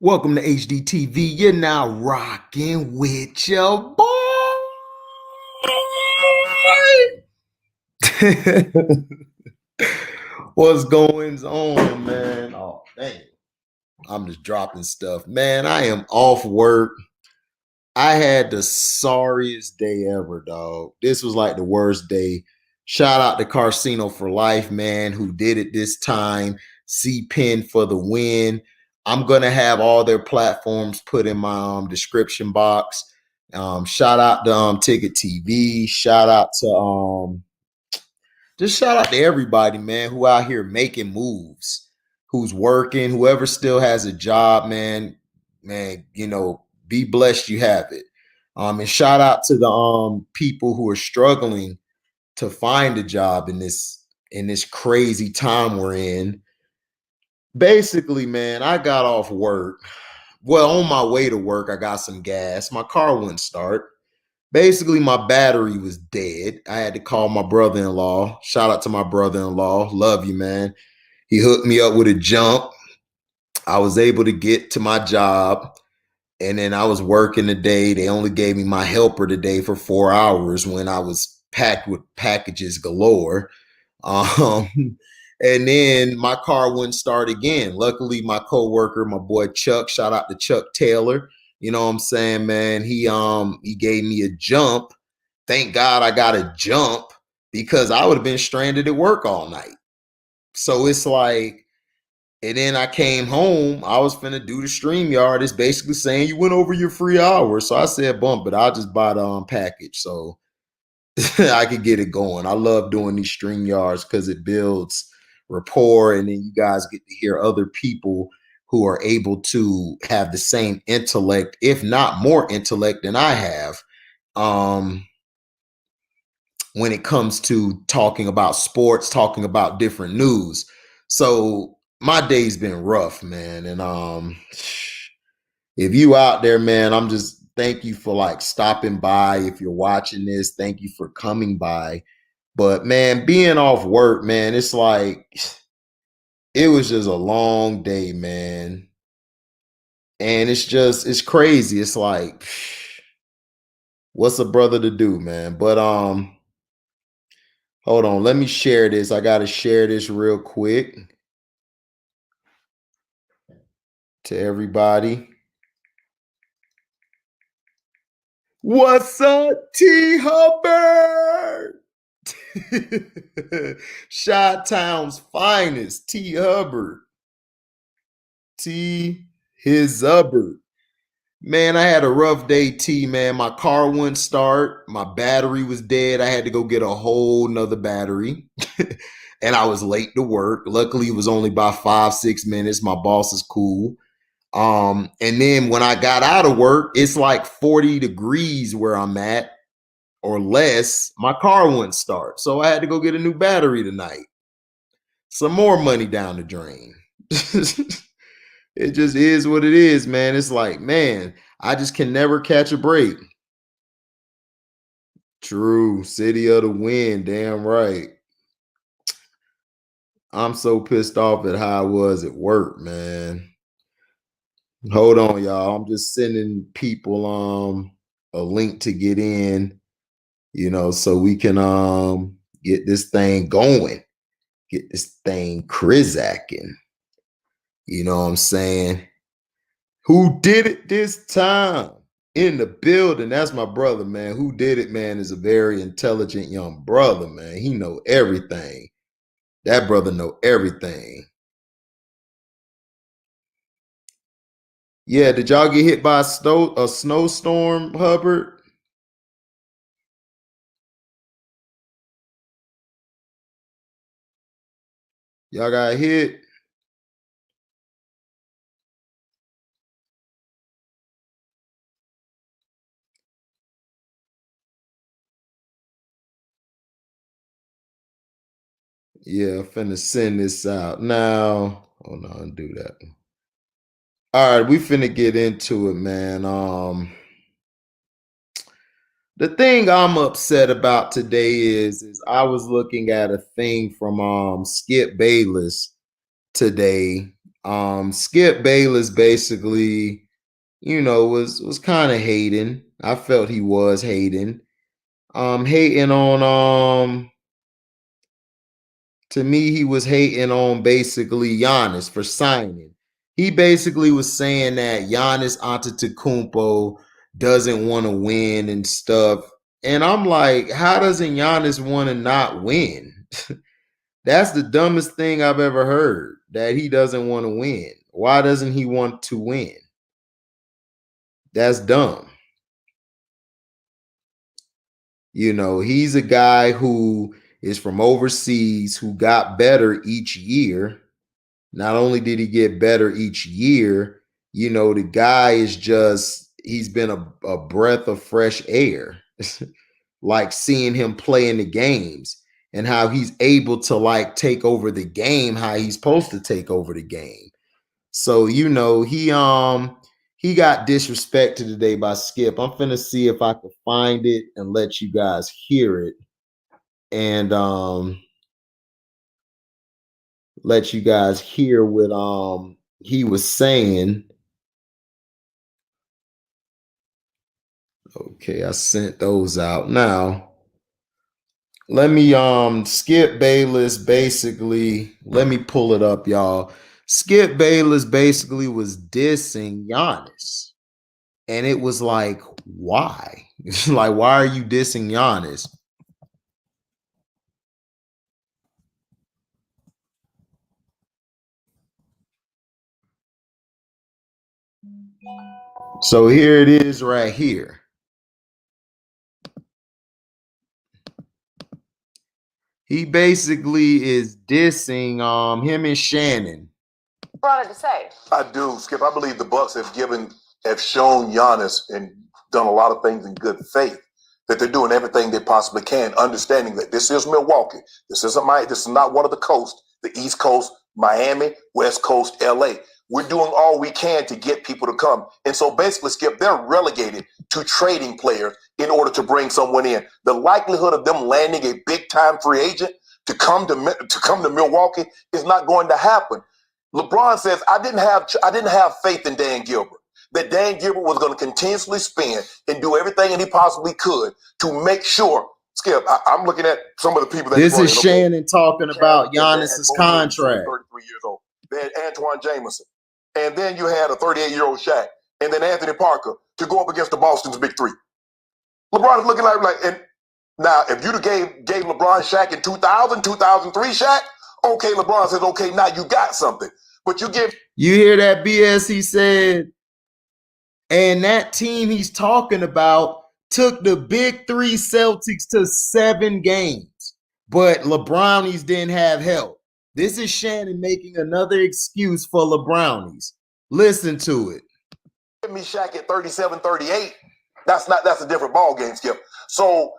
Welcome to HDTV. You're now rocking with your boy. What's going on, man? Oh, dang. I'm just dropping stuff. Man, I am off work. I had the sorriest day ever, dog. This was like the worst day. Shout out to Carcino for Life, man, who did it this time. C-Pen for the win. I'm going to have all their platforms put in my description box. Shout out to Ticket TV. Shout out to everybody, man, who out here making moves, who's working, whoever still has a job, man, be blessed you have it. And shout out to the people who are struggling to find a job in this crazy time we're in. Basically, man, I got off work. Well, on my way to work, I got some gas. My car wouldn't start. Basically, my battery was dead. I had to call my brother-in-law. Shout out to my brother-in-law. Love you, man. He hooked me up with a jump. I was able to get to my job. And then I was working today. They only gave me my helper today for 4 hours when I was packed with packages galore. And then my car wouldn't start again. Luckily, my coworker, my boy Chuck, shout out to Chuck Taylor. You know what I'm saying, man? He gave me a jump. Thank God I got a jump because I would have been stranded at work all night. So it's like, and then I came home. I was finna do the StreamYard. It's basically saying you went over your free hour. So I said, bump it. I'll just buy the package so I could get it going. I love doing these StreamYards because it builds rapport, and then you guys get to hear other people who are able to have the same intellect, if not more intellect than I have, when it comes to talking about sports, talking about different news. So my day's been rough, man. And if you out there, man, I'm just thank you for like stopping by. If you're watching this, thank you for coming by. But man, being off work, man, it's like it was just a long day, man. And it's crazy. It's like, what's a brother to do, man? But hold on, let me share this. I gotta share this real quick to everybody. What's up, T Hubbard? Chi-Town's finest, T Hubbard. T his Hubbard. Man, I had a rough day, T, man. My car wouldn't start. My battery was dead. I had to go get a whole nother battery. And I was late to work. Luckily, it was only by 5-6 minutes. My boss is cool. And then when I got out of work, it's like 40 degrees where I'm at or less. My car wouldn't start. So I had to go get a new battery tonight. Some more money down the drain. It just is what it is, man. It's like, man, I just can never catch a break. True. City of the wind. Damn right. I'm so pissed off at how I was at work, man. Hold on, y'all. I'm just sending people a link to get in, so we can get this thing going, get this thing crizacking. You know what I'm saying? Who did it this time? In the building. That's my brother, man. Who did it, man, is a very intelligent young brother, man. He know everything. That brother know everything. Yeah, did y'all get hit by a snowstorm, Hubbard? Y'all got hit? Yeah, I'm finna send this out now. Hold on, do that. All right, we finna get into it, man. The thing I'm upset about today is I was looking at a thing from Skip Bayless today, Skip Bayless basically, was kind of hating. I felt he was hating. Hating on to me, he was hating on basically Giannis for signing. He basically was saying that Giannis Antetokounmpo doesn't want to win and stuff. And I'm like, how doesn't Giannis want to not win? That's the dumbest thing I've ever heard, that he doesn't want to win. Why doesn't he want to win? That's dumb. He's a guy who is from overseas who got better each year. Not only did he get better each year, the guy is he's been a breath of fresh air. Like seeing him play in the games and how he's able to like take over the game, how he's supposed to take over the game. So, he got disrespected today by Skip. I'm finna see if I can find it and let you guys hear it. And let you guys hear what he was saying. Okay, I sent those out. Now, let me Skip Bayless basically, let me pull it up, y'all. Skip Bayless basically was dissing Giannis. And it was like, why? Like, why are you dissing Giannis? So here it is right here. He basically is dissing him and Shannon. Brought it to say. I do, Skip. I believe the Bucks have shown Giannis and done a lot of things in good faith, that they're doing everything they possibly can, understanding that this is Milwaukee. This is not one of the coasts, the East Coast, Miami, West Coast, LA. We're doing all we can to get people to come. And so basically, Skip, they're relegated to trading players in order to bring someone in. The likelihood of them landing a big-time free agent to come to Milwaukee is not going to happen. LeBron says, I didn't have faith in Dan Gilbert, that Dan Gilbert was going to continuously spin and do everything that he possibly could to make sure. Skip, I'm looking at some of the people that this is Shannon talking about Giannis's contract. 33 years old. They had Antoine Jameson. And then you had a 38-year-old Shaq. And then Anthony Parker to go up against the Boston's big three. LeBron is looking like and now if you'd have gave LeBron Shaq in 2000, 2003 Shaq, okay, LeBron says, okay, now you got something. But you hear that BS he said? And that team he's talking about took the big three Celtics to 7 games. But LeBrownies didn't have help. This is Shannon making another excuse for LeBrownies. Listen to it. Give me Shaq at 37, 38. That's a different ball game, Skip. So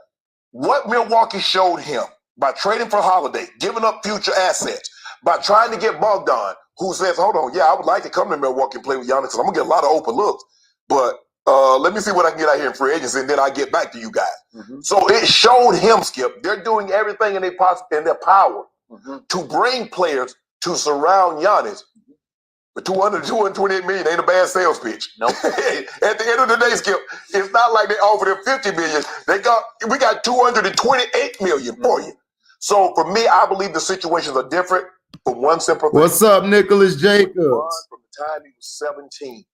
what Milwaukee showed him by trading for Holiday, giving up future assets, by trying to get Bogdan, who says, hold on, yeah, I would like to come to Milwaukee and play with Giannis because I'm going to get a lot of open looks. But let me see what I can get out here in free agency, and then I get back to you guys. Mm-hmm. So it showed him, Skip, they're doing everything in their power to bring players to surround Giannis. But 228 million ain't a bad sales pitch. Nope. At the end of the day, Skip, it's not like they offered him 50 million. We got 228 million for you. So for me, I believe the situations are different for one simple thing. What's up, Nicholas Jacobs? From the time he was 17,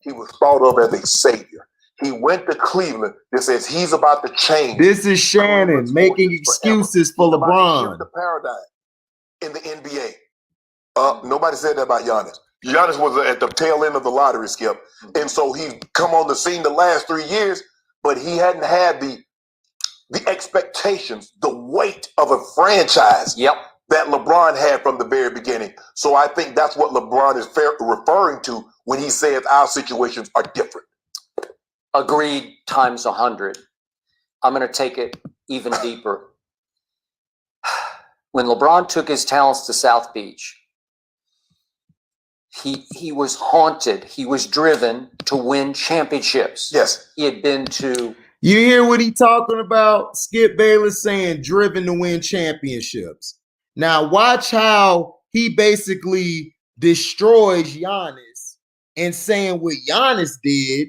he was thought of as a savior. He went to Cleveland that says he's about to change. This is Shannon making excuses for LeBron. The paradigm in the NBA. Nobody said that about Giannis. Giannis was at the tail end of the lottery, Skip. And so he's come on the scene the last 3 years, but he hadn't had the expectations, the weight of a franchise that LeBron had from the very beginning. So I think that's what LeBron is referring to when he says our situations are different. Agreed times 100. I'm going to take it even deeper. When LeBron took his talents to South Beach, he was haunted. He was driven to win championships. Yes. He had been to... You hear what he talking about? Skip Bayless saying driven to win championships. Now watch how he basically destroys Giannis and saying what Giannis did,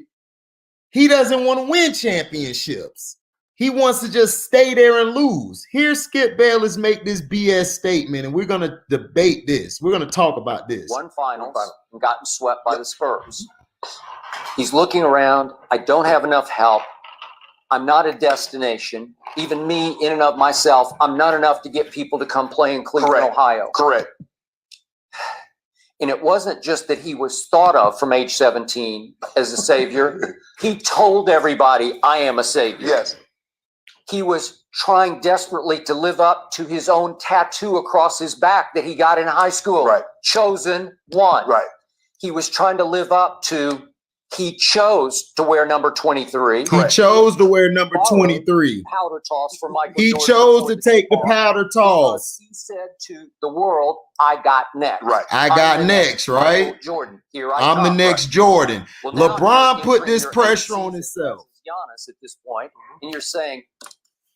he doesn't want to win championships. He wants to just stay there and lose. Here, Skip Bayless make this BS statement, and we're going to debate this. We're going to talk about this. Won finals and gotten swept by the Spurs. He's looking around. I don't have enough help. I'm not a destination. Even me, in and of myself, I'm not enough to get people to come play in Cleveland, Ohio. Correct. And it wasn't just that he was thought of from age 17 as a savior. He told everybody, I am a savior. Yes. He was trying desperately to live up to his own tattoo across his back that he got in high school. Right. Chosen one. Right. He was trying to live up to, he chose to wear number 23. He chose to wear number 23. Powder toss for Michael He Jordan chose to take the powder toss. He said to the world, I got next. Right. I got next, right? Michael Jordan, here I I'm come. the next Jordan. Well, now LeBron you're put entering this your pressure eighth on season himself. as Giannis at this point, and you're saying,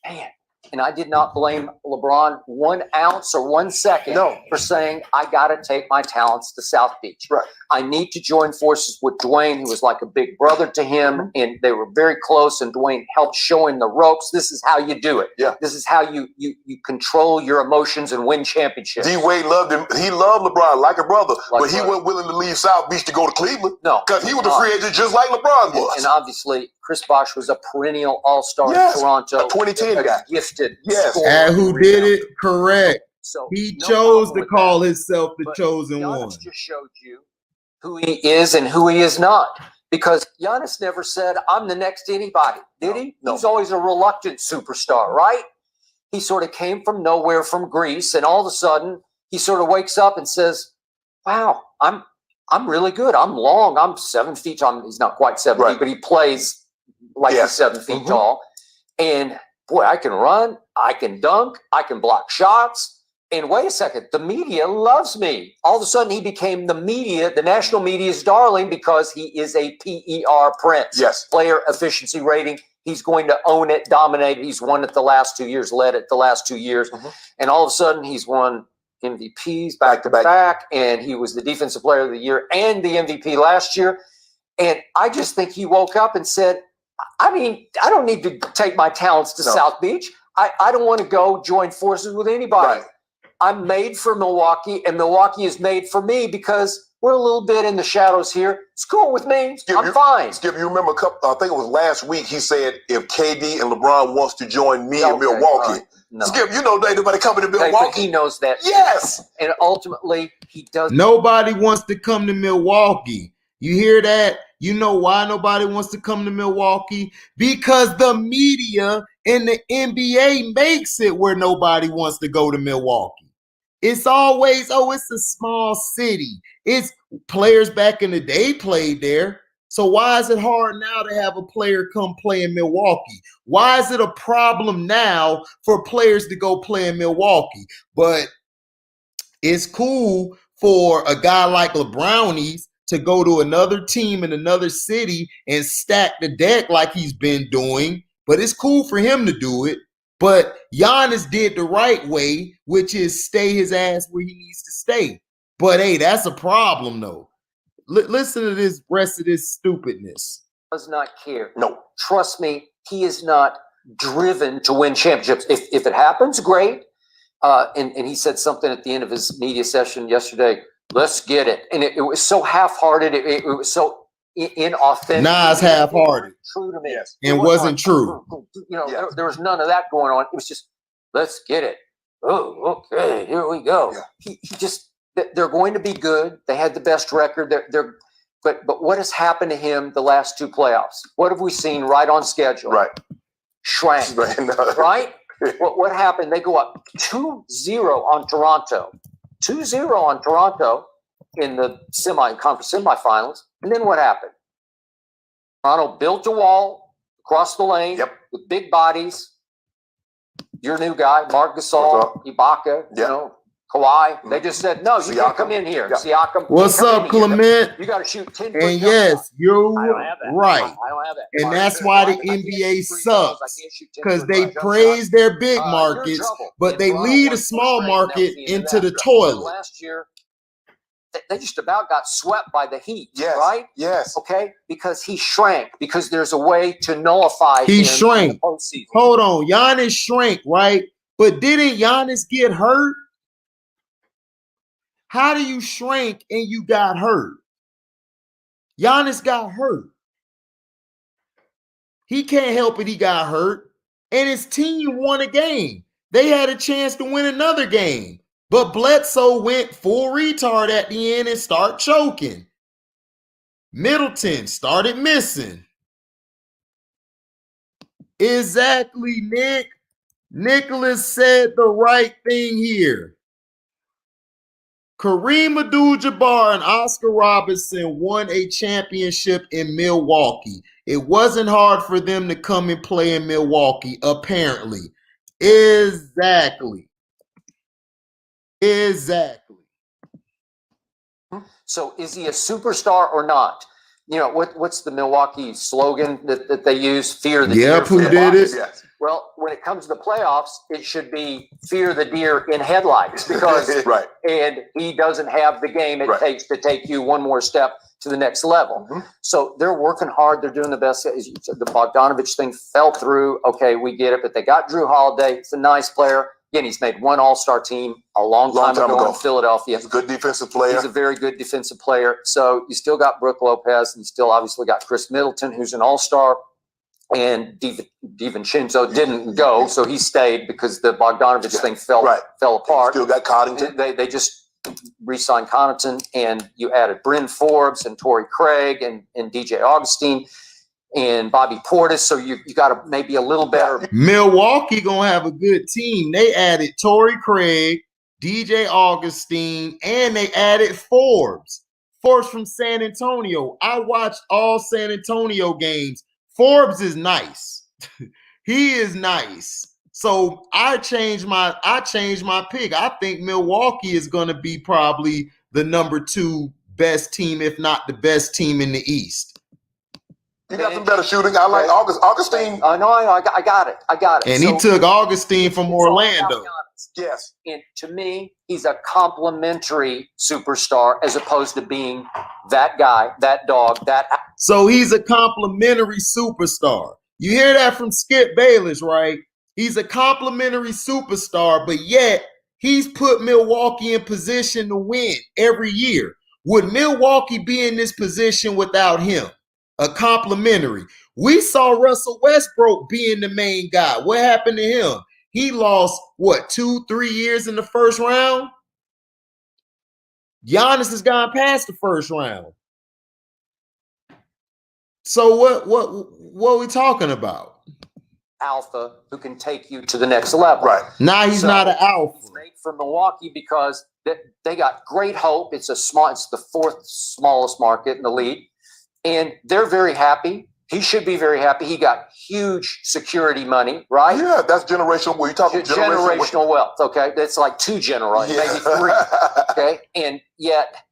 man, and I did not blame LeBron 1 ounce or 1 second for saying, I got to take my talents to South Beach. Right. I need to join forces with Dwayne, who was like a big brother to him, and they were very close, and Dwayne helped show him the ropes. This is how you do it. Yeah. This is how you control your emotions and win championships. D-Wade loved him. He loved LeBron like a brother, Like but he wasn't willing to leave South Beach to go to Cleveland. No. Because he was a free agent just like LeBron was. And obviously, Chris Bosh was a perennial all-star Yes, in Toronto. a 2010 guy. Gifted. Yes. scorer, And who did it? Correct. So He no chose problem to with call that. himself the But chosen Giannis one. just showed you who he is and who he is not. Because Giannis never said, I'm the next anybody. Did he? No. He's always a reluctant superstar, right? He sort of came from nowhere from Greece, and all of a sudden he sort of wakes up and says, wow, I'm really good. I'm long. I'm 7 feet tall. He's not quite 7 feet, but he plays like he's 7 feet tall. And boy, I can run, I can dunk, I can block shots. And wait a second, the media loves me. All of a sudden, he became the media, the national media's darling, because he is a PER prince. Yes. Player efficiency rating. He's going to own it, dominate it. He's won it the last 2 years, led it the last 2 years. And all of a sudden, he's won MVPs back to back. And he was the defensive player of the year and the MVP last year. And I just think he woke up and said, I mean, I don't need to take my talents to South Beach. I don't want to go join forces with anybody. Right. I'm made for Milwaukee, and Milwaukee is made for me because we're a little bit in the shadows here. It's cool with me. I'm fine. Skip, you remember I think it was last week, he said, if KD and LeBron wants to join me in Milwaukee. No. Skip, you know ain't nobody coming to Milwaukee. But he knows that. Yes. And ultimately, he does. Nobody wants to come to Milwaukee. You hear that? You know why nobody wants to come to Milwaukee? Because the media and the NBA makes it where nobody wants to go to Milwaukee. It's always, it's a small city. It's players back in the day played there. So why is it hard now to have a player come play in Milwaukee? Why is it a problem now for players to go play in Milwaukee? But it's cool for a guy like LeBrownies to go to another team in another city and stack the deck like he's been doing. But it's cool for him to do it. But Giannis did the right way, which is stay his ass where he needs to stay. But hey, that's a problem though. Listen to this rest of this stupidness. Does not care. No. Trust me, he is not driven to win championships. If it happens, great. And he said something at the end of his media session yesterday. Let's get it. And it was so half-hearted. It was so inauthentic. Nah, it's half-hearted. True to me. Yes. It wasn't true. You know, there was none of that going on. It was just, let's get it. Oh, okay, here we go. Yeah. He just, they're going to be good. They had the best record. But what has happened to him the last 2 playoffs? What have we seen right on schedule? Right. Shrank. Right? What happened? They go up 2-0 on Toronto. 2-0 on Toronto in the conference semifinals. And then what happened? Toronto built a wall across the lane with big bodies. Your new guy, Marc Gasol, Ibaka, you know, Kawhi. They just said, no, you can't come in here. Siakam. What's up, Clement? You got to shoot 10 And yes, you're right. I don't have that. And that's why the NBA sucks. Because they praise their big markets, but they lead a small market into the toilet. Last year, they just about got swept by the Heat, Yes. right? Yes. Okay, because he shrank, because there's a way to nullify He him shrank. in the postseason. Hold on. Giannis shrank, right? But didn't Giannis get hurt? How do you shrink and you got hurt? Giannis got hurt. He can't help it. He got hurt. And his team won a game. They had a chance to win another game. But Bledsoe went full retard at the end and started choking. Middleton started missing. Exactly, Nick. Nicholas said the right thing here. Kareem Abdul-Jabbar and Oscar Robertson won a championship in Milwaukee. It wasn't hard for them to come and play in Milwaukee, apparently. Exactly. So is he a superstar or not? You know, what's the Milwaukee slogan that they use? Fear the deer. Yep, who did it? Yes. Well, when it comes to the playoffs, it should be fear the deer in headlights, because Right. and he doesn't have the game it takes to take you one more step to the next level. Mm-hmm. So they're working hard. They're doing the best. As you said, the Bogdanovich thing fell through. Okay, we get it. But they got Drew Holiday. It's a nice player. Again, he's made one All-Star team a long time ago in Philadelphia. He's a good defensive player. He's a very good defensive player. So you still got Brook Lopez, and you still obviously got Chris Middleton, who's an All-Star. And DiVincenzo didn't go, so he stayed because the Bogdanovich thing fell apart. Still got Connington. They just re-signed Connaughton, and you added Bryn Forbes and Torrey Craig and DJ Augustine and Bobby Portis. So you got maybe a little better. Milwaukee gonna have a good team. They added Torrey Craig, DJ Augustine, and they added Forbes. Forbes from San Antonio. I watched all San Antonio games. Forbes is nice. He is nice. So I changed my pick. I think Milwaukee is going to be probably the number 2 best team, if not the best team in the East. You got some better shooting. I like Augustine. No, I got it. And he took Augustine from Orlando. Yes. And to me, he's a complimentary superstar as opposed to being that guy, that dog, that. So he's a complimentary superstar. You hear that from Skip Bayless, right? He's a complimentary superstar, but yet he's put Milwaukee in position to win every year. Would Milwaukee be in this position without him? A complimentary. We saw Russell Westbrook being the main guy. What happened to him? He lost, 2-3 years in the first round? Giannis has gone past the first round. So what are we talking about? Alpha who can take you to the next level. Right. Now he's not an alpha. He's made for Milwaukee because they got great hope. It's the 4th smallest market in the league. And they're very happy. He should be very happy. He got huge security money, right? Yeah, that's generational. Were you talking generational wealth? Okay, that's like 2 generations, maybe 3. Okay, and yet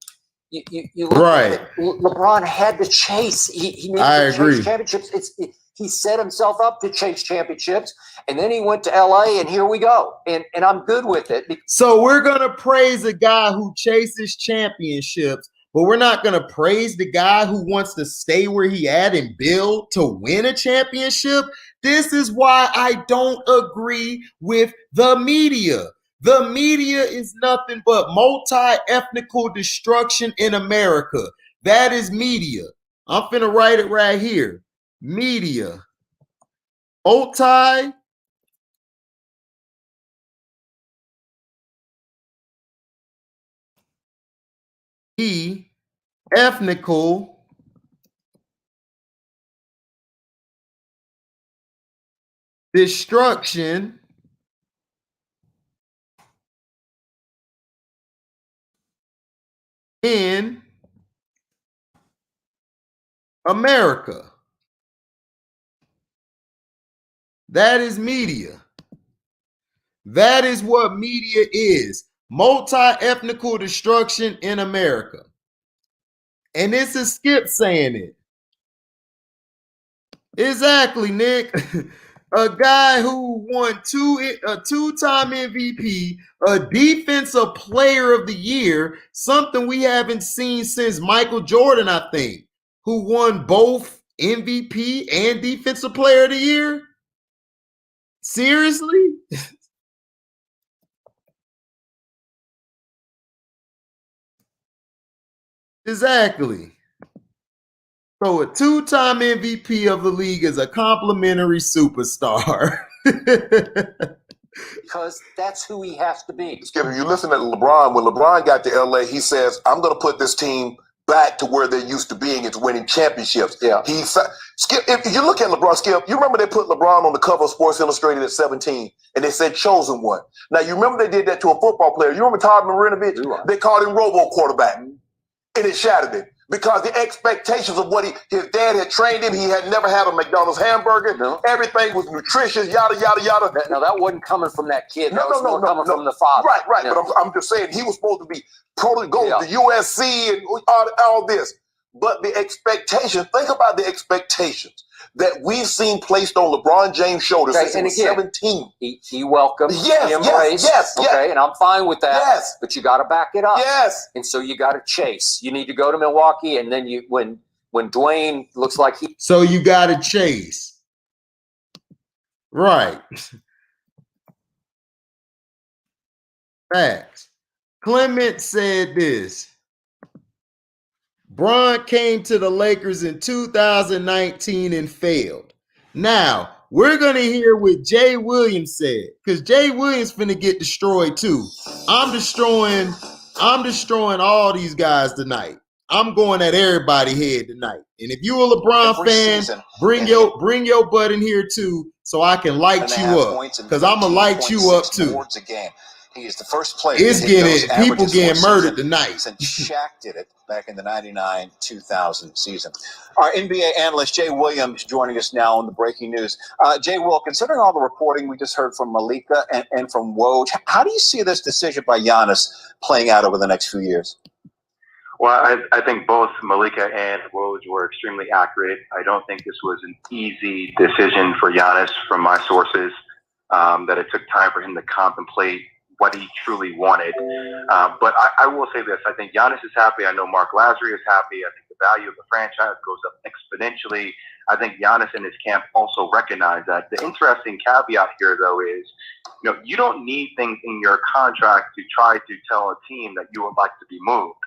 you look at it, LeBron had to chase. He needed to chase championships. He set himself up to chase championships, and then he went to LA, and here we go. And I'm good with it. So we're gonna praise a guy who chases championships, but we're not going to praise the guy who wants to stay where he at and build to win a championship. This is why I don't agree with the media. The media is nothing but multi-ethnical destruction in America. That is media. I'm finna write it right here. Media. Multi ethnical destruction in America. That is media. That is what media is. Multi-ethnical destruction in America. And this is Skip saying it. Exactly, Nick. a guy who won a two-time MVP, a defensive player of the year, something we haven't seen since Michael Jordan, I think, who won both MVP and defensive player of the year. Seriously? Exactly. So a two-time MVP of the league is a complimentary superstar. Because that's who he has to be. Skip, if you listen to LeBron, when LeBron got to LA, he says, I'm going to put this team back to where they're used to being. It's winning championships. Yeah. Skip, if you look at LeBron, Skip, you remember they put LeBron on the cover of Sports Illustrated at 17, and they said chosen one. Now, you remember they did that to a football player. You remember Todd Marinovich? They called him Robo quarterback, and it shattered him. Because the expectations of what his dad had trained him, he had never had a McDonald's hamburger. No. Everything was nutritious, yada, yada, yada. Now, that wasn't coming from that kid. That was coming from the father. Right. Yeah. But I'm just saying, he was supposed to be probably go to USC and all this. But the expectations, think about the expectations that we've seen placed on LeBron James' shoulders since he was 17. He welcomed, he embraced. Yes. And I'm fine with that. Yes. But you got to back it up. Yes. And so you got to chase. You need to go to Milwaukee, and then when Dwayne looks like he. So you got to chase. Right. Facts. Clement said this. Bron came to the Lakers in 2019 and failed. Now, we're going to hear what Jay Williams said, because Jay Williams finna get destroyed too. I'm destroying all these guys tonight. I'm going at everybody head tonight. And if you're a LeBron fan, bring your butt in here too, so I can light you up, because I'm going to light you up too. He is the first player. It's getting people getting murdered tonight. Since Shaq did it back in the 99-2000 season. Our NBA analyst Jay Williams joining us now on the breaking news. Jay, Will, considering all the reporting we just heard from Malika and from Woj, how do you see this decision by Giannis playing out over the next few years? Well, I think both Malika and Woj were extremely accurate. I don't think this was an easy decision for Giannis from my sources, that it took time for him to contemplate what he truly wanted. But I will say this. I think Giannis is happy. I know Mark Lazary is happy. I think the value of the franchise goes up exponentially. I think Giannis and his camp also recognize that. The interesting caveat here, though, is you don't need things in your contract to try to tell a team that you would like to be moved.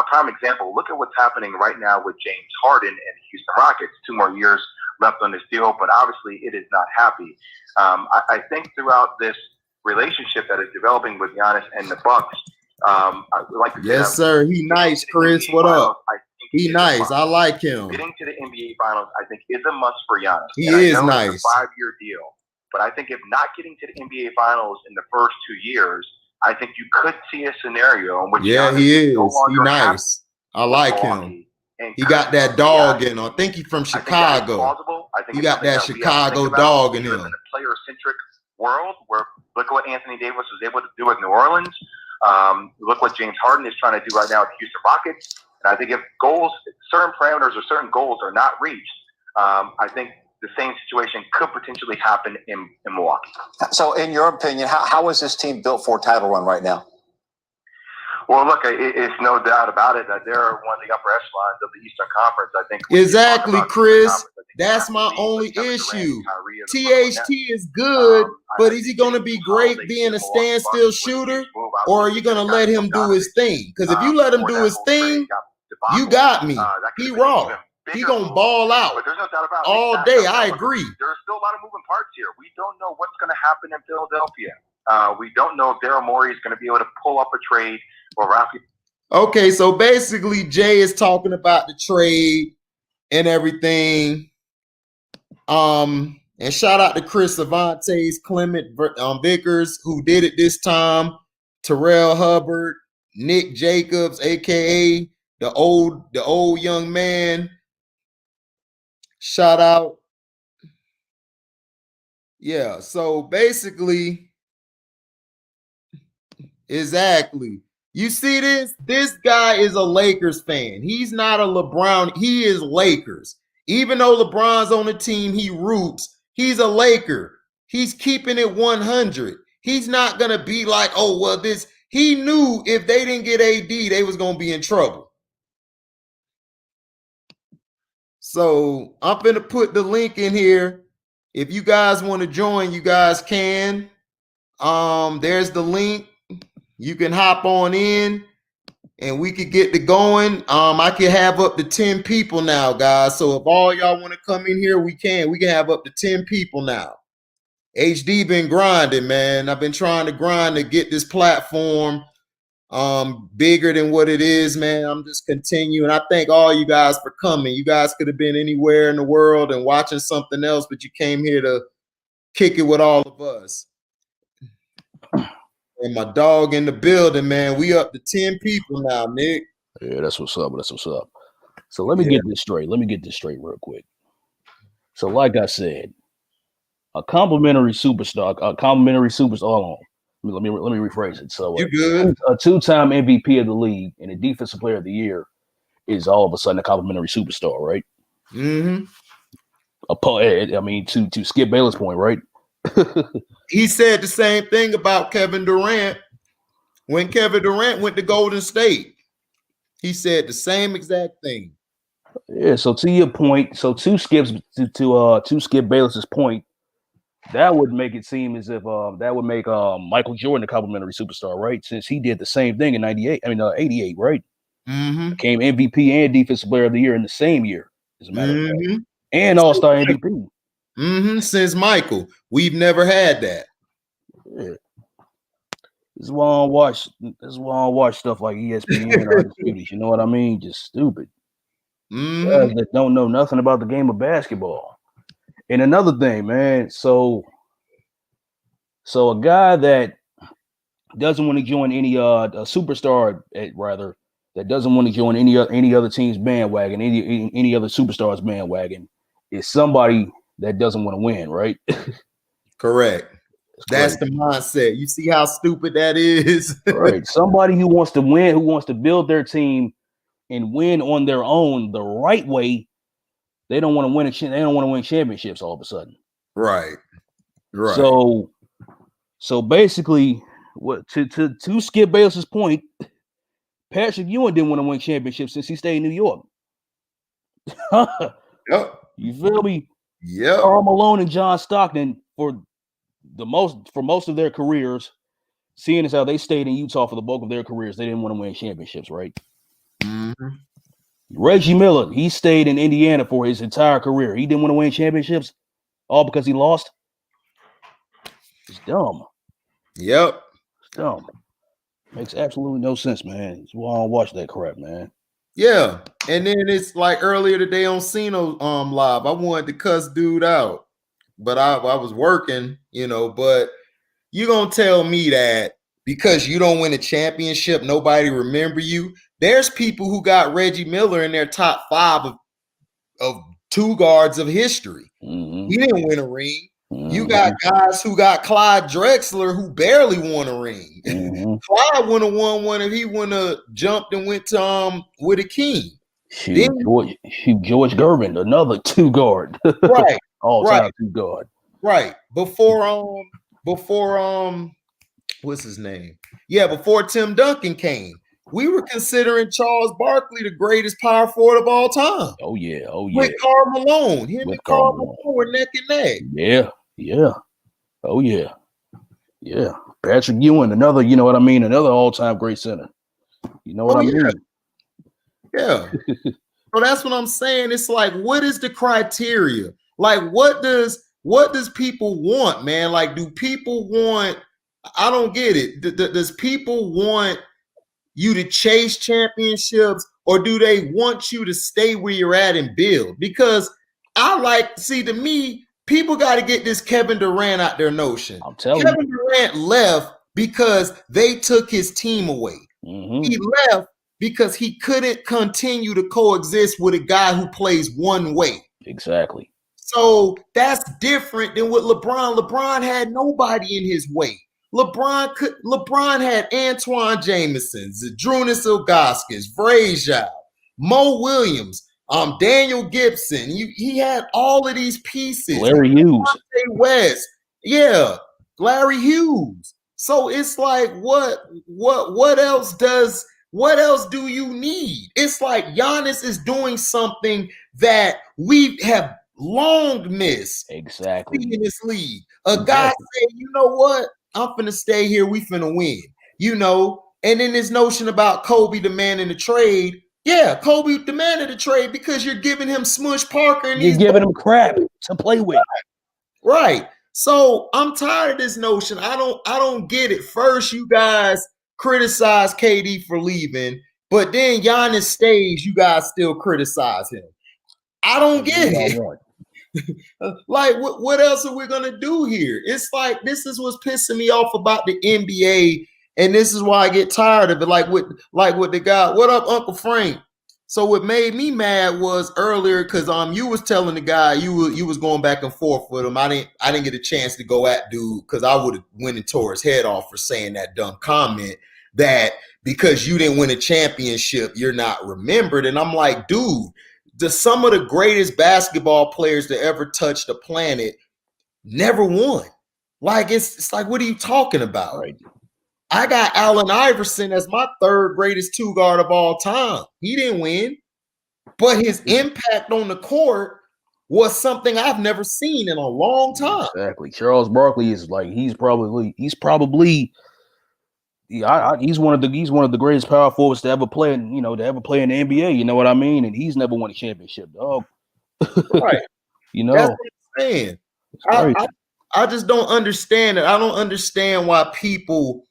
Prime example, look at what's happening right now with James Harden and the Houston Rockets. 2 more years left on this deal, but obviously it is not happy. I think throughout this relationship that is developing with Giannis and the Bucks. I would like to say yes, sir. He nice, Chris. What up? He nice. I like him. Getting to the NBA Finals, I think, is a must for Giannis. He is nice. It's a 5-year deal, but I think if not getting to the NBA Finals in the first 2 years, I think you could see a scenario in which Giannis he is. No he nice. I like him. He got that dog in him. I think he's from Chicago. I think he got that Chicago dog in him. In a player-centric world where look what Anthony Davis was able to do with New Orleans. Look what James Harden is trying to do right now with the Houston Rockets. And I think if certain parameters or certain goals are not reached, I think the same situation could potentially happen in Milwaukee. So in your opinion, how is this team built for a title run right now? Well, look, it's no doubt about it that they're one of the upper echelons of the Eastern Conference. I think exactly, Chris. That's my only issue. THT is good, but is he going to be great being a standstill shooter, or are you going to let him do his thing? Because if you let him do his thing, you got me. He raw. He going to ball out all day. I agree. There's still a lot of moving parts here. We don't know what's going to happen in Philadelphia. We don't know if Daryl Morey is going to be able to pull up a trade or Rafi. Okay, so basically Jay is talking about the trade and everything. And shout out to Chris Cervantes, Clement Vickers, who did it this time, Terrell Hubbard, Nick Jacobs, aka the old young man. Shout out. Yeah, so basically, exactly. You see this? This guy is a Lakers fan. He's not a LeBron. He is Lakers. Even though LeBron's on the team he roots, He's a Laker. He's keeping it 100. He's not going to be like, oh, well, this. He knew if they didn't get AD, they was going to be in trouble. So I'm going to put the link in here. If you guys want to join, you guys can. There's the link. You can hop on in and we could get to going. I can have up to 10 people now, guys. So if all y'all want to come in here, we can. We can have up to 10 people now. HD been grinding, man. I've been trying to grind to get this platform bigger than what it is, man. I'm just continuing. I thank all you guys for coming. You guys could have been anywhere in the world and watching something else, but you came here to kick it with all of us. And my dog in the building, man. We up to 10 people now, Nick. Yeah, that's what's up. That's what's up. So let me get this straight. Let me get this straight real quick. So like I said, a complimentary superstar. Hold on. Let me rephrase it. So you good? A two-time MVP of the league and a defensive player of the year is all of a sudden a complimentary superstar, right? Mm-hmm. I mean, to Skip Bayless' point, right? He said the same thing about Kevin Durant when Kevin Durant went to Golden State. He said the same exact thing. Yeah. So to your point, so to Skip Bayless's point, that would make it seem as if that would make Michael Jordan a complimentary superstar, right? Since he did the same thing in 88, right? Mm-hmm. Became MVP and defensive player of the year in the same year, as a matter of fact, and All-Star MVP. Mm-hmm. Since Michael, we've never had that. Yeah. This is why I don't watch stuff like ESPN or Undisputed. You know what I mean? Just stupid. Mm-hmm. That don't know nothing about the game of basketball. And another thing, man. So a guy that doesn't want to join any a superstar, rather, that doesn't want to join any other team's bandwagon, any other superstar's bandwagon, is somebody that doesn't want to win, right? Correct. That's the mindset. You see how stupid that is? Right. Somebody who wants to win, who wants to build their team and win on their own the right way. They don't want to win. They don't want to win championships all of a sudden. Right. Right. So basically, what to Skip Bayless's point, Patrick Ewing didn't want to win championships since he stayed in New York. Yep. You feel me? Yep. Karl Malone and John Stockton for most of their careers, seeing as how they stayed in Utah for the bulk of their careers, they didn't want to win championships, right? Mm-hmm. Reggie Miller, he stayed in Indiana for his entire career. He didn't want to win championships, all because he lost. It's dumb. Yep. It's dumb. Makes absolutely no sense, man. That's why I don't watch that crap, man. Yeah. And then it's like earlier today on Cino Live, I wanted to cuss dude out, but I was working, but you gonna tell me that because you don't win a championship, nobody remember you? There's people who got Reggie Miller in their top 5 of two guards of history. Mm-hmm. He didn't win a ring. Mm-hmm. You got guys who got Clyde Drexler who barely won a ring. Mm-hmm. Clyde wouldn't have won one if he wouldn't have jumped and went to with a king. George Gervin, another two guard. Right. All-time two guard. Right. Before what's his name? Yeah, before Tim Duncan came, we were considering Charles Barkley the greatest power forward of all time. Oh yeah. With Karl Malone. Him and Karl Malone were neck and neck. Yeah. Oh yeah. Yeah. Patrick Ewing, another, you know what I mean? Another all-time great center. You know what I mean? Yeah. So that's what I'm saying. It's like, what is the criteria? Like, what does people want, man? Like, do people want, I don't get it. Does people want you to chase championships, or do they want you to stay where you're at and build? Because to me, people got to get this Kevin Durant out their notion. I'm telling you. Kevin Durant left because they took his team away. Mm-hmm. He left because he couldn't continue to coexist with a guy who plays one way. Exactly. So that's different than what LeBron. LeBron had nobody in his way. LeBron had Antoine Jameson, Zdrunas Ilgauskas, Vrajao, Mo Williams. Daniel Gibson. He had all of these pieces. Larry Hughes. West. Yeah, Larry Hughes. So it's like, what else do you need? It's like Giannis is doing something that we have long missed. Exactly. In this league. A guy said, you know what? I'm finna stay here. We finna win. You know, and then this notion about Kobe demanding the trade. Yeah, Kobe demanded a trade because you're giving him Smush Parker and you're giving him crap to play with. Right. So I'm tired of this notion. I don't get it. First, you guys criticize KD for leaving, but then Giannis stays, you guys still criticize him. I don't get it. Like, what else are we gonna do here? It's like, this is what's pissing me off about the NBA, and this is why I get tired of it. Like with the guy, what up, Uncle Frank? So what made me mad was earlier, because you was telling the guy you was going back and forth with him. I didn't get a chance to go at dude because I would have went and tore his head off for saying that dumb comment that because you didn't win a championship, you're not remembered. And I'm like, dude, some of the greatest basketball players to ever touch the planet never won. Like, it's like, what are you talking about? Right. I got Allen Iverson as my third greatest two guard of all time. He didn't win, but his impact on the court was something I've never seen in a long time. Exactly. Charles Barkley is like, he's probably he's one of the greatest power forwards to ever play in, to ever play in the NBA. You know what I mean? And he's never won a championship, dog. Right. That's what I'm saying. I just don't understand it. I don't understand why people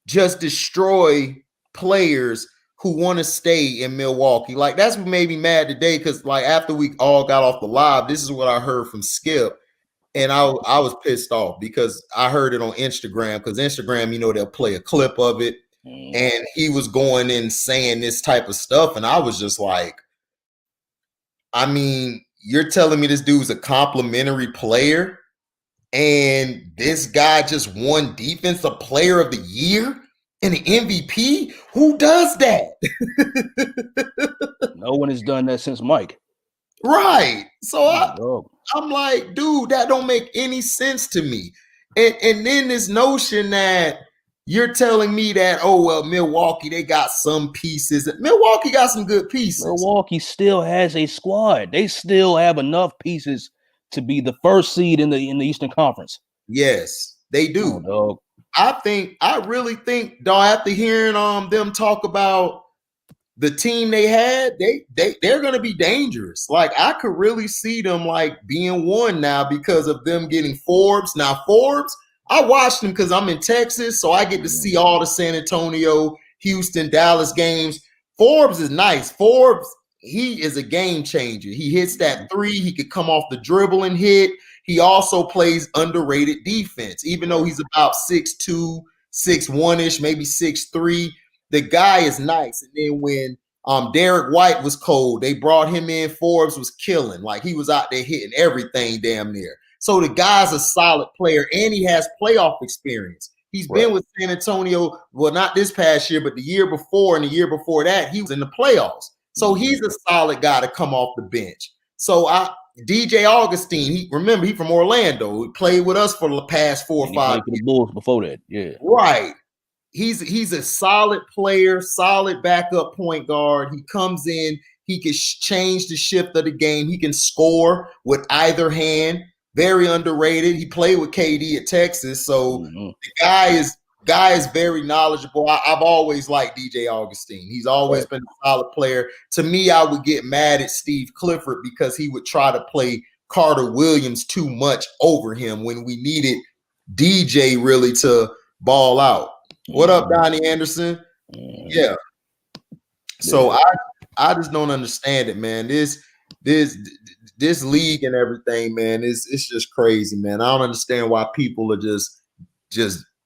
just destroy players who want to stay in Milwaukee. Like, that's what made me mad today, because like after we all got off the live, this is what I heard from Skip. And I was pissed off because I heard it on Instagram, because Instagram, they'll play a clip of it. And he was going in saying this type of stuff. And I was just like, I mean, you're telling me this dude's a complimentary player and this guy just won Defensive Player of the Year and the MVP? Who does that? No one has done that since Mike. Right. So I'm like, dude, that don't make any sense to me. And then this notion that you're telling me that, oh, well, Milwaukee, they got some pieces. Milwaukee got some good pieces. Milwaukee still has a squad. They still have enough pieces to be the first seed in the Eastern Conference. Yes, they do. Oh, I really think, dog, after hearing them talk about the team they had, they're going to be dangerous. Like, I could really see them like being one now because of them getting Forbes. Now, Forbes, I watched them because I'm in Texas, so I get to see all the San Antonio, Houston, Dallas games. Forbes is nice. Forbes, he is a game changer. He hits that three. He could come off the dribble and hit. He also plays underrated defense, even though he's about 6'2", 6'1"-ish, maybe 6'3". The guy is nice. And then when Derek White was cold, they brought him in. Forbes was killing. Like, he was out there hitting everything damn near. So the guy's a solid player, and he has playoff experience. He's been with San Antonio, well, not this past year, but the year before and the year before that, he was in the playoffs. So he's a solid guy to come off the bench. So DJ Augustine, he from Orlando. He played with us for the past 4 or 5 years. For the Bulls before that, yeah. Right. He's a solid player, solid backup point guard. He comes in, he can change the shift of the game. He can score with either hand. Very underrated. He played with KD at Texas, so the guy is very knowledgeable. I've always liked DJ Augustine. He's always been a solid player. To me, I would get mad at Steve Clifford because he would try to play Carter Williams too much over him when we needed DJ really to ball out. What up, Donnie Anderson? Yeah. So I just don't understand it, man. This league and everything, man, it's just crazy, man. I don't understand why people are just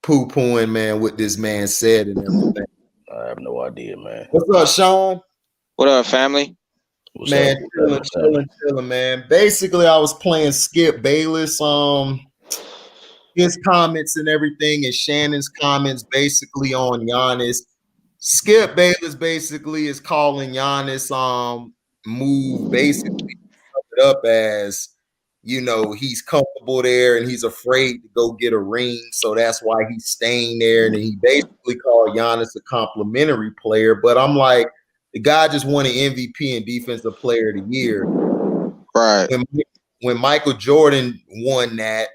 poo-pooing, man, what this man said and everything. I have no idea, man. What's up, Sean? What up, family? What's man, up? chilling, man. Basically, I was playing Skip Bayless, his comments and everything, and Shannon's comments basically on Giannis. Skip Bayless basically is calling Giannis move basically it up as, you know, he's comfortable there and he's afraid to go get a ring, so that's why he's staying there. And then he basically called Giannis a complimentary player. But I'm like, the guy just won an MVP and Defensive Player of the Year. Right. When Michael Jordan won that,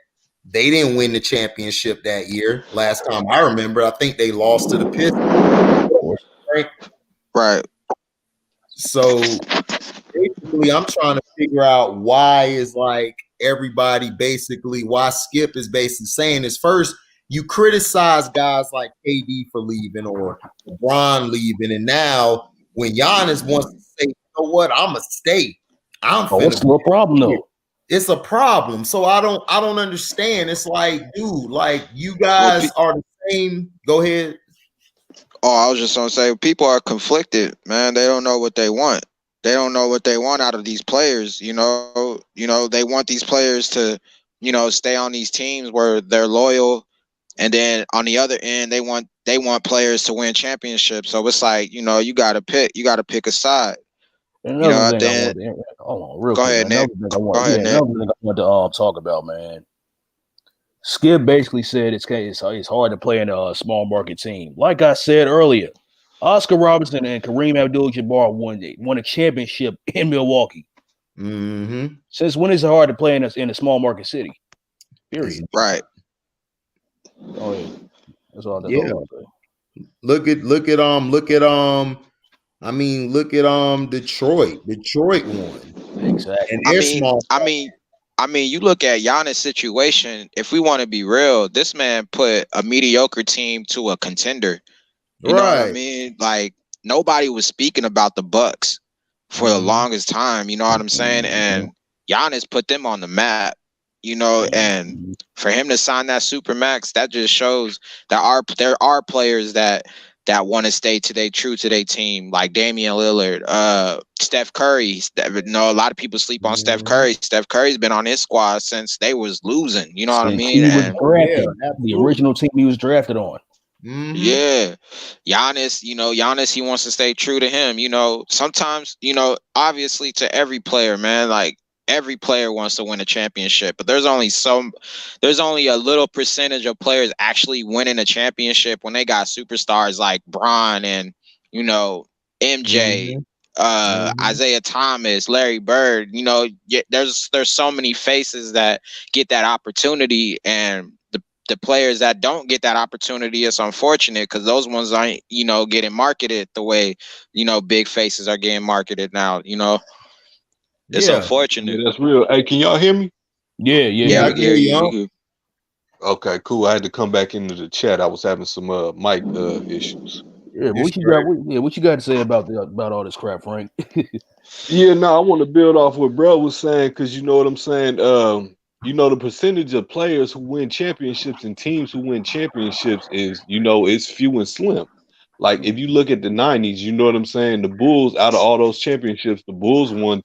they didn't win the championship that year. Last time I remember, I think they lost to the Pistons. Right. So basically, I'm trying to figure out why is like everybody basically, why Skip is basically saying this. First, you criticize guys like KD for leaving or LeBron leaving, and now when Giannis wants to say, you know what, I'm a stay. What's the problem though? It's a problem. So I don't understand. It's like, dude, like you guys are the same. Go ahead. Oh, I was just gonna say, people are conflicted, man. They don't know what they want. They don't know what they want out of these players. You know, they want these players to, stay on these teams where they're loyal, and then on the other end, they want players to win championships. So it's like, you gotta pick a side. Another thing I want to talk about, man. Skip basically said it's hard to play in a small market team. Like I said earlier, Oscar Robertson and Kareem Abdul-Jabbar won a championship in Milwaukee. Mm-hmm. Since when is it hard to play in a small market city? Period. Right. Oh yeah. That's all. Yeah. Look at Detroit. Detroit won. Exactly. And I mean, you look at Giannis' situation. If we want to be real, this man put a mediocre team to a contender. You know what I mean? Like, nobody was speaking about the Bucks for the longest time. You know what I'm saying? And Giannis put them on the map. And for him to sign that Supermax, that just shows that there are players that want to stay true to their team, like Damian Lillard, Steph Curry. A lot of people sleep on Steph Curry. Steph Curry's been on his squad since they was losing. You know what I mean? The original team he was drafted on. Mm-hmm. Yeah. Giannis, he wants to stay true to him. Sometimes, obviously to every player, man, like every player wants to win a championship, but there's only a little percentage of players actually winning a championship when they got superstars like Bron and, MJ, Isaiah Thomas, Larry Bird. There's so many faces that get that opportunity, and the players that don't get that opportunity, it's unfortunate because those ones aren't, getting marketed the way, big faces are getting marketed now. It's unfortunate. Yeah, that's real. Hey, can y'all hear me? Yeah, I hear you. Okay, cool. I had to come back into the chat. I was having some mic issues. Yeah, what you got to say about all this crap, Frank? Yeah, no, I want to build off what bro was saying, because you know what I'm saying. The percentage of players who win championships and teams who win championships is, it's few and slim. Like, if you look at the 90s, you know what I'm saying? The Bulls, out of all those championships, the Bulls won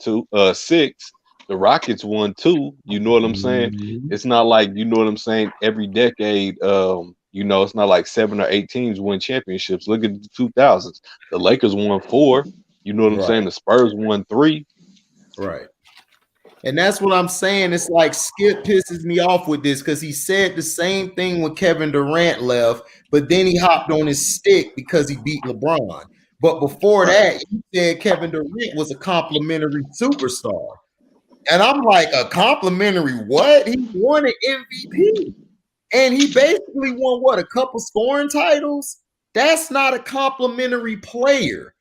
6. The Rockets won 2. You know what I'm saying? It's not like, you know what I'm saying, every decade, it's not like 7 or 8 teams win championships. Look at the 2000s. The Lakers won 4. You know what I'm saying? The Spurs won 3. Right. And that's what I'm saying. It's like Skip pisses me off with this because he said the same thing when Kevin Durant left, but then he hopped on his stick because he beat LeBron. But before that, he said Kevin Durant was a complimentary superstar. And I'm like, a complimentary what? He won an MVP. And he basically won, a couple scoring titles? That's not a complimentary player.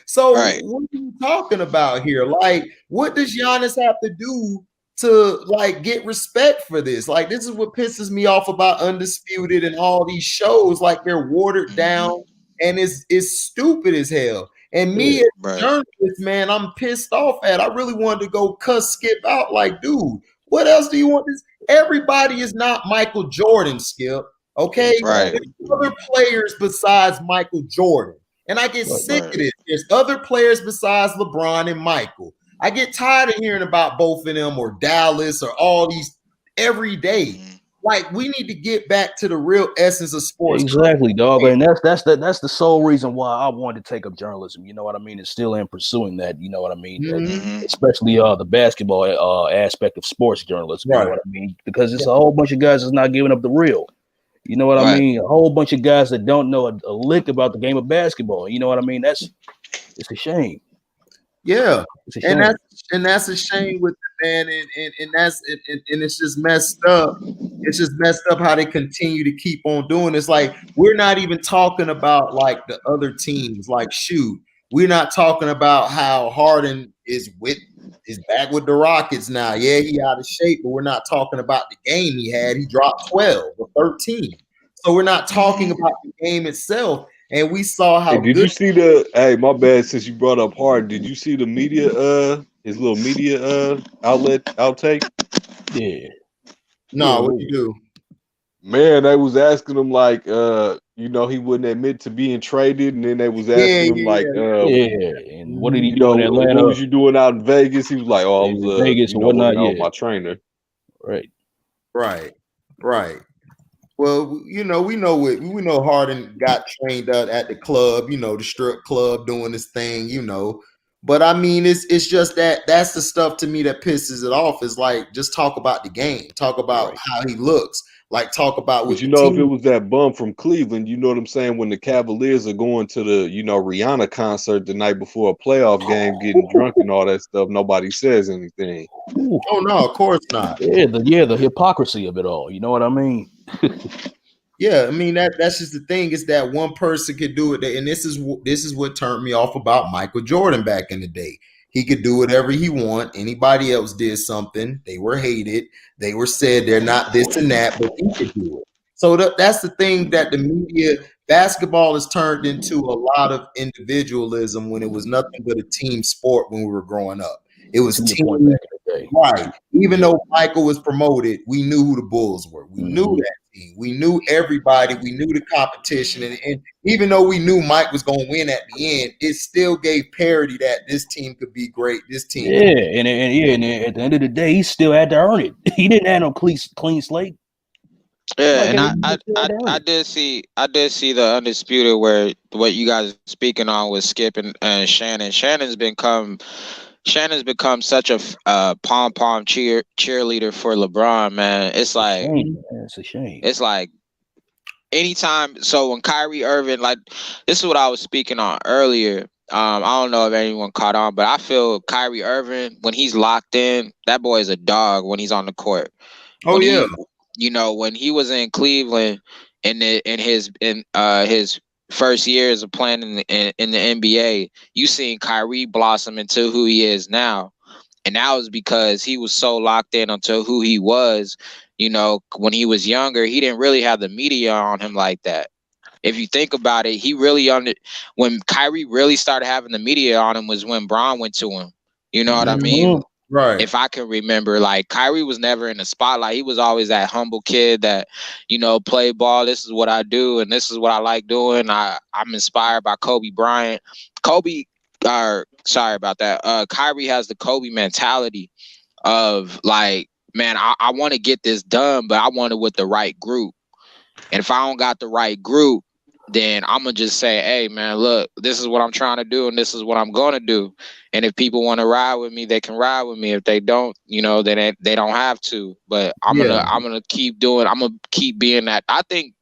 So what are you talking about here? Like, what does Giannis have to do to like get respect for this? Like, this is what pisses me off about Undisputed and all these shows. Like, they're watered down and it's stupid as hell. And me as a journalist, man, I'm pissed off at. I really wanted to go cuss Skip out. Like, dude, what else do you want? Everybody is not Michael Jordan, Skip. Okay, there's other players besides Michael Jordan. And I get sick of this. There's other players besides LeBron and Michael. I get tired of hearing about both of them or Dallas or all these every day. like we need to get back to the real essence of sports. Exactly, dog. And that's the sole reason why I wanted to take up journalism. You know what I mean? And still am pursuing that. You know what I mean? Mhm. Especially the basketball aspect of sports journalism. You know Right. what I mean? Because it's a whole bunch of guys that's not giving up the real. You know what I Right. mean? A whole bunch of guys that don't know a lick about the game of basketball. You know what I mean? It's a shame. Yeah, It's a shame. and that's a shame with the man, and that's and it's just messed up. It's just messed up how they continue to keep on doing this. Like we're not even talking about like the other teams. Like shoot, we're not talking about how Harden is back with the Rockets now. Yeah, he out of shape, but we're not talking about the game he had. He dropped 12 or 13. So we're not talking about the game itself. And we saw how Hey, did good. you see the? Hey, my bad. Since you brought up Harden, did you see the media? His little media outlet outtake. Yeah. No, what you do? Man, they was asking him like, you know, he wouldn't admit to being traded, and then they was asking him like, and what did he you do know, in Atlanta? what was you doing out in Vegas? He was like, oh, I was Vegas you or know, whatnot. working out with Yeah, my trainer. Right. Well, you know, we know Harden got trained up at the club, you know, the strip club doing his thing, you know. But I mean, it's just that's the stuff to me that pisses it off. Is like just talk about the game, talk about how he looks, like talk about But what you the know, if it team. was that bum from Cleveland, you know what I'm saying? When the Cavaliers are going to the, you know, Rihanna concert the night before a playoff game, getting drunk and all that stuff, nobody says anything. Oh no, of course not. The hypocrisy of it all. You know what I mean? Yeah, I mean that's just the thing is that one person could do it, and this is what turned me off about Michael Jordan back in the day. He could do whatever he want. Anybody else did something, they were hated. They were said they're not this and that, but he could do it. So that's the thing that the media basketball has turned into a lot of individualism when it was nothing but a team sport when we were growing up. It was To your team, point back in the day. right? Even though Michael was promoted, we knew who the Bulls were. We knew that team. We knew everybody. We knew the competition, and even though we knew Mike was going to win at the end, it still gave parity that this team could be great. This team, and at the end of the day, he still had to earn it. He didn't have no clean slate. Yeah, Like, and I did see the undisputed where what you guys are speaking on with Skip and Shannon. Shannon's become such a pom cheerleader for LeBron, man. It's like it's a shame. It's like anytime. So when Kyrie Irving, like this is what I was speaking on earlier. I don't know if anyone caught on, but I feel Kyrie Irving when he's locked in, that boy is a dog when he's on the court. Oh when yeah. When he was in Cleveland in his first years of playing in the NBA, you seen Kyrie blossom into who he is now. And that was because he was so locked in onto who he was. You know, when he was younger, he didn't really have the media on him like that. If you think about it, when Kyrie really started having the media on him was when Bron went to him. You know what I mean? Right. If I can remember, like Kyrie was never in the spotlight. He was always that humble kid that, you know, play ball. This is what I do, and this is what I like doing. I'm inspired by Kobe Bryant. Sorry about that. Kyrie has the Kobe mentality of like, man, I want to get this done, but I want it with the right group. And if I don't got the right group, then I'm going to just say, hey, man, look, this is what I'm trying to do, and this is what I'm going to do. And if people want to ride with me, they can ride with me. If they don't, you know, then they don't have to. But I'm gonna keep doing. I'm gonna keep being that. I think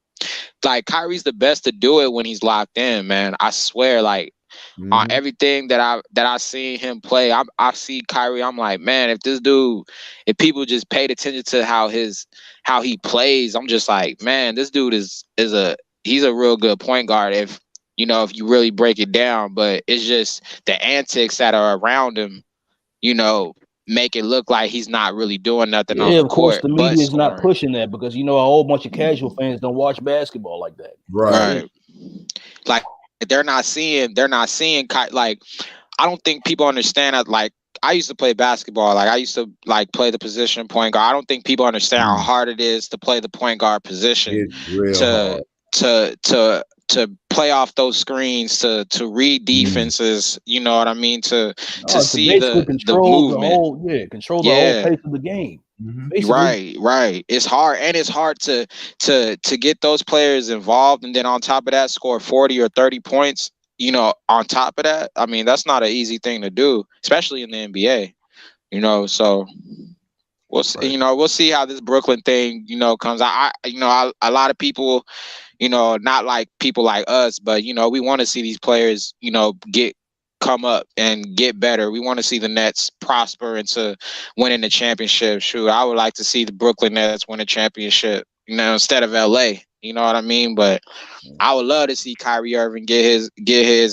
like Kyrie's the best to do it when he's locked in, man. I swear, like on everything that I seen him play, I see Kyrie. I'm like, man, if people just paid attention to how he plays, I'm just like, man, this dude he's a real good point guard. If you really break it down, but it's just the antics that are around him, you know, make it look like he's not really doing nothing on the of course, court. the media is not pushing that because a whole bunch of casual fans don't watch basketball like that. Right. Like they're not seeing like I don't think people understand that. Like I used to play basketball. Like I used to like play the position point guard. I don't think people understand how hard it is to play the point guard position. It's real hard. To play off those screens, to read defenses, you know what I mean? To see the movement. Control the whole pace of the game. Right, right. It's hard, and it's hard to get those players involved, and then on top of that, score 40 or 30 points. You know, on top of that, I mean, that's not an easy thing to do, especially in the NBA. You know, so we'll see, Right. you know, we'll see how this Brooklyn thing, you know, comes. A lot of people, you know, not like people like us, but you know, we want to see these players, you know, come up and get better. We want to see the Nets prosper into winning the championship. Shoot, I would like to see the Brooklyn Nets win a championship, you know, instead of LA. You know what I mean? But I would love to see Kyrie Irving get his,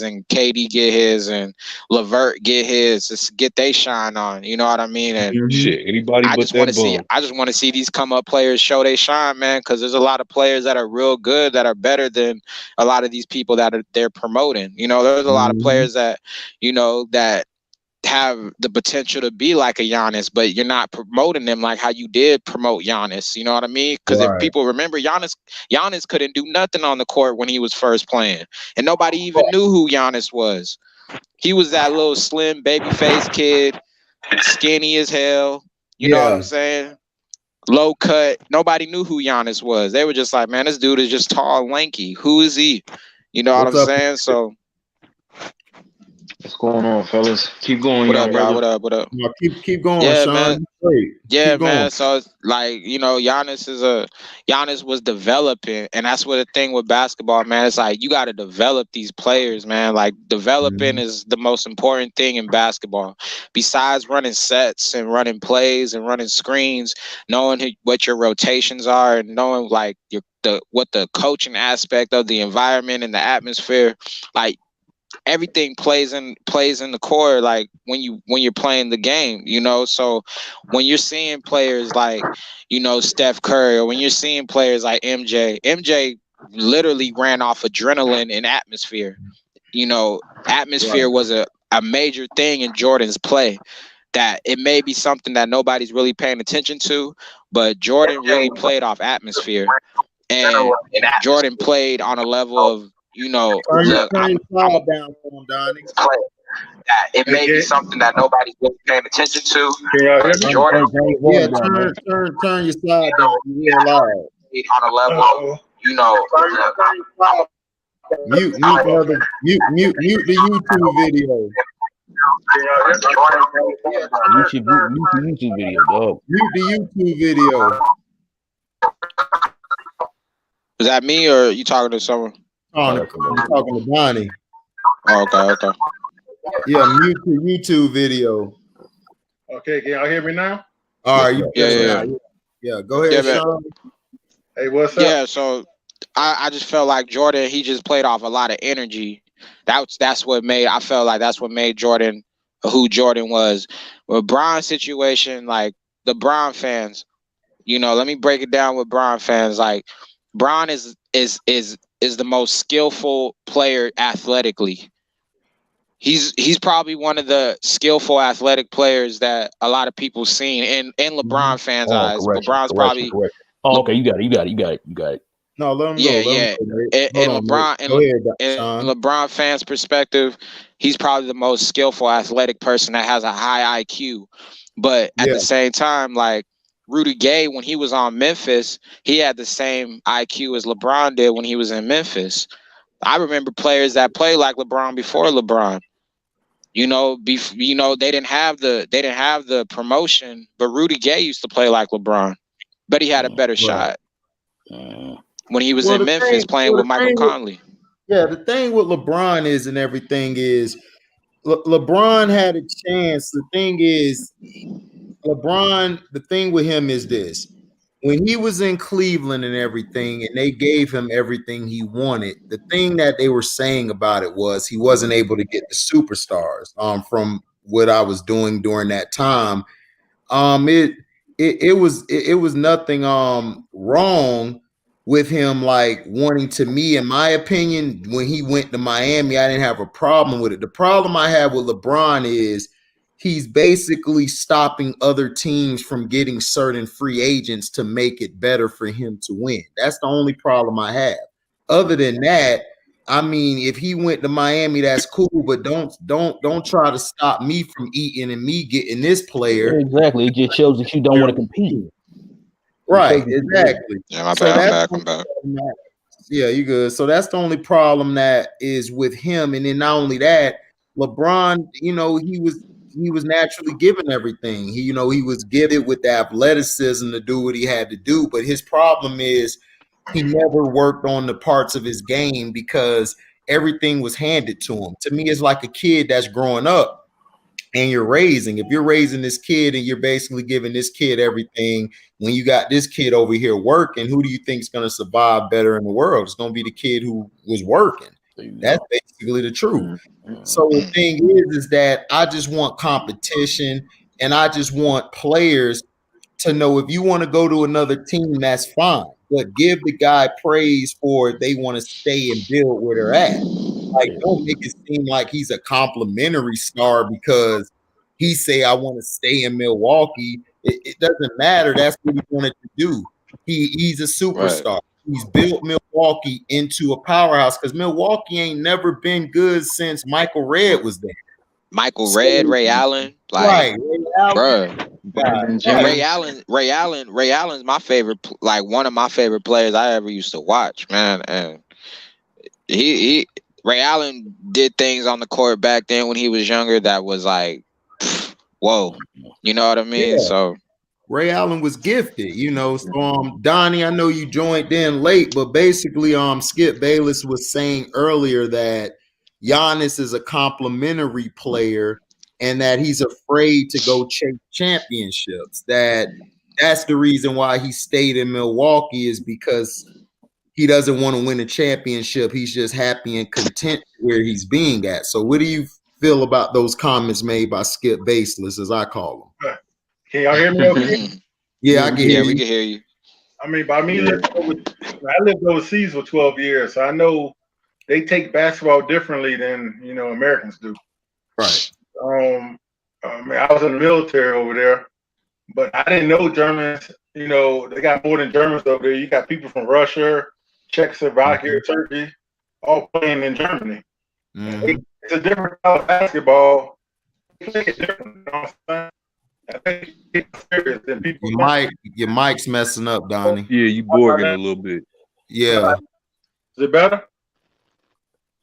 and KD get his, and LeVert get his. Just get they shine on. You know what I mean? And Shit, anybody I but just want to that see. bum. I just want to see these come up players show they shine, man. Because there's a lot of players that are real good, that are better than a lot of these people that they're promoting. You know, there's a lot of players that, you know, that have the potential to be like a Giannis, but you're not promoting them like how you did promote Giannis. You know what I mean? Because if people remember, Giannis couldn't do nothing on the court when he was first playing, and nobody even knew who Giannis was. He was that little slim baby-faced kid, skinny as hell. You know what I'm saying? Low cut. Nobody knew who Giannis was. They were just like, man, this dude is just tall and lanky. Who is he? You know what I'm saying? So what's going on, fellas? Keep going, what young up, y'all? brother. What up? No, keep going, Yeah, Sean. man. Great. Yeah, Keep going. man. So it's like, you know, Giannis was developing, and that's what the thing with basketball, man. It's like you got to develop these players, man. Like developing is the most important thing in basketball. Besides running sets and running plays and running screens, knowing what your rotations are, and knowing like what the coaching aspect of the environment and the atmosphere, like everything plays in the core, like when you're playing the game, you know. So when you're seeing players like, you know, Steph Curry, or when you're seeing players like MJ literally ran off adrenaline and atmosphere. You know, atmosphere was a major thing in Jordan's play, that it may be something that nobody's really paying attention to, but Jordan really played off atmosphere, and Jordan played on a level of, you know, look, I'm down for him, Donnie. that it may be something that nobody's really paying attention to. Can y'all hear me? Jordan Yeah, turn your slide down. You're real loud. on a level of, you know, Mute the YouTube video. Mute your YouTube video, dog. Mute the YouTube video. Is that me or you talking to someone? I'm talking to Donnie. Oh, okay. Yeah, mute the YouTube video. Okay, can y'all hear me now? All right. Yeah. Go ahead, Yeah, Sean. Hey, what's up? Yeah, so I just felt like Jordan, he just played off a lot of energy. That's what made Jordan who Jordan was. With Bron's situation, like the Bron fans, you know, let me break it down with Bron fans. Like Bron is the most skillful player athletically. He's probably one of the skillful athletic players that a lot of people seen in LeBron fans' eyes. LeBron's probably. Oh, okay, you got it. No, let him go. Yeah. In LeBron fans' perspective, he's probably the most skillful athletic person that has a high IQ. But at the same time, like Rudy Gay, when he was on Memphis, he had the same IQ as LeBron did when he was in Memphis. I remember players that played like LeBron before LeBron. You know, they didn't have the promotion, but Rudy Gay used to play like LeBron, but he had a better shot when he was in Memphis playing with Michael Conley. Yeah, the thing with LeBron is, and everything is, LeBron had a chance. The thing is, LeBron, the thing with him is this. When he was in Cleveland and everything, and they gave him everything he wanted, the thing that they were saying about it was he wasn't able to get the superstars. From what I was doing during that time, it was nothing wrong with him, like wanting to. Me, in my opinion, when he went to Miami, I didn't have a problem with it. The problem I have with LeBron is he's basically stopping other teams from getting certain free agents to make it better for him to win. That's the only problem I have. Other than that, I mean, if he went to Miami, that's cool, but don't try to stop me from eating and me getting this player. Exactly. It just shows that you don't want to compete. Right, exactly. Yeah, my So bad. I'm back. Yeah, you good. So that's the only problem that is with him. And then not only that, LeBron, he was naturally given everything. He was gifted with the athleticism to do what he had to do. But his problem is he never worked on the parts of his game because everything was handed to him. To me, it's like a kid that's growing up and you're raising. If you're raising this kid and you're basically giving this kid everything, when you got this kid over here working, who do you think is going to survive better in the world? It's going to be the kid who was working. That's basically the truth. So the thing is that I just want competition, and I just want players to know if you want to go to another team, that's fine. But give the guy praise for they want to stay and build where they're at. Like, don't make it seem like he's a complimentary star because he say, I want to stay in Milwaukee. It doesn't matter. That's what he wanted to do. He's a superstar. Right. He's built Milwaukee into a powerhouse because Milwaukee ain't never been good since Michael Redd was there. Redd, Ray Allen, like, right, Ray Allen. Ray Allen's my favorite, like one of my favorite players I ever used to watch, man. And Ray Allen did things on the court back then when he was younger that was like, whoa, you know what I mean? Yeah. So Ray Allen was gifted, So Donnie, I know you joined in late, but basically, Skip Bayless was saying earlier that Giannis is a complimentary player and that he's afraid to go chase championships. That's the reason why he stayed in Milwaukee, is because he doesn't want to win a championship. He's just happy and content where he's being at. So what do you feel about those comments made by Skip Bayless, as I call him? Can y'all hear me okay? Yeah, I can hear you. We can hear you. I mean, by me, I lived overseas for 12 years, so I know they take basketball differently than, Americans do. Right. I was in the military over there, but I didn't know Germans, they got more than Germans over there. You got people from Russia, Czechoslovakia, Turkey, all playing in Germany. Mm-hmm. It's a different style of basketball. They play it different, you know what I'm saying? I think it's serious than people. Your mic's messing up, Donnie. Yeah, you borging a little bit. Yeah. Is it better?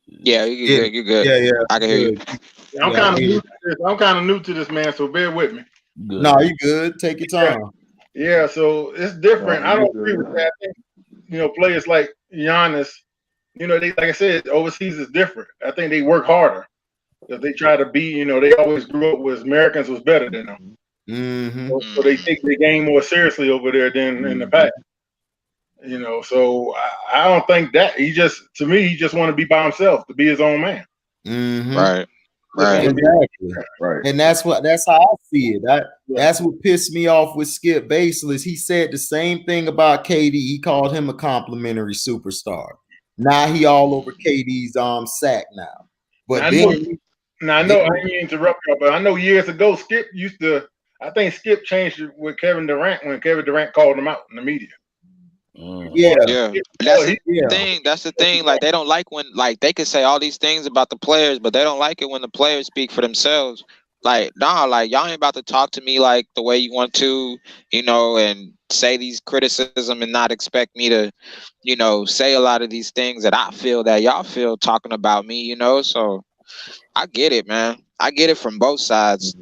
Yeah, you're good. Yeah. I can hear you. Yeah, I'm kind of new to this. I'm kind of new to this, man. So bear with me. Good. No, you good. Take your time. Yeah. So it's different. I don't agree with that. I think, players like Giannis, they, like I said, overseas is different. I think they work harder. If they try to be, they always grew up with Americans was better than them. Mm-hmm. So they take the game more seriously over there than in the past. So I don't think that he just want to be by himself, to be his own man. Mm-hmm. Right. Exactly. Right. And that's how I see it. That's what pissed me off with Skip Bayless. He said the same thing about KD. He called him a complimentary superstar. Now he all over KD's sack now. But I know I didn't interrupt you, but I know years ago Skip I think Skip changed it with Kevin Durant when Kevin Durant called him out in the media. Yeah. That's the thing. That's the thing. Like, they don't like when, like, they could say all these things about the players, but they don't like it when the players speak for themselves. Like, nah, like, y'all ain't about to talk to me like the way you want to, and say these criticism and not expect me to, say a lot of these things that I feel that y'all feel talking about me, So I get it, man. I get it from both sides,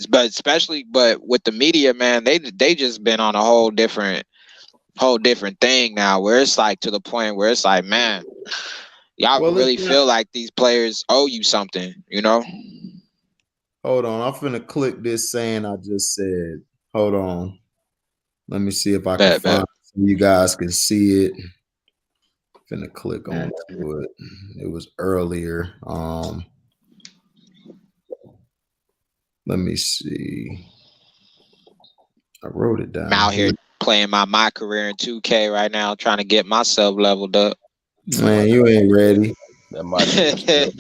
but especially with the media, man, they just been on a whole different thing now, where it's like to the point where it's like, man, y'all really feel like these players owe you something, Hold on, I'm finna click this saying I just said. Hold on, let me see if I can find it so you guys can see it. Finna click on it. It was earlier. Let me see. I wrote it down. I'm out here playing my career in 2K right now, trying to get myself leveled up. Man, you ain't ready. That might career.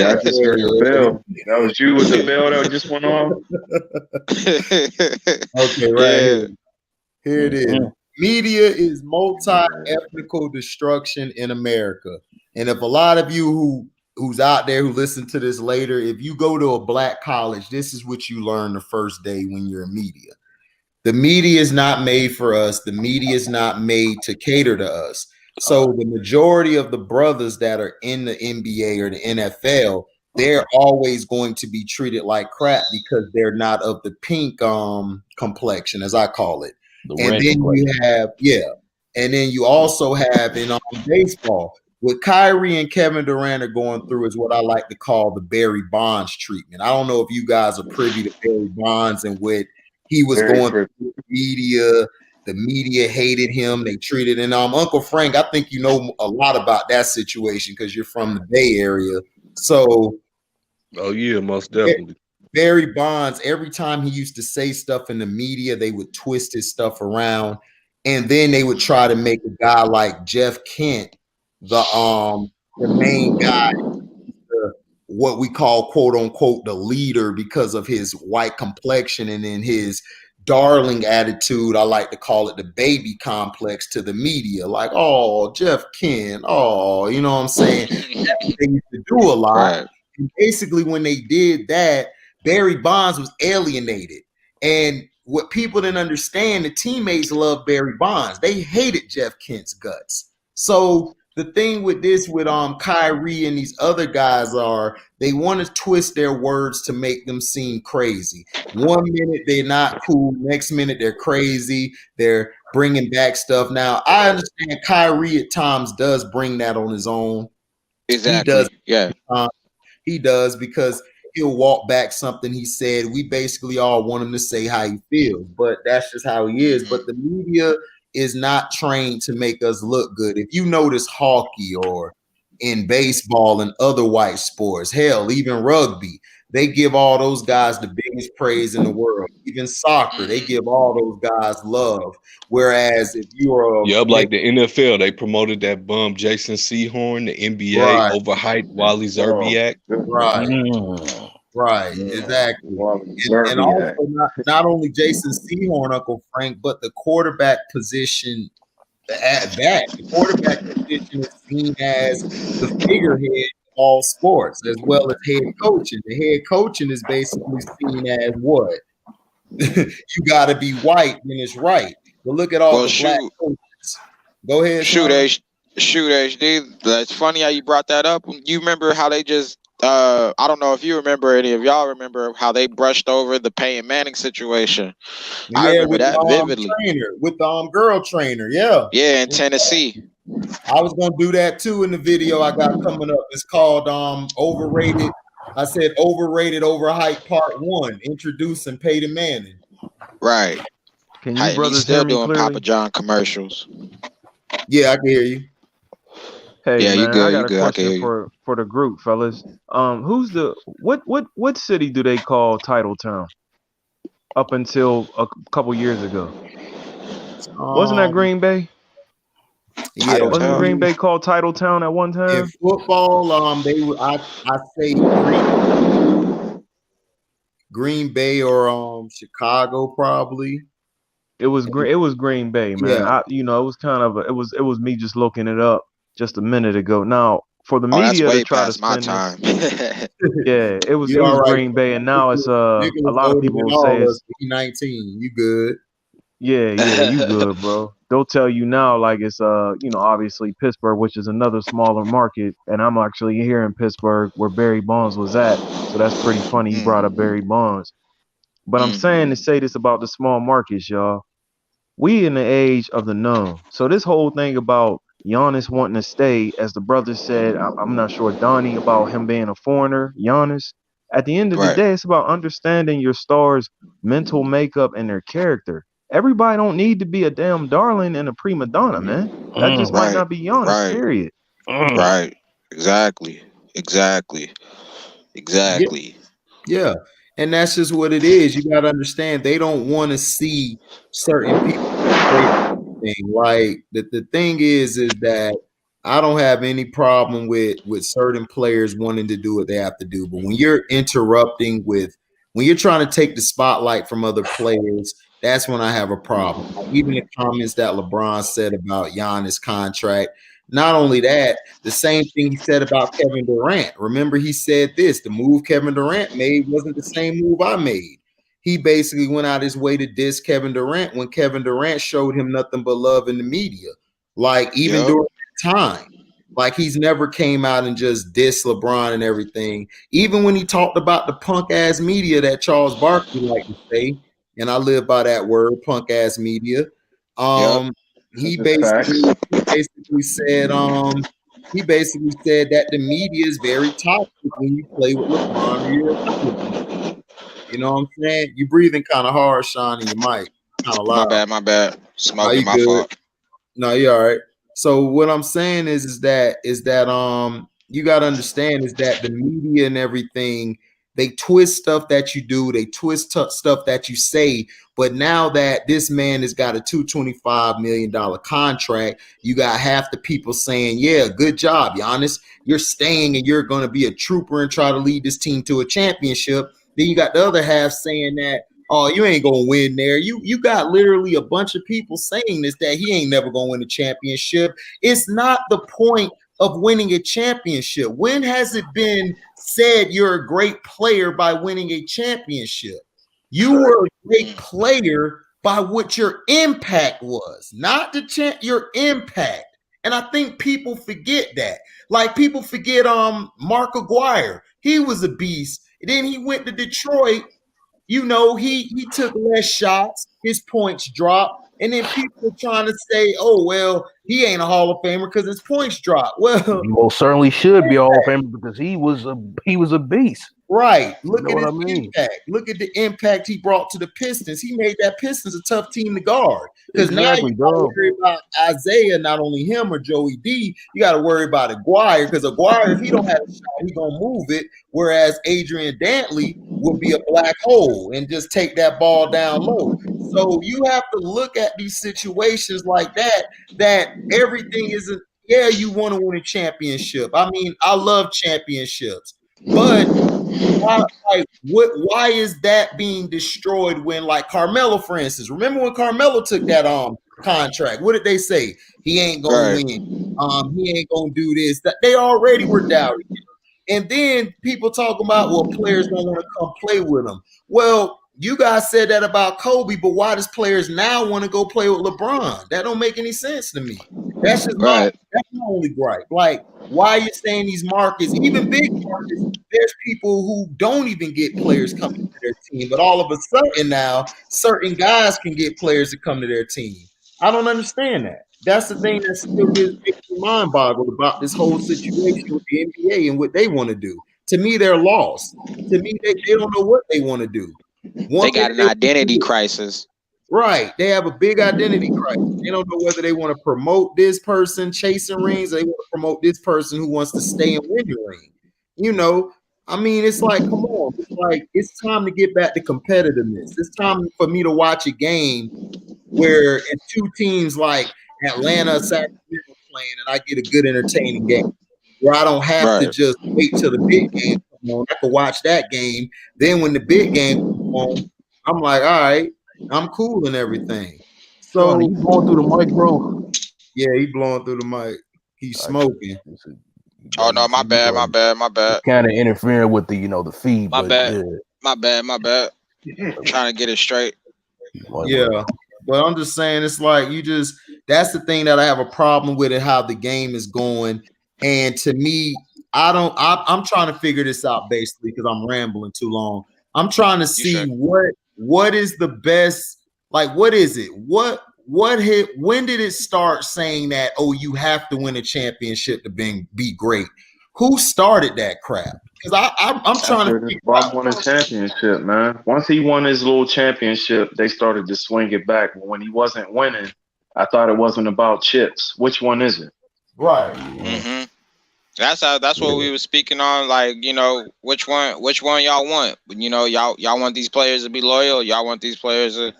I just heard the bell. That was you with the bell that just went off. Okay, right here. Here it is. Media is multi-ethnical destruction in America. And if a lot of you who's out there who listen to this later, if you go to a black college, this is what you learn the first day when you're in media. The media is not made for us. The media is not made to cater to us. So the majority of the brothers that are in the NBA or the NFL, they're always going to be treated like crap because they're not of the pink complexion, as I call it. And then you have, and then you also have in baseball, what Kyrie and Kevin Durant are going through is what I like to call the Barry Bonds treatment. I don't know if you guys are privy to Barry Bonds and what he was going through the media. The media hated him. They treated, and Uncle Frank, I think you know a lot about that situation because you're from the Bay Area. So, oh yeah, most definitely. Barry Bonds, every time he used to say stuff in the media, they would twist his stuff around, and then they would try to make a guy like Jeff Kent the main guy, what we call quote unquote the leader because of his white complexion and then his darling attitude. I like to call it the baby complex to the media. Like, oh, Jeff Kent, oh, you know what I'm saying? They used to do a lot. Right. And basically, when they did that, Barry Bonds was alienated. And what people didn't understand, the teammates loved Barry Bonds. They hated Jeff Kent's guts. So the thing with this, with Kyrie and these other guys are, they want to twist their words to make them seem crazy. 1 minute they're not cool, next minute they're crazy. They're bringing back stuff. Now, I understand Kyrie at times does bring that on his own. Exactly. He does because he'll walk back something he said. We basically all want him to say how he feels, but that's just how he is. But the media is not trained to make us look good. If you notice hockey or in baseball and other white sports, hell, even rugby, they give all those guys the biggest praise in the world. Even soccer, they give all those guys love. Whereas if you're like the NFL, they promoted that bum Jason Sehorn, the NBA overhyped Wally Zerbiak. Right, exactly. And also not only Jason Sehorn, Uncle Frank, but the quarterback position at that. The quarterback position is seen as the figurehead of all sports, as well as head coaching. The head coaching is basically seen as what? You got to be white when it's right. But look at all the black coaches. Go ahead. Shoot, HD. That's funny how you brought that up. You remember how they just I don't know if you remember, any of y'all remember how they brushed over the Peyton Manning situation. Yeah, I remember that vividly. With the girl trainer, yeah. Yeah, in Tennessee. I was gonna do that too in the video I got coming up. It's called Overrated. I said Overrated, Overhyped Part 1, introducing Peyton Manning. Right. Can you brothers still hear me doing clearly? Papa John commercials. Yeah, I can hear you. Hey, yeah, man, you good. I got a question for the group, fellas. Who's the what city do they call Titletown? Up until a couple years ago, wasn't that Green Bay? Yeah, wasn't Green Bay called Titletown at one time? In football, they would I say Green Bay or Chicago probably. It was Green Bay, man. Yeah. It was kind of it was me just looking it up just a minute ago. Now for the media to try to spend time. Yeah, it was right. Green Bay, and now it's a lot of people will say it's 19. You good? Yeah, you good, bro. They'll tell you now like it's obviously Pittsburgh, which is another smaller market, and I'm actually here in Pittsburgh where Barry Bonds was at. So that's pretty funny you brought up Barry Bonds. But I'm saying to say this about the small markets, y'all. We in the age of the known. So this whole thing about Giannis wanting to stay, as the brother said, I'm not sure Donnie about him being a foreigner, Giannis. At the end of the day, it's about understanding your stars' mental makeup and their character. Everybody don't need to be a damn darling and a prima donna, man. That just might not be Giannis, period. Right. Exactly. Yeah. And that's just what it is. You got to understand, they don't want to see certain people. Like the thing is that I don't have any problem with certain players wanting to do what they have to do. But when you're interrupting when you're trying to take the spotlight from other players, that's when I have a problem. Even the comments that LeBron said about Giannis' contract. Not only that, the same thing he said about Kevin Durant. Remember, he said this: the move Kevin Durant made wasn't the same move I made. He basically went out his way to diss Kevin Durant when Kevin Durant showed him nothing but love in the media. Like, even during that time, like, he's never came out and just dissed LeBron and everything. Even when he talked about the punk ass media that Charles Barkley liked to say, and I live by that word, punk ass media. He basically said that the media is very toxic when you play with LeBron or you're a, you know what I'm saying? You're breathing kind of hard, Sean, and your mic kind of loud. My bad. Smoking, you my good? fault. No, you're all right. So what I'm saying is that you got to understand is that the media and everything, they twist stuff that you do, they twist stuff that you say. But now that this man has got a $225 million contract, you got half the people saying, yeah, good job, Giannis. You're staying and you're going to be a trooper and try to lead this team to a championship. Then you got the other half saying that, oh, you ain't gonna win there. You got literally a bunch of people saying this, that he ain't never gonna win a championship. It's not the point of winning a championship. When has it been said you're a great player by winning a championship? You were a great player by what your impact was, not the your impact. And I think people forget that. Like, people forget Mark Aguirre. He was a beast. And then he went to Detroit. You know, he took less shots, his points dropped, and then people are trying to say, oh, well, he ain't a Hall of Famer because his points dropped. Well, he most certainly should be a Hall of Famer because he was a beast. Right. Look You know at his impact. Look at the impact he brought to the Pistons. He made that Pistons a tough team to guard. Because now you got to worry about Isaiah, not only him or Joey D. You got to worry about Aguirre, because Aguirre, if he don't have a shot, he's going to move it. Whereas Adrian Dantley would be a black hole and just take that ball down low. So you have to look at these situations like that everything isn't, yeah, you want to win a championship. I mean, I love championships. But why is that being destroyed when, like, Carmelo, for instance? Remember when Carmelo took that contract? What did they say? He ain't gonna win. He ain't gonna do this. That they already were doubting him. And then people talking about, well, players don't want to come play with him. Well, you guys said that about Kobe, but why does players now want to go play with LeBron? That don't make any sense to me. That's just that's my only gripe. Like, why are you saying these markets, even big markets, there's people who don't even get players coming to their team, but all of a sudden now certain guys can get players to come to their team. I don't understand that. That's the thing that still makes me mind boggled about this whole situation with the NBA and what they want to do. To me, they're lost. To me, they don't know what they want to do. They got an identity crisis. Right. They have a big identity crisis. They don't know whether they want to promote this person chasing rings, or they want to promote this person who wants to stay and win the ring. You know, I mean, it's like, come on. It's like, it's time to get back to competitiveness. It's time for me to watch a game where it's two teams like Atlanta, Sacramento playing, and I get a good entertaining game where I don't have to just wait till the big game comes on. I can watch that game. Then when the big game comes on, I'm like, all right, I'm cool and everything. So you blowing through the mic, bro? Yeah, he blowing through the mic. He's smoking. Oh no, my bad. Kind of interfering with the the feed. My bad. I'm trying to get it straight. Yeah, but I'm just saying, it's like that's the thing that I have a problem with, it, how the game is going. And to me, I'm trying to figure this out basically because I'm rambling too long. I'm trying to see what is the best, like, what is it? When did it start saying that, oh, you have to win a championship to be great? Who started that crap? Because I'm trying to figure Bob won a championship, man. Once he won his little championship, they started to swing it back. But when he wasn't winning, I thought it wasn't about chips. Which one is it? Right. Mm-hmm. That's what we were speaking on. Like, which one y'all want? Y'all want these players to be loyal. Y'all want these players to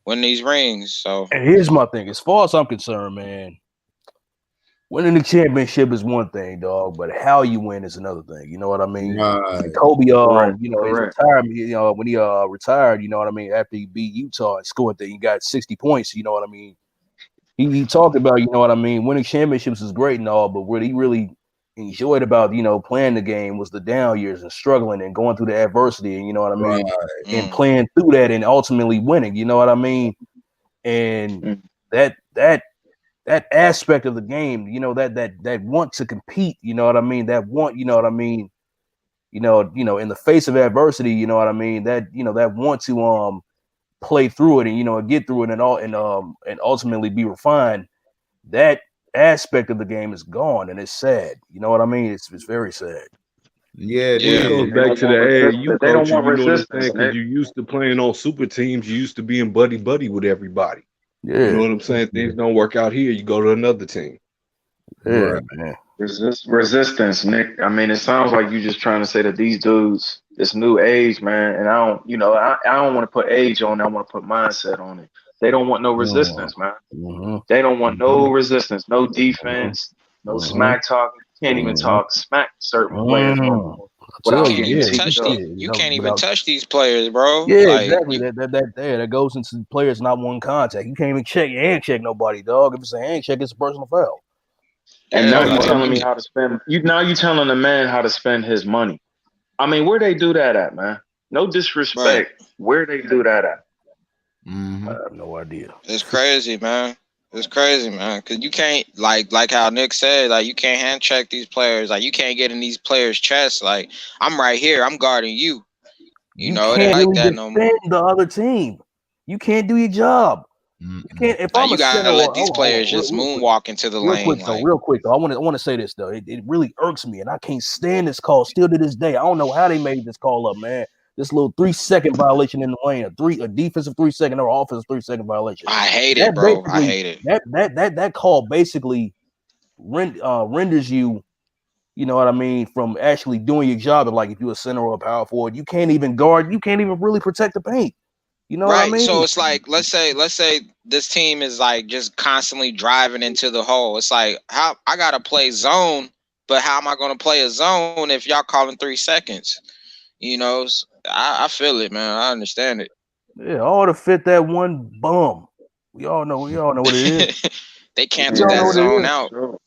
win these rings. So, and here's my thing. As far as I'm concerned, man, Winning the championship is one thing, dog, but how you win is another thing. You know what I mean? Right. And Kobe, Correct, you know, his correct. retirement, you know, when he retired, you know what I mean, after he beat Utah and scored that he got 60 points, you know what I mean? He talked about, you know what I mean, winning championships is great and all, but what he really enjoyed about, you know, playing the game was the down years and struggling and going through the adversity, and you know what I mean, Right. and playing through that and ultimately winning, you know what I mean? And that aspect of the game, you know, that want to compete, you know what I mean, that want, you know what I mean, you know, in the face of adversity, you know what I mean, that, you know, that want to play through it and, you know, get through it and all and ultimately be refined. That aspect of the game is gone, and it's sad. You know what I mean? It's very sad. Yeah, it Well, it Yeah. goes is. back to the AAU They don't culture. want You know what I'm resistance, saying? Because Nick. you used to playing on super teams. You used to being buddy with everybody. You know Yeah, what I'm saying? Things don't work out here. You go to another team. yeah, Right. man. Resistance, Nick. I mean, it sounds like you just trying to say that these dudes, this new age, man, and I don't, you know, I don't want to put age on it. I want to put mindset on it. They don't want no resistance, man. Mm-hmm. They don't want no resistance, no defense, no smack talking. Can't even talk smack to certain players no more I without tell Can't you, getting even yeah, touch teed up. these. You no, can't even without, touch these players, bro. yeah, Like exactly. That goes into players not one contact. You can't even hand check nobody, dog. If it's a hand check, it's a personal foul. And yeah, now That's you what I like telling me mean. how to spend. Now you telling a man how to spend his money. I mean, where they do that at, man? No right. disrespect. Where they do that at? Mm-hmm. I have no idea. It's crazy, man. It's crazy, man. Cause you can't like how Nick said, like you can't hand check these players. Like you can't get in these players' chests. Like I'm right here. I'm guarding you. You You know, it ain't can't like really that no more. defend the other team. You can't do your job. You Mm-mm. can't. If Now I'm a you center, gotta let these hold players on, just real quick. moonwalk into the lane. Like Real quick though. I want to say this though. It really irks me, and I can't stand this call still to this day. I don't know how they made this call up, man. This little 3-second violation in the lane, a defensive 3-second or offensive 3-second violation. I hate That it, bro. I basically hate it. that call basically renders you, you know what I mean, from actually doing your job. Like if you're a center or a power forward, you can't even guard. You can't even really protect the paint. You know what I Right. mean? So it's like let's say this team is like just constantly driving into the hole. It's like how I gotta play zone, but how am I gonna play a zone if y'all calling 3 seconds? You know, I feel it, man. I understand Yeah, all to fit that one bum. We all know what it is. it. They We canceled all know that what it zone is. out. Sure.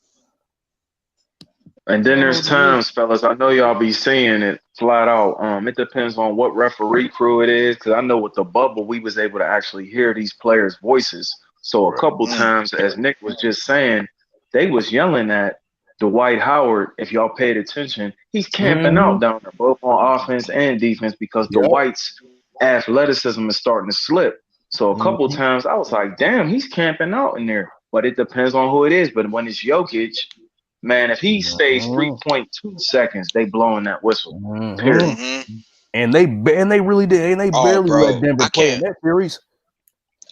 And We then all know there's what it is. times, fellas, I know y'all be seeing it flat out. It depends on what referee crew it is, because I know with the bubble we was able to actually hear these players' voices. So a Right. couple Mm. times, as Nick was just saying, they was yelling at Dwight Howard. If y'all paid attention, he's camping Mm-hmm. out down there, both on offense and defense, because Yep. Dwight's athleticism is starting to slip. So a couple Mm-hmm. times I was like, damn, he's camping out in there. But it depends on who it is. But when it's Jokic, man, if he stays 3.2 seconds, they blowing that whistle. Period. Mm-hmm. And they really did, and they Oh, barely let bro, Denver play in that series.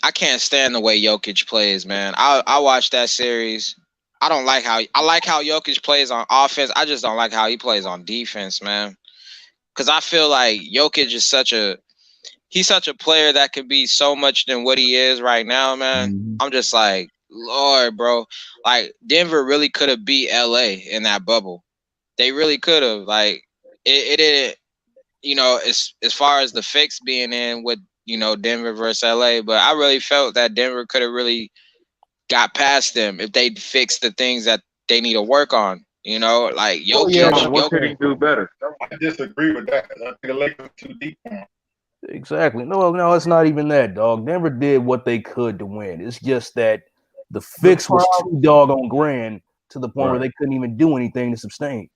I can't stand the way Jokic plays, man. I watched that series. I like how Jokic plays on offense. I just don't like how he plays on defense, man. Because I feel like Jokic is such a player that could be so much than what he is right now, man. Mm-hmm. I'm just like, Lord, bro. Like Denver really could have beat LA in that bubble. They really could have. Like it didn't, you know, as far as the fix being in with, you know, Denver versus LA, but I really felt that Denver could have really got past them if they fixed the things that they need to work on. You know, like yeah, Sean, what could he do better? I disagree with that. I think the Lakers are too deep for him. exactly. No, it's not even that, dog. Denver did what they could to win. It's just that the fix was too doggone grand to the point where they couldn't even do anything to sustain.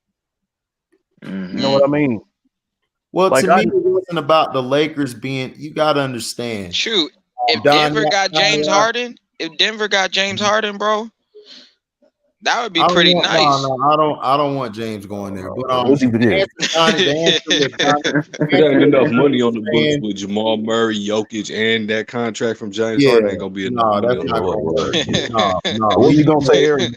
Mm-hmm. You know what I mean? Well, Like, to me, it wasn't about the Lakers being. You got to understand. Shoot, if Don- Denver got James Harden, bro, that would be pretty nice. No, I don't want James going there. But what's he did? There ain't enough money on the books with Jamal Murray, Jokic, and that contract from James Harden ain't gonna be enough money that's on not the gonna books. work. No. What's he gonna say, Harry?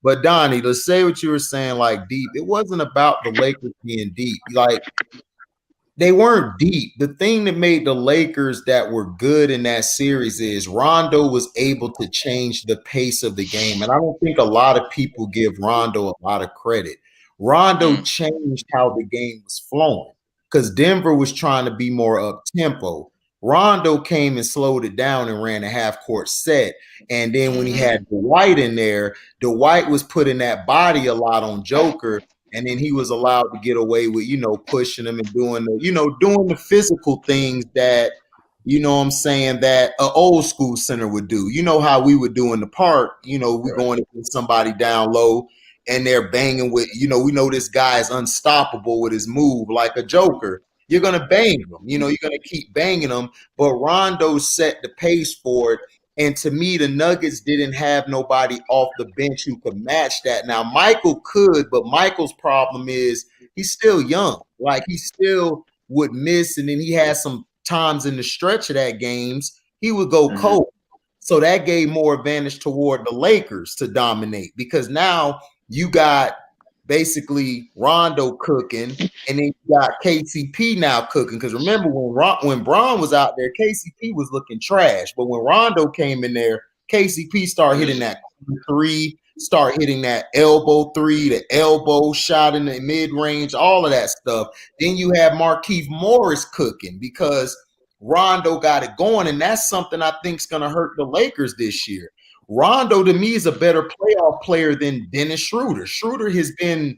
But Donnie, let's say what you were saying, like deep. It wasn't about the Lakers being deep. Like they weren't deep. The thing that made the Lakers that were good in that series is Rondo was able to change the pace of the game. And I don't think a lot of people give Rondo a lot of credit. Rondo changed how the game was flowing because Denver was trying to be more up tempo. Rondo came and slowed it down and ran a half court set. And then when he had Dwight in there, Dwight was putting that body a lot on Joker. And then he was allowed to get away with, pushing them and doing the physical things that, what I'm saying, that an old school center would do. You know how we would do in the park, we going to get somebody down low and they're banging with, we know this guy is unstoppable with his move like a Joker. You're going to bang him, you're going to keep banging him. But Rondo set the pace for it. And to me, the Nuggets didn't have nobody off the bench who could match that. Now, Michael could, but Michael's problem is he's still young. Like, he still would miss, and then he had some times in the stretch of that games, he would go cold. So that gave more advantage toward the Lakers to dominate because now you got basically Rondo cooking, and then you got KCP now cooking. Because remember, when Bron was out there, KCP was looking trash. But when Rondo came in there, KCP started hitting that three, start hitting that elbow three, the elbow shot in the mid-range, all of that stuff. Then you have Markieff Morris cooking because Rondo got it going, and that's something I think is going to hurt the Lakers this year. Rondo, to me, is a better playoff player than Dennis Schroeder. Schroeder has been,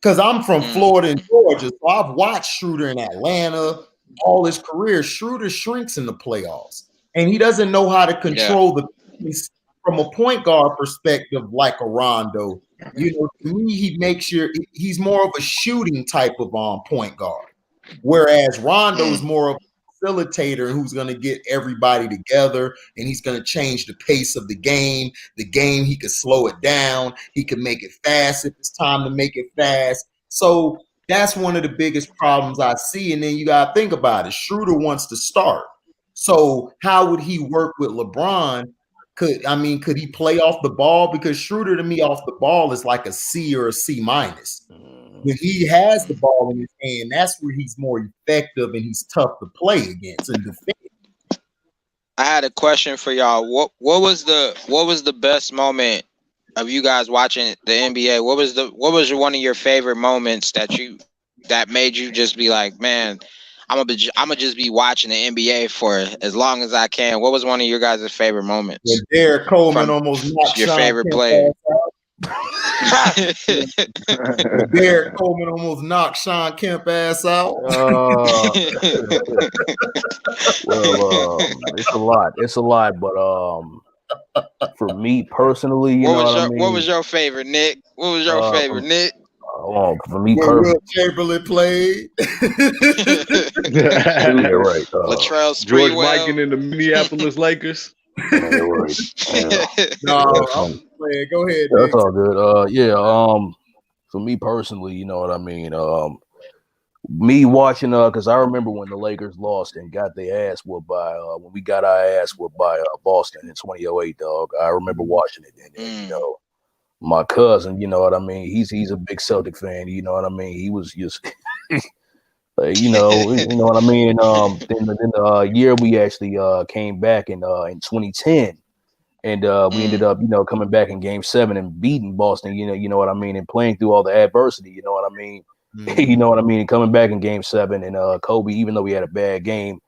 because I'm from Florida and Georgia, so I've watched Schroeder in Atlanta all his career. Schroeder shrinks in the playoffs, and he doesn't know how to control the pace from a point guard perspective like a Rondo. To me, he's more of a shooting type of point guard, whereas Rondo is more of facilitator who's going to get everybody together, and he's going to change the pace of the game. He could slow it down. He could make it fast if it's time to make it fast. So that's one of the biggest problems I see. And then you got to think about it. Schroeder wants to start. So how would he work with LeBron? Could he play off the ball? Because Schroeder, to me, off the ball is like a C or a C minus. When he has the ball in his hand, that's where he's more effective and he's tough to play against and defend. I had a question for y'all. What was the best moment of you guys watching the NBA? What was one of your favorite moments that made you just be like, man, I'm gonna just be watching the NBA for as long as I can? What was one of your guys' favorite moments? When Derek Coleman almost knocked your Sean favorite Kemp player. Derek Coleman almost knocked Sean Kemp ass out. It's a lot, but for me personally, what was your favorite, Nick? What was your favorite, Nick? For me personally, Will Chamberlain played. Right. Latrell George Sprewell. Mikan in the Minneapolis Lakers. No, I'm playing. Go ahead. That's Nick. all good. For me personally, you know what I mean. Me watching, because I remember when the Lakers lost and got their ass whooped by when we got our ass whooped by Boston in 2008, dog. I remember watching it, and my cousin, you know what I mean. He's a big Celtic fan, you know what I mean. He was just, you know what I mean. Then the year we actually came back in 2010. And we ended up, coming back in Game 7 and beating Boston, you know what I mean, and playing through all the adversity, you know what I mean, you know what I mean, and coming back in Game 7, and Kobe, even though he had a bad game,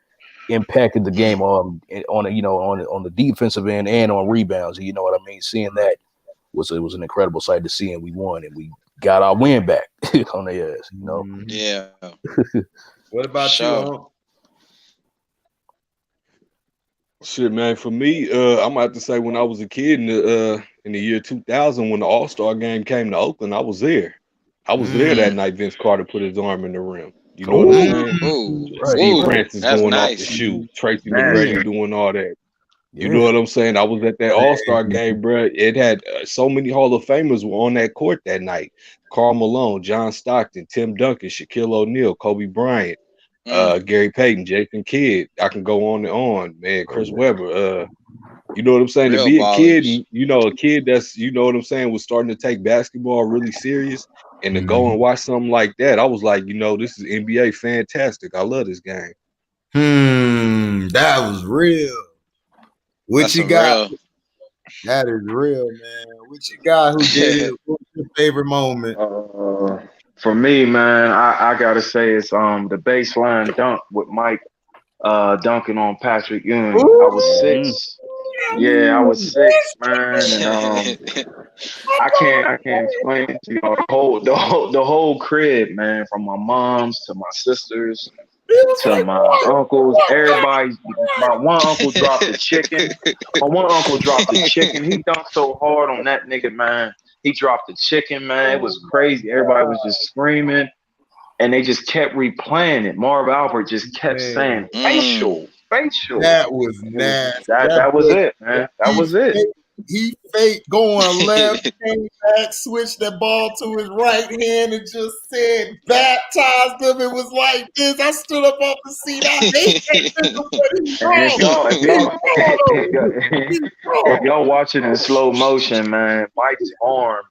impacted the game on the defensive end and on rebounds, you know what I mean. Seeing that was an incredible sight to see, and we won, and we got our win back on their ass, you know. Yeah. What about you? Shit, man. For me, I'm gonna have to say when I was a kid in the year 2000, when the All-Star game came to Oakland, I was there. I was there that night. Vince Carter put his arm in the rim. You know what I'm saying? Steve Francis going off the shoe, Tracy McGrady doing all that. You know what I'm saying? I was at that All-Star game, bro. It had so many Hall of Famers were on that court that night. Karl Malone, John Stockton, Tim Duncan, Shaquille O'Neal, Kobe Bryant. Gary Payton, Jason Kidd, I can go on and on, man. Chris Webber, You know what I'm saying? Real To be a kid, ballers. and you know, a kid that's, you know what I'm saying, was starting to take basketball really serious, and to go and watch something like that, I was like, you know, this is NBA fantastic. I love this game. That was real. What That's you a got? real. That is real, man. What you got? Who did it? What's your favorite moment? For me, man, I gotta say it's the baseline dunk with Mike dunking on Patrick Ewing. I was Ooh, 6. Yeah, I was 6, man, and I can't explain it to you. The whole crib, man, from my mom's to my sisters it was to like my what? uncles. Everybody, my one uncle dropped the chicken. My one uncle dropped the chicken. He dunked so hard on that nigga, man. He dropped the chicken, man. It was crazy. Everybody was just screaming, and they just kept replaying it. Marv Albert just kept saying facial, facial. That was And nasty. that was it, man. That was it. He faked going left, came back, switched that ball to his right hand, and just said, baptized him. It was like this. I stood up off the seat. I hate that. If y'all watching in slow motion, man, Mike's arm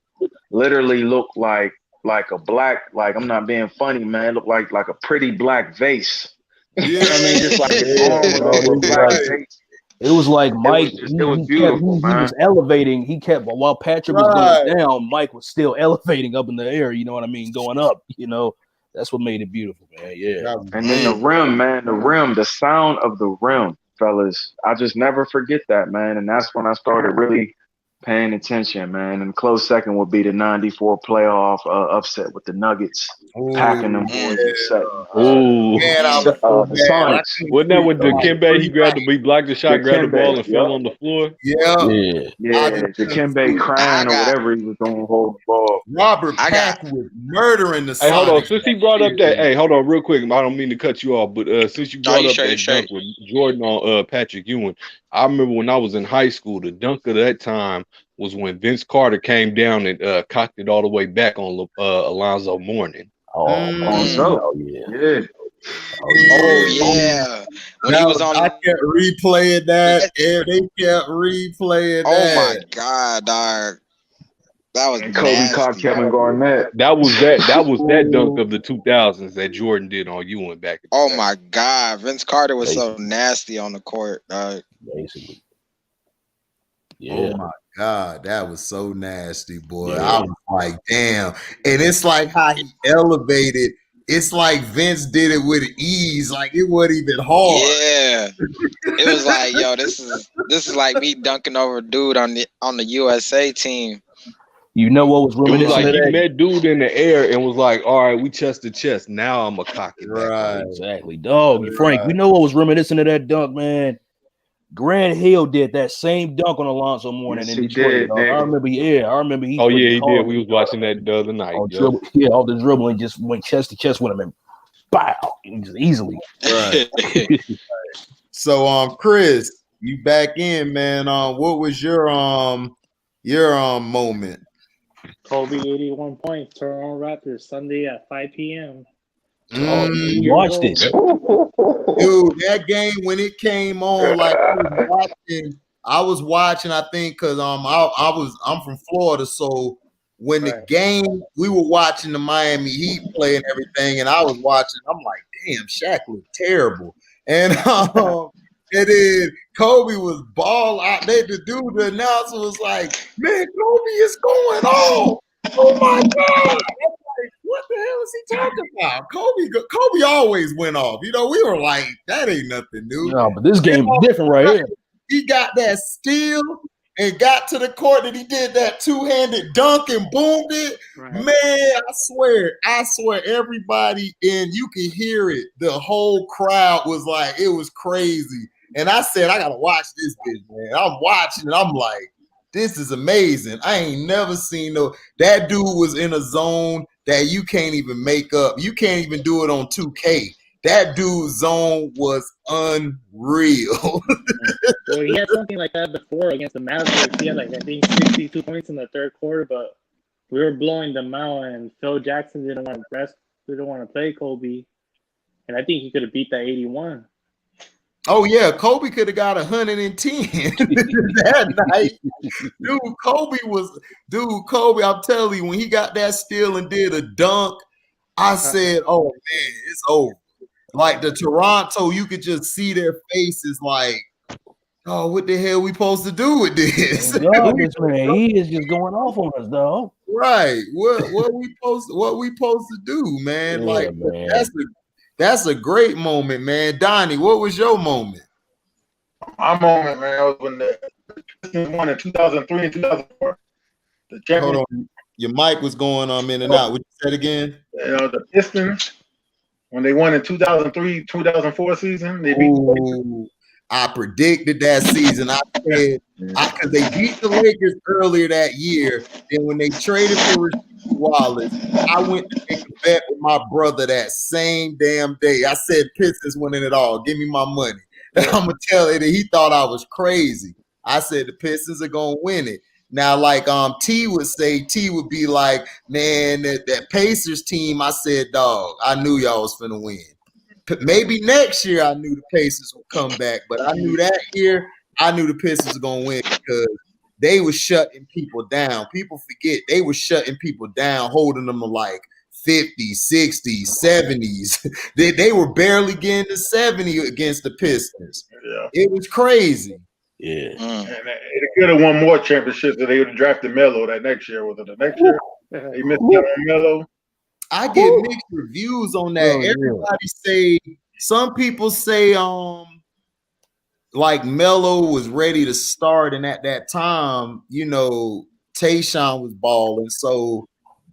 literally looked like a black, like, I'm not being funny, man. It looked like a pretty black vase. Yeah, I mean, just like his arm was over a black vase. It was like Mike. It was beautiful, he man. was elevating. He kept while Patrick was going down. Mike was still elevating up in the air. You know what I mean? Going up. You know, that's what made it beautiful, man. Yeah. And then the rim, man. The rim. The sound of the rim, fellas. I just never forget that, man. And that's when I started really paying attention, man. And close second would be the '94 playoff upset with the Nuggets, packing them boys and setting. The Sonics. Wasn't that when Dikembe, he blocked the shot, grabbed the ball, and fell on the floor? Yeah. Dikembe crying or whatever he was doing, holding the ball. Robert Pack was murdering the Sonics. Hey, hold on. Since he brought up that, hold on real quick. I don't mean to cut you off, but since you brought up that dunk with Jordan on Patrick Ewing, I remember when I was in high school, the dunk of that time was when Vince Carter came down and cocked it all the way back on Alonzo Mourning. Oh yeah. When he was on, I kept replaying that, and they kept replaying that. Oh my god, dog. That was Kobe caught Kevin Garnett. That was that dunk of the 2000s that Jordan did on Ewing back. Oh my god, Vince Carter was so nasty on the court, dog. Basically. Yeah. Oh my god, that was so nasty, boy. I was like, damn. And it's like how he elevated. It's like Vince did it with ease, like it wasn't even hard. Yeah, it was like, yo, this is like me dunking over a dude on the USA team. You know what was reminiscent like of that? He met dude in the air and was like, all right, we chest to chest. Now I'm a cock it. Right, exactly, dog. Frank, you know what was reminiscent of that dunk, man? Grant Hill did that same dunk on Alonzo Mourning in Detroit. I remember. I remember. He did. We was watching that the other night. All the dribbling just went chest to chest with him and bow, just easily. Right. So, Chris, you back in, man. What was your moment? Kobe 81 points, Toronto Raptors, Sunday at 5 p.m. You watched it, dude. That game when it came on, like I was watching. I think because I'm from Florida, so when the game we were watching the Miami Heat play and everything, and I was watching. I'm like, damn, Shaq looked terrible, and then Kobe was ball out there. The announcer was like, man, Kobe is going on. Oh my God. What the hell is he talking about? Kobe always went off. You know, we were like, that ain't nothing new. No, but this game is different right here. He got that steal and got to the court and he did that two-handed dunk and boomed it. Right. Man, I swear everybody, and you could hear it. The whole crowd was like, it was crazy. And I said, I got to watch this bitch, man. I'm watching it. I'm like, this is amazing. I ain't never seen that dude was in a zone that you can't even make up. You can't even do it on 2K. That dude's zone was unreal. Well, he had something like that before against the Mavericks. He had like, I think, 62 points in the third quarter, but we were blowing them out, and Phil Jackson didn't want to play Kobe, and I think he could have beat that 81. Oh yeah, Kobe could have got 110 that night. Kobe, I'm telling you, when he got that steal and did a dunk, I said, oh man, it's over. Like the Toronto, you could just see their faces like, oh, what the hell we supposed to do with this? God, this man, he is just going off on us, dog. Right. What we supposed to do, man? Yeah, like man. that's a great moment, man. Donnie, what was your moment? My moment, man, was when the Pistons won in 2003 and 2004. The championship. Hold on. Your mic was going in and out. What you said again? You know, the Pistons, when they won in 2003, 2004 season, they beat the Lakers. I predicted that season. I said, because they beat the Lakers earlier that year. Then when they traded for Rasheed Wallace, I went to make a bet with my brother that same damn day. I said, Pistons winning it all. Give me my money. And I'm going to tell you that he thought I was crazy. I said, the Pistons are going to win it. Now, like T would be like, man, that Pacers team, I said, dog, I knew y'all was finna win. Maybe next year I knew the Pacers would come back, but I knew that year I knew the Pistons were going to win because they were shutting people down. People forget they were shutting people down, holding them to like 50s, 60s, 70s. They were barely getting to 70 against the Pistons. Yeah. It was crazy. Yeah. And they could have won more championships if they would have drafted Melo that next year. Was it the next year? They missed out on Melo. I get mixed reviews on that. Everybody say, some people say like Melo was ready to start, and at that time, you know, Tayshaun was balling, so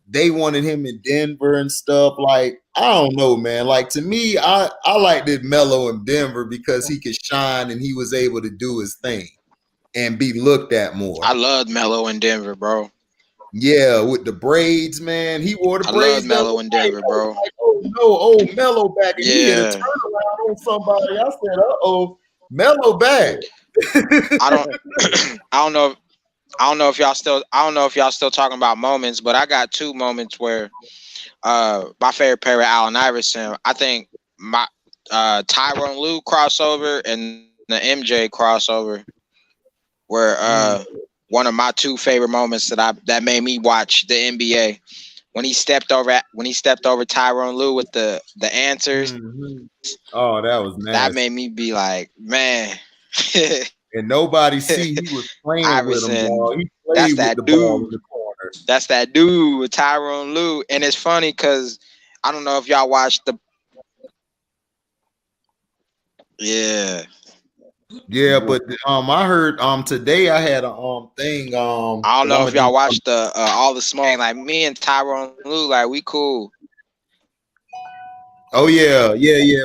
they wanted him in Denver and stuff. Like, I don't know, man. Like, to me, I liked it Melo in Denver because he could shine and he was able to do his thing and be looked at more. I loved Melo in Denver, bro. Yeah, with the braids, man. He wore the I braids. love Melo in Denver, bro. Like, oh no, Melo back. And he hit a Yeah. turnaround on somebody. I said, Melo back. I don't know if y'all still talking about moments, but I got two moments where my favorite player, Allen Iverson. I think my Tyronn Lue crossover and the MJ crossover were one of my two favorite moments that made me watch the NBA. When he stepped over Tyronn Lue with the answers. Mm-hmm. Oh, that was nasty. That made me be like, man. And nobody see he was playing Iverson, with him, dog. He played with the ball in the corner. That's that dude with Tyronn Lue. And it's funny because I don't know if y'all watched the. Yeah, but I heard today I had a thing I don't know if y'all watched the All the Smoke. Like me and Tyronn Lue, like we cool. Oh yeah.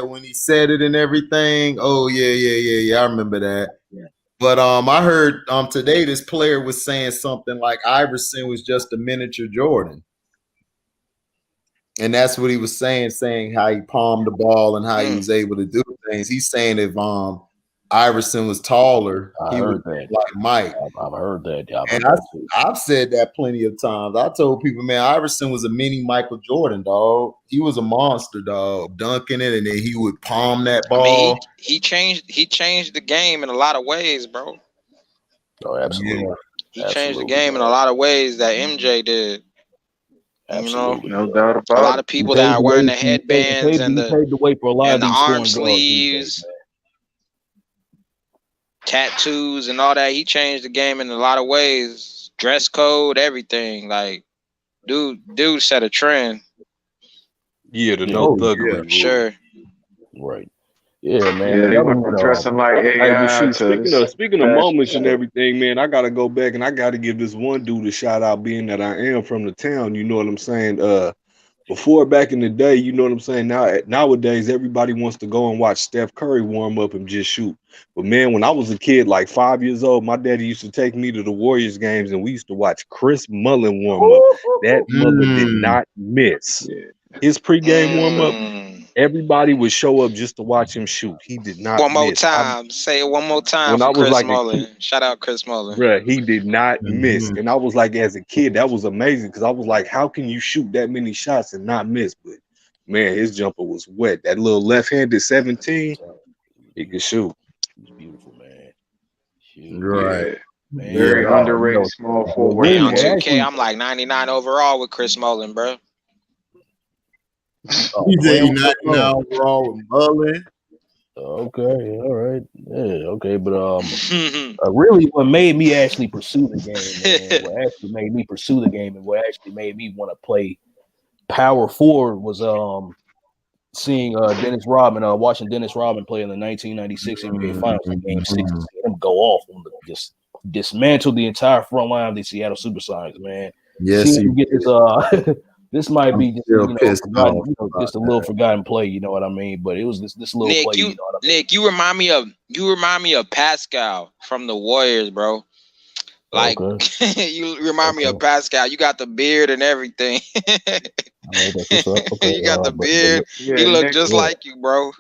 When he said it and everything. Oh yeah. I remember that. Yeah. But I heard today this player was saying something like Iverson was just a miniature Jordan. And that's what he was saying how he palmed the ball and how he was able to do things. He's saying if Iverson was taller, he would be like Mike. I've heard that. And I've said that plenty of times. I told people, man, Iverson was a mini Michael Jordan, dog. He was a monster, dog, dunking it, and then he would palm that ball. I mean, he changed the game in a lot of ways, bro. Oh, absolutely. Yeah. He changed the game in a lot of ways that MJ did. Absolutely. You know, no doubt about it. a lot of people that are wearing the headbands and the arm sleeves. Tattoos and all that. He changed the game in a lot of ways. Dress code, everything. Like, dude set a trend. Yeah, the no thuggery. Sure. Right. Yeah, man. Yeah, they were dressing like AI. Speaking of moments and everything, man, I gotta go back and I gotta give this one dude a shout out, being that I am from the town. You know what I'm saying? Before, back in the day, you know what I'm saying? Nowadays, everybody wants to go and watch Steph Curry warm up and just shoot. But man, when I was a kid, like 5 years old, my daddy used to take me to the Warriors games, and we used to watch Chris Mullin warm up. That mother did not miss. His pregame warm up, everybody would show up just to watch him shoot. He did not miss. One more time. Say it one more time for Chris Mullin. Shout out Chris Mullin. Bruh, he did not miss. And I was like, as a kid, that was amazing because I was like, how can you shoot that many shots and not miss? But man, his jumper was wet. That little left-handed 17. He could shoot. He's beautiful, man. Shoot. Right. Man, Very Yeah. underrated small forward. Hey, Really, on well, 2K, actually, I'm like 99 overall with Chris Mullin, bro. He said he 99 overall with Mullen. Okay, all right, yeah, okay, but really, what made me actually pursue the game, man, what actually made me pursue the game, and what actually made me want to play power forward was seeing Dennis Rodman, watching Dennis Rodman play in the 1996 NBA Finals in Game 6, and seeing him go off on just dismantle the entire front line of the Seattle SuperSonics, man. Yes, Seeing him get this this might be just forgotten, just a little forgotten play, you know what I mean? But it was this little Nick, play, you know what I mean? Nick, you remind me of Pascal from the Warriors, bro. Like you remind me of Pascal. You got the beard and everything. You got the beard. Yeah, he looked Nick, just like you, bro.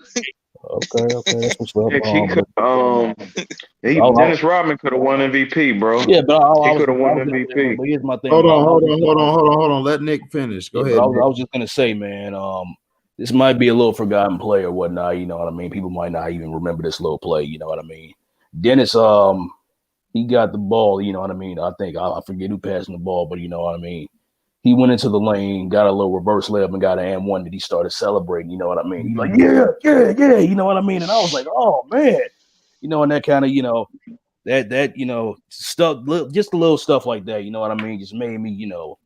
Okay, that's what's up. Nick, he could, Dennis Rodman could have won MVP, bro. Yeah, but he could have won MVP. But here's my thing. Hold on. Let Nick finish. Go ahead. I was just gonna say, man, this might be a little forgotten play or whatnot. You know what I mean? People might not even remember this little play. You know what I mean? Dennis, he got the ball. You know what I mean? I think I forget who passed him the ball, but you know what I mean. He went into the lane, got a little reverse layup, and got an and one that he started celebrating. You know what I mean? He's like, yeah. You know what I mean? And I was like, oh man, you know, and that kind of, you know, that you know, stuff, just a little stuff like that. You know what I mean? Just made me, you know,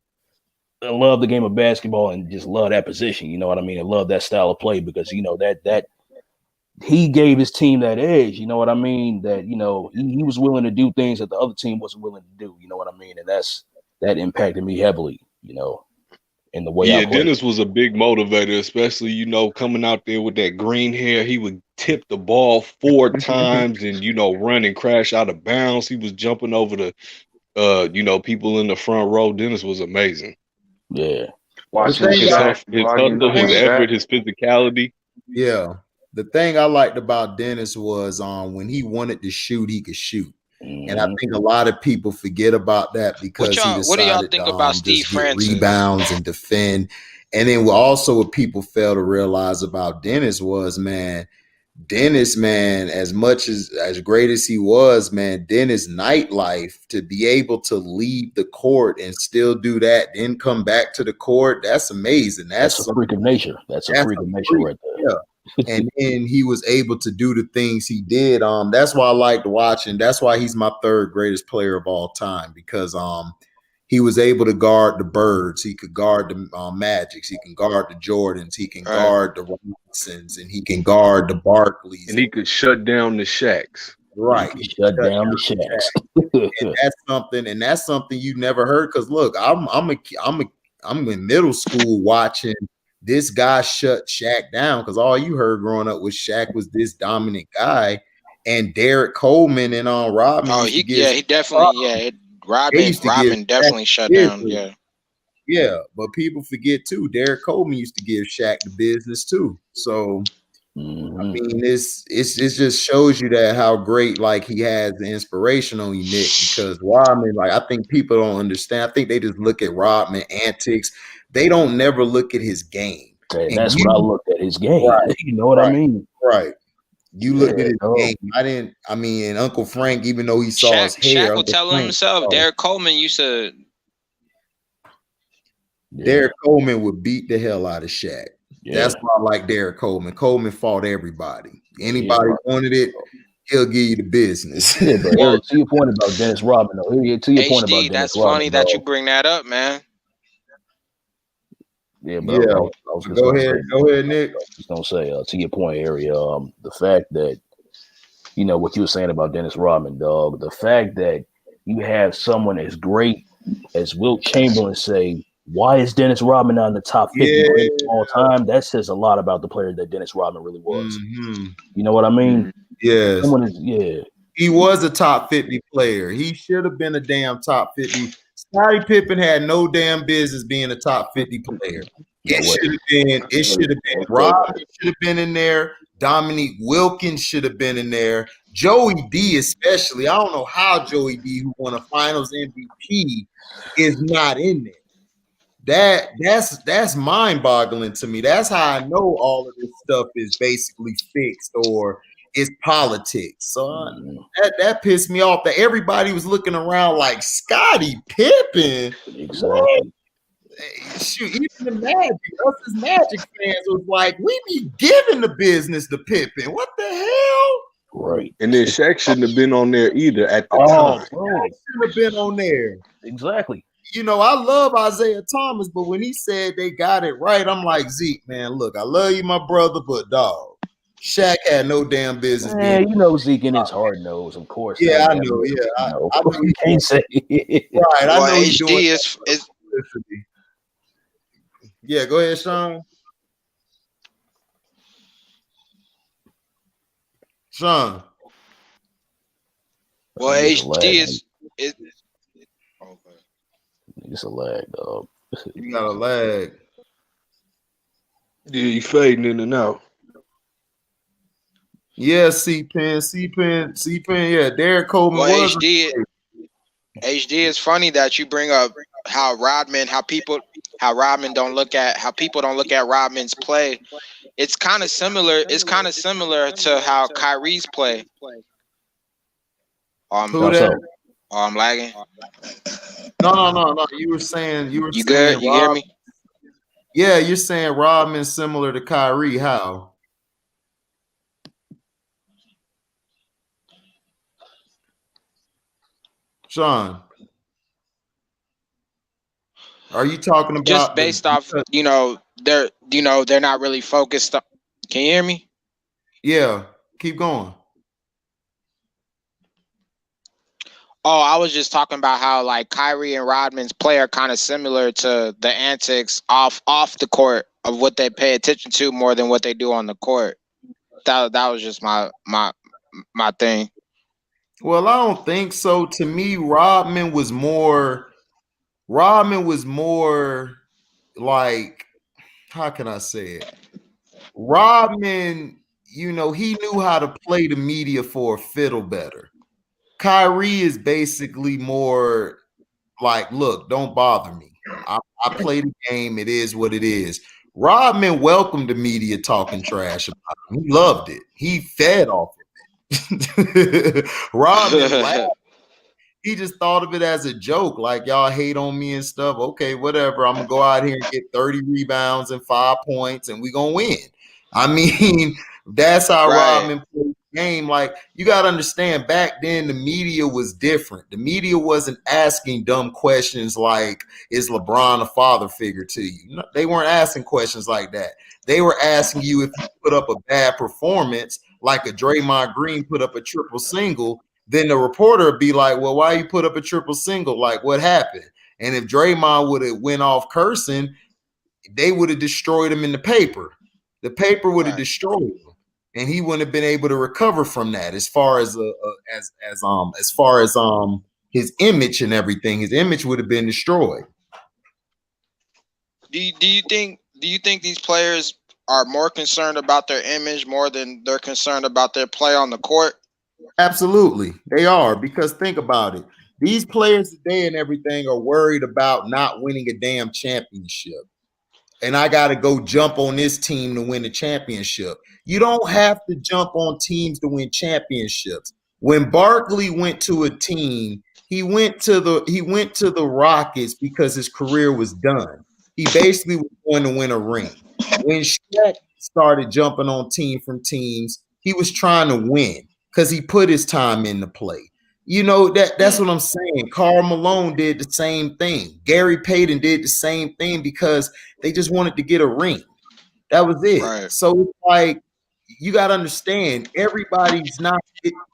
love the game of basketball and just love that position. You know what I mean? And love that style of play because you know that he gave his team that edge. You know what I mean? That you know he was willing to do things that the other team wasn't willing to do. You know what I mean? And that impacted me heavily. You know, in the way I played. Dennis was a big motivator, especially, you know, coming out there with that green hair. He would tip the ball 4 times and, you know, run and crash out of bounds. He was jumping over the, you know, people in the front row. Dennis was amazing. Yeah. Watching his hustle, his effort, his physicality. Yeah. The thing I liked about Dennis was when he wanted to shoot, he could shoot. And I think a lot of people forget about that because he decided what do y'all think about Steve just get Francis? rebounds and defend. And then also what people fail to realize about Dennis was, man, as much as great as he was, man, Dennis' nightlife, to be able to leave the court and still do that, then come back to the court, that's amazing. That's a freak of nature. That's a freak of nature right there. Yeah. And then he was able to do the things he did. That's why I liked watching. That's why he's my 3rd greatest player of all time, because he was able to guard the Birds. He could guard the Magics. He can guard the Jordans. He can guard the Robinsons, and he can guard the Barkleys. And he could shut down the Shaqs. Right. He shut down the Shaqs. and that's something you never heard. Because look, I'm in middle school watching this guy shut Shaq down, because all you heard growing up was Shaq was this dominant guy, and Derek Coleman and Rodman. Oh, he definitely Rodman definitely shut down. Yeah, but people forget too. Derek Coleman used to give Shaq the business too. So I mean, it just shows you that how great like he has the inspiration on you, Nick. Because Rodman, like I think people don't understand. I think they just look at Rodman antics. They don't never look at his game. That's what I looked at, his game. Right, you know what I mean? Right. You looked at his game. And Uncle Frank, even though he saw his hair. Shaq will tell himself, Derek Coleman used to. Derek Coleman would beat the hell out of Shaq. Yeah. That's why I like Derek Coleman. Coleman fought everybody. Anybody wanted it, he'll give you the business. Yeah, but to your point about Dennis Rodman, though. To your point about Dennis that's Rodman, funny that you bring that up, man. Yeah, but I was go ahead, Nick. I was just gonna say, to your point, Harry, the fact that you know what you were saying about Dennis Rodman, dog. The fact that you have someone as great as Wilt Chamberlain say, "Why is Dennis Rodman not in the top 50 of all time?" That says a lot about the player that Dennis Rodman really was. You know what I mean? Yes. He was a top 50 player. He should have been a damn top 50. Scottie Pippen had no damn business being a top 50 player. It should have been Rodman should have been in there. Dominique Wilkins should have been in there. Joey D especially. I don't know how Joey D, who won a finals MVP, is not in there. That's mind-boggling to me. That's how I know all of this stuff is basically fixed or it's politics. So that pissed me off that everybody was looking around like Scottie Pippen. Exactly. Shoot, even the Magic, us as Magic fans was like, we be giving the business to Pippen. What the hell? Right. And then Shaq shouldn't have been on there either at the time. Shaq shouldn't have been on there. Exactly. You know, I love Isaiah Thomas, but when he said they got it right, I'm like, Zeke, man, look, I love you, my brother, but dog, Shaq had no damn business. Man, you know Zeke in his hard nose, of course. Yeah, I know. Yeah, I know you can't say it. Right, I Well, know he's doing HD is Yeah, go ahead, Sean. Sean. well, HD is it's a lag, dog. You got a lag. Yeah, you fading in and out. Yeah, C-Pen. Yeah, Derek Coleman well, was. HD is funny that you bring up how Rodman don't look at how people don't look at Rodman's play. It's kind of similar. It's kind of similar to how Kyrie's play. Who that? Oh, I'm lagging. No. You were saying you good? You hear me? Yeah, you're saying Rodman's similar to Kyrie. How? Sean, are you talking about just based off? They're not really focused. Can you hear me? Yeah, keep going. Oh, I was just talking about how like Kyrie and Rodman's play are kind of similar to the antics off the court of what they pay attention to more than what they do on the court. That was just my thing. Well, I don't think so. To me, Rodman was more like, how can I say it? Rodman, he knew how to play the media for a fiddle better. Kyrie is basically more like, look, don't bother me. I play the game. It is what it is. Rodman welcomed the media talking trash about him. He loved it. He fed off of it. Rodman laughed. He just thought of it as a joke, like y'all hate on me and stuff. Okay, whatever. I'm gonna go out here and get 30 rebounds and 5 points, and we're gonna win. I mean, that's how Rodman played the game. Like, you gotta understand, back then the media was different. The media wasn't asking dumb questions like, is LeBron a father figure to you? No, they weren't asking questions like that. They were asking you if you put up a bad performance, like a Draymond Green put up a triple single. Then the reporter would be like, well, why you put up a triple single? Like, what happened? And if Draymond would have went off cursing, they would have destroyed him in the paper. The paper would have destroyed him, and he wouldn't have been able to recover from that as far as his image and everything. His image would have been destroyed. Do you think these players are more concerned about their image more than they're concerned about their play on the court? Absolutely, they are, because think about it. These players today and everything are worried about not winning a damn championship. And I got to go jump on this team to win the championship. You don't have to jump on teams to win championships. When Barkley went to a team, he went to the Rockets because his career was done. He basically was going to win a ring. When Shaq started jumping on teams, he was trying to win because he put his time into play. That's what I'm saying. Karl Malone did the same thing. Gary Payton did the same thing because they just wanted to get a ring. That was it. Right. So it's like, you got to understand, everybody's not,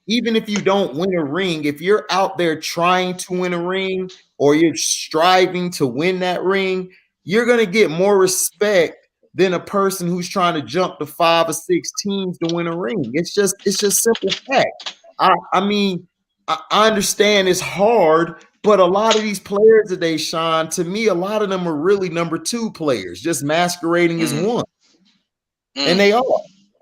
even if you don't win a ring, if you're out there trying to win a ring or you're striving to win that ring, you're going to get more respect than a person who's trying to jump to 5 or 6 teams to win a ring. It's just simple fact. I mean, I understand it's hard, but a lot of these players today, Sean, to me, a lot of them are really number 2 players, just masquerading as one. And they are.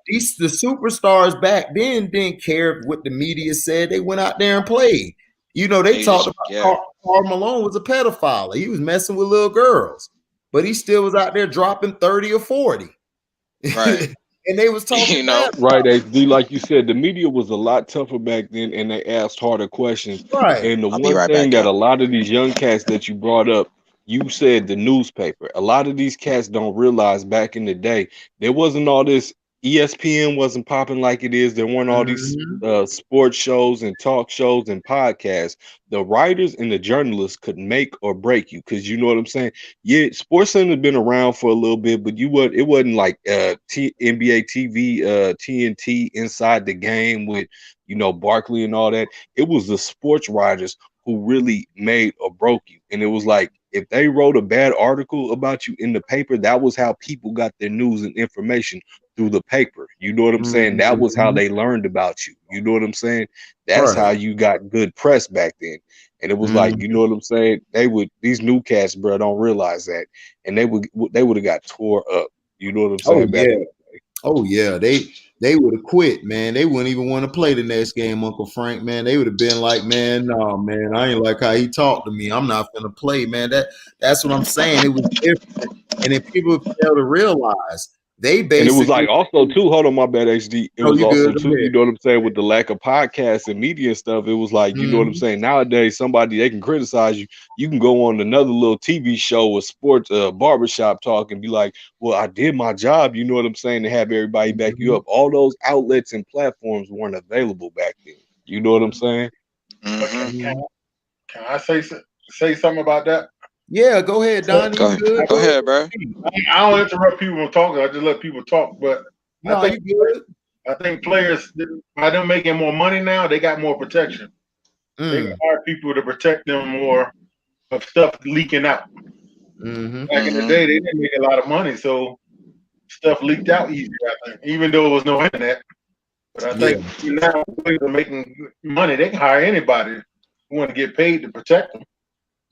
The superstars back then didn't care what the media said. They went out there and played. They talked about Karl Malone was a pedophile. He was messing with little girls, but he still was out there dropping 30 or 40. Right. and they was talking You know, bad. Right, HD, like you said, the media was a lot tougher back then, and they asked harder questions. Right. And the I'll be one right thing back, that y'all. a lot of these young cats that you brought up, you said the newspaper. A lot of these cats don't realize back in the day, there wasn't all this. ESPN wasn't popping like it is. There weren't all these Mhm. sports shows and talk shows and podcasts. The writers and the journalists could make or break you, because you know what I'm saying. Yeah, Sports Center has been around for a little bit, but it wasn't like NBA TV, TNT Inside the Game with Barkley and all that. It was the sports writers who really made or broke you. And it was like, if they wrote a bad article about you in the paper, that was how people got their news and information, through the paper. You know what I'm saying? That was how Mhm. they learned about you. You know what I'm saying? That's how Right. you got good press back then. And it was like, Mhm. you know what I'm saying? These new cats, bro, don't realize that. And they would have got tore up. You know what I'm Oh saying? Back yeah. in Oh yeah. They would have quit, man. They wouldn't even want to play the next game, Uncle Frank, man. They would have been like, man, no, man, I ain't like how he talked to me. I'm not gonna play, man. That's what I'm saying. It was different. And if people fail to realize, they And it was basically, like also too, hold on, my bad, HD. It oh, was you good? also Go too, ahead. you know what I'm saying, with the lack of podcasts and media and stuff. It was like, you know what I'm Mhm. saying. Nowadays, they can criticize you. You can go on another little TV show or sports barbershop talk and be like, well, I did my job. You know what I'm saying, to have everybody back you Mhm. up. All those outlets and platforms weren't available back then. You know what I'm saying? But Hmm. Mhm. can I say something about that? Yeah, go ahead, So, Donnie. You good? Go Go ahead. ahead, bro. I don't interrupt people from talking. I just let people talk. But I No, think you good. I think players, by them making more money now, they got more protection. They can Mm. hire people to protect them more of stuff leaking out. Mm-hmm. Back in the Hmm. day, they didn't make a lot of money, so stuff leaked out easier, I think, even though there was no internet. But I Yeah. think now players are making money. They can hire anybody who want to get paid to protect them.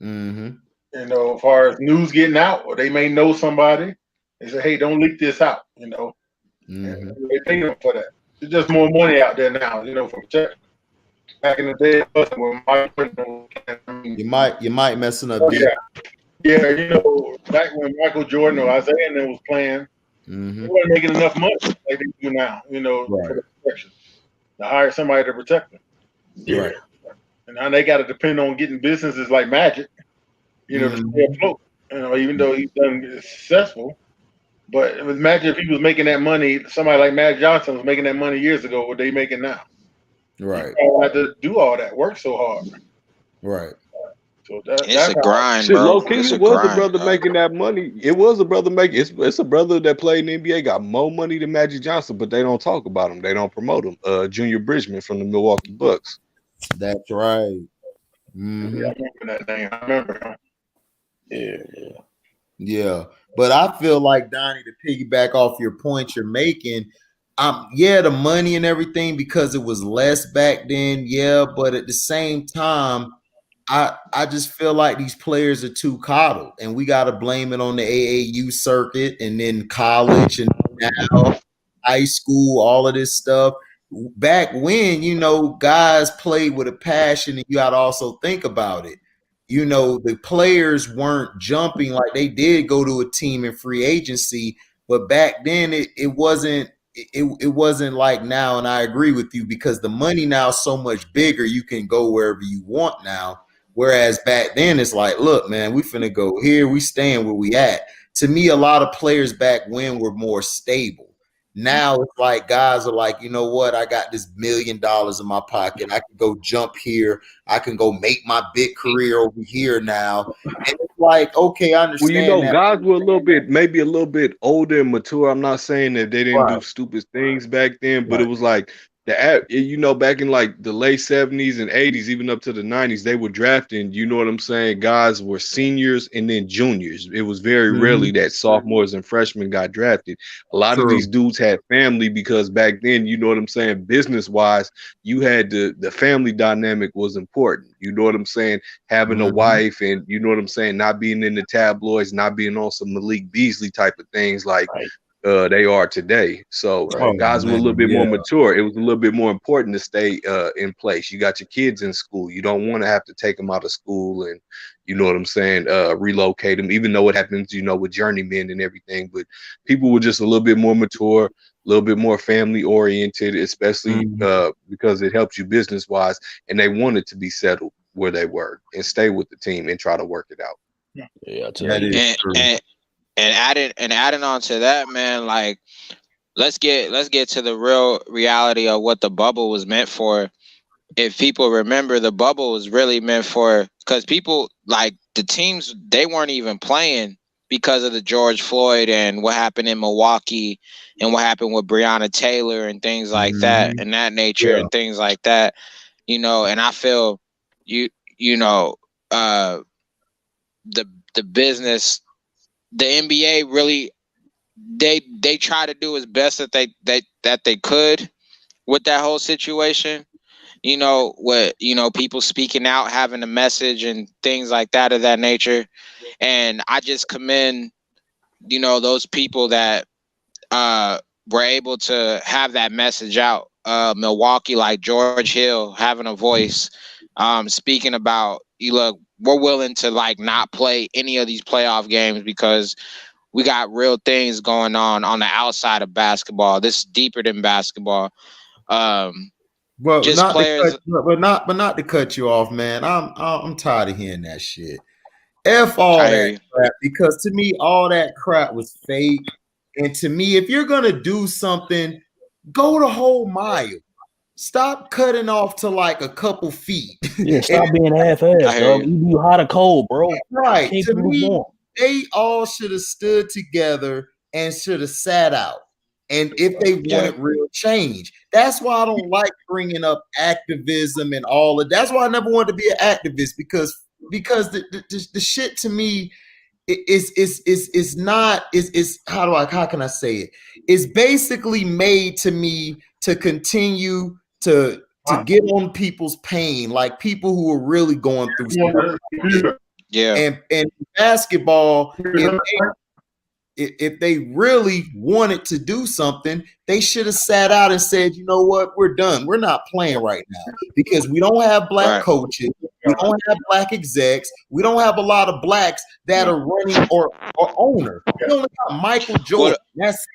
Mm-hmm. As far as news getting out, or they may know somebody. They say, "Hey, don't leak this out." And Mm-hmm. they pay them for that. There's just more money out there now, for protection. Back in the day, it wasn't when You might messing up oh deep. yeah, back when Michael Jordan or Isaiah and them was playing, they Mm-hmm. weren't making enough money like they do now. For Right. the protection to hire somebody to protect them. Right. And now they got to depend on getting businesses like Magic, to stay Mm-hmm. afloat. Even though he's done successful. But imagine if he was making that money, somebody like Magic Johnson was making that money years ago, what they making now. You Right. don't have to do all that, work so hard. Right. So It's that's a how. grind, Shit, low bro. key, It's it a was a grind, brother dog. making that money. It was a brother making. It's a brother that played in the NBA, got more money than Magic Johnson, but they don't talk about him. They don't promote him. Junior Bridgman from the Milwaukee Bucks. That's right. Yeah, Mm-hmm. I remember that name. I remember him. Yeah. Yeah. But I feel like, Donnie, to piggyback off your point you're making, yeah, the money and everything, because it was less back then, yeah, but at the same time, I just feel like these players are too coddled, and we got to blame it on the AAU circuit and then college and now high school, all of this stuff. Back when, guys played with a passion, and you got to also think about it. The players weren't jumping like they did go to a team in free agency, but back then it wasn't like now. And I agree with you, because the money now is so much bigger. You can go wherever you want now. Whereas back then it's like, look, man, we finna go here. We staying where we at. To me, a lot of players back when were more stable. Now it's like guys are like, you know what? I got this $1 million in my pocket. I can go jump here. I can go make my big career over here now. And it's like, okay, I Well, understand that. guys were maybe a little bit older and mature. I'm not saying that they didn't Right, do stupid things back then, but it right. was like back in like the late 70s and 80s, even up to the 90s, they were drafting, you know what I'm saying? Guys were seniors and then juniors. It was very Mm-hmm. rarely that sophomores and freshmen got drafted. A lot of True. these dudes had family, because back then, you know what I'm saying, business wise, you had the family dynamic was important. You know what I'm saying? Having a Mm-hmm. wife, and you know what I'm saying, not being in the tabloids, not being on some Malik Beasley type of things like Right. they are today. So Oh guys were a little man, bit more yeah. mature. It was a little bit more important to stay in place. You got your kids in school. You don't want to have to take them out of school and, you know what I'm saying, relocate them, even though it happens, with journeymen and everything. But people were just a little bit more mature. little bit more family oriented, especially because it helps you business wise, and they wanted to be settled where they were and stay with the team and try to work it out. Yeah, that is true. And adding on to that, man, like let's get to the real reality of what the bubble was meant for. If people remember, the bubble was really meant for, because people, like the teams, they weren't even playing because of the George Floyd and what happened in Milwaukee and what happened with Breonna Taylor and things like that and that nature and things like that, you know. And I feel the business, the NBA really, they try to do as best that they could with that whole situation. You know, what, you know, people speaking out, having a message and things like that of that nature. And I just commend, you know, those people that were able to have that message out. Milwaukee, like George Hill having a voice, speaking about, you look, we're willing to like not play any of these playoff games because we got real things going on the outside of basketball. This is deeper than basketball. Well, Just not players, not to cut you off, man. I'm tired of hearing that shit. F all that crap, because to me, all that crap was fake. And to me, if you're gonna do something, go the whole mile. Stop cutting off to like a couple feet. Yeah, stop being half-assed, dog. You hot or cold, bro. Right. To me, they all should have stood together and should have sat out. And if they wanted real change, that's why I don't like bringing up activism and all of. That's why I never wanted to be an activist, because the shit to me is not how can I say it? It's basically made to me to continue to get on people's pain, like people who are really going through stuff. Yeah. And basketball, if they really wanted to do something, they should have sat out and said, you know what, we're done. We're not playing right now because we don't have black coaches. We don't have black execs. We don't have a lot of blacks that are running or owner. We only got Michael Jordan. That's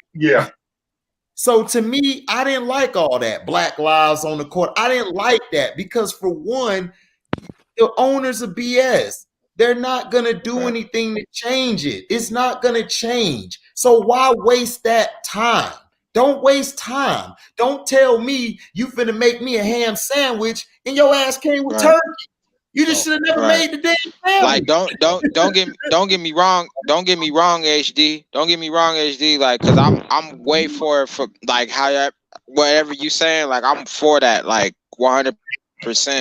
So to me, I didn't like all that Black Lives on the court. I didn't like that because, for one, the owners of BS. They're not going to do anything to change it. It's not going to change. So why waste that time? Don't waste time. Don't tell me you finna make me a ham sandwich and your ass came with turkey. You just should have never made the damn sandwich. Like don't get me wrong. Don't get me wrong, HD. Don't get me wrong, HD. Like, cause I'm way for like how whatever you saying. Like, I'm for that. Like 100%.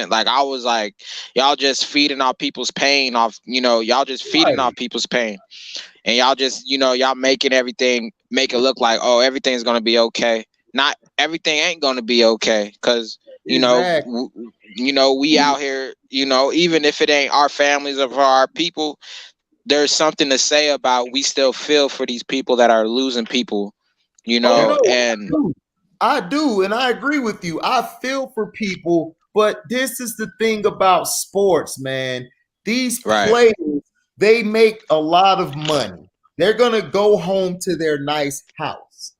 Like, I was like, y'all just feeding off people's pain off, you know, y'all just feeding off people's pain, and y'all just, you know, y'all making everything make it look like, oh, everything's gonna be okay. Not everything ain't gonna be okay, because you know, we out here, you know, even if it ain't our families or our people, there's something to say about we still feel for these people that are losing people, you know. And I do, and I agree with you. I feel for people. But this is the thing about sports, man. These players, they make a lot of money. They're going to go home to their nice house.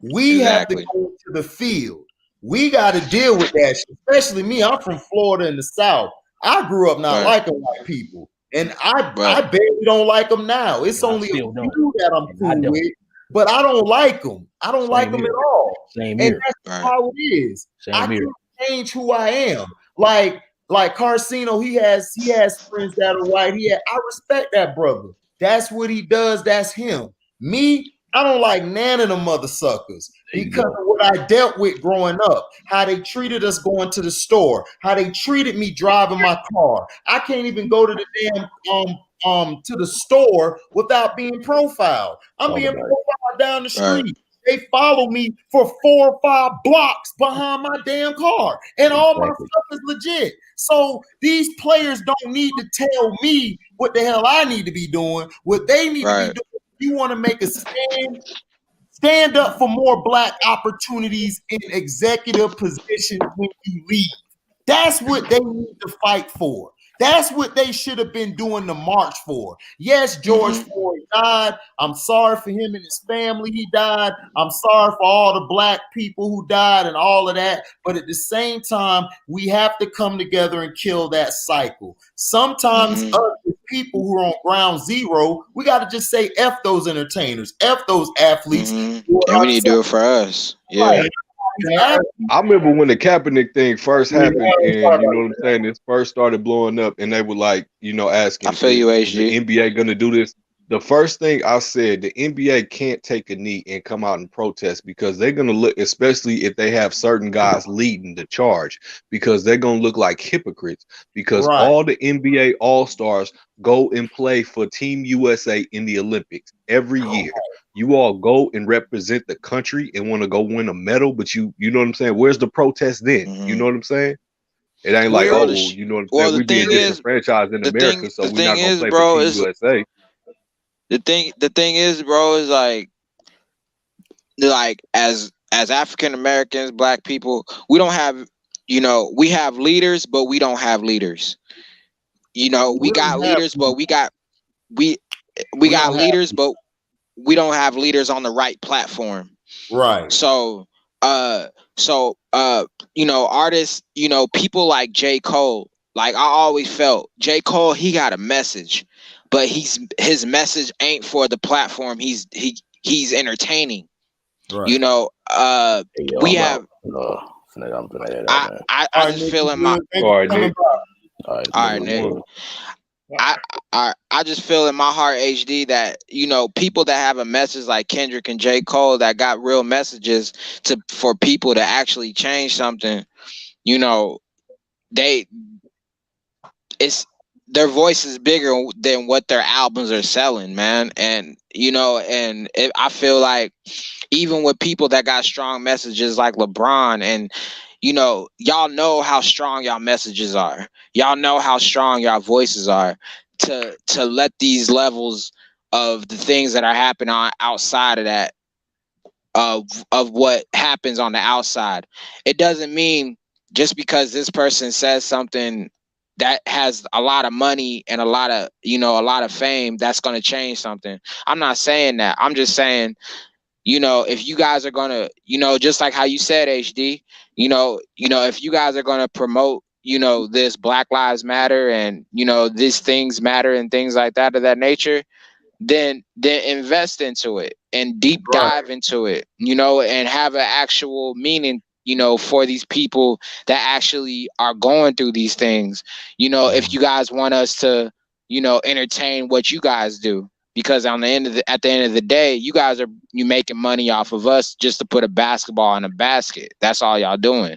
We have to go to the field. We got to deal with that shit. Especially me. I'm from Florida in the South. I grew up not liking white people. And I barely don't like them now. It's only a few that I'm cool with. But I don't like them. I don't like them at all. And that's how it is. I can't change who I am. Like Carcino, he has friends that are white. I respect that brother. That's what he does. That's him. Me, I don't like none of them mother suckers because of what I dealt with growing up. How they treated us going to the store. How they treated me driving my car. I can't even go to the damn to the store without being profiled. I'm being profiled down the street. They follow me for 4 or 5 blocks behind my damn car. And all my stuff is legit. So these players don't need to tell me what the hell I need to be doing. What they need to be doing. You want to make a stand up for more black opportunities in executive positions when you leave. That's what they need to fight for. That's what they should have been doing the march for. Yes, George Floyd died. I'm sorry for him and his family. He died. I'm sorry for all the black people who died and all of that. But at the same time, we have to come together and kill that cycle. Sometimes us people who are on ground zero, we got to just say F those entertainers, F those athletes. And we need to do it for us. Yeah. Right. I remember when the Kaepernick thing first happened, and you know what I'm saying, this first started blowing up, and they were like, you know, asking, I feel you, is HG. the NBA gonna do this? The first thing I said, the NBA can't take a knee and come out and protest, because they're gonna look, especially if they have certain guys leading the charge, because they're gonna look like hypocrites, because all the NBA All-Stars go and play for Team USA in the Olympics every year. You all go and represent the country and want to go win a medal, but you know what I'm saying? Where's the protest then? You know what I'm saying? It ain't like, oh, you know what I'm saying? We being disenfranchised in America, so we're not gonna play for Team USA. The thing is, bro, is like as African Americans, black people, we don't have, you know, we have leaders, but we don't have leaders. You know, we got leaders, but we got leaders, but we don't have leaders on the right platform. Right. So you know, artists, you know, people like J. Cole, like I always felt J. Cole, he got a message, but his message ain't for the platform. He's entertaining. Right. You know, we have I just feel in my all right, Nick. I just feel in my heart, HD, that, you know, people that have a message like Kendrick and J. Cole that got real messages for people to actually change something, you know, their voice is bigger than what their albums are selling, man. And, you know, I feel like even with people that got strong messages like LeBron, and, you know how strong y'all messages are. Y'all know how strong y'all voices are to let these levels of the things that are happening on outside of that, of what happens on the outside. It doesn't mean just because this person says something that has a lot of money and a lot of fame, that's going to change something. I'm not saying that. I'm just saying, you know, if you guys are going to, you know, just like how you said, HD, you know, if you guys are going to promote, you know, this Black Lives Matter and, you know, these things matter and things like that of that nature, then invest into it and deep dive into it, you know, and have an actual meaning, you know, for these people that actually are going through these things. You know, if you guys want us to, you know, entertain what you guys do. Because at the end of the day, you guys are making money off of us just to put a basketball in a basket. That's all y'all doing.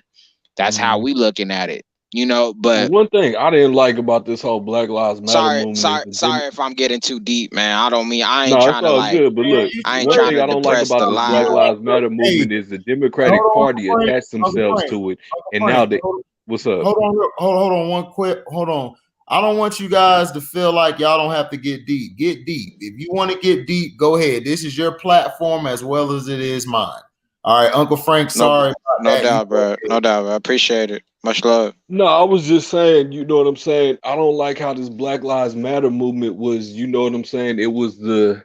That's how we looking at it, you know. But one thing I didn't like about this whole Black Lives Matter movement. Sorry if I'm getting too deep, man. I ain't no, trying to like. Good, but look, one thing I don't like about the Black Lives Matter movement is the Democratic Party attached themselves to it, and now they. What's up? Hold on. I don't want you guys to feel like y'all don't have to get deep. Get deep. If you want to get deep, go ahead. This is your platform as well as it is mine. All right, Uncle Frank, sorry. No doubt, bro. No doubt, bro. I appreciate it. Much love. No, I was just saying, you know what I'm saying? I don't like how this Black Lives Matter movement was, you know what I'm saying? It was the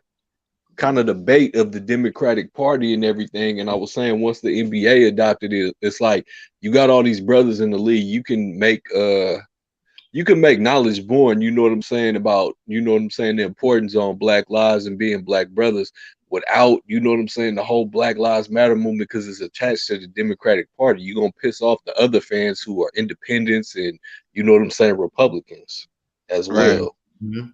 kind of the bait of the Democratic Party and everything. And I was saying, once the NBA adopted it, it's like you got all these brothers in the league. You can make knowledge born, you know what I'm saying, about, you know what I'm saying, the importance on Black lives and being Black brothers without, you know what I'm saying, the whole Black Lives Matter movement, because it's attached to the Democratic Party. You're going to piss off the other fans who are independents and, you know what I'm saying, Republicans as well. Mm-hmm.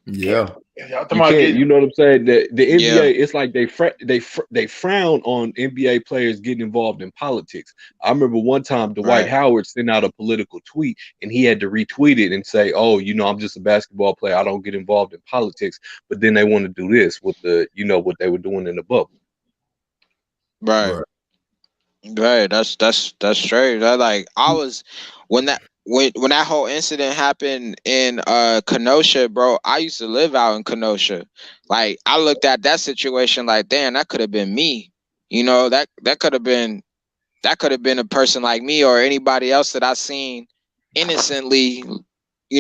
Yeah. You know what I'm saying? The NBA, it's like they frown on NBA players getting involved in politics. I remember one time Dwight Howard sent out a political tweet and he had to retweet it and say, "Oh, you know, I'm just a basketball player. I don't get involved in politics." But then they want to do this with the, you know, what they were doing in the bubble. Right. That's straight. I was when that whole incident happened in Kenosha, bro. I used to live out in Kenosha. Like, I looked at that situation like, damn, that could have been me. You know, that could have been a person like me or anybody else that I seen innocently,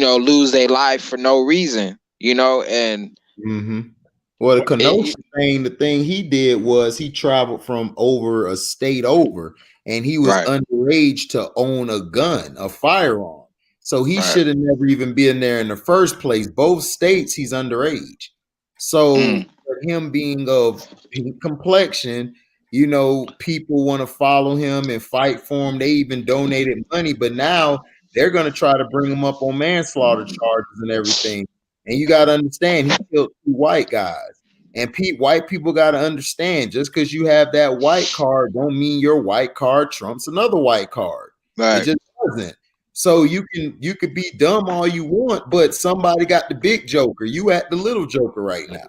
lose their life for no reason, and Well, the Kenosha thing, the thing he did was he traveled from over a state over, and he was underage to own a gun, a firearm. So he should have never even been there in the first place. Both states, he's underage. So for him being of pink complexion, people want to follow him and fight for him. They even donated money, but now they're going to try to bring him up on manslaughter charges and everything. And you got to understand, he killed 2 white guys. And white people got to understand, just because you have that white card don't mean your white card trumps another white card. It just doesn't. So you could be dumb all you want, but somebody got the big joker. You at the little joker right now.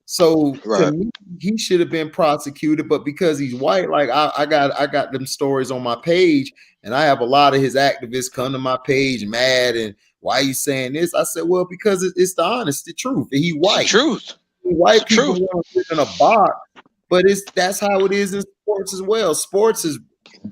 So to me, he should have been prosecuted, but because he's white, like I got them stories on my page, and I have a lot of his activists come to my page mad and why are you saying this? I said, well, because it's the honest, the truth. He white. Truth. White people want to live in a box, but that's how it is in sports as well. Sports is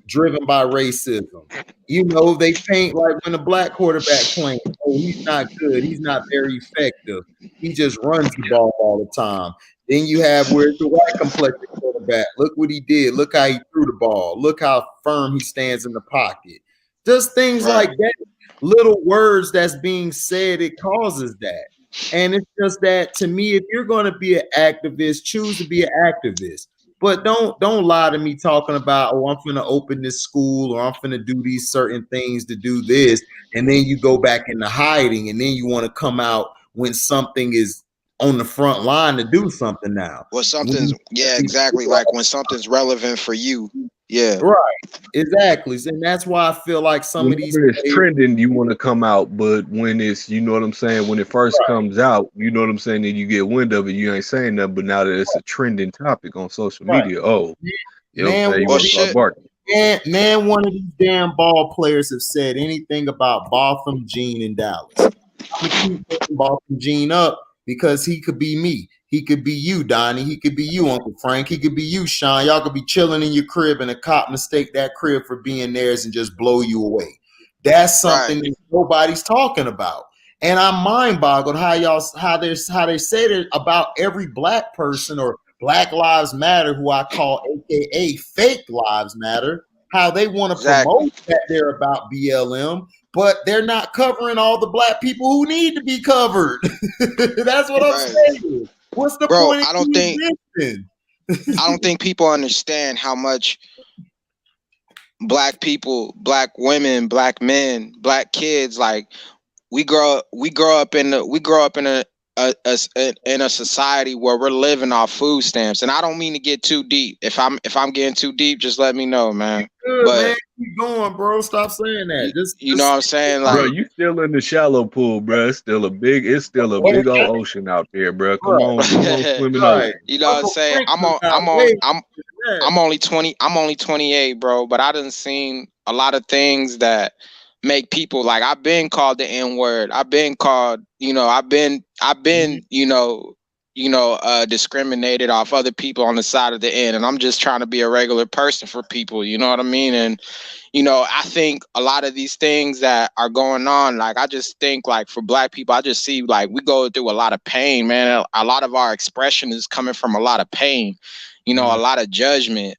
driven by racism. They paint like when a black quarterback playing, oh, he's not good, he's not very effective, he just runs the ball all the time. Then you have where it's the white complexion quarterback. Look what he did. Look how he threw the ball. Look how firm he stands in the pocket. Just things like that. Little words that's being said, it causes that. And it's just that, to me, if you're going to be an activist, choose to be an activist. But don't lie to me talking about, oh, I'm going to open this school or I'm going to do these certain things to do this. And then you go back into hiding and then you want to come out when something is on the front line to do something now. Well, something's, exactly. Like when something's relevant for you. Yeah. Right. Exactly. And that's why I feel like some of these it's trending, you want to come out, but when it's, you know what I'm saying, when it first comes out, you know what I'm saying, then you get wind of it, you ain't saying nothing, but now that it's a trending topic on social media, oh, you know what I'm saying, you want to start barking. Man, one of these damn ball players have said anything about Botham Jean in Dallas. I'm going to keep Botham Jean up because he could be me. He could be you, Donnie. He could be you, Uncle Frank. He could be you, Sean. Y'all could be chilling in your crib and a cop mistake that crib for being theirs and just blow you away. That's something that nobody's talking about. And I'm mind boggled how they said it about every black person or Black Lives Matter, who I call AKA fake lives matter, how they want to promote that they're about BLM, but they're not covering all the black people who need to be covered. That's what I'm saying. What's the point? I don't think people understand how much black people, black women, black men, black kids, like we grow up in a society where we're living off food stamps. And I don't mean to get too deep. If I'm getting too deep, just let me know, man. Good, but man, keep going, bro. Stop saying that. You know what I'm saying? Like, bro, you still in the shallow pool, bro. It's still a big old ocean out there, bro. Come on, swimming out. You know what I'm saying? I'm only 20. I'm only 28, bro. But I done seen a lot of things that make people, like, I've been called the N-word. I've been called, I've been, discriminated off other people on the side of the end. And I'm just trying to be a regular person for people. You know what I mean? And, I think a lot of these things that are going on, like, I just think, like, for black people, I just see, like, we go through a lot of pain, man. A lot of our expression is coming from a lot of pain, a lot of judgment,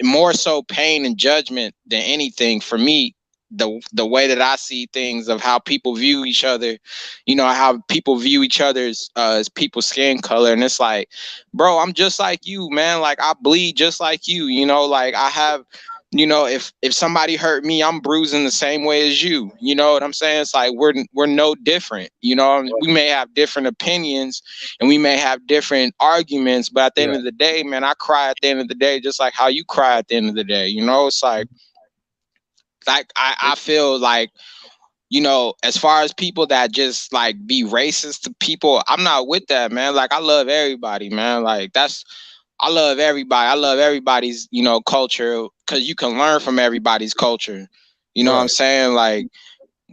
more so pain and judgment than anything for me. The way that I see things of how people view each other, how people view each other's as people's skin color. And it's like, bro, I'm just like you, man. Like, I bleed just like you, like I have, if somebody hurt me, I'm bruising the same way as you. You know what I'm saying? It's like we're no different. We may have different opinions and we may have different arguments, but at the end of the day, man, I cry at the end of the day just like how you cry at the end of the day. It's like I feel like, as far as people that just like be racist to people, I'm not with that, man. Like, I love everybody, man. Like, I love everybody. I love everybody's, culture, because you can learn from everybody's culture. You know what I'm saying? Like,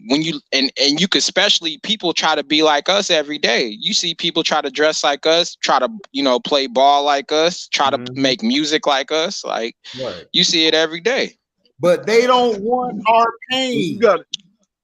when you and you could, especially people try to be like us every day. You see people try to dress like us, try to, play ball like us, try to make music like us. Like, you see it every day. But they don't want our pain.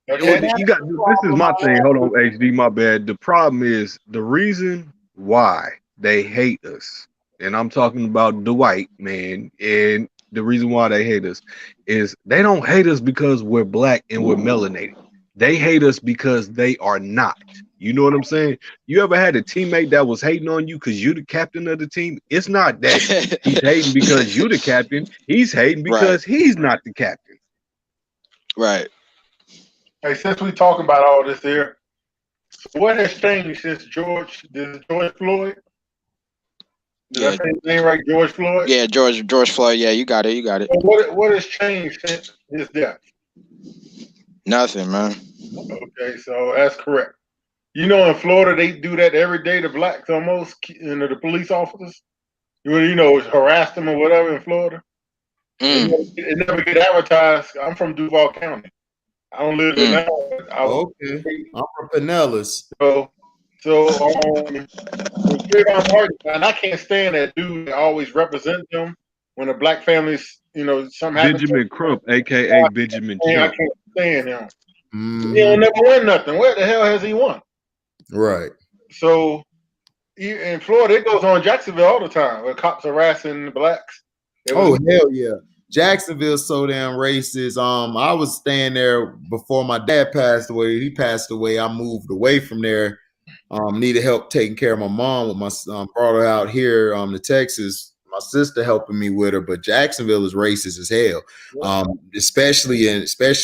Okay. You got this is my thing. Hold on, HD, my bad. The problem is the reason why they hate us, and I'm talking about Dwight, man, and the reason why they hate us is they don't hate us because we're black and we're melanated. They hate us because they are not. You know what I'm saying? You ever had a teammate that was hating on you because you're the captain of the team? It's not that he's hating because you're the captain. He's hating because he's not the captain. Right. Hey, since we talking about all this here, so what has changed since George Floyd? Did I say his name right? George Floyd? Yeah, George Floyd. Yeah, you got it. So what has changed since his death? Nothing, man. Okay, so that's correct. You know, in Florida, they do that every day to blacks almost, the police officers. You know, harass them or whatever in Florida. It never get advertised. I'm from Duval County. I don't live in that. Okay, I'm from Pinellas. So Trayvon Martin, and I can't stand that dude that always represents them when the black families, you know, something happens. Benjamin Crump, aka Benjamin I Trump. can't stand him. He don't never win nothing. Where the hell has he won? Right. So in Florida, it goes on in Jacksonville all the time where cops harassing the blacks. Oh, hell yeah. Jacksonville's so damn racist. I was staying there before my dad passed away. He passed away. I moved away from there. Needed help taking care of my mom with my brought her out here to Texas. My sister helping me with her, but Jacksonville is racist as hell. Especially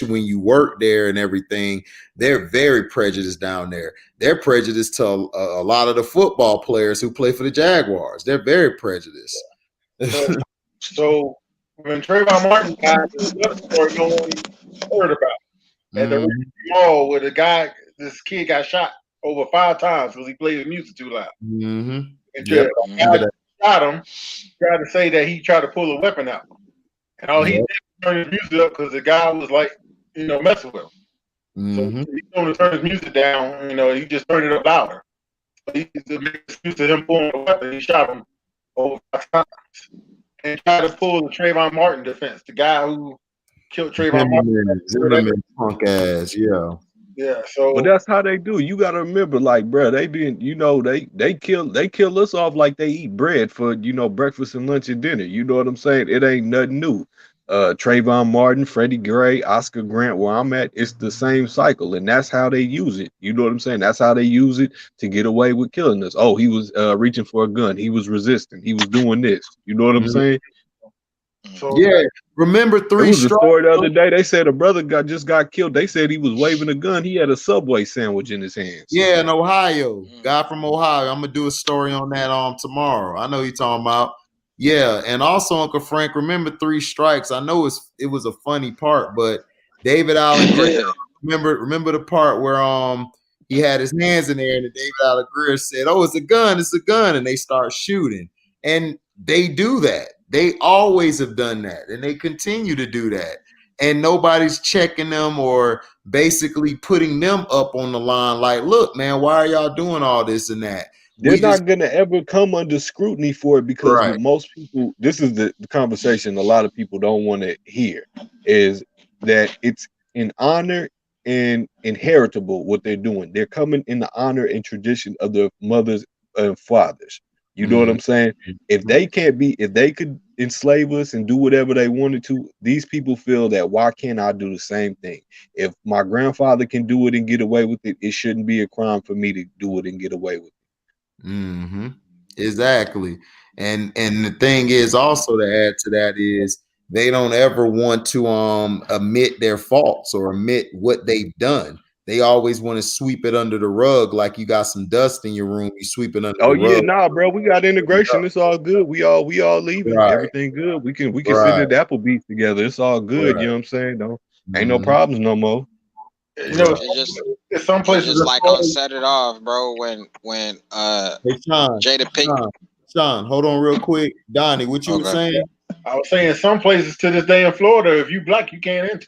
when you work there and everything, they're very prejudiced down there. They're prejudiced to a lot of the football players who play for the Jaguars. They're very prejudiced. So when Trayvon Martin died, there's another story no one heard about. At the mall where this kid got shot over 5 times because he played his music too loud. And shot him, tried to say that he tried to pull a weapon out. And all he did was turn his music up because the guy was like, you know, messing with him. So he told him to turn his music down, you know, he just turned it up louder. So he made an excuse to him pulling a weapon. He shot him over 5 times. And tried to pull the Trayvon Martin defense, the guy who killed Trayvon Martin. Zimmerman, punk ass, yeah. Yeah, so but that's how they do. You gotta remember, like, bro, they been, you know, they kill us off like they eat bread for, you know, breakfast and lunch and dinner. You know what I'm saying? It ain't nothing new. Trayvon Martin, Freddie Gray, Oscar Grant, where I'm at, it's the same cycle, and that's how they use it. You know what I'm saying? That's how they use it to get away with killing us. Oh, he was reaching for a gun, he was resisting, he was doing this. You know what I'm saying? So, yeah, remember there was a story the other day. They said a brother just got killed. They said he was waving a gun. He had a Subway sandwich in his hands. Yeah, in Ohio. Guy from Ohio. I'm gonna do a story on that tomorrow. I know you're talking about. Yeah, and also Uncle Frank, remember 3 strikes. I know it was a funny part, but David Allen Greer, remember the part where he had his hands in there and David Allen Greer said, "Oh, it's a gun, and they start shooting. And they do that. They always have done that, and they continue to do that. And nobody's checking them or basically putting them up on the line like, look, man, why are y'all doing all this and that? They're not going to ever come under scrutiny for it because with most people, this is the conversation a lot of people don't want to hear, is that it's an honor and inheritable what they're doing. They're coming in the honor and tradition of their mothers and fathers. You know what I'm saying? If they could enslave us and do whatever they wanted to, these people feel that why can't I do the same thing? If my grandfather can do it and get away with it, it shouldn't be a crime for me to do it and get away with it. Exactly. And the thing is also to add to that is they don't ever want to admit their faults or admit what they've done. They always want to sweep it under the rug, like you got some dust in your room, you sweep it under the rug. Oh yeah, nah, bro, we got integration. It's all good. We all leaving. Everything good. We can sit at Applebee's together. It's all good. You know what I'm saying? Ain't no problems no more. You know, it's some places just like I'll set it off, bro. When hey, Sean, Jada Pinkett. Sean, hold on real quick. Donnie, what you were saying? I was saying some places to this day in Florida, if you black, you can't enter.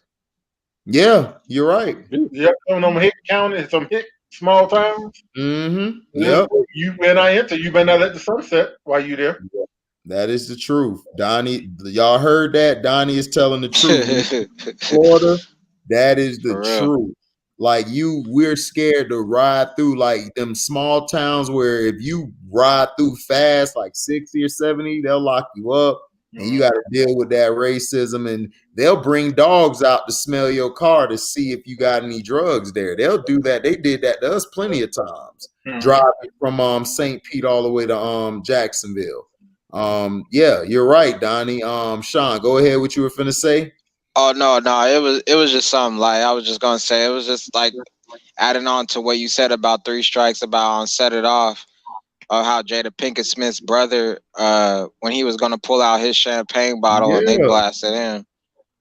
Yeah, you're right. Yep, some of them hick counties, some hick small towns. Yep. You better not enter. You better not let the sun set while you there. That is the truth. Donnie, y'all heard that? Donnie is telling the truth. Florida, that is the truth. Like we're scared to ride through like them small towns where if you ride through fast, like 60 or 70, they'll lock you up and you got to deal with that racism. And they'll bring dogs out to smell your car to see if you got any drugs there. They'll do that. They did that to us plenty of times, driving from St. Pete all the way to Jacksonville. Yeah, you're right, Donnie. Sean, go ahead. What you were finna say? Oh no, it was just something like I was just gonna say. It was just like adding on to what you said about Three Strikes about Set It Off, how Jada Pinkett Smith's brother, when he was gonna pull out his champagne bottle and they blasted him.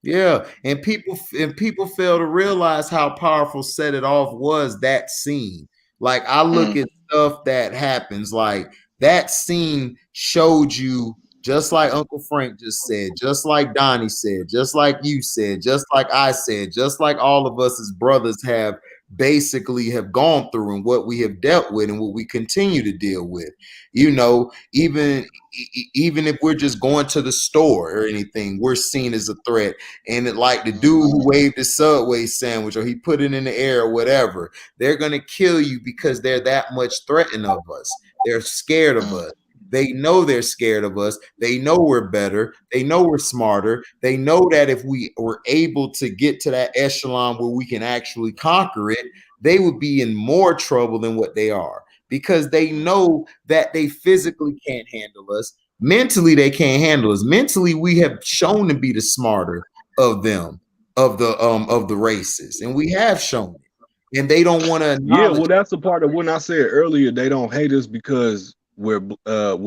Yeah, and people fail to realize how powerful Set It Off was, that scene. Like I look at stuff that happens, like that scene showed you, just like Uncle Frank just said, just like Donnie said, just like you said, just like I said, just like all of us as brothers have basically have gone through and what we have dealt with and what we continue to deal with. You know, even if we're just going to the store or anything, we're seen as a threat. And it, like the dude who waved the Subway sandwich or he put it in the air or whatever, they're going to kill you because they're that much threatened of us. They're scared of us. They know they're scared of us. They know we're better. They know we're smarter. They know that if we were able to get to that echelon where we can actually conquer it, they would be in more trouble than what they are, because they know that they physically can't handle us. Mentally, they can't handle us. Mentally, we have shown to be the smarter of them, of the races, and we have shown it. And they don't want to. Yeah, well, that's the part of when I said earlier they don't hate us because we're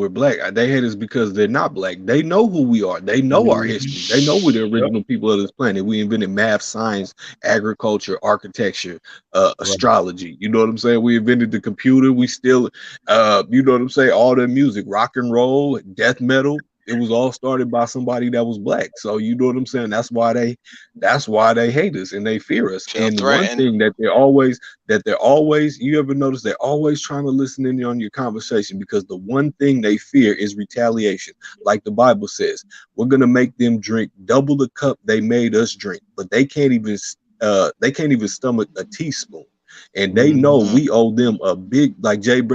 black. They hate us because they're not black. They know who we are. They know our history. They know we're the original people of this planet. We invented math, science, agriculture, architecture, astrology. You know what I'm saying? We invented the computer. We still, you know what I'm saying? All the music, rock and roll, death metal. It was all started by somebody that was black. So you know what I'm saying? That's why they hate us and they fear us. And one thing that they're always, you ever notice they're always trying to listen in on your conversation, because the one thing they fear is retaliation. Like the Bible says, we're gonna make them drink double the cup they made us drink, but they can't even stomach a teaspoon. And they know we owe them a big, like James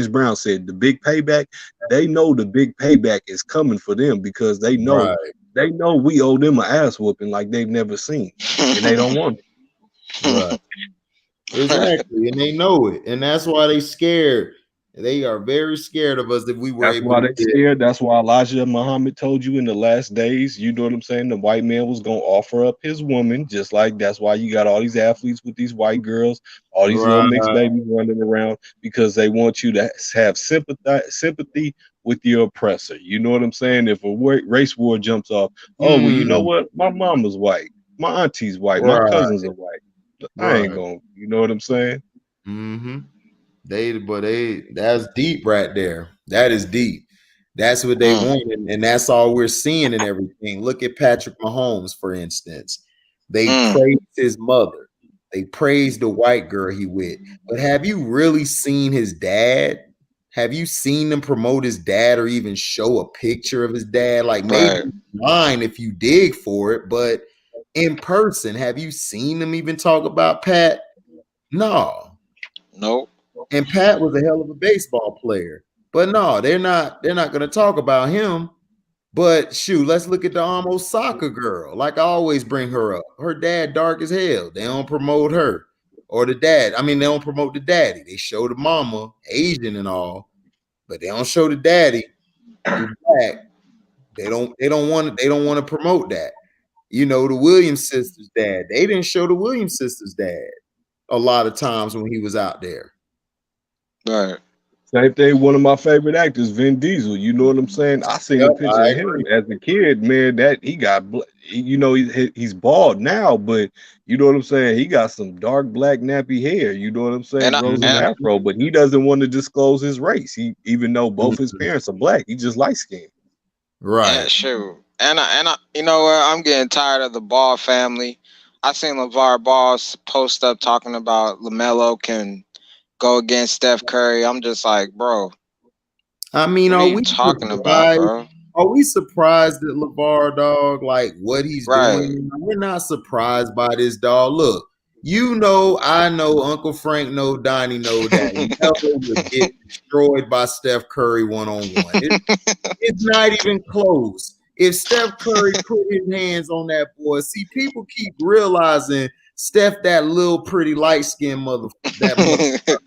Brown said, the big payback. They know the big payback is coming for them, because they know we owe them an ass whooping like they've never seen, and they don't want it. Right. Exactly, and they know it, and that's why they scared. They are very scared of us if we were able to. Scared. That's why Elijah Muhammad told you in the last days, you know what I'm saying, the white man was going to offer up his woman, just like that's why you got all these athletes with these white girls, all these little mixed babies running around, because they want you to have sympathy with your oppressor. You know what I'm saying? If a race war jumps off, oh, well, you know what? My mama's white. My auntie's white. My cousins are white. I ain't going, you know what I'm saying? Mm-hmm. That's deep right there. That is deep. That's what they want, and that's all we're seeing and everything. Look at Patrick Mahomes, for instance. They praised his mother. They praised the white girl he with. But have you really seen his dad? Have you seen them promote his dad or even show a picture of his dad? Like maybe online if you dig for it, but in person, have you seen them even talk about Pat? No. Nope. And Pat was a hell of a baseball player. But no, they're not going to talk about him. But shoot, let's look at the almost soccer girl. Like I always bring her up. Her dad dark as hell. They don't promote her. Or the dad. I mean, they don't promote the daddy. They show the mama, Asian and all, but they don't show the daddy who's black. They don't want to promote that. You know, the Williams sisters' dad. They didn't show the Williams sisters' dad a lot of times when he was out there. Right. Same thing. One of my favorite actors, Vin Diesel. You know what I'm saying? I seen a picture of him as a kid, man. That he got, you know, he's bald now, but you know what I'm saying? He got some dark black nappy hair. You know what I'm saying? Grows an afro, but he doesn't want to disclose his race. Even though both his parents are black, he just light skinned. Right. Yeah, sure. And I, you know what? I'm getting tired of the Ball family. I seen LeVar Ball post up talking about LaMelo can go against Steph Curry. I'm just like, bro. I mean, what are you talking about, bro? Are we surprised at LeVar, dog? Like what he's doing? We're not surprised by this, dog. Look, You know, I know, Uncle Frank know, Donnie know that Melo would get destroyed by Steph Curry one-on-one. It's not even close. If Steph Curry put his hands on that boy, see, people keep realizing Steph that little pretty light-skinned motherfucker.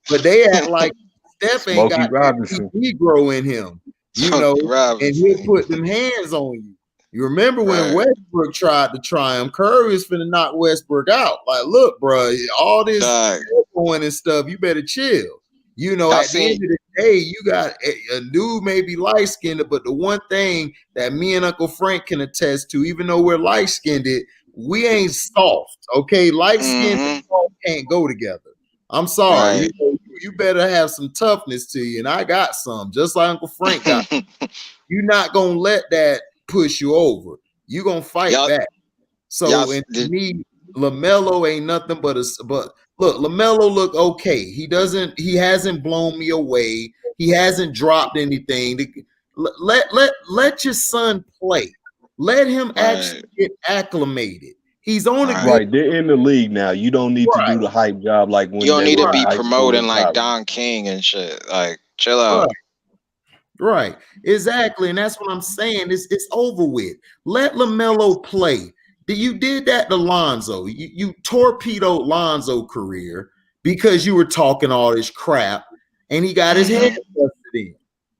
But they act like Steph ain't Smokey got Robinson. that Negro in him, you know, and he'll put them hands on you. You remember when Westbrook tried to try him? Curry was finna knock Westbrook out. Like, look, bro, all this going and stuff, you better chill. You know, at the end of the day, you got a dude may be light-skinned, but the one thing that me and Uncle Frank can attest to, even though we're light-skinned, we ain't soft, okay? Light-skinned and soft can't go together. I'm sorry. You better have some toughness to you, and I got some, just like Uncle Frank got. You're not going to let that push you over. You're going to fight back. So, and to me, LaMelo ain't nothing but look, LaMelo look okay. He hasn't blown me away. He hasn't dropped anything. Let your son play. Let him actually get acclimated. He's on a right. They're in the league now. You don't need to do the hype job like when you don't they need were to be in high promoting school like Don King and shit. Like, chill out. Right. Exactly. And that's what I'm saying. It's over with. Let LaMelo play. You did that to Lonzo. You torpedoed Lonzo's career because you were talking all this crap and he got his head busted in.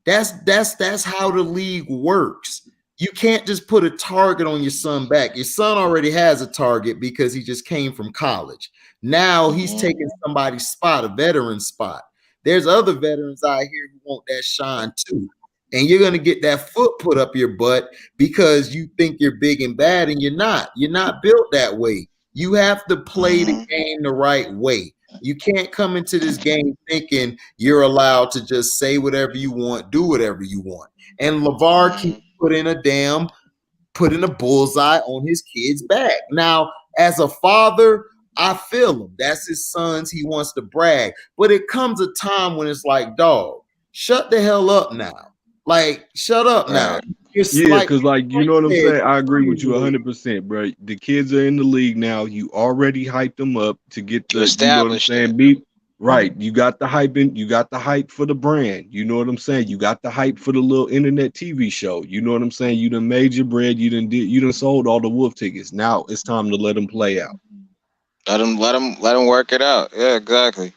That's how the league works. You can't just put a target on your son back. Your son already has a target because he just came from college. Now he's taking somebody's spot, a veteran spot. There's other veterans out here who want that shine too. And you're going to get that foot put up your butt because you think you're big and bad and you're not. You're not built that way. You have to play the game the right way. You can't come into this game thinking you're allowed to just say whatever you want, do whatever you want. And LeVar keeps putting a bullseye on his kid's back. Now, as a father, I feel him. That's his sons. He wants to brag. But it comes a time when it's like, dog, shut the hell up now. Like, shut up now. Yeah, because like you know what I'm saying. I agree with you 100%, bro. The kids are in the league now. You already hyped them up to get the, you know what I'm saying. Right, you got the hype you got the hype for the brand. You know what I'm saying. You got the hype for the little internet TV show. You know what I'm saying. You done made your bread. You done sold all the wolf tickets. Now it's time to let them play out. Let them work it out. Yeah, exactly.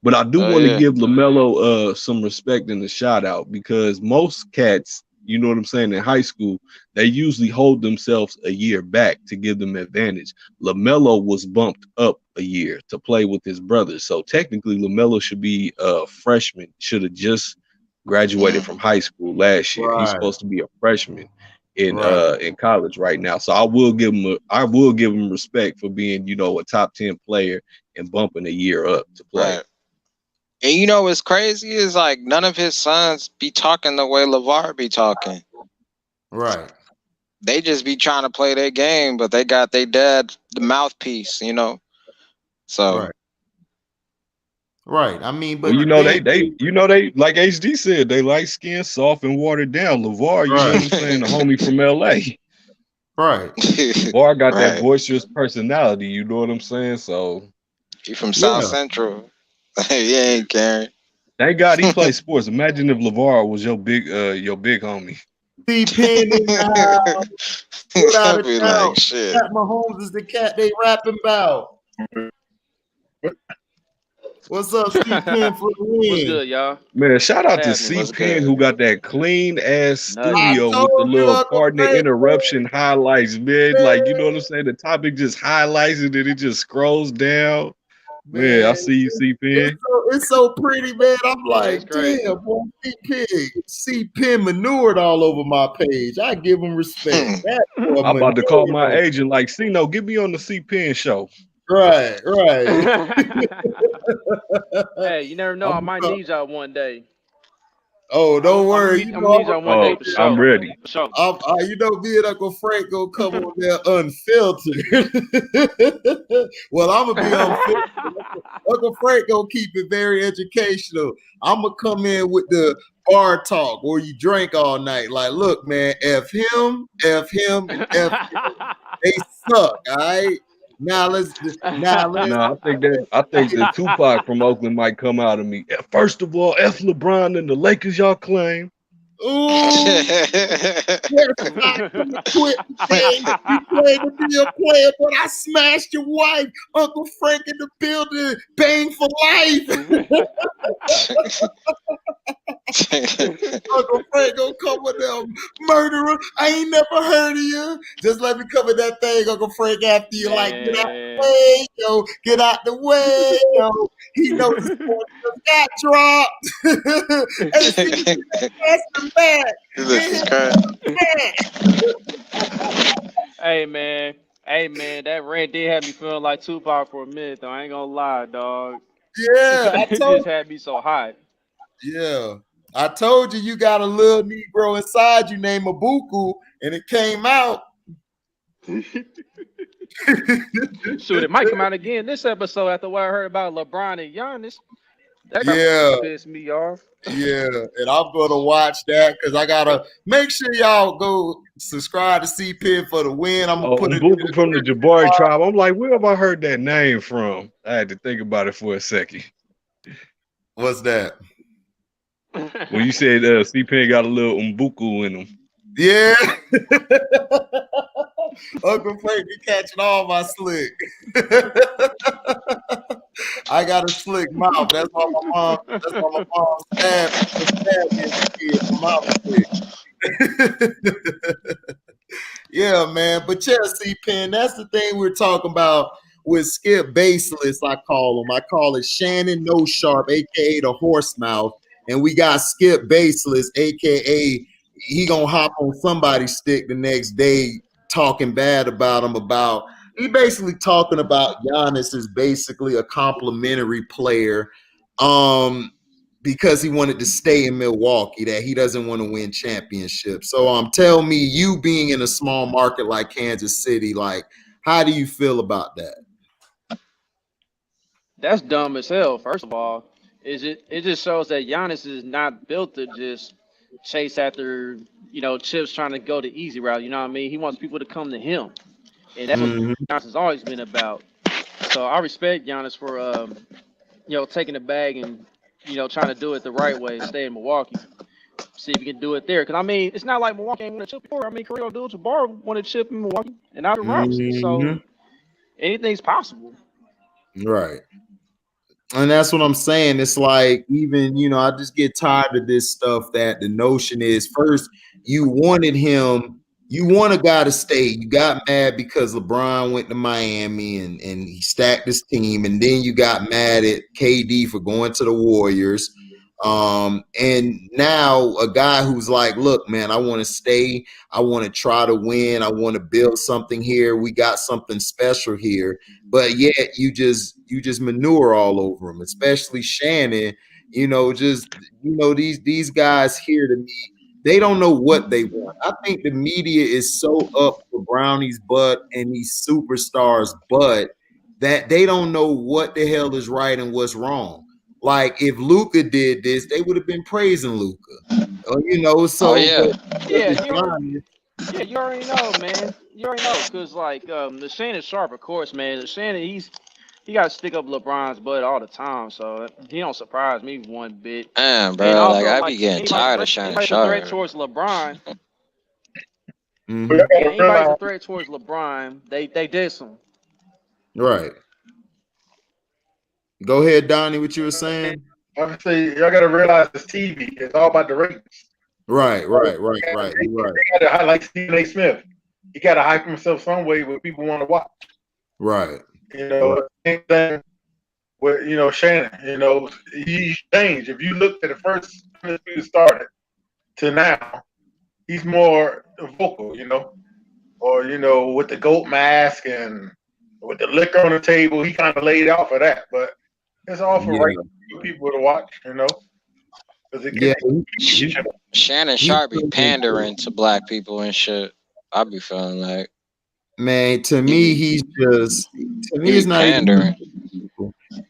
But I do want to give LaMelo some respect and a shout out because most cats, you know what I'm saying, in high school, they usually hold themselves a year back to give them advantage. LaMelo was bumped up a year to play with his brothers. So technically LaMelo should be a freshman, should have just graduated from high school last year. He's supposed to be a freshman in college right now. So I will give him respect for being, you know, a top 10 player and bumping a year up to play. Right. And you know what's crazy is like none of his sons be talking the way LeVar be talking. Right. They just be trying to play their game, but they got their dad the mouthpiece, you know. So right. I mean, but well, you know, they like HD said, they light skin, soft and watered down. LeVar, you know what I'm saying, the homie from LA. Right. LeVar got that boisterous personality, you know what I'm saying? So he from South Central. He ain't caring. Thank God he plays sports. Imagine if LeVar was your big homie. C-Pen in the house. Without a doubt. Like, shit. Pat Mahomes is the cat they rapping about. What's up, C-Pen for the win? What's good, y'all? Man, shout out to C-Pen who got that clean ass studio with the little partner interruption highlights, man. Like, you know what I'm saying? The topic just highlights it and it just scrolls down. Man, I see you, C-Pen. It's so pretty, man. I'm like, damn, boy, C-Pen manured all over my page. I give him respect. I'm about to call my agent like, Cino, get me on the C-Pen show. Right. Hey, you never know. I might need y'all one day. Oh, don't worry. I'm gonna need y'all one day for sure. I'm ready. For sure. You know, me and Uncle Frank gonna come on there unfiltered. Well, I'm gonna be unfiltered. Uncle Frank gonna keep it very educational. I'm gonna come in with the bar talk where you drink all night. Like, look, man, F him, and F him. They suck, all right? Now let's. No, I think that Tupac from Oakland might come out of me. First of all, F LeBron and the Lakers y'all claim. Ooh, quit playing. You claim to be a player, but I smashed your wife. Uncle Frank in the building, bang for life. Uncle Frank gonna come with them murderer. I ain't never heard of you. Just let me cover that thing, Uncle Frank, after you. Like, get out the way, yo. Get out the way, yo. He knows his boy just got dropped. Hey, see, that's the back. Hey man, that rant did have me feeling like Tupac for a minute though. I ain't gonna lie, dog. Yeah, I It told just had me so hot. Yeah. I told you got a little Negro inside you named Mabuku, and it came out. Shoot, it might come out again this episode after what I heard about LeBron and Giannis. That Yeah. pissed me off. Yeah, and I'm gonna watch that because I gotta make sure y'all go subscribe to C-Pin for the win. I'm gonna put it Mbuku from the Jabari tribe. I'm like, where have I heard that name from? I had to think about it for a second. What's that? When you said C-Pin got a little Mbuku in him. Yeah. Uncle Frank be catching all my slick. I got a slick mouth. That's why my mom stabbed me as a kid. My mouth slick. Yeah, man. But yeah, C-Pin, that's the thing we're talking about with Skip Baseless, I call him. I call it Shannon No Sharp, aka the horse mouth. And we got Skip Baseless, aka he gonna hop on somebody's stick the next day talking bad about him. He basically talking about Giannis is basically a complimentary player because he wanted to stay in Milwaukee, that he doesn't want to win championships. So tell me, you being in a small market like Kansas City, like, how do you feel about that? That's dumb as hell. First of all, it just shows that Giannis is not built to just chase after chips, trying to go the easy route. You know what I mean? He wants people to come to him, and that's what Giannis has always been about. So I respect Giannis for taking the bag and trying to do it the right way, stay in Milwaukee. See if you can do it there. Because I mean, it's not like Milwaukee ain't won a chip before. I mean, Kareem Abdul-Jabbar won a chip in Milwaukee and Allen Robinson. So anything's possible. Right. And that's what I'm saying. It's like, even, I just get tired of this stuff that the notion is, first, you wanted him, you want a guy to stay. You got mad because LeBron went to Miami and he stacked his team. And then you got mad at KD for going to the Warriors. And now a guy who's like, look, man, I want to stay. I want to try to win. I want to build something here. We got something special here. But yet you just manure all over him, especially Shannon. These guys here to me, they don't know what they want. I think the media is so up for Brownie's butt and these superstars' butt that they don't know what the hell is right and what's wrong. Like, if Luka did this, they would have been praising Luka. So you already know, man. You already know, because the Shannon Sharp, of course, man. The Shannon, he got to stick up LeBron's butt all the time, so he don't surprise me one bit. Damn, bro, also, I be getting tired of Shannon Sharp. Threat towards LeBron. Mm-hmm. Anybody's a threat towards LeBron, they diss him. Right. Go ahead, Donnie, what you were saying? Obviously, y'all got to realize it's TV. It's all about the ratings. Right. You're right. He got to highlight Stephen A. Smith. He got to hype himself some way where people want to watch. Right. Same thing with, Shannon. He's changed. If you look at the first time he started to now, he's more vocal, or, with the goat mask and with the liquor on the table, he kind of laid off of that. But it's all for people to watch, Shannon Sharp be pandering to black people and shit. I be feeling like, man, to me, it's not pandering.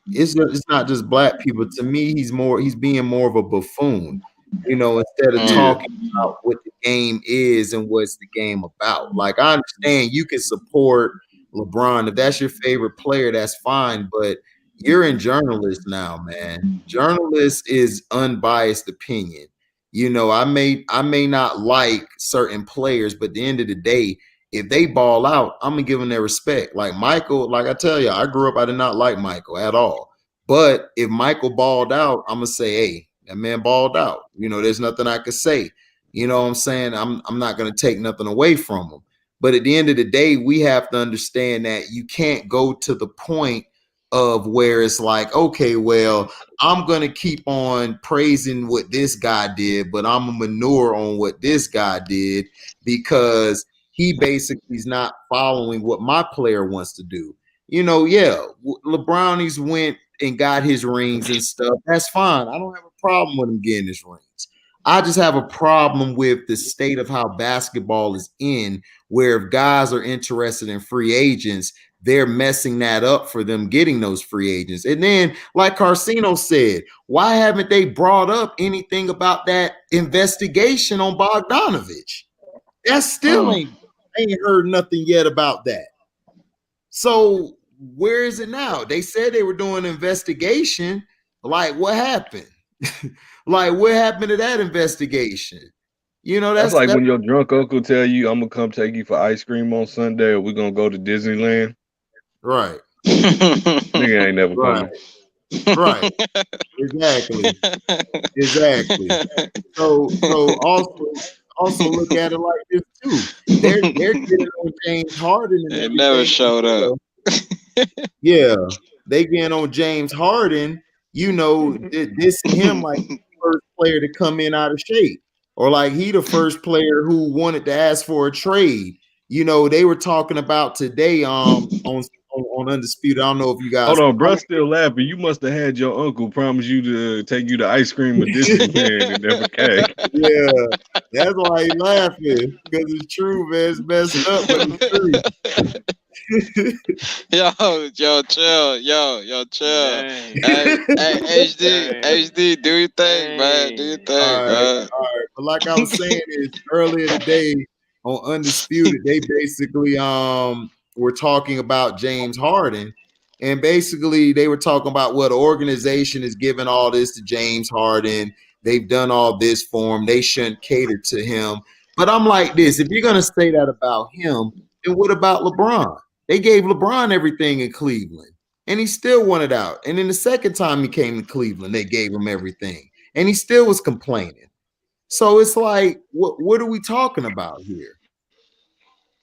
It's not just black people. To me, he's being more of a buffoon. Instead of talking about what the game is and what's the game about. Like, I understand you can support LeBron, if that's your favorite player, that's fine. But you're in journalist now, man. Journalist is unbiased opinion. I may not like certain players, but at the end of the day, if they ball out, I'm gonna give them their respect. Like Michael, like I tell you, I grew up, I did not like Michael at all. But if Michael balled out, I'm gonna say, hey, that man balled out. There's nothing I could say. You know what I'm saying? I'm not gonna take nothing away from him. But at the end of the day, we have to understand that you can't go to the point of where it's like, okay, well, I'm going to keep on praising what this guy did, but I'm a manure on what this guy did because he basically is not following what my player wants to do. LeBron, he's went and got his rings and stuff. That's fine. I don't have a problem with him getting his rings. I just have a problem with the state of how basketball is in, where if guys are interested in free agents, they're messing that up for them getting those free agents. And then, like Carcino said, why haven't they brought up anything about that investigation on Bogdanovich? That still ain't heard nothing yet about that. So where is it now? They said they were doing an investigation. Like, what happened? Like, what happened to that investigation? That's like when your drunk uncle tell you, I'm gonna come take you for ice cream on Sunday, or we're gonna go to Disneyland. Right. Nigga ain't never coming. Right. Exactly. So also look at it like this too. They're getting on James Harden and it never showed up. Yeah, they getting on James Harden, dissing him like the first player to come in out of shape, or like he the first player who wanted to ask for a trade. They were talking about today on Undisputed. I don't know if you guys. Hold on, bro, still laughing. You must have had your uncle promise you to take you to ice cream at Disneyland and never came. Yeah, that's why he laughing, because it's true, man. It's messed up, but it's true. Yo, chill. Hey, HD, do your thing, man. Do your thing, man. All right. But like I was saying, is earlier today on Undisputed, they basically were talking about James Harden, and basically they were talking about what organization is giving all this to James Harden. They've done all this for him. They shouldn't cater to him. But I'm like this: if you're gonna say that about him, then what about LeBron? They gave LeBron everything in Cleveland, and he still wanted out. And then the second time he came to Cleveland, they gave him everything, and he still was complaining. So it's like, what are we talking about here?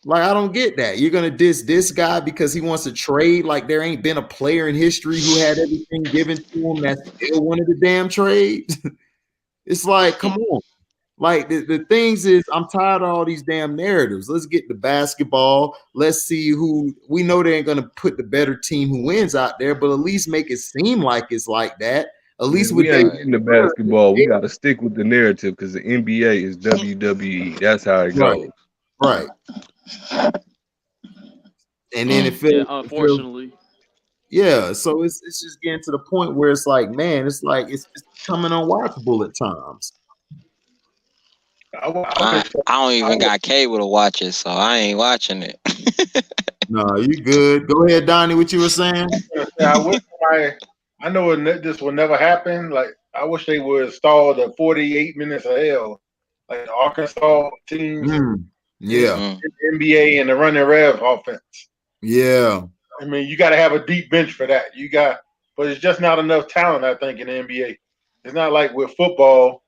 Like, I don't get that. You're gonna diss this guy because he wants to trade. Like, there ain't been a player in history who had everything given to him that still wanted the damn trade. It's like, come on. Like the things is, I'm tired of all these damn narratives. Let's get the basketball. Let's see who we know they ain't gonna put the better team who wins out there, but at least make it seem like it's like that. At least we ain't getting the basketball. We got to stick with the narrative because the NBA is WWE. That's how it goes. Right. And then it feels, unfortunately. So it's just getting to the point where it's like, man, it's becoming unwatchable at times. I don't even got cable to watch it, so I ain't watching it. No, you good. Go ahead, Donnie, what you were saying? I know this will never happen. Like, I wish they would install the 48 minutes of hell, like the Arkansas teams, the NBA and the running rev offense. Yeah. I mean, you got to have a deep bench for that. But it's just not enough talent, I think, in the NBA. It's not like with football,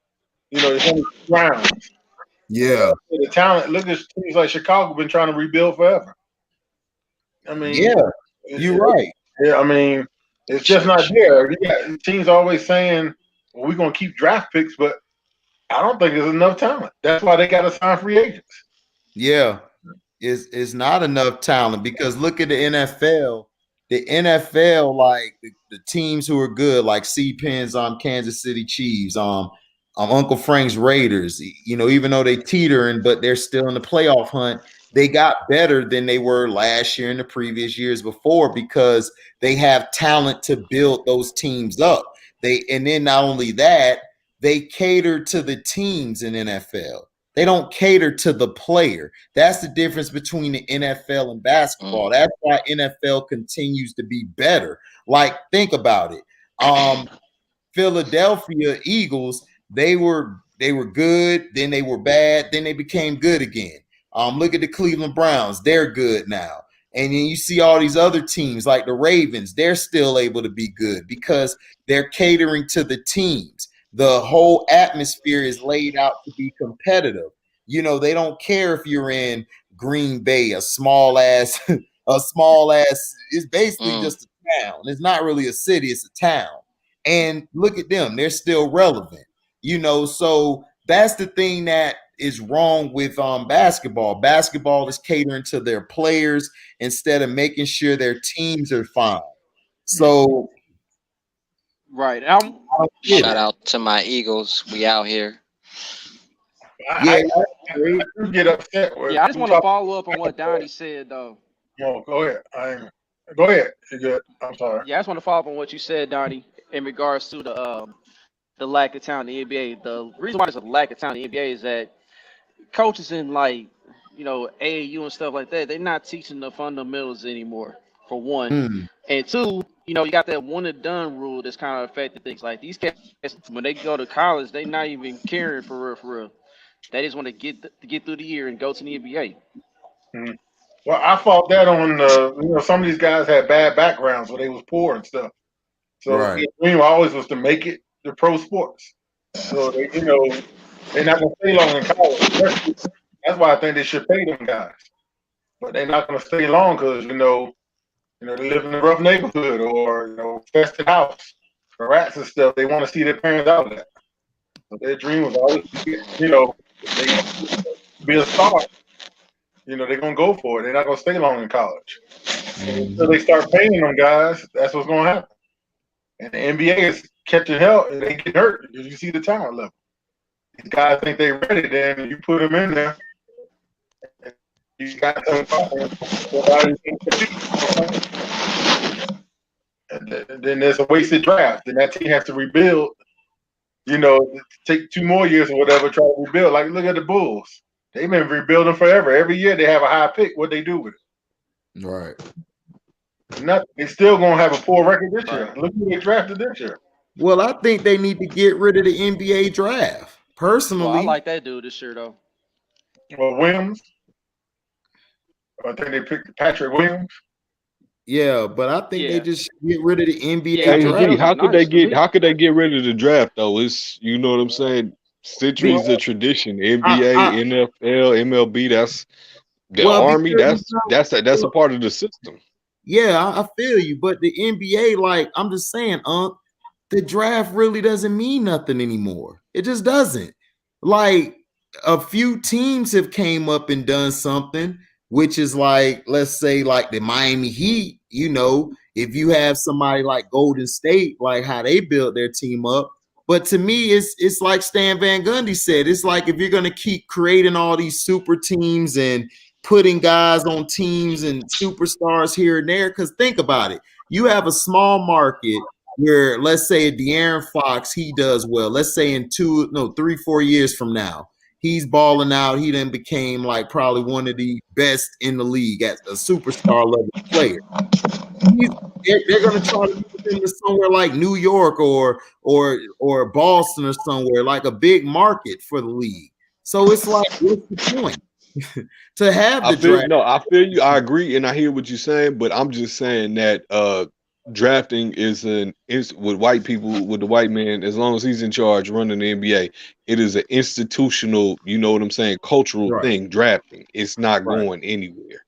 there's only rounds. Yeah. The talent, look at teams like Chicago been trying to rebuild forever. I mean, you're right. Yeah, I mean, it's just not there. Yeah, teams always saying, well, we're going to keep draft picks, but I don't think there's enough talent. That's why they got to sign free agents. Yeah. It's not enough talent, because look at the NFL. The NFL, like the teams who are good, like C-Pen's Kansas City Chiefs, Uncle Frank's Raiders, even though they teetering, but they're still in the playoff hunt. They got better than they were last year and the previous years before, because they have talent to build those teams up. And then not only that, they cater to the teams in NFL. They don't cater to the player. That's the difference between the NFL and basketball. That's why NFL continues to be better. Like, think about it. Philadelphia Eagles, they were good, then they were bad, then they became good again. Look at the Cleveland Browns. They're good now. And then you see all these other teams like the Ravens, they're still able to be good because they're catering to the teams. The whole atmosphere is laid out to be competitive. You know, they don't care if you're in Green Bay, a small ass, it's basically just a town. It's not really a city, it's a town. And look at them, they're still relevant. You know, so that's the thing that is wrong with basketball. Basketball is catering to their players instead of making sure their teams are fine. So Right. Shout out to my Eagles. We out here. I do get upset. Yeah, I just want to follow up on what Donnie said, though. No, go ahead. Go ahead. You're good. I'm sorry. Yeah, I just want to follow up on what you said, Donnie, in regards to the lack of talent in the NBA. The reason why there's a lack of talent in the NBA is that coaches in like, you know, AAU and stuff like that, they're not teaching the fundamentals anymore, for one. And two, you know, you got that one and done rule that's kind of affected things. Like these cats, when they go to college, they not even caring for real. They just want to get through the year and go to the NBA. Well, I fought that on you know, some of these guys had bad backgrounds where they was poor and stuff. So the dream always was to make it to pro sports. So they, you know, they're not gonna stay long in college. That's why I think they should pay them guys. But they're not gonna stay long because you know they live in a rough neighborhood or you know, infested house, or rats and stuff. They want to see their parents out there. So their dream was always, you know, they be a star. You know, they're gonna go for it. They're not gonna stay long in college. Until they start paying them guys, that's what's gonna happen. And the NBA is catching hell and they get hurt because you see the talent level. These guys think they're ready, then you put them in there. You got them and then there's a wasted draft. And that team has to rebuild, you know, take 2 more years or whatever, try to rebuild. Like, look at the Bulls. They've been rebuilding forever. Every year they have a high pick. What they do with it? Right. Nothing. They still gonna have a poor record this year. Look who they drafted this year. Well, I think they need to get rid of the NBA draft. Personally, I like that dude this year though. Well, Williams. I think they picked Patrick Williams. Yeah, but I think they just get rid of the NBA draft. How could they get rid of the draft though? It's, you know what I'm saying, centuries of tradition. NBA, NFL, MLB, that's the Army, that's a part of the system. Yeah, I feel you, but the NBA, like, I'm just saying, the draft really doesn't mean nothing anymore. It just doesn't. Like, a few teams have came up and done something, which is like, let's say, like the Miami Heat. You know, if you have somebody like Golden State, like how they built their team up. But to me, it's like Stan Van Gundy said. It's like if you're gonna keep creating all these super teams and putting guys on teams and superstars here and there, because think about it. You have a small market where, let's say, De'Aaron Fox, he does well. Let's say in 3, 4 years from now, he's balling out. He then became like probably one of the best in the league as a superstar level player. They're going to try to put him to somewhere like New York or Boston or somewhere, like a big market for the league. So it's like, what's the point? To have the draft. No, I feel you. I agree, and I hear what you're saying, but I'm just saying that drafting is with white people, with the white man, as long as he's in charge running the NBA, it is an institutional, you know what I'm saying, cultural thing. Drafting, it's not going anywhere.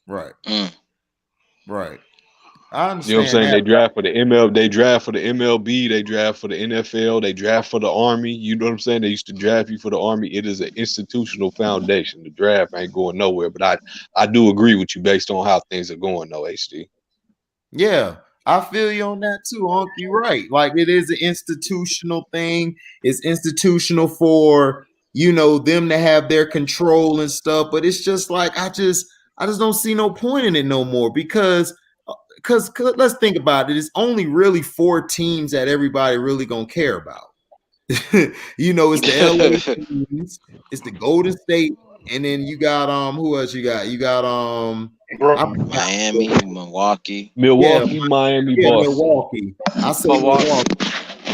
Right. Right. I understand. You know what I'm saying? They draft for the MLB, they draft for the MLB, they draft for the NFL, they draft for the Army. You know what I'm saying? They used to draft you for the Army. It is an institutional foundation. The draft ain't going nowhere. But I do agree with you based on how things are going, though, HD. Yeah, I feel you on that too, Unc. You're right. Like, it is an institutional thing. It's institutional for, you know, them to have their control and stuff. But it's just like I just don't see no point in it no more because let's think about it. It's only really 4 teams that everybody really gonna care about. You know, it's the LA Kings, it's the Golden State, and then you got who else you got? You got I forgot. Miami, Milwaukee. Milwaukee, Miami, Boston. Milwaukee. I say Milwaukee. Milwaukee.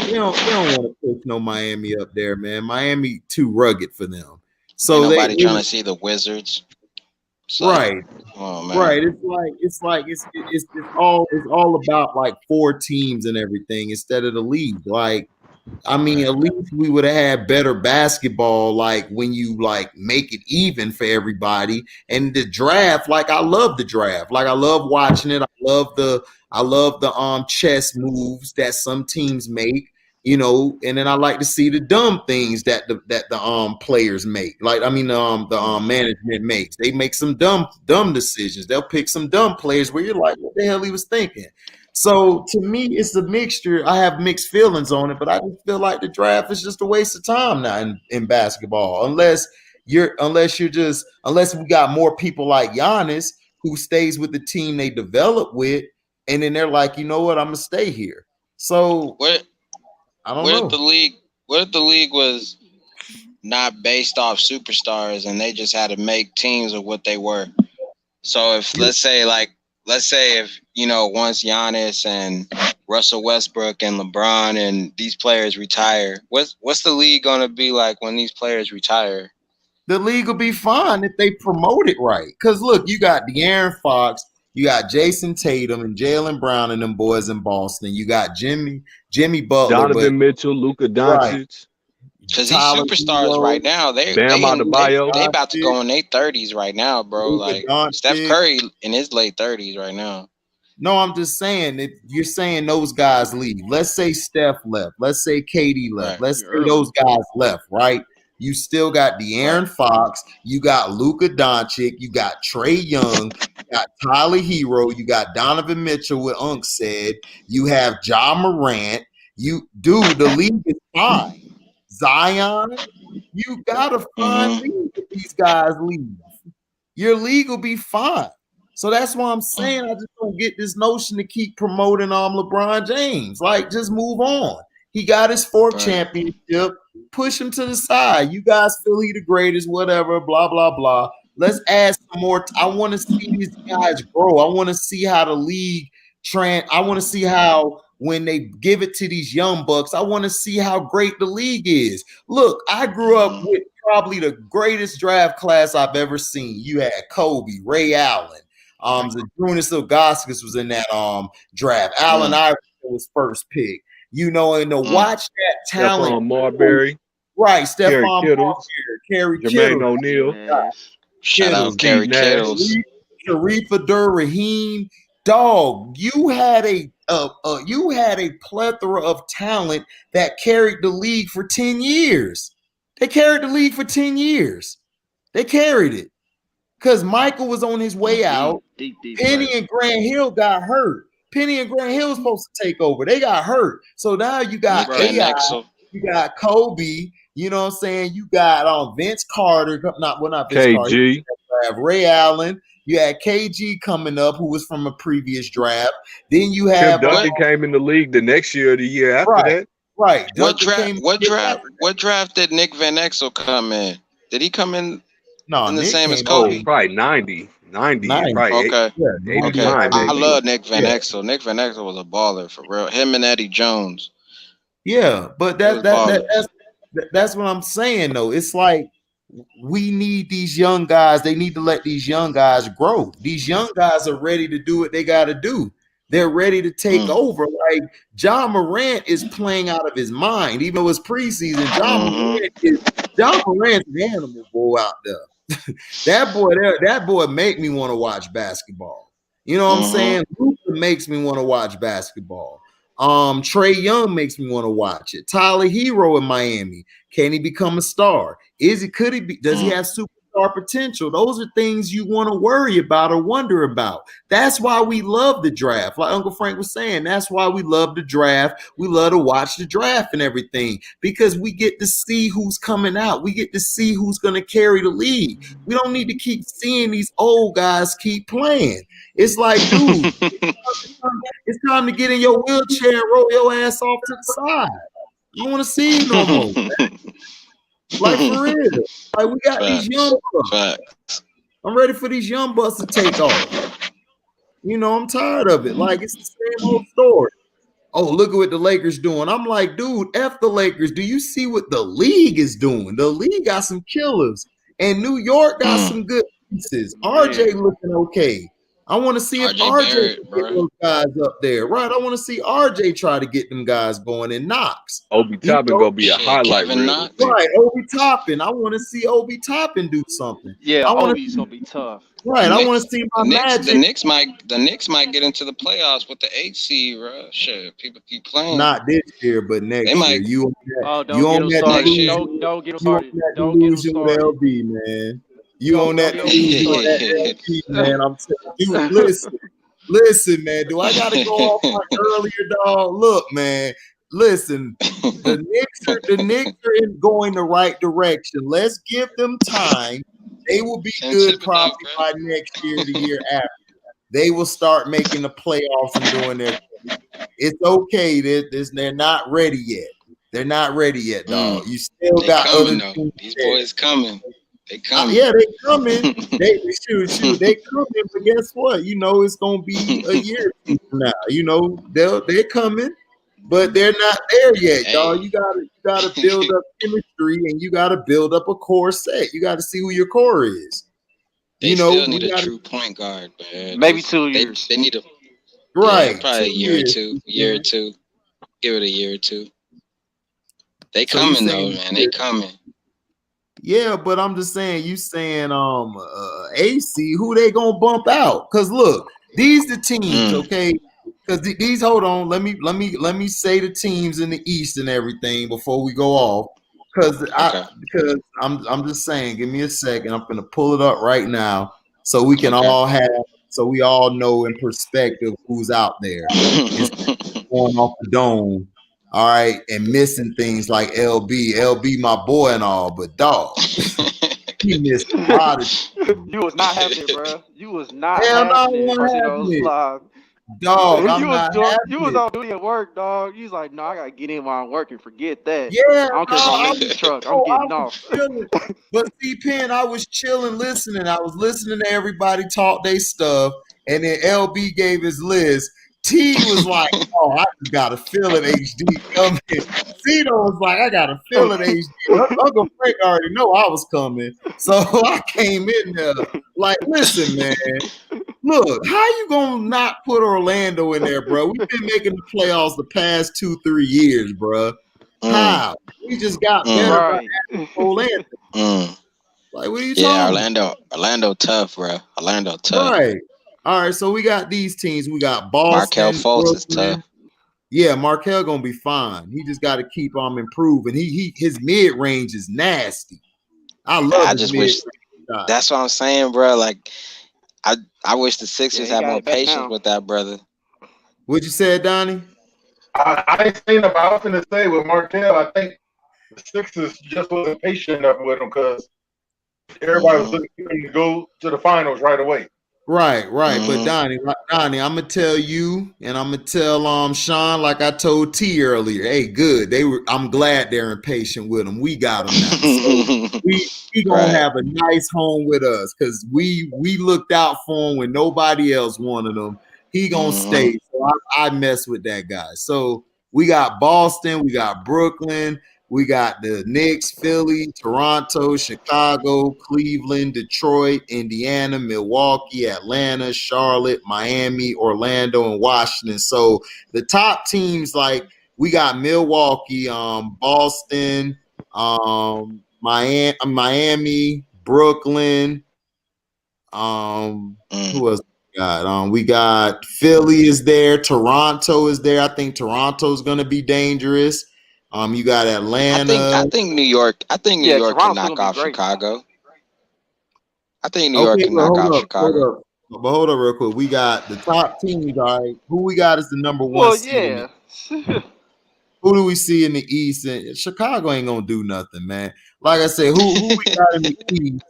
They don't want to push no Miami up there, man. Miami too rugged for them. So Ain't nobody trying to see the Wizards. It's like, right. oh man. Right. It's all about like 4 teams and everything instead of the league. Like, I mean, at least we would have had better basketball, like when you like make it even for everybody. And the draft, like I love the draft. Like I love watching it. I love the chess moves that some teams make, you know, and then I like to see the dumb things that the players make. Like, I mean, the management makes. They make some dumb decisions. They'll pick some dumb players where you're like, what the hell he was thinking? So to me, it's a mixture. I have mixed feelings on it, but I just feel like the draft is just a waste of time now in basketball. Unless we got more people like Giannis who stays with the team they develop with, and then they're like, you know what, I'm gonna stay here. So I don't know. What if the league was not based off superstars and they just had to make teams of what they were? So if let's say if, you know, once Giannis and Russell Westbrook and LeBron and these players retire, what's the league gonna be like when these players retire? The league will be fine if they promote it right. Because look, you got De'Aaron Fox, you got Jason Tatum and Jaylen Brown and them boys in Boston. You got Jimmy Butler, Donovan Mitchell, Luka Doncic. Right. Because these superstars right now, they about to go in their 30s right now, bro. Like Steph Curry in his late 30s right now. No, I'm just saying, if you're saying those guys leave. Let's say Steph left. Let's say KD left. Right. Let's say those guys left, right? You still got De'Aaron Fox. You got Luka Doncic. You got Trae Young. You got Tyler Hero. You got Donovan Mitchell, what Unc said. You have Ja Morant. The league is fine. Zion, you got a fine league if these guys leave. Your league will be fine. So that's why I'm saying I just don't get this notion to keep promoting LeBron James. Like, just move on. He got his 4th championship. Push him to the side. You guys feel he the greatest, whatever, blah, blah, blah. Let's add some more. I want to see these guys grow. I want to see how the league I want to see how when they give it to these young bucks, I want to see how great the league is. Look, I grew up with probably the greatest draft class I've ever seen. You had Kobe, Ray Allen, Zydrunas Ilgauskas was in that draft. Allen Iverson was first pick. You know, and to watch that talent. Stephon Marbury. Right, Stephon Marbury, Kerry Jermaine Kittle. O'Neal. Shout out Kerry Kittles. Sharif Abdur-Rahim. Dog, you had a plethora of talent that carried the league for 10 years. They carried the league for 10 years. They carried it. Because Michael was on his way out. Penny and Grant Hill got hurt. Penny and Grant Hill was supposed to take over. They got hurt. So now you got AI, you got Kobe, you know what I'm saying? You got Vince Carter, not Vince KG. Carter. You have Ray Allen. You had KG coming up, who was from a previous draft. Then you have Tim Duncan came in the league the next year or the year after that. Right. What draft did Nick Van Exel come in? Did he come in in the same as Kobe? Probably 90. Probably okay. 89, I love Nick Van Exel. Nick Van Exel was a baller for real. Him and Eddie Jones. Yeah, but that's what I'm saying though. It's like we need these young guys. They need to let these young guys grow. These young guys are ready to do what they got to do. They're ready to take over. Like Ja Morant is playing out of his mind, even though it's preseason. Ja Morant's an animal boy out there. that boy make me want to watch basketball. You know what I'm saying? Luka makes me want to watch basketball. Trae Young makes me want to watch it. Tyler Hero in Miami. Can he become a star? Does he have superstar potential? Those are things you want to worry about or wonder about. That's why we love the draft. Like Uncle Frank was saying, that's why we love the draft. We love to watch the draft and everything because we get to see who's coming out. We get to see who's going to carry the league. We don't need to keep seeing these old guys keep playing. It's like, dude, it's time to get in your wheelchair and roll your ass off to the side. I don't want to see it no more. Man. Like for real. Like we got these young bucks. I'm ready for these young bucks to take off. You know, I'm tired of it. Like it's the same old story. Oh, look at what the Lakers doing. I'm like, dude, F the Lakers. Do you see what the league is doing? The league got some killers. And New York got some good pieces. RJ looking okay. I want to see if RJ can get those guys up there. Right. I want to see RJ try to get them guys going in Knox. Obi Toppin gonna be a highlight reel. Right, Obi Toppin. I want to see Obi Toppin do something. Yeah, Obi's gonna be tough. Right, I want to see my Magic. The Knicks might get into the playoffs with the 8 seed, bro. Shit, people keep playing. Not this year, but next year. You don't get them started. Don't get them started. Don't get them started. LB, man. You on that LB, man. I'm telling you, listen, man. Do I gotta go off like earlier, dog? Look, man. Listen, the Knicks are going the right direction. Let's give them time. They will be good probably by next year, the year after. They will start making the playoffs and doing their thing. It's okay. They're not ready yet. They're not ready yet, dog. You still got other teams. These boys coming. They coming. Yeah, they coming. shoot. They coming. But guess what? You know, it's gonna be a year from now. You know, they're coming. But they're not there yet, dog. You gotta build up chemistry and you gotta build up a core set. You gotta see who your core is. They still need a true point guard, man. Maybe 2 years. They need probably a year or two. Give it a year or two. They coming though, man. They coming. Yeah, but I'm just saying, AC, who they gonna bump out? Because look, these the teams, okay. Because these, hold on, let me say the teams in the East and everything before we go off. Because I'm just saying, give me a second. I'm gonna pull it up right now so we can we all know in perspective who's out there. Going off the dome, all right, and missing things like LB, my boy and all, but dog, he missed a lot of. You was not happy, bro. You was not happy. Dog, you was on duty at work, dog. You was like, no, I gotta get in while I'm working. Forget that. Yeah, I don't care if I'm in the truck. I'm getting off. But see, Penn, I was chilling, listening. I was listening to everybody talk their stuff, and then LB gave his list. T was like, oh, I just got to feel it, HD. Cito was like, I got to feel it, HD. Uncle Frank already know I was coming. So I came in there like, listen, man. Look, how you going to not put Orlando in there, bro? We've been making the playoffs the past 2-3 years, bro. How? We just got better by Orlando. Like, what are you talking about? Orlando tough, bro. Orlando tough. Right. All right, so we got these teams. We got Boston. Markelle Fultz is tough. Yeah, Markelle gonna be fine. He just got to keep on improving. His mid range is nasty. I love. I just wish. That's what I'm saying, bro. Like, I wish the Sixers had more patience with that brother. What you said, Donnie? I ain't saying about. I was gonna say with Markelle. I think the Sixers just wasn't patient enough with him because everybody was looking for him to go to the finals right away. Right. But Donnie, I'm gonna tell you, and I'm gonna tell Sean, like I told T earlier. Hey, good. I'm glad they're impatient with him. We got him now. So he gonna have a nice home with us because we looked out for him when nobody else wanted him. He gonna stay. So I mess with that guy. So we got Boston, we got Brooklyn. We got the Knicks, Philly, Toronto, Chicago, Cleveland, Detroit, Indiana, Milwaukee, Atlanta, Charlotte, Miami, Orlando, and Washington. So the top teams, like we got Milwaukee, Boston, Miami, Brooklyn. Who else we got? We got Philly is there, Toronto is there. I think Toronto's gonna be dangerous. You got Atlanta. I think New York. I think New York can knock off Chicago. I think New York can knock off Chicago. But hold up real quick. We got the top teams. All right, who we got is the number one seed. Who do we see in the East? And Chicago ain't gonna do nothing, man. Like I said, who we got in the East?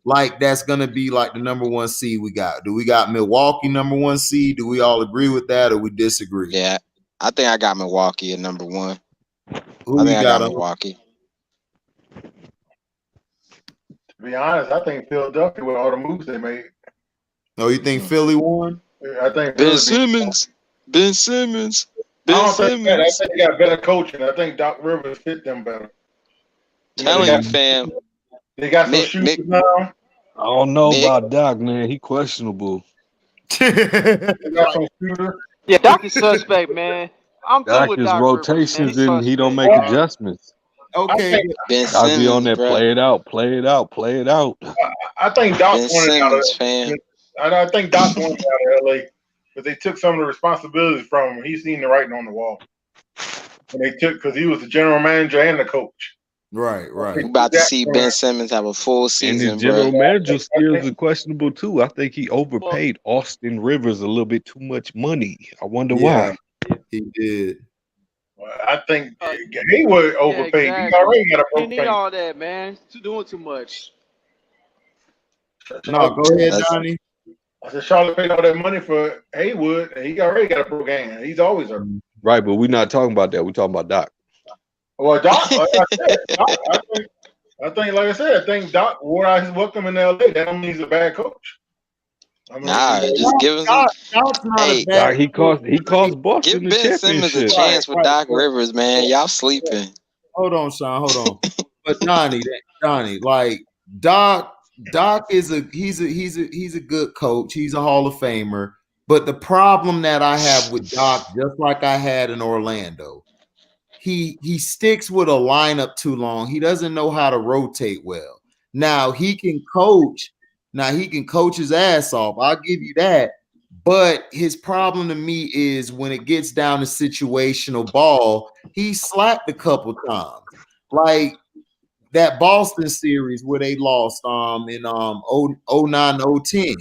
Like that's gonna be like the number one seed we got. Do we got Milwaukee number one seed? Do we all agree with that or we disagree? Yeah, I think I got Milwaukee at number one. Who I you think I got got on? Milwaukee. To be honest, I think Philadelphia with all the moves they made. Oh, you think Philly won? I think Ben Philly. Simmons. Ben Simmons. I Ben don't think that. I Simmons. think they got better coaching. I think Doc Rivers fit them better. You know, Telling you, fam. they got some Nick, shooters Nick, now. I don't know Nick. about Doc, man. He questionable. They got some shooters. Yeah, Doc is suspect, man. I'm good Doc with is Doc Rivers, man. rotations He's and he don't suspect. make adjustments. Okay, Ben Doc be on Simmons, there, bro. play it out, play it out, play it out. I think Doc Ben wanted out of. Simmons, fam. I think Doc wanted out of LA, but they took some of the responsibilities from him. He's seen the writing on the wall, and they took because he was the general manager and the coach. right. We about to see Ben Simmons have a full And season, his general bro. manager skills are questionable too. I think he overpaid Austin Rivers a little bit too much money. I wonder why. He did. I think Hayward overpaid. Yeah, exactly. He already got a He broke need bank. all that, man. He's doing too much. No, go ahead, Donnie. I said Charlotte paid all that money for Haywood, and he already got a broke hand. He's always hurt. Right, but we're not talking about that. We're talking about Doc. Well, Doc, like I said, I think Doc wore out his welcome in LA. That don't mean he's a bad coach. I mean, Nah, just give him some. Doc's not Hey, a bad. Doc, he cost Boston give the Ben Simmons a championship. chance with Doc Rivers, man. Y'all sleeping. Hold on, Sean. Hold on. But Donnie, like Doc is he's a good coach. He's a Hall of Famer. But the problem that I have with Doc, just like I had in Orlando, he sticks with a lineup too long. He doesn't know how to rotate well. Now he can coach. Now he can coach his ass off. I'll give you that. But his problem to me is when it gets down to situational ball, he slacked a couple times. Like that Boston series where they lost in 09-010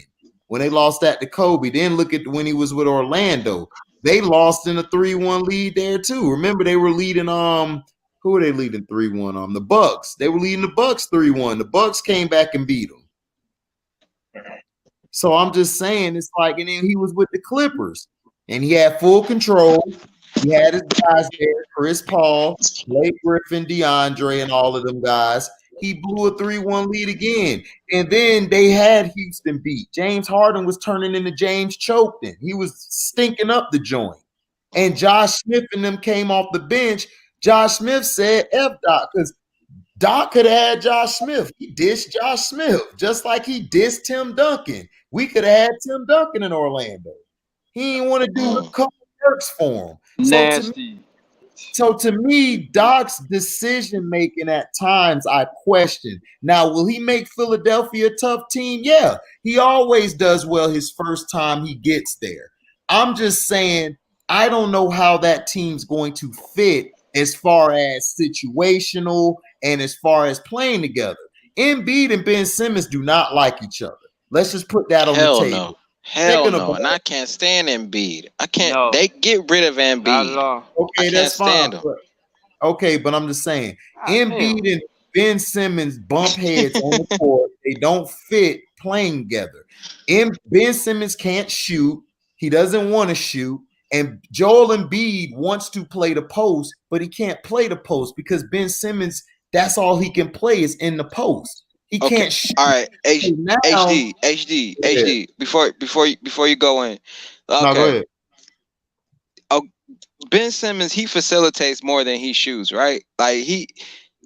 when they lost that to Kobe. Then look at when he was with Orlando. They lost in a 3-1 lead there too. Remember they were leading who were they leading 3-1 the Bucks. They were leading the Bucks 3-1. The Bucks came back and beat them. So I'm just saying it's like, and then he was with the Clippers and he had full control. He had his guys there, Chris Paul, Blake Griffin, DeAndre, and all of them guys. He blew a 3-1 lead again. And then they had Houston beat. James Harden was turning into James Choked. He was stinking up the joint. And Josh Smith and them came off the bench. Josh Smith said, F Doc, because Doc could have had Josh Smith. He dissed Josh Smith, just like he dissed Tim Duncan. We could have had Tim Duncan in Orlando. He didn't want to do a couple works for him. Nasty. So to me, Doc's decision making at times I question. Now, will he make Philadelphia a tough team? Yeah, he always does well his first time he gets there. I'm just saying, I don't know how that team's going to fit as far as situational and as far as playing together. Embiid and Ben Simmons do not like each other. Let's just put that on the table. No. Hell no. And I can't stand Embiid. I can't. No. They get rid of Embiid. Not at all. Okay, that's fine. Okay, but I'm just saying, Embiid and Ben Simmons bump heads on the court. They don't fit playing together. Ben Simmons can't shoot. He doesn't want to shoot. And Joel Embiid wants to play the post, but he can't play the post because Ben Simmons, that's all he can play is in the post. He can't shoot. All right, HD. Before you go in, okay. No, go ahead. Ben Simmons, he facilitates more than he shoots, right? Like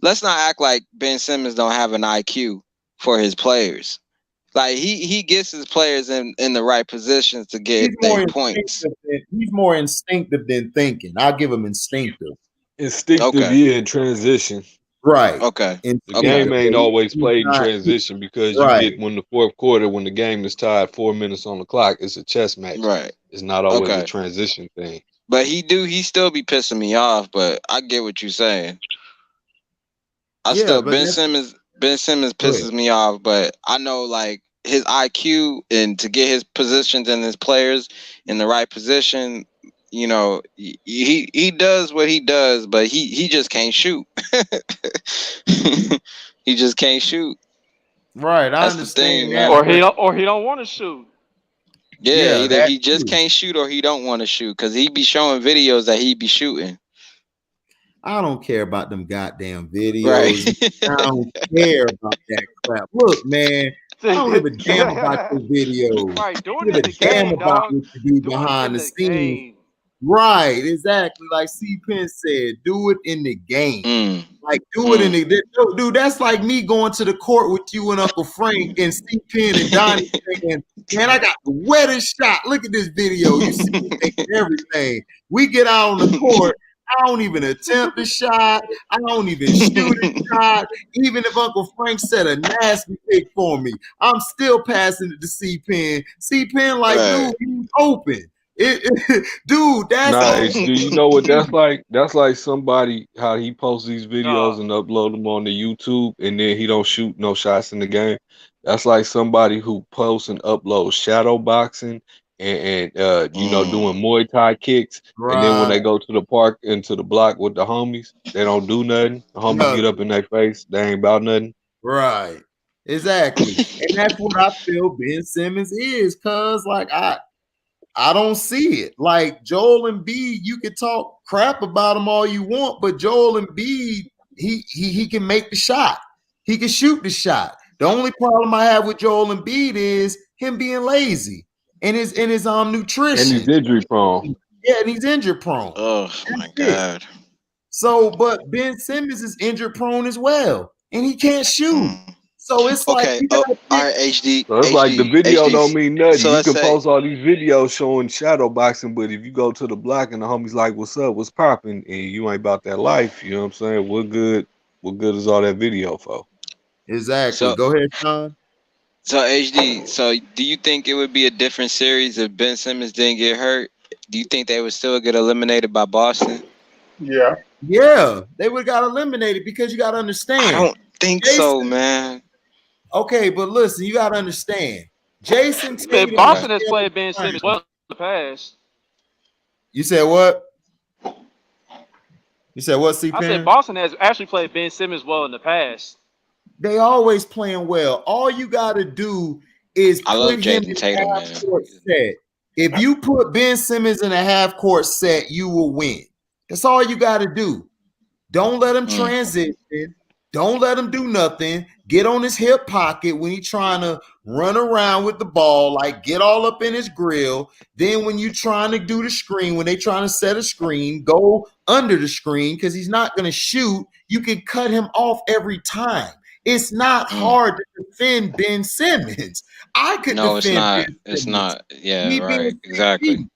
let's not act like Ben Simmons don't have an IQ for his players. Like he gets his players in the right positions to get their points. He's more instinctive than thinking. I'll give him instinctive. Yeah, in transition. Right. Okay. The game ain't always played in transition because you get when the fourth quarter, when the game is tied 4 minutes on the clock, it's a chess match. Right. It's not always a transition thing. But he still be pissing me off, but I get what you're saying. Ben Simmons pisses me off, but I know like his IQ and to get his positions and his players in the right position, you know, he does what he does, but he just can't shoot. He just can't shoot. Right, That's understand the thing, man. Or he don't want to shoot. Yeah, either he just can't shoot or he don't want to shoot because he be showing videos that he be shooting. I don't care about them goddamn videos. Right. I don't care about that crap. Look, man, I don't give a damn about your videos. Right, I doing don't it give in a the damn game, about dog. what you do Doing it behind in the the scenes. game. Right, exactly. Like C. Penn said, do it in the game. Like, do it in the dude. That's like me going to the court with you and Uncle Frank and C. Penn and Donnie saying, "Man, I got the wettest shot. Look at this video. You see me making everything." We get out on the court. I don't even attempt a shot. I don't even shoot a shot. Even if Uncle Frank set a nasty pick for me, I'm still passing it to C. Penn. C. Penn, like, dude, he's open. Dude, that's Nah, all. do you know what that's like? That's like somebody how he posts these videos and upload them on the YouTube, and then he don't shoot no shots in the game. That's like somebody who posts and uploads shadow boxing and you know, doing Muay Thai kicks, and then when they go to the park and to the block with the homies, they don't do nothing. The homies get up in their face, they ain't about nothing. Right. Exactly. And that's what I feel Ben Simmons is, cuz like I don't see it. Like Joel Embiid, you could talk crap about him all you want, but Joel Embiid, he can make the shot. He can shoot the shot. The only problem I have with Joel Embiid is him being lazy and his nutrition. And he's injury prone. Yeah, and he's injury prone. Oh my God. So, but Ben Simmons is injury prone as well, and he can't shoot. So it's like Okay. you Oh, gotta all right. HD. So it's like the HD. video HD. don't mean nothing. So You let's can say. post all these videos showing shadow boxing, but if you go to the block and the homies like, "What's up? What's popping?" and you ain't about that life, you know what I'm saying? What good is all that video for? Exactly. So Go ahead, Sean. So HD. So do you think it would be a different series if Ben Simmons didn't get hurt? Do you think they would still get eliminated by Boston? Yeah. Yeah, they would have got eliminated because you got to understand. I don't think so, man. Okay, but listen, you got to understand. Jason Tatum. Boston has played Ben Simmons well in the past. You said what? You said what, C-Pen? I said Boston has actually played Ben Simmons well in the past. They always playing well. All you got to do is put him in a half-court set. If you put Ben Simmons in a half-court set, you will win. That's all you got to do. Don't let him transition. Don't let him do nothing. Get on his hip pocket when he's trying to run around with the ball, like get all up in his grill. Then when you're trying to do the screen, when they're trying to set a screen, go under the screen because he's not going to shoot. You can cut him off every time. It's not hard to defend Ben Simmons. I could No, it's defend not. Ben It's Simmons. not. Yeah, right. Exactly.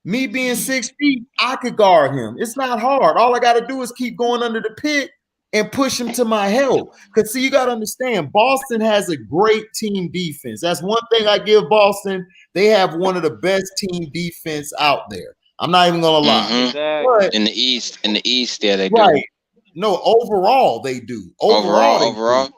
Me being 6 feet, I could guard him. It's not hard. All I got to do is keep going under the pick and push him to my help. Because, see, you got to understand, Boston has a great team defense. That's one thing I give Boston. They have one of the best team defense out there. I'm not even going to lie. But, in the East, yeah, they right. do. No, overall, they do. Overall.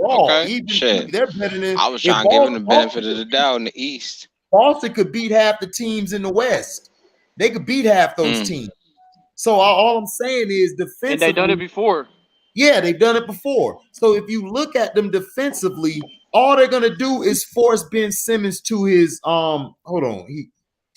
Okay. Even Shit. they're better than. I was trying to give them the benefit of the doubt in the East. Boston could beat half the teams in the West. They could beat half those teams. So all I'm saying is defensively. And they've done it before. Yeah, they've done it before. So if you look at them defensively, all they're gonna do is force Ben Simmons to his to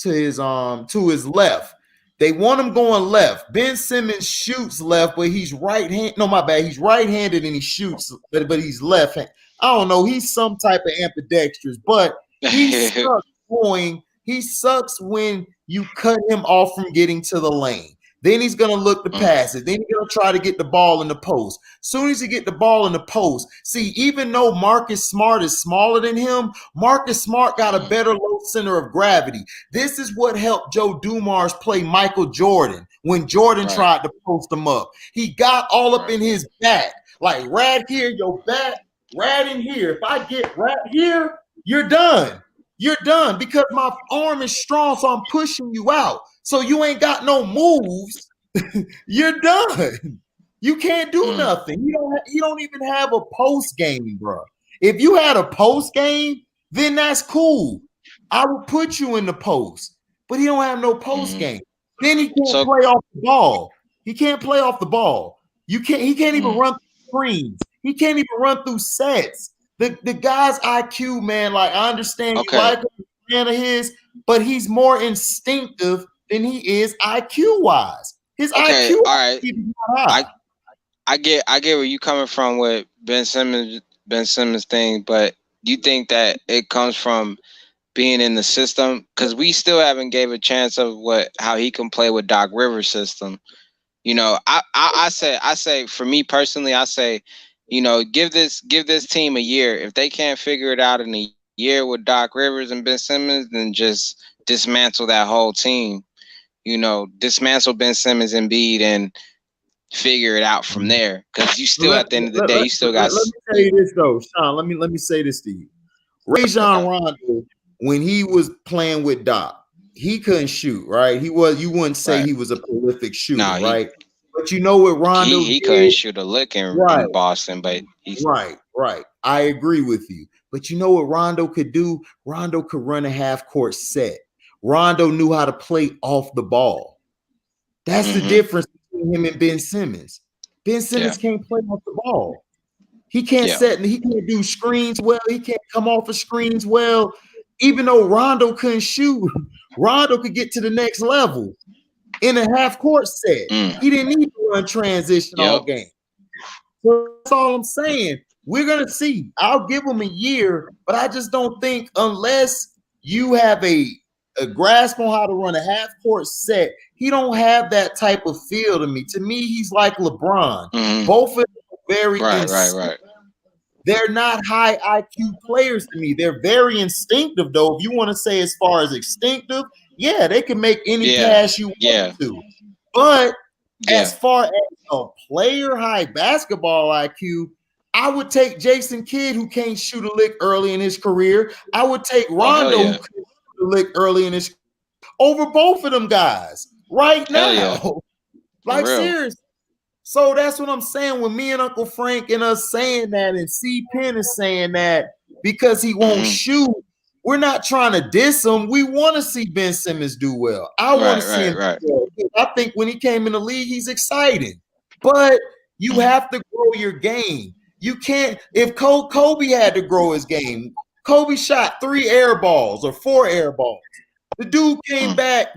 his left. They want him going left. Ben Simmons shoots left, but he's right-handed. No, my bad. He's right-handed and he shoots, but he's left-handed. I don't know. He's some type of ambidextrous, but he sucks when you cut him off from getting to the lane. Then he's going to look to pass it. Then he's going to try to get the ball in the post. Soon as he get the ball in the post, see, even though Marcus Smart is smaller than him, Marcus Smart got a better low center of gravity. This is what helped Joe Dumars play Michael Jordan when Jordan tried to post him up. He got all up in his back. Like, right here, your back, right in here. If I get right here, you're done. You're done because my arm is strong, so I'm pushing you out. So you ain't got no moves. You're done. You can't do nothing. You don't even have a post game, bro. If you had a post game, then that's cool. I would put you in the post, but he don't have no post game. Then he can't play off the ball. He can't play off the ball. He can't even run through screens. He can't even run through sets. The guy's IQ, man, like I understand you like him, fan of his, but he's more instinctive than he is IQ wise. His Okay, IQ all right. is not high. I get where you coming from with Ben Simmons thing, but you think that it comes from being in the system? Because we still haven't gave a chance of how he can play with Doc Rivers' system. You know, I say for me personally, I say, you know, give this team a year. If they can't figure it out in a year with Doc Rivers and Ben Simmons, then just dismantle that whole team. You know, dismantle Ben Simmons and Embiid and figure it out from there. Because you still, at the end of the day, you still got. Let me tell you this though, Sean. Let me say this to you. Rajon Rondo, when he was playing with Doc, he couldn't shoot, right? You wouldn't say he was a prolific shooter, right? But you know what Rondo he did? couldn't shoot a lick in Boston, but he's right. I agree with you. But you know what Rondo could do? Rondo could run a half-court set. Rondo knew how to play off the ball. That's the difference between him and Ben Simmons. Ben Simmons can't play off the ball. He can't he can't do screens well. He can't come off of screens well. Even though Rondo couldn't shoot, Rondo could get to the next level in a half-court set. He didn't need to run transition all game. So that's all I'm saying. We're going to see. I'll give him a year, but I just don't think unless you have a grasp on how to run a half-court set, he don't have that type of feel to me. To me, he's like LeBron. Both of them are very right. They're not high IQ players to me. They're very instinctive, though. If you want to say as far as instinctive, yeah, they can make any pass you want to. But as far as a player high basketball IQ, I would take Jason Kidd, who can't shoot a lick early in his career. I would take Rondo, who can't shoot a lick early in his over both of them guys right now. Like, seriously. So that's what I'm saying when me and Uncle Frank and us saying that, and C. Penn is saying that because he won't shoot. We're not trying to diss him. We want to see Ben Simmons do well. I want to see him do well. I think when he came in the league, he's exciting. But you have to grow your game. You can't. If Kobe had to grow his game, Kobe shot 3 air balls or 4 air balls. The dude came back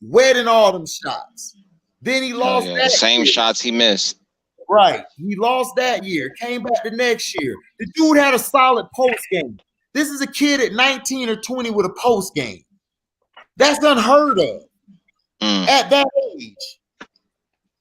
wetting all them shots. Then he lost that same year. shots he missed. Right. He lost that year. Came back the next year. The dude had a solid post game. This is a kid at 19 or 20 with a post game. That's unheard of at that age.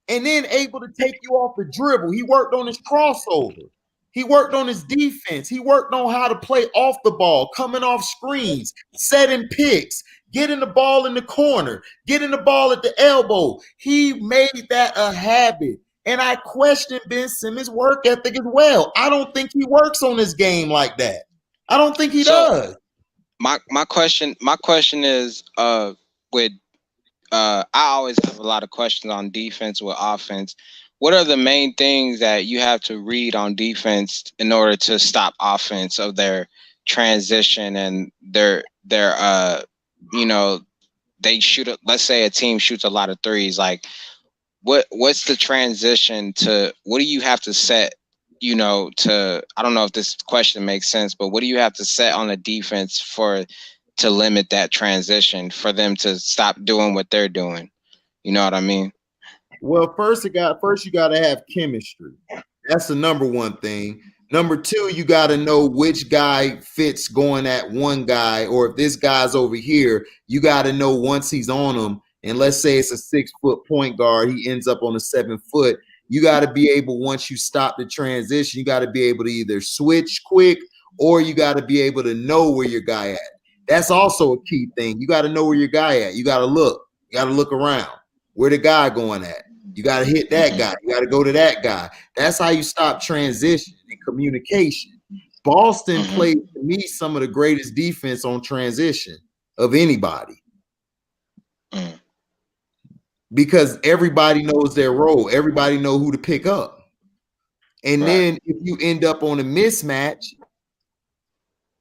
And then able to take you off the dribble. He worked on his crossover. He worked on his defense. He worked on how to play off the ball, coming off screens, setting picks, getting the ball in the corner, getting the ball at the elbow. He made that a habit. And I question Ben Simmons' work ethic as well. I don't think he works on his game like that. I don't think he does. My question is with I always have a lot of questions on defense with offense. What are the main things that you have to read on defense in order to stop offense of their transition and their you know, they shoot let's say a team shoots a lot of threes, like what's the transition to what do you have to set, you know, to I don't know if this question makes sense, but what do you have to set on the defense to limit that transition for them to stop doing what they're doing? You know what I mean? Well, first you got to have chemistry. That's the number one thing. Number two, you got to know which guy fits going at one guy, or if this guy's over here, you got to know once he's on him, and let's say it's a 6-foot point guard, he ends up on a 7-foot. You got to be able, once you stop the transition, you got to be able to either switch quick, or you got to be able to know where your guy at. That's also a key thing. You got to know where your guy at. You got to look. You got to look around. Where the guy going at? You got to hit that guy. You got to go to that guy. That's how you stop transition and communication. Boston played, to me, some of the greatest defense on transition of anybody. Because everybody knows their role. Everybody know who to pick up. And then if you end up on a mismatch,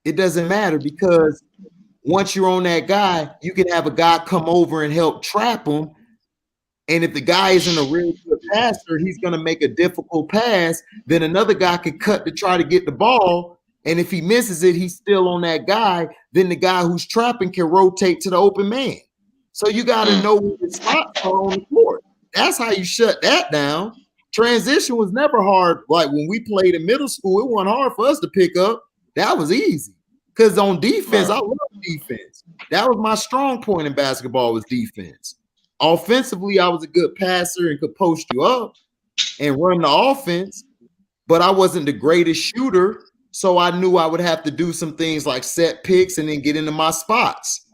it doesn't matter, because once you're on that guy, you can have a guy come over and help trap him. And if the guy isn't a really good passer, he's going to make a difficult pass. Then another guy could cut to try to get the ball. And if he misses it, he's still on that guy. Then the guy who's trapping can rotate to the open man. So you got to know where the spots are on the court. that's how you shut that down. Transition was never hard. Like when we played in middle school, it wasn't hard for us to pick up. That was easy. Because on defense, I love defense. That was my strong point in basketball was defense. Offensively, I was a good passer and could post you up and run the offense, but I wasn't the greatest shooter. So I knew I would have to do some things like set picks and then get into my spots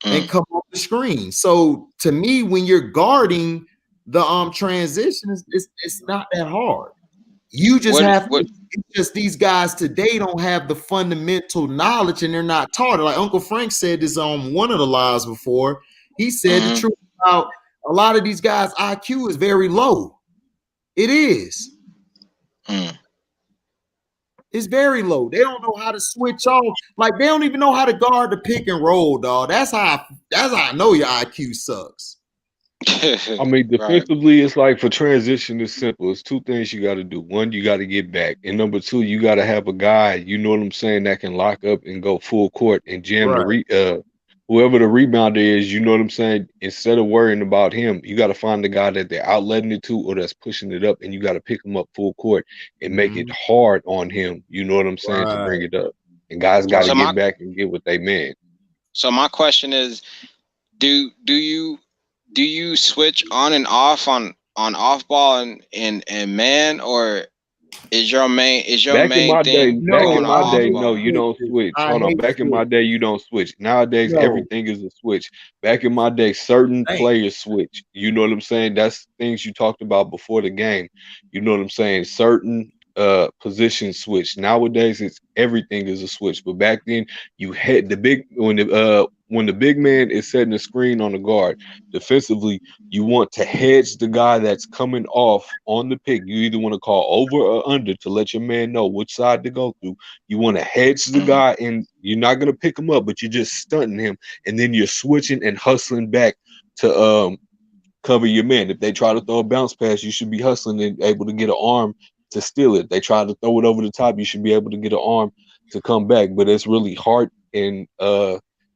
and come off the screen. So to me, when you're guarding the transition, it's not that hard. You just it's just these guys today don't have the fundamental knowledge and they're not taught it. Like Uncle Frank said this on one of the lives before. He said the truth about a lot of these guys' IQ is very low. It is. It's very low. They don't know how to switch off. Like they don't even know how to guard the pick and roll, dog. That's how I know your IQ sucks. I mean, defensively, it's like for transition, it's simple. It's two things you got to do. One, you got to get back. And number two, you got to have a guy, you know what I'm saying, that can lock up and go full court and jam whoever the rebounder is, you know what I'm saying? Instead of worrying about him, you got to find the guy that they're outletting it to or that's pushing it up, and you got to pick him up full court and make it hard on him, you know what I'm saying, to bring it up. And guys got to get back and get what they mean. So my question is, do you switch on and off on off ball and man, or is your main thing? Back in my day, no, you don't switch. Hold on. Back in my day, you don't switch. Nowadays, everything is a switch. Back in my day, certain players switch. You know what I'm saying? That's things you talked about before the game. You know what I'm saying? Certain positions switch. Nowadays, it's everything is a switch. But back then, you had when the big man is setting the screen on the guard, defensively, you want to hedge the guy that's coming off on the pick. You either want to call over or under to let your man know which side to go through. You want to hedge the guy, and you're not going to pick him up, but you're just stunting him, and then you're switching and hustling back to cover your man. If they try to throw a bounce pass, you should be hustling and able to get an arm to steal it. They try to throw it over the top, you should be able to get an arm to come back. But it's really hard and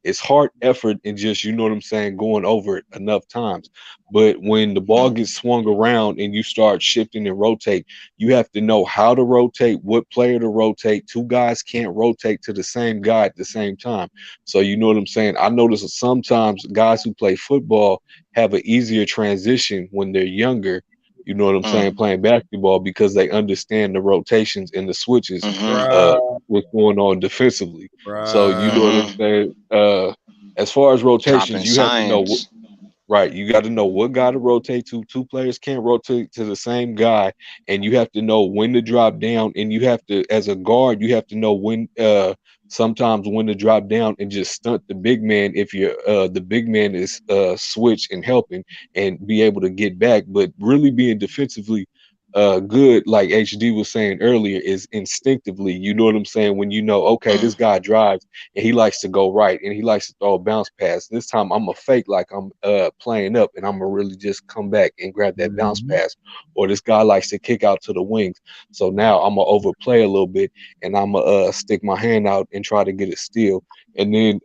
it's hard effort and just, you know what I'm saying, going over it enough times. But when the ball gets swung around and you start shifting and rotate, you have to know how to rotate, what player to rotate. Two guys can't rotate to the same guy at the same time. So you know what I'm saying? I notice that sometimes guys who play football have an easier transition when they're younger, you know what I'm saying, playing basketball, because they understand the rotations and the switches, what's going on defensively. So you know what I'm saying? As far as rotations, you have to know you got to know what guy to rotate to. Two players can't rotate to the same guy, and you have to know when to drop down, and you have to, as a guard, you have to know when sometimes when to drop down and just stunt the big man if you're the big man is switch and helping and be able to get back. But really being defensively good, like HD was saying earlier, is instinctively, you know what I'm saying, when you know, okay, this guy drives and he likes to go right and he likes to throw a bounce pass. This time I'm a fake like I'm playing up, and I'm gonna really just come back and grab that bounce pass. Or this guy likes to kick out to the wings, so now I'm gonna overplay a little bit and I'm gonna stick my hand out and try to get a steal. And then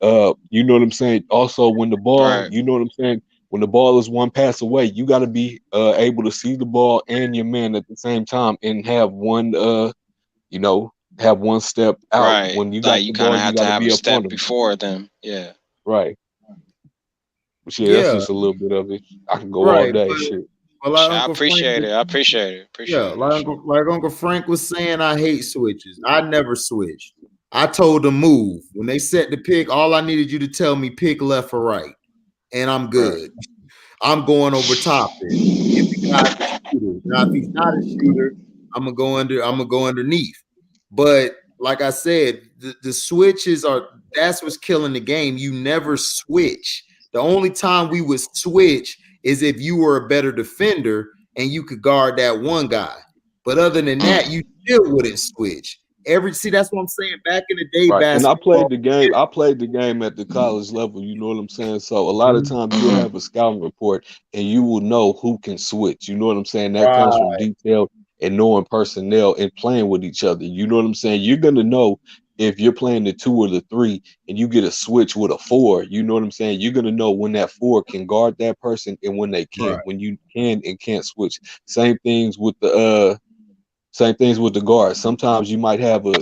you know what I'm saying, also when the ball, you know what I'm saying, when the ball is one pass away, you got to be able to see the ball and your man at the same time and have one, have one step out. Right. When you got you the ball, have you to got to have be a up step on them. before them. Yeah. Right. But yeah, that's just a little bit of it. I can go all day. Shit. Well, I appreciate it. I appreciate it. Like Uncle Frank was saying, I hate switches. I never switched. I told them move. When they set the pick, all I needed you to tell me pick left or right, and I'm good. I'm going over top it. If the guy's a shooter. Now, if he's not a shooter, I'm gonna go underneath. But like I said, the switches that's what's killing the game. You never switch. The only time we would switch is if you were a better defender and you could guard that one guy. But other than that, you still wouldn't switch. That's what I'm saying. Back in the day, Right. And I basketball. played the game at the college level, you know what I'm saying? So a lot of times you'll have a scouting report and you will know who can switch. You know what I'm saying? That comes from detail and knowing personnel and playing with each other. You know what I'm saying? You're gonna know if you're playing the 2 or the 3 and you get a switch with a 4, you know what I'm saying? You're gonna know when that 4 can guard that person and when they can't, Right. when you can and can't switch. Same things with the guards. Sometimes you might have a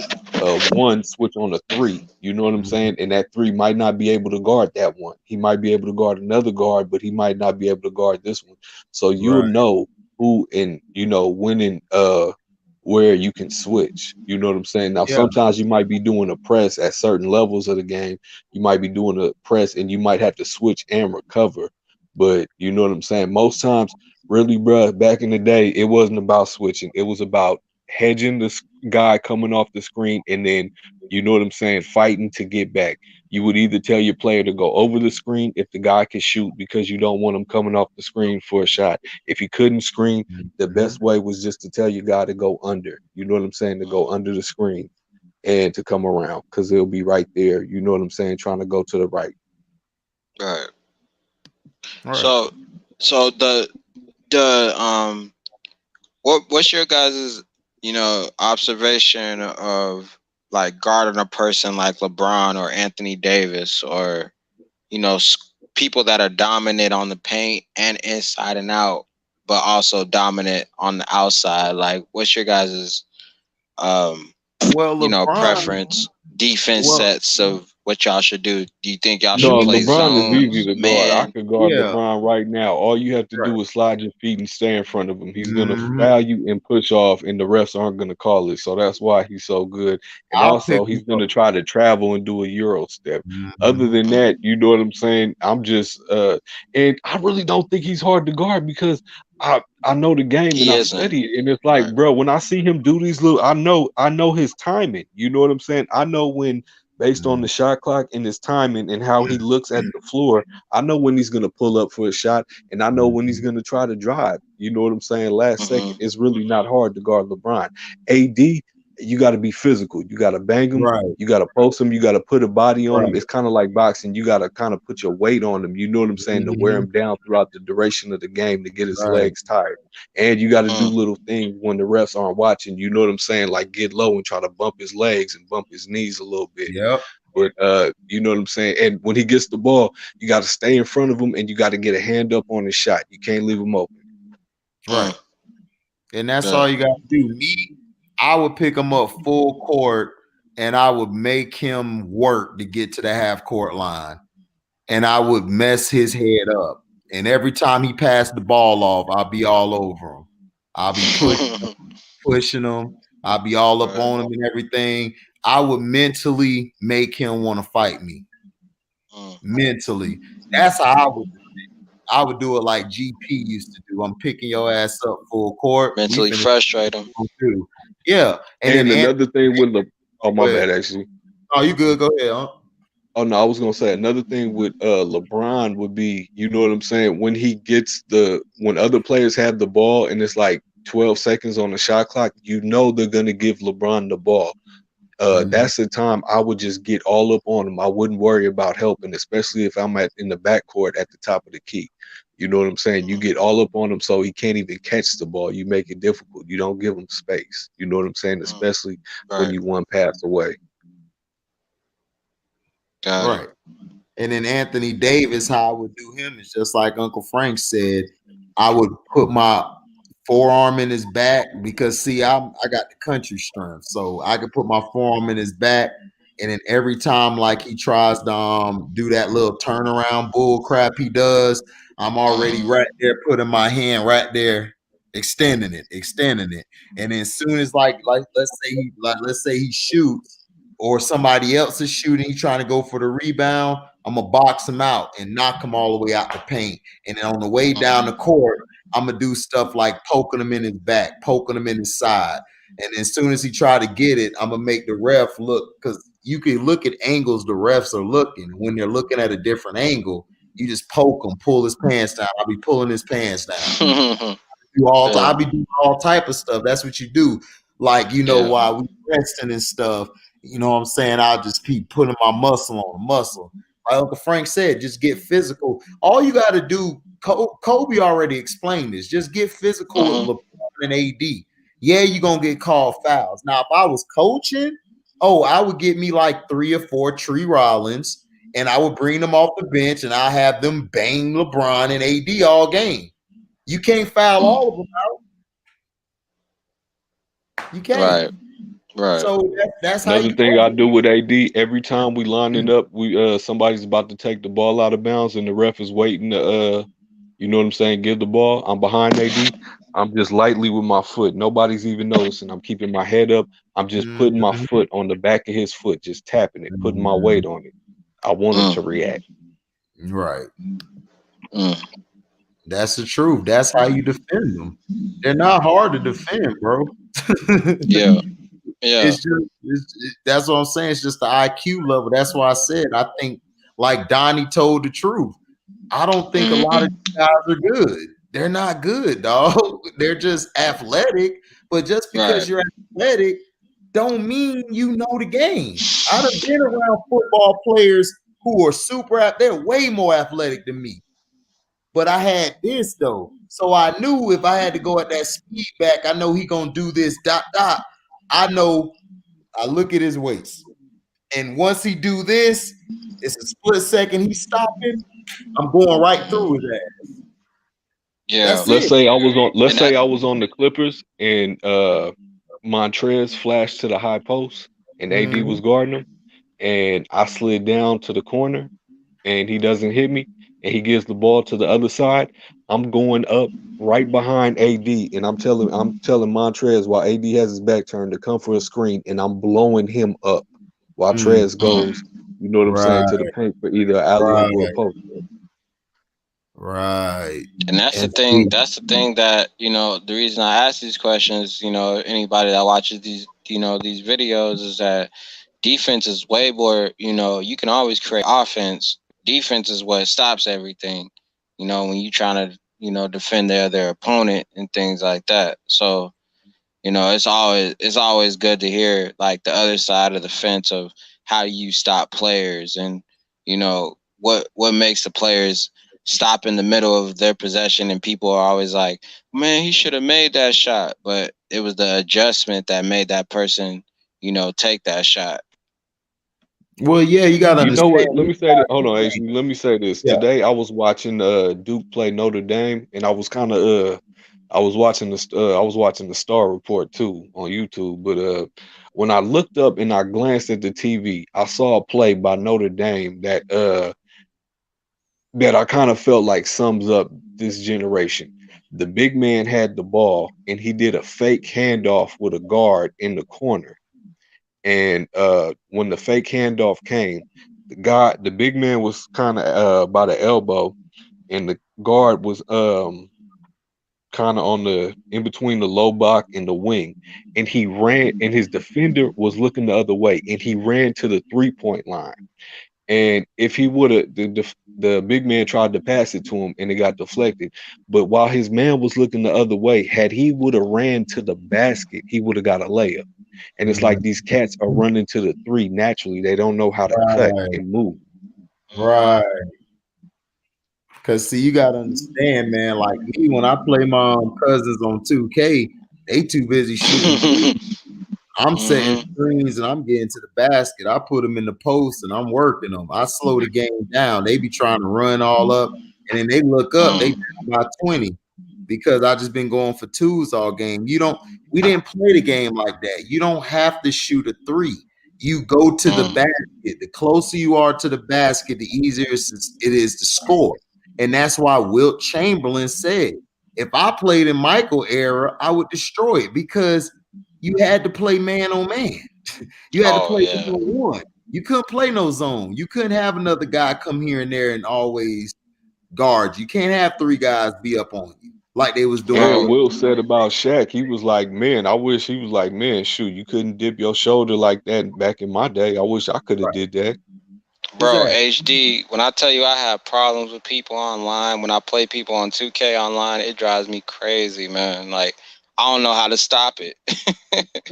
1 switch on a 3. You know what I'm saying? And that 3 might not be able to guard that 1. He might be able to guard another guard, but he might not be able to guard this one. So you'll Right. know who and when and where you can switch. You know what I'm saying? Now Yeah. sometimes you might be doing a press at certain levels of the game. You might be doing a press and you might have to switch and recover. But you know what I'm saying? Most times, really, bruh, back in the day, it wasn't about switching. It was about hedging this guy coming off the screen and then, you know what I'm saying, fighting to get back. You would either tell your player to go over the screen if the guy could shoot because you don't want him coming off the screen for a shot. If he couldn't screen, the best way was just to tell your guy to go under. You know what I'm saying? To go under the screen and to come around because it'll be right there. You know what I'm saying? Trying to go to the right. Right. Right. So the what's your guys' observation of like guarding a person like LeBron or Anthony Davis or people that are dominant on the paint and inside and out, but also dominant on the outside? Like, what's your guys' Well, LeBron. preference, defense Well, sets of what y'all should do? Do you think y'all should No, play LeBron is easy zones, to guard. I man? could guard yeah. LeBron right now. All you have to Right. do is slide your feet and stay in front of him. He's gonna Mhm. foul you and push off, and the refs aren't gonna call it. So that's why he's so good. And I'll pick also, he's him up. gonna try to travel and do a Euro step. Other Mhm. than that, you know what I'm saying? I'm just and I really don't think he's hard to guard because I know the game and He I isn't. study it. And it's like, Right. bro, when I see him do these little, I know his timing. You know what I'm saying? I know when based on the shot clock and his timing and how he looks at the floor, I know when he's gonna pull up for a shot and I know when he's gonna try to drive. You know what I'm saying? Last second, it's really not hard to guard LeBron. AD, you got to be physical. You got to bang him. Right. You got to post him. You got to put a body on him. Right. It's kind of like boxing. You got to kind of put your weight on him. You know what I'm saying? To wear Mhm. him down throughout the duration of the game to get his Right. legs tired. And you got to do little things when the refs aren't watching. You know what I'm saying? Like get low and try to bump his legs and bump his knees a little bit. Yep. But you know what I'm saying? And when he gets the ball, you got to stay in front of him and you got to get a hand up on his shot. You can't leave him open. Right. And that's all you got to do. Me, I would pick him up full court and I would make him work to get to the half court line. And I would mess his head up. And every time he passed the ball off, I'll be all over him. I'll be pushing him. I'll be all up on him and everything. I would mentally make him want to fight me. Mentally. That's how I would do it. I would do it like GP used to do. I'm picking your ass up full court. Mentally frustrate him. Yeah. And then another thing with my bad, actually. Oh, you good? Go ahead, huh? Oh no, I was gonna say another thing with LeBron would be, you know what I'm saying, when he gets when other players have the ball and it's like 12 seconds on the shot clock, you know they're gonna give LeBron the ball. That's the time I would just get all up on him. I wouldn't worry about helping, especially if I'm in the backcourt at the top of the key. You know what I'm saying? You get all up on him so he can't even catch the ball. You make it difficult. You don't give him space. You know what I'm saying? Especially when you one pass away. Right. And then Anthony Davis, how I would do him is just like Uncle Frank said. I would put my forearm in his back because see, I got the country strength, so I could put my forearm in his back, and then every time like he tries to do that little turnaround bull crap he does, I'm already right there putting my hand right there, extending it, and then as soon as like let's say he shoots or somebody else is shooting, he's trying to go for the rebound, I'm gonna box him out and knock him all the way out the paint, and then on the way down the court, I'm gonna do stuff like poking him in his back, poking him in his side. And as soon as he try to get it, I'm gonna make the ref look, because you can look at angles the refs are looking. When they're looking at a different angle, you just poke him, pull his pants down. I'll be pulling his pants down. I'll be doing all type of stuff. That's what you do. Like, while we resting and stuff, you know what I'm saying? I'll just keep putting my muscle on the muscle. Like Uncle Frank said, just get physical. All you got to do, Kobe already explained this. Just get physical with LeBron and AD. Yeah, you're going to get called fouls. Now, if I was coaching, I would get me like 3 or 4 Tree Rollins, and I would bring them off the bench, and I have them bang LeBron and AD all game. You can't foul all of them out. You can't. Right. So that's how Another you thing play. I do with AD, every time we lining up, we somebody's about to take the ball out of bounds and the ref is waiting to you know what I'm saying, give the ball. I'm behind AD. I'm just lightly with my foot. Nobody's even noticing. I'm keeping my head up. I'm just putting my foot on the back of his foot, just tapping it, putting my weight on it. I want him to react. Right. That's the truth. That's how you defend them. They're not hard to defend, bro. Yeah. It's just that's what I'm saying. It's just the IQ level. That's why I said I think like Donnie told the truth. I don't think a lot of guys are good. They're not good, dog. They're just athletic. But just because you're athletic don't mean you know the game. I've been around football players who are they're way more athletic than me. But I had this though. So I knew if I had to go at that speed back, I know he gonna do this, ... I know I look at his waist. And once he do this, it's a split second he's stopping. I'm going right through his ass. Yeah. That's Let's it. say I was on the Clippers and Montrez flashed to the high post and AD was guarding him, and I slid down to the corner and he doesn't hit me and he gives the ball to the other side. I'm going up right behind AD and I'm telling Montrez while AD has his back turned to come for a screen, and I'm blowing him up while Trez goes, you know what I'm saying, to the paint for either an alley-oop or a post. Right. And that's the thing. That's the thing that, you know, the reason I ask these questions, you know, anybody that watches these, you know, these videos is that defense is way more, you know, you can always create offense. Defense is what stops everything, you know, when you're trying to, you know, defend their opponent and things like that. So, you know, it's always good to hear like the other side of the fence of how you stop players and, you know, what makes the players stop in the middle of their possession, and people are always like, man, he should have made that shot, but it was the adjustment that made that person, you know, take that shot. Well, yeah, you gotta You know understand. what? Let me say that. Hold on, Asian. Let me say this. Yeah. Today I was watching Duke play Notre Dame, and I was kind of I was watching the Star Report too on YouTube. But when I looked up and I glanced at the TV, I saw a play by Notre Dame that I kind of felt like sums up this generation. The big man had the ball and he did a fake handoff with a guard in the corner. And when the fake handoff came, the big man was kind of by the elbow, and the guard was kind of in between the low block and the wing, and he ran, and his defender was looking the other way, and he ran to the 3-point line. And if he would have, the big man tried to pass it to him and it got deflected. But while his man was looking the other way, had he would have ran to the basket, he would have got a layup. And it's like these cats are running to the 3 naturally. They don't know how to cut and move. Right. Cause see, you gotta understand, man. Like me, when I play my cousins on 2K, they too busy shooting. I'm setting screens and I'm getting to the basket. I put them in the post and I'm working them. I slow the game down. They be trying to run all up, and then they look up, they down by 20 because I just been going for 2s all game. We didn't play the game like that. You don't have to shoot a 3. You go to the basket. The closer you are to the basket, the easier it is to score. And that's why Wilt Chamberlain said, if I played in Michael era, I would destroy it, because you had to play man on man. You had to play 1-on-1. You couldn't play no zone. You couldn't have another guy come here and there and always guard. You can't have 3 guys be up on you like they was doing. And Will said about Shaq, he was like, man, I wish he was like, man, shoot, you couldn't dip your shoulder like that back in my day. I wish I could have did that. Bro, HD, when I tell you I have problems with people online, when I play people on 2K online, it drives me crazy, man. Like, I don't know how to stop it.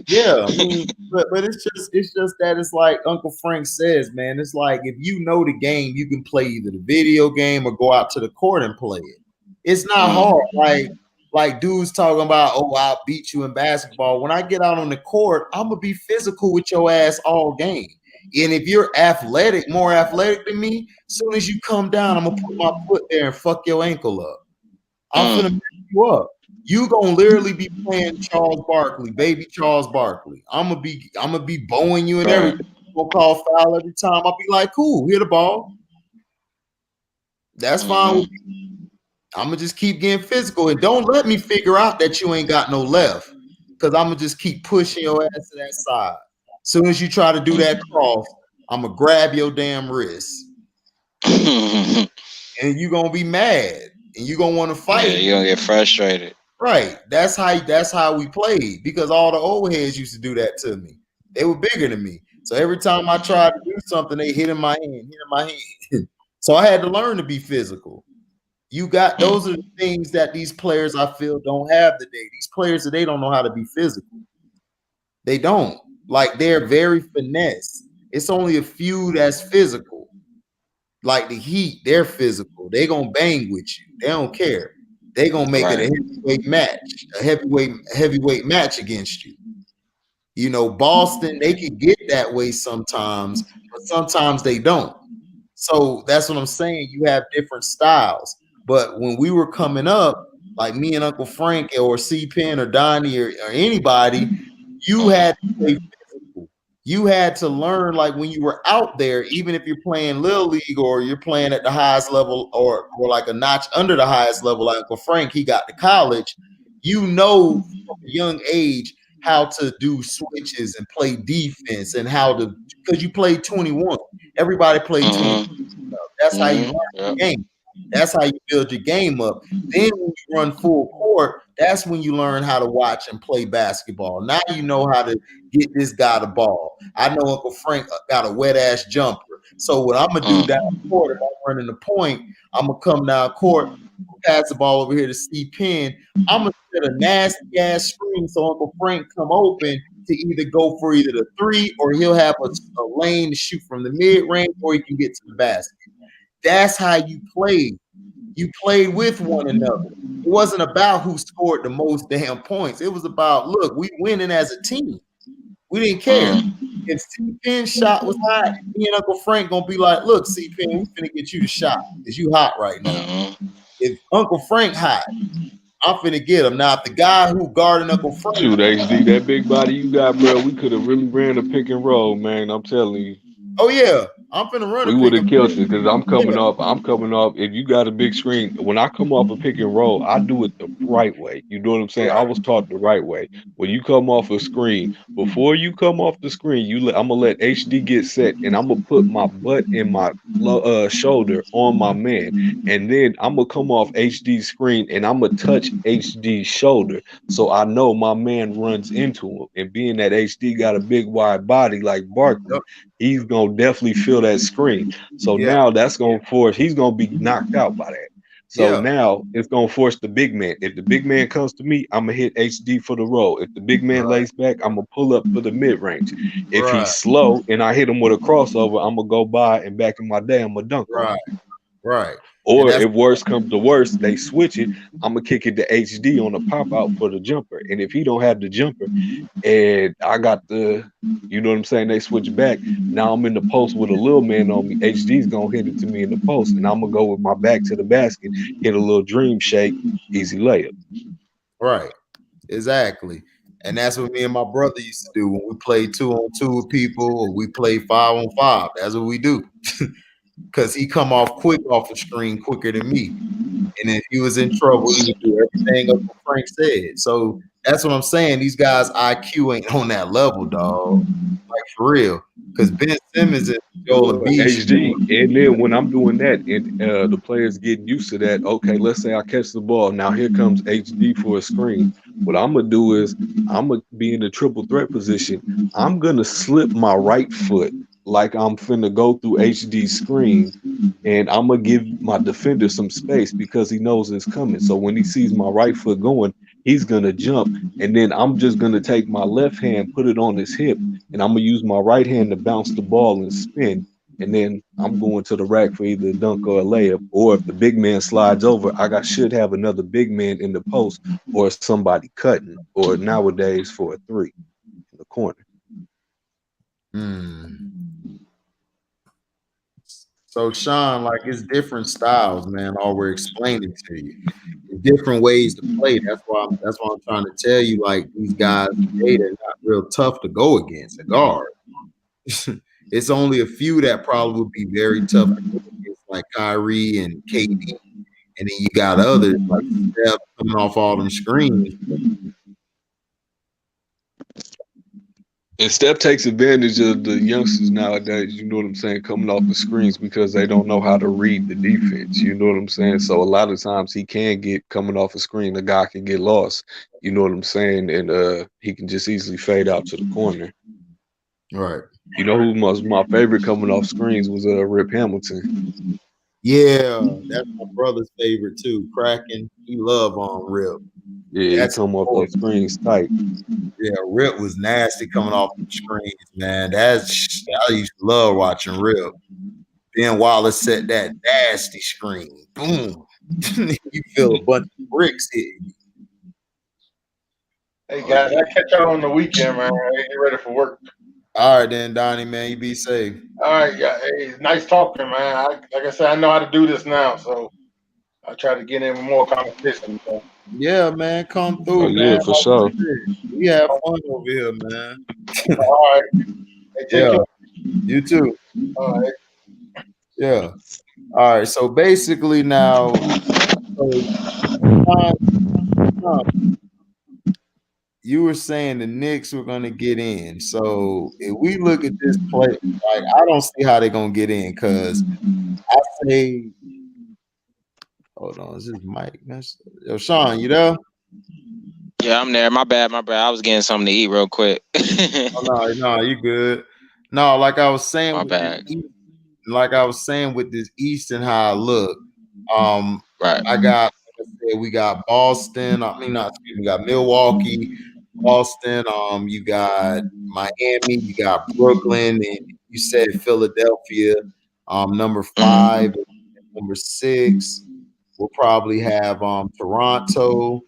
Yeah, I mean, but it's just that it's like Uncle Frank says, man. It's like if you know the game, you can play either the video game or go out to the court and play it. It's not hard. Like Like dudes talking about, oh, I'll beat you in basketball. When I get out on the court, I'm gonna be physical with your ass all game. And if you're athletic, more athletic than me, as soon as you come down, I'm gonna put my foot there and fuck your ankle up. I'm gonna mess you up. You gonna literally be playing Charles Barkley, baby Charles Barkley. I'm gonna be bowing you and everything. I'm gonna call foul every time. I'll be like, cool, hit the ball. That's fine with me. I'm gonna just keep getting physical and don't let me figure out that you ain't got no left, because I'm gonna just keep pushing your ass to that side. Soon as you try to do that cross, I'm gonna grab your damn wrist, and you gonna be mad, and you gonna want to fight. Yeah, you're gonna get frustrated. Right. That's how we played, because all the old heads used to do that to me. They were bigger than me, so every time I tried to do something, they hit in my hand. So I had to learn to be physical. Those are the things that these players, I feel, don't have today. These players, they don't know how to be physical. They don't. Like, they're very finesse. It's only a few that's physical. Like the Heat, they're physical. They gonna bang with you. They don't care. They gonna make it a heavyweight match, a heavyweight match against you. You know, Boston, they can get that way sometimes, but sometimes they don't. So that's what I'm saying. You have different styles. But when we were coming up, like me and Uncle Frank or C-Pen or Donnie or anybody, you had to play physical. You had to learn, like when you were out there, even if you're playing Little League or you're playing at the highest level or like a notch under the highest level, like Uncle Frank, he got to college, you know from a young age how to do switches and play defense and how to, because you played 21. Everybody played 21. That's how you learn the game. That's how you build your game up. Then when you run full court, that's when you learn how to watch and play basketball. Now you know how to get this guy the ball. I know Uncle Frank got a wet ass jumper. So what I'm gonna do down the court, if I'm running the point, I'm gonna come down court, pass the ball over here to C-Pen. I'm gonna set a nasty ass screen so Uncle Frank come open to either go for either the three, or he'll have a lane to shoot from the mid range, or he can get to the basket. That's how you played. You played with one another. It wasn't about who scored the most damn points. It was about, look, we winning as a team. We didn't care. If C-Pen shot was hot, me and Uncle Frank gonna be like, look, C-Pen, we finna get you the shot because you hot right now. If Uncle Frank hot, I'm finna get him. Now, if the guy who guarding Uncle Frank, shoot, HD, that big body you got, bro, we could have really ran a pick and roll, man. I'm telling you. Oh yeah, I'm finna run. We would have killed it because I'm coming off. If you got a big screen, when I come off a pick and roll, I do it the right way. You know what I'm saying? I was taught the right way. When you come off a screen, before you come off the screen, I'm gonna let HD get set, and I'm gonna put my butt and my shoulder on my man, and then I'm gonna come off HD's screen, and I'm gonna touch HD's shoulder, so I know my man runs into him. And being that HD got a big wide body like Barkley, he's gonna definitely feel that screen. So now that's gonna force, he's gonna be knocked out by that. So now it's gonna force the big man. If the big man comes to me, I'm gonna hit HD for the roll. If the big man lays back, I'm gonna pull up for the mid range. If he's slow and I hit him with a crossover, I'm gonna go by, and back in my day, I'm gonna dunk on him. Right. Or if worse comes to worse, they switch it, I'm gonna kick it to HD on the pop out for the jumper. And if he don't have the jumper and I got the, you know what I'm saying, they switch back, now I'm in the post with a little man on me, HD's gonna hit it to me in the post, and I'm gonna go with my back to the basket, hit a little dream shake, easy layup. Right. Exactly. And that's what me and my brother used to do when we played 2-on-2 with people, or we played 5-on-5. That's what we do. Because he come off quick off the screen quicker than me. And if he was in trouble, he would do everything Uncle Frank said. So that's what I'm saying. These guys' IQ ain't on that level, dog. Like, for real. Because Ben Simmons and Joel Embiid. HD, and then when I'm doing that, and the players getting used to that, okay, let's say I catch the ball. Now here comes HD for a screen. What I'm going to do is I'm going to be in the triple threat position. I'm going to slip my right foot like I'm finna go through HD's screen, and I'm gonna give my defender some space because he knows it's coming. So when he sees my right foot going, he's gonna jump, and then I'm just gonna take my left hand, put it on his hip, and I'm gonna use my right hand to bounce the ball and spin. and then I'm going to the rack for either a dunk or a layup. Or if the big man slides over, should have another big man in the post or somebody cutting, or nowadays for a three in the corner. So Sean, like it's different styles, man. All we're explaining to you, different ways to play. That's why I'm trying to tell you. Like these guys today, they're not real tough to go against a guard. It's only a few that probably would be very tough to go against, like Kyrie and KD, and then you got others like Steph coming off all them screens. And Steph takes advantage of the youngsters nowadays, you know what I'm saying, coming off the screens because they don't know how to read the defense, you know what I'm saying? So a lot of times he can get coming off a screen, the guy can get lost, you know what I'm saying? And he can just easily fade out to the corner. Right. You know who was my favorite coming off screens was Rip Hamilton. Yeah, that's my brother's favorite too. Kraken, he love on Rip. Yeah, that's he come off those screens tight. Yeah, Rip was nasty coming off the screens, man. I used to love watching Rip. Ben Wallace set that nasty screen. Boom. You feel a bunch of bricks hitting you. Hey guys, I catch y'all on the weekend, man. Hey, get ready for work. All right, then, Donnie, man, you be safe. All right, yeah. Hey, nice talking, man. Like I said, I know how to do this now, so I try to get in with more competition. So. Yeah, man, come through, man. Yeah, for sure. We have fun over here, man. All right. Hey, take care. You too. All right. Yeah. All right. So basically, now, you were saying the Knicks were going to get in. So if we look at this play, like I don't see how they're going to get in because I say, hold on, is this Mike? Yo, Sean, you there? Yeah, I'm there. My bad. I was getting something to eat real quick. Oh, no, you good. No, like I was saying, my bad. Like I was saying with this East and how I look, right. I got, like I said, we got Boston. We got Milwaukee, Boston. You got Miami, you got Brooklyn, and you said Philadelphia. Number 5, number 6. We'll probably have Toronto.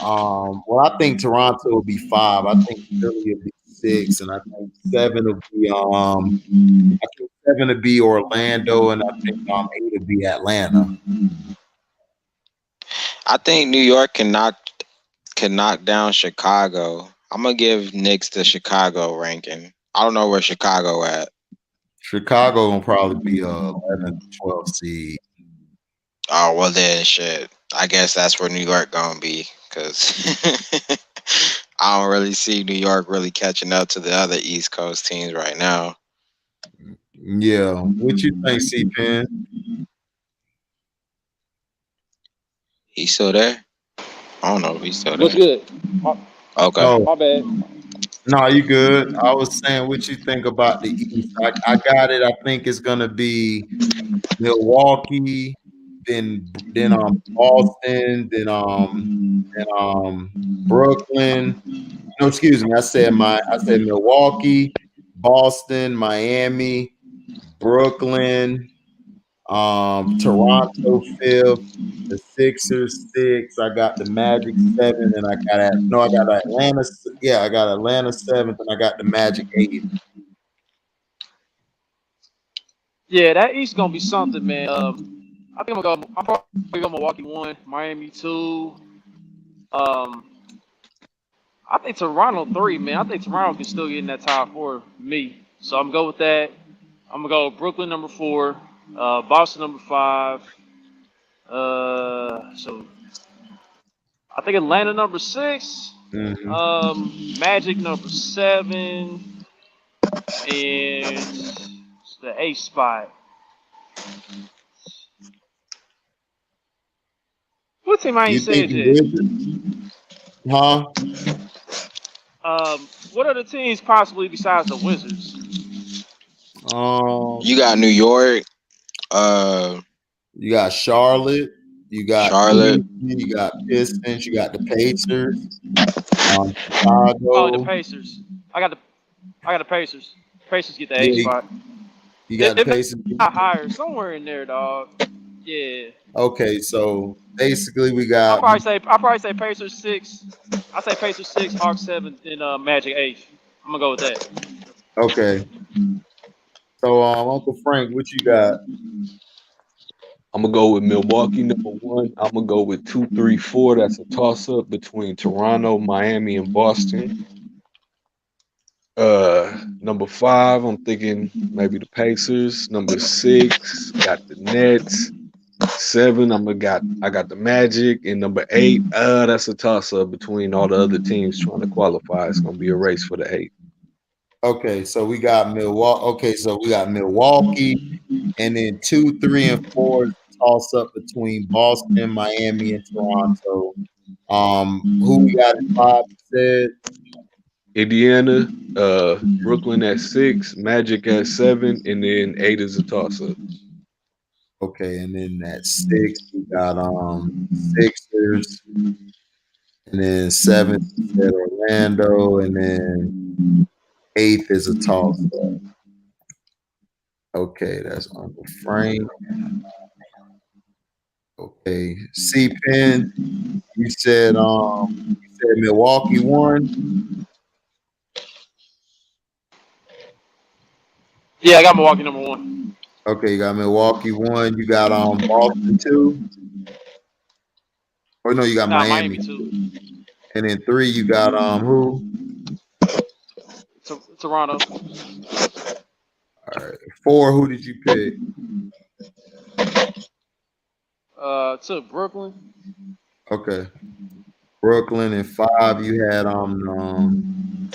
Well, I think Toronto will be 5. I think Philly will be 6, and I think 7 will be Orlando, and I think 8 will be Atlanta. I think New York can knock down Chicago. I'm gonna give Knicks the Chicago ranking. I don't know where Chicago at. Chicago will probably be 11, 12 seed. Oh well, then shit. I guess that's where New York gonna be because I don't really see New York really catching up to the other East Coast teams right now. Yeah, what you think, C-Pen? He's still there? I don't know if he's still there. What's good? Okay. Oh, my bad. No, you good. I was saying what you think about the East. I got it. I think it's gonna be Milwaukee, then Boston, then Brooklyn. No, excuse me. I said Milwaukee, Boston, Miami, Brooklyn, Toronto 5th, the Sixers 6. I got the Magic 7, and I got Atlanta. Yeah, I got Atlanta 7th, and I got the Magic 8th. Yeah, that East gonna be something, man. I think I'm probably go Milwaukee 1, Miami 2. I think Toronto 3, man. I think Toronto can still get in that top 4 for me. So I'm gonna go with that. I'm gonna go Brooklyn number 4, Boston number 5. So I think Atlanta number 6. Magic number 7, and the 8th spot. What team I ain't said yet? Huh? What other teams possibly besides the Wizards? You got New York. You got Charlotte. You got Charlotte. You got Pistons. You got the Pacers. Chicago. Oh, the Pacers. I got the Pacers. Pacers get the 8th spot. You got the Pacers. Not higher, somewhere in there, dog. Yeah. Okay, so basically we I'll got probably say Pacers 6. I say Pacers 6, Hawks 7, and Magic 8. I'm gonna go with that. okay. So Uncle Frank, what you got? I'm gonna go with Milwaukee #1. I'm gonna go with 2, 3, 4. That's a toss up between Toronto, Miami, and Boston. Number 5, I'm thinking maybe the Pacers. Number 6, got the Nets. 7, I got the Magic, and number 8, that's a toss up between all the other teams trying to qualify. It's gonna be a race for the 8. Okay, so we got Milwaukee. Okay, so we got Milwaukee, and then 2, 3, and 4 is a toss up between Boston, Miami, and Toronto. Who we got at 5? You said Indiana, Brooklyn at 6, Magic at 7, and then 8 is a toss up. okay, and then at 6 we got Sixers, and then 7 we said Orlando, and then 8th is a toss up. Okay, that's Uncle Frank. Okay, C-Pen, you said Milwaukee won. Yeah, I got Milwaukee #1. Okay, you got Milwaukee 1. You got Boston 2. Or no, you got Miami 2. And then 3, you got who? Toronto. All right. 4, who did you pick? Took Brooklyn. Okay. Brooklyn, and 5, you had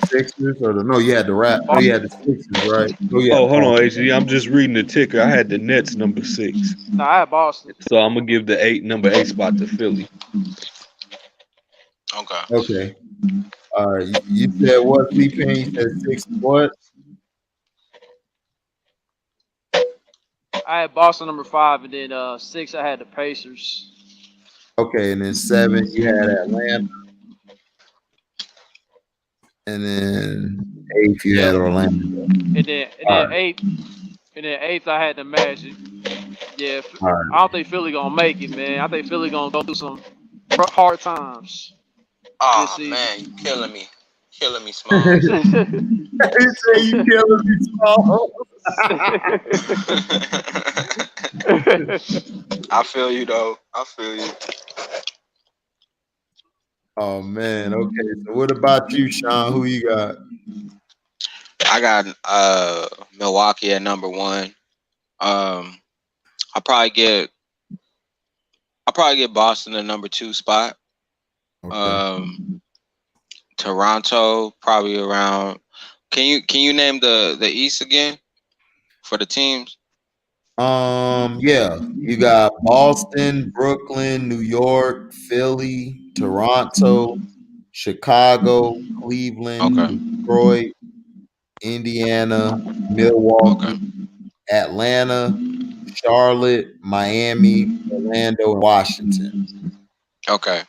Sixers, or you had the Rap. No, you had the Sixers, right? Oh, hold on, HG. I'm just reading the ticker. I had the Nets number 6. No, I had Boston. So I'm gonna give the number 8 spot to Philly. Okay. All right. You said what, C-Pen? You said 6 what? I had Boston #5, and then 6 I had the Pacers. Okay, and then 7 you had Atlanta, and then 8 you had Orlando. And then 8th I had the Magic. Yeah, Right. I don't think Philly gonna make it, man. I think Philly gonna go through some hard times. Oh man, you killing me. Killing me, Small. He said you killing me, Small. I feel you though. I feel you. Oh man, okay. So what about you, Sean? Who you got? I got Milwaukee at #1. I'll probably get Boston the #2 spot. Okay. Toronto probably around. Can you name the East again for the teams? Yeah, you got Boston, Brooklyn, New York, Philly, Toronto, Chicago, Cleveland, Detroit, Indiana, Milwaukee, Atlanta, Charlotte, Miami, Orlando, and Washington. Okay.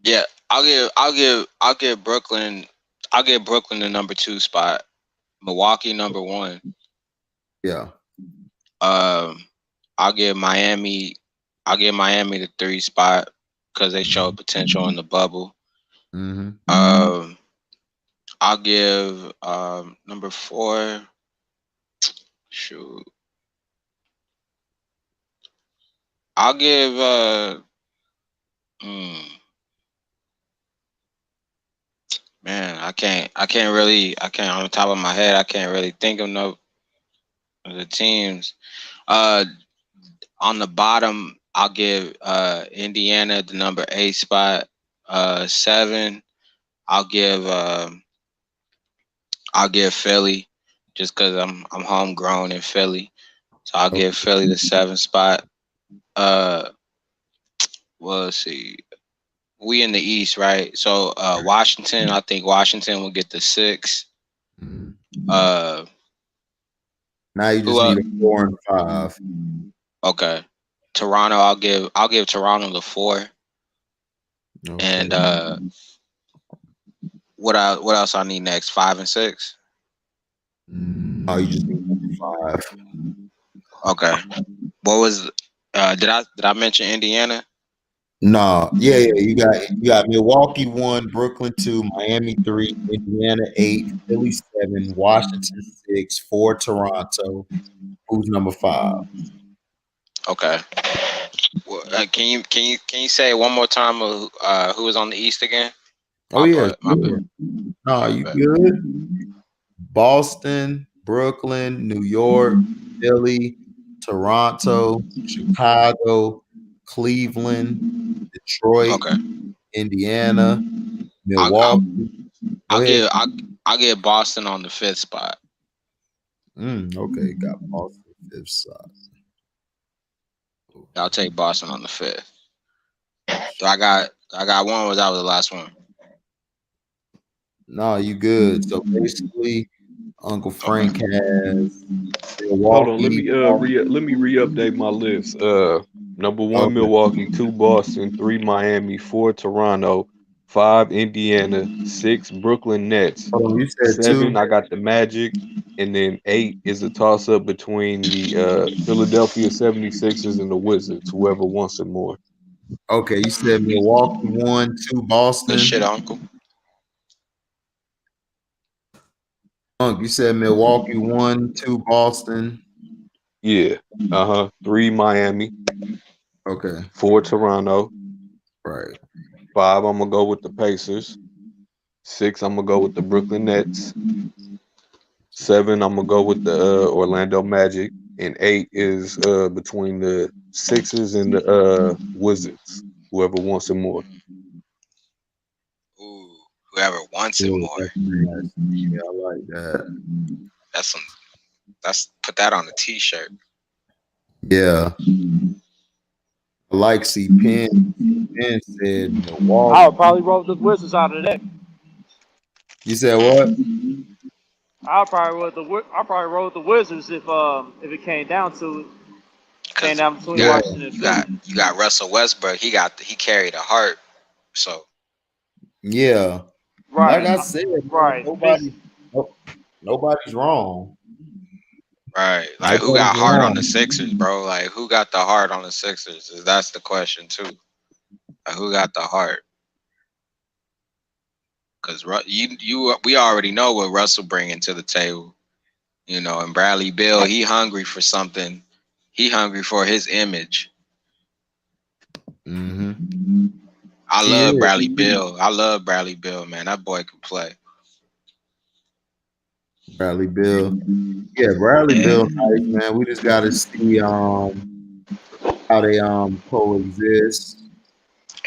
Yeah, I'll give Brooklyn the #2 spot. Milwaukee #1. Yeah. I'll give Miami the 3 spot because they showed potential in the bubble. Mm-hmm. I'll give #4. Shoot. I'll give man, I can't on the top of my head, I can't really think of no of the teams. On the bottom, I'll give Indiana the #8 spot. 7, I'll give Philly just because I'm homegrown in Philly. So I'll give Philly the 7 spot. Well, let's see. We in the East, right? So Washington, I think Washington will get the 6. Now you just need a 4 and 5. Okay. Toronto, I'll give Toronto the 4. Okay. And what else I need next? 5 and 6? Oh, you just need 5. Okay. What was? Did I mention Indiana? No, yeah. You got Milwaukee 1, Brooklyn 2, Miami 3, Indiana 8, Philly 7, Washington 6, 4 Toronto. Who's number 5? Okay. Well, can you say it one more time? Who was on the East again? Oh yeah, My sure. bad. No, you good? Boston, Brooklyn, New York, Philly, Toronto, Chicago, Cleveland, Detroit, Okay. Indiana, Milwaukee. Go ahead. I'll get Boston on the 5th spot. Okay, got Boston 5th spot. I'll take Boston on the 5th. So I got one. Was that the last one? No, you good. So basically, Uncle Frank has Hold on, Milwaukee. let me re-update my list. Number 1 Okay. Milwaukee, 2 Boston, 3 Miami, 4 Toronto, 5 Indiana, 6 Brooklyn Nets, Hold on, you said 7 2. I got the Magic, and then 8 is a toss up between the Philadelphia 76ers and the Wizards, whoever wants it more. Okay, you said Milwaukee 1, 2 Boston. Good shit, Uncle. You said Milwaukee 1, 2 Boston. Yeah. 3 Miami. Okay. 4 Toronto. Right. 5 I'm gonna go with the Pacers. 6 I'm gonna go with the Brooklyn Nets. 7 I'm gonna go with the Orlando Magic, and 8 is between the Sixers and the Wizards. Whoever wants it more. Ooh, whoever wants it more. That's nice. Yeah, I like that. That's put that on a t-shirt. Yeah. I like Penn. Penn said Milwaukee. I would probably roll the Wizards out of that. You said what? I'll probably roll the Wizards if it came down to it. Came down between Washington and Philly. You got Russell Westbrook. He carried a heart. So Yeah. Right. Like I said, right. Nobody's wrong. Right. Like who got heart on the Sixers, bro? Like who got the heart on the Sixers? That's the question too. Like who got the heart? Because we already know what Russell bringing to the table, you know. And Bradley Beal, he hungry for something. He hungry for his image. Mm-hmm. I love Bradley Beal. I love Bradley Beal, man. That boy can play. Bradley Beal. Yeah, Bradley Beal, nice, man. We just gotta see how they coexist.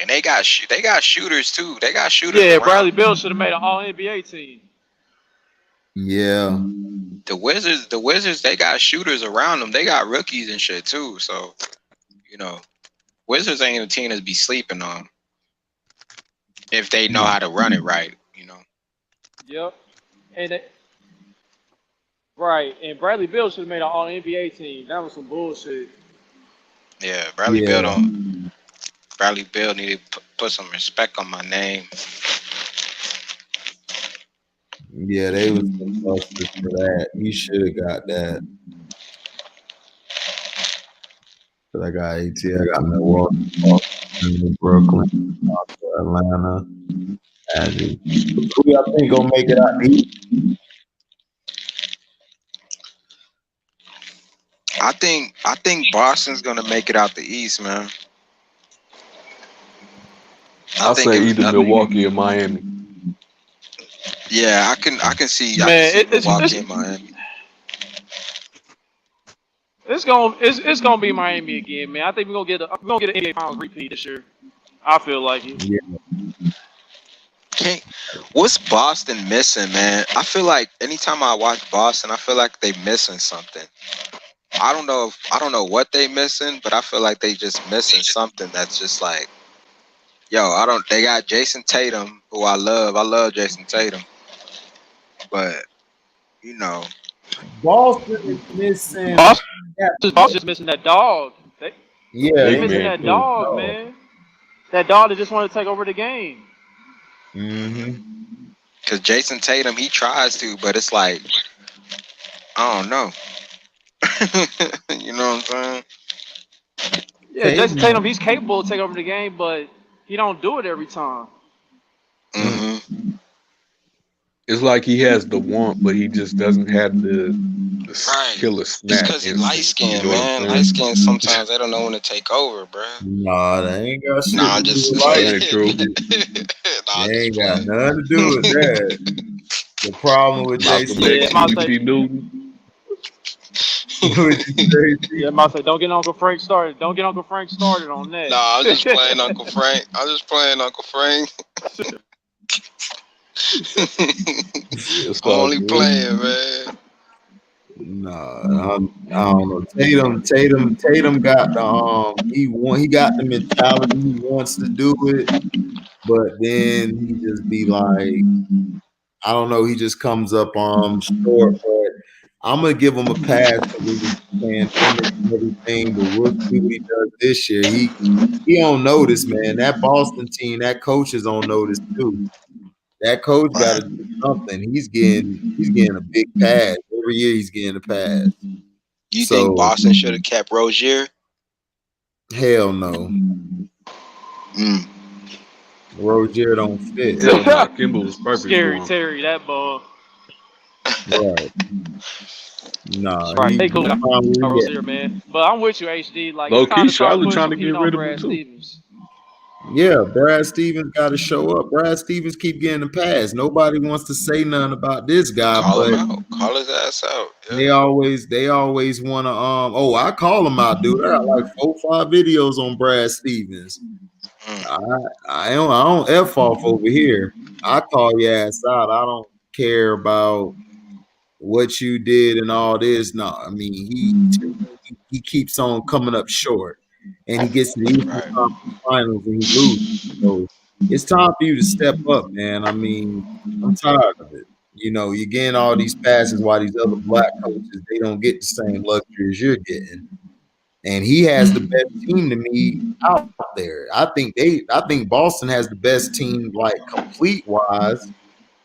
And they got shooters too. They got shooters. Yeah, around. Bradley Beal should have made an All NBA team. Yeah. The Wizards, they got shooters around them. They got rookies and shit too. So, you know, Wizards ain't a team to be sleeping on if they know how to run it right, you know. Yep. Right. And Bradley Beal should have made an All NBA team. That was some bullshit. Yeah, Bradley Beal needed to put some respect on my name. Yeah, they was busted for that. He should have got that. But I got AT, I got Milwaukee, Brooklyn, Atlanta, Magic. Who y'all think gonna make it out East? I think Boston's gonna make it out the East, man. I'll say either Milwaukee or Miami. Yeah, I can see Milwaukee and Miami. It's gonna be Miami again, man. I think we're gonna get an NBA Finals repeat this year. I feel like it. Yeah. What's Boston missing, man? I feel like anytime I watch Boston, I feel like they missing something. I don't know what they missing, but I feel like they just missing something that's just like, yo, they got Jason Tatum, who I love. I love Jason Tatum. But, you know, Boston is missing. Boston's just missing that dog. They missing that dog, man. That dog that just wanted to take over the game. Mm-hmm. Because Jason Tatum, he tries to, but it's like, I don't know. You know what I'm saying? Yeah, Jason Tatum, he's capable of taking over the game, but he don't do it every time. Mm-hmm. It's like he has the want, but he just doesn't have the killer snap. It's because he light skinned, man. Light skinned sometimes they don't know when to take over, bro. Nah, that ain't got shit Nah, to I'm do just with That light. ain't true. They ain't got nothing to do with that. The problem with Malcolm JC, X, Huey P. Newton. Yeah, I say, don't get Uncle Frank started. Don't get Uncle Frank started on that. Nah, I'm just playing Uncle Frank. I'm only playing, man. Nah, I don't know. Tatum got the he got the mentality. He wants to do it, but then he just be like, I don't know. He just comes up short. But I'm gonna give him a pass because he was playing tennis and everything. But we'll see what he does this year. He don't notice, man. That Boston team, that coach is on notice too. That coach got to do something. He's getting a big pass every year. He's getting a pass. You think Boston should have kept Rozier? Hell no. Rozier don't fit. Hell no. Kimba was perfect. Scary Terry, that ball. Right. Nah. Right. They cool Rozier, man. But I'm with you, HD. Like, it's time to start putting some heat on Brad Stevens. Yeah, Brad Stevens got to show up. Brad Stevens keep getting the pass. Nobody wants to say nothing about this guy. Call him out. Call his ass out. Yeah. They always want to I call him out, dude. I got like 4 or 5 videos on Brad Stevens. I don't F off over here. I call your ass out. I don't care about what you did and all this. No, I mean he keeps on coming up short. And he gets to the Eastern Conference Finals and he loses. So it's time for you to step up, man. I mean, I'm tired of it. You know, you're getting all these passes while these other black coaches, they don't get the same luxury as you're getting. And he has the best team to me out there. I think Boston has the best team, like complete wise,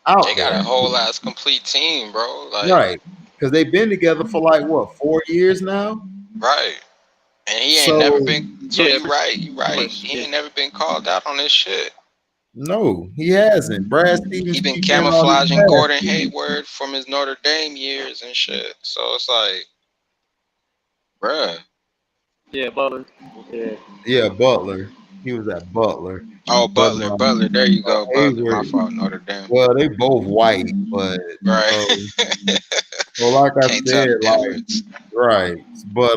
out there. They got a whole ass complete team, bro. Like, right. Because they've been together for like 4 years now? Right. And he ain't never been. So you right. He ain't never been called out on this shit. No, he hasn't. Brad Stevens. He been camouflaging Gordon Hayward from his Notre Dame years and shit. So it's like, bruh. Yeah, Butler. Yeah, Butler. He was at Butler. Oh, Butler. There you go. Butler. My fault. Notre Dame. Well, they both white, but right. Well, like I said, right. But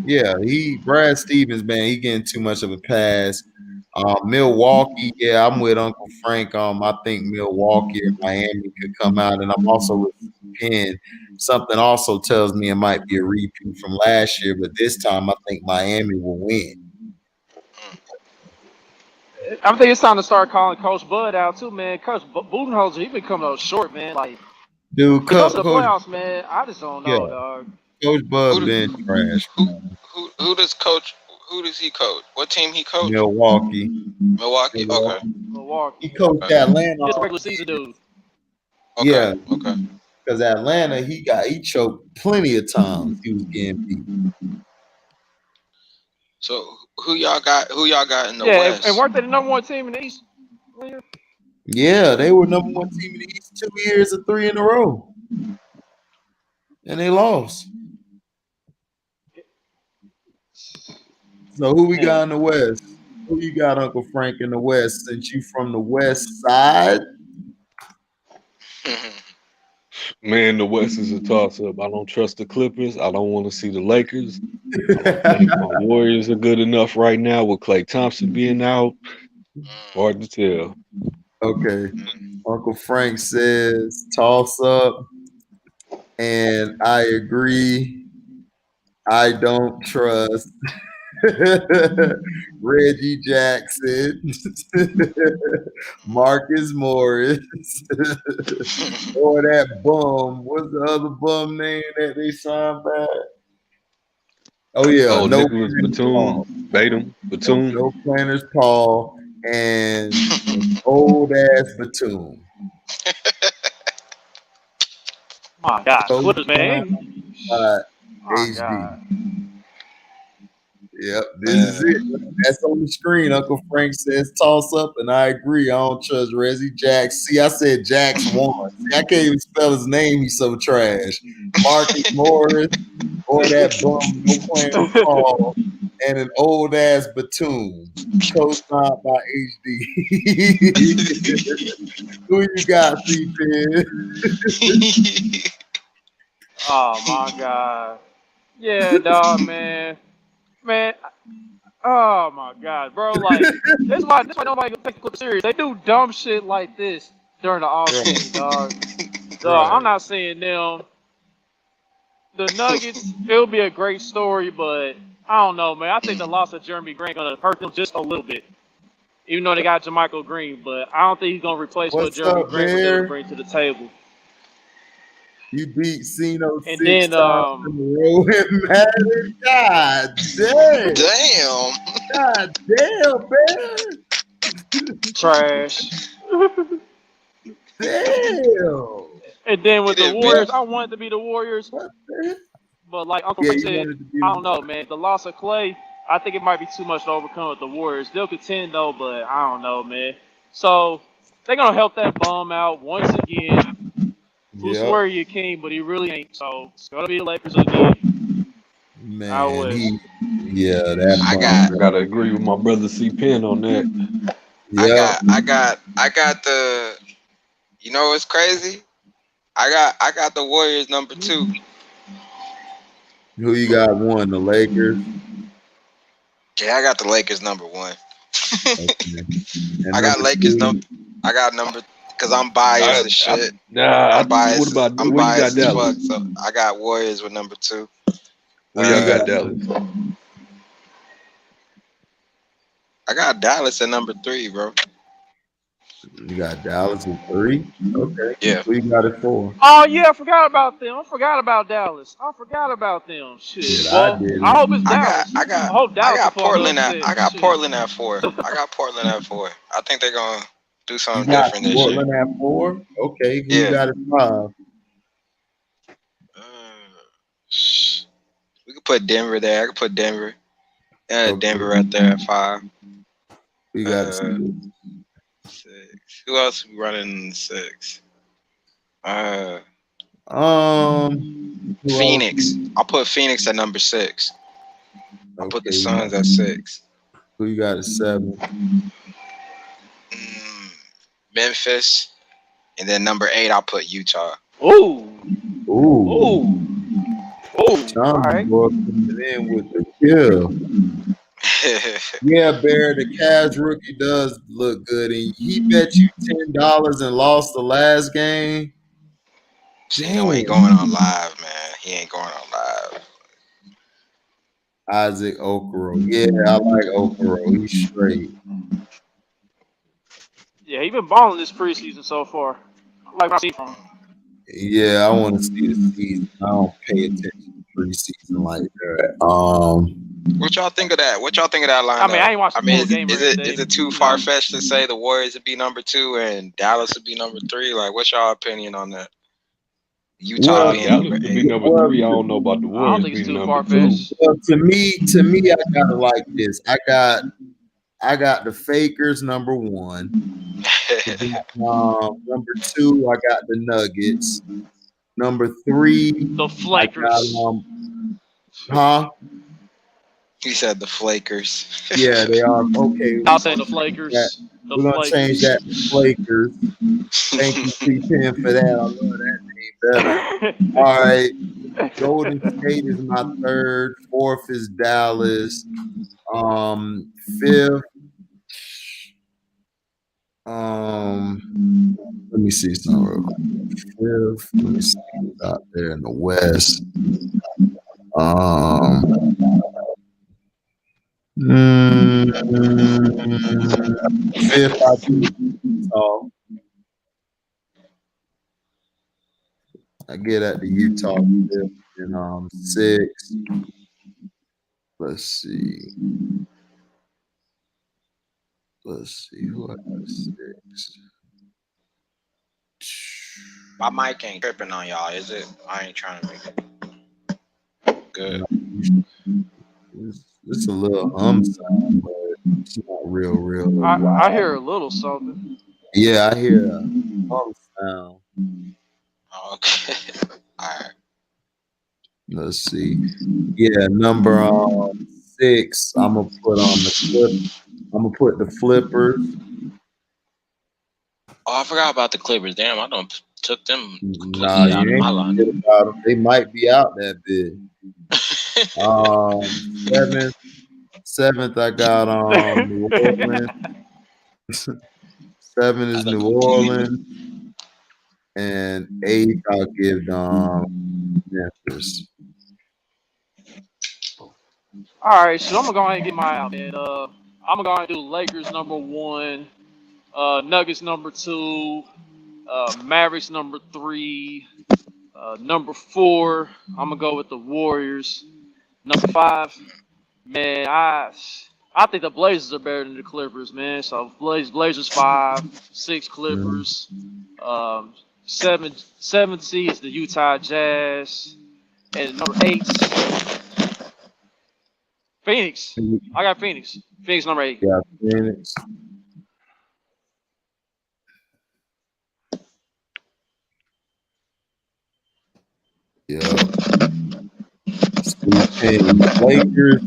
yeah, Brad Stevens, man, he getting too much of a pass. Milwaukee, yeah, I'm with Uncle Frank. I think Milwaukee or Miami could come out, and I'm also with Penn. Something also tells me it might be a repeat from last year, but this time I think Miami will win. I think it's time to start calling Coach Bud out too, man. Coach Budenholzer, he been coming up short, man. Like, dude, Coach the playoffs, man. I just don't know, dog. Coach Bud been trash. Who does he coach? What team he coach? Milwaukee. Okay. Milwaukee. He coached Atlanta. He's a regular season dude. Okay. Yeah. Okay. Because Atlanta, he choked plenty of times. He was getting beat. So who y'all got in the West? And weren't they the number 1 team in the East? Yeah, they were number 1 team in the East 2 years of 3 in a row. And they lost. So who we got in the West? Who you got, Uncle Frank, in the West, since you from the West Side? Man, the West is a toss-up. I don't trust the Clippers. I don't want to see the Lakers. I don't think my Warriors are good enough right now with Klay Thompson being out. Hard to tell. Okay. Uncle Frank says toss-up, and I agree. I don't trust Reggie Jackson, Marcus Morris, or that bum. What's the other bum name that they signed back? Oh yeah, Nicholas Batum, Batum. No Planners Paul, and old ass Batum. My God, Clippers, man. My HD. God. Yep, this is it. That's on the screen. Uncle Frank says toss up, and I agree. I don't trust Reggie Jax. See, I said Jax won. See, I can't even spell his name. He's so trash. Marcus Morris, or that bum, no playing with Paul, and an old ass Batum. Co-signed by HD. Who you got, C-Pen? Oh my God. Yeah, dog, man. Man. Oh my God, bro. Like, that's why nobody can take the Clippers serious. They do dumb shit like this during the off season, dog. Dog, I'm not saying them. The Nuggets, it'll be a great story, but I don't know, man. I think the loss of Jeremy Grant gonna hurt them just a little bit. Even though they got JaMychal Green, but I don't think he's gonna replace what What's Jeremy up, Grant was able to Bear? bring to the table. You beat Cino And 6 then, times in a row. It mattered. God damn. Damn. God damn, man. Trash. Damn. And then with the didn't Warriors, beat I wanted to be the Warriors, What the? but like Uncle Yeah, Frank you said, wanted to be I don't know, man. The loss of Clay, I think it might be too much to overcome with the Warriors. They'll contend though, but I don't know, man. So they're gonna help that bum out once again. Who Yep. swear you king, but he really ain't. So it's gonna be the Lakers again. Man, that I I got gotta agree with my brother C-Pen on that. Yep. I got the, you know what's crazy? I got the Warriors number 2. Who you got one? The Lakers? Yeah, I got the Lakers number 1. Okay. And I got Lakers I got number, because I'm biased as shit. I'm biased. I'm where you got biased as fuck. Dallas? So I got Warriors with number 2. Where y'all got Dallas? I got Dallas at number 3, bro. You got Dallas at 3? Okay. Yeah. Who you got it for? Oh yeah, I forgot about them. I forgot about Dallas. I forgot about them. Shit. Well, I hope it's Dallas. I hope Dallas I got will pull Portland the upset. I got Shit. Portland at 4. I got Portland at 4. I think they're gonna do You something got different this year. Portland at 4? Okay. Who you Yeah. got at 5? We could put Denver there. I could put Denver. Okay. Denver right there at 5. Who you got at 6? 6. Who else we running in 6? Phoenix. I'll put Phoenix at number 6. I'll put the Suns at 6. Who you got at 7? Memphis. And then number 8, I'll put Utah. Ooh. Ooh. All right. Coming in with the kill. Yeah, Bear, the Cavs rookie does look good. And he bet you $10 and lost the last game. Gino ain't going on live, man. He ain't going on live. Isaac Okoro. Yeah, I like Okoro. He's straight. Yeah, he been balling this preseason so far. I like what I see from him. Yeah, I want to see the season. I don't pay attention to preseason like that. What y'all think of that? What y'all think of that lineup? I mean, I ain't watched the full game is it too far fetched to say the Warriors would be number 2 and Dallas would be number 3? Like, what's y'all opinion on that? Utah being Dallas number could 8. be number 3. I don't know about the Warriors. I don't think it's being too number far 2. fetched. Well, to me, I got it like this. I got the Fakers number 1. Number 2, I got the Nuggets. Number 3, the Flakers. He said the Flakers. Yeah, they are. Okay. I'll say the Flakers. We're going to change that to Flakers. Thank you, C-Pen, for that. I love that name better. All right. Golden State is my 3rd. 4th is Dallas. 5th. Let me see something real quick. 5th. Let me see who's out there in the West. 5th, I do. I get at the Utah 5th and 6th. Let's see who I got 6. My mic ain't tripping on y'all, is it? I ain't trying to make it. good. It's a little sound, but it's not real. I hear a little something. Yeah, I hear a sound. Okay. All right. Let's see. Yeah, number 6. I'm gonna put on the flip. I'm gonna put the Flippers. Oh, I forgot about the Clippers. Damn, I don't took them completely Nah, out you of my ain't line. forget about them. They might be out that big. 7th, I got New Orleans. 7 is New Orleans, and 8th I'll give Memphis. All right, so I'm gonna go ahead and get mine out, man. I'm gonna go ahead and do Lakers number 1, Nuggets number 2, Mavericks number 3, number 4. I'm gonna go with the Warriors. Number 5, man, I think the Blazers are better than the Clippers, man. So Blazers 5, 6 Clippers, 7 seed is the Utah Jazz, and number 8, Phoenix. I got Phoenix. Phoenix number 8. Yeah, Phoenix. Yeah. Lakers,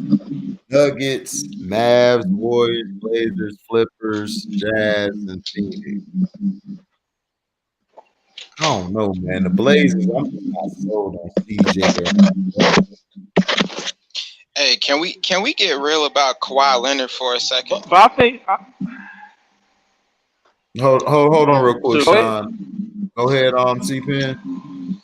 Nuggets, Mavs, Warriors, Blazers, Flippers, Jazz, and Phoenix. I don't know, man. The Blazers, I'm just not sold on CJ. Hey, can we get real about Kawhi Leonard for a second? But I think Hold on real quick, So, go ahead. Sean. Go ahead, C-Pen.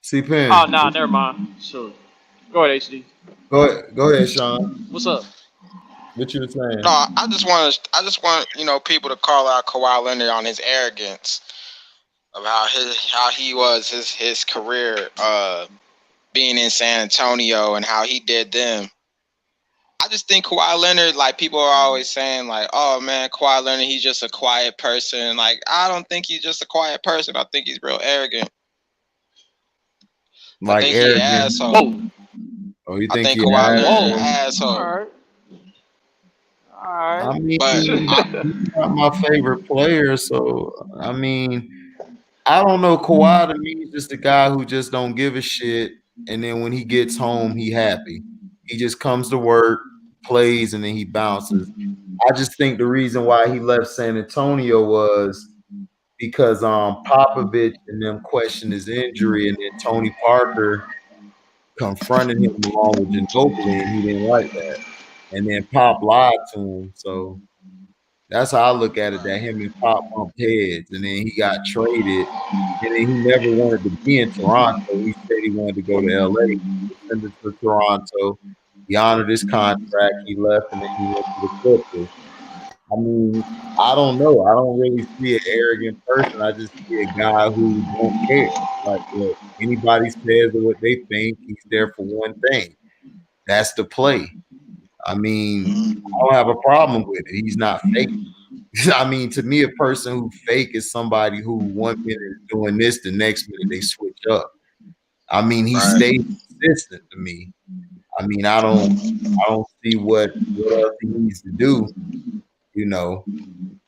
C-Pen. Oh, nah, never mind. So, go ahead, HD. Go ahead, Sean. What's up? What you were saying? No, I just want people to call out Kawhi Leonard on his arrogance of how he was his career being in San Antonio and how he did them. I just think Kawhi Leonard, like, people are always saying, like, oh man, Kawhi Leonard, he's just a quiet person. Like, I don't think he's just a quiet person. I think he's real arrogant. Like, I think arrogant. he asshole. Oh, you I think think he Kawhi Leonard asshole? asshole. All right. I mean, But he's not my favorite player, so I mean, I don't know. Kawhi to me is just a guy who just don't give a shit, and then when he gets home, he happy. He just comes to work, plays, and then he bounces. I just think the reason why he left San Antonio was because Popovich and them questioned his injury, and then Tony Parker confronted him along with Ginobili, and he didn't like that. And then Pop lied to him, so that's how I look at it. That him and Pop bumped heads, and then he got traded, and then he never wanted to be in Toronto. He said he wanted to go to LA. He sent it to Toronto. He honored his contract. He left, and then he went to the Clippers. I mean, I don't know. I don't really see an arrogant person. I just see a guy who don't care. Like, look, anybody says what they think, he's there for one thing. That's the play. I mean, I don't have a problem with it. He's not fake. I mean, to me, a person who fake is somebody who 1 minute is doing this, the next minute they switch up. I mean, he stays consistent to me. I mean, I don't see what else he needs to do. You know.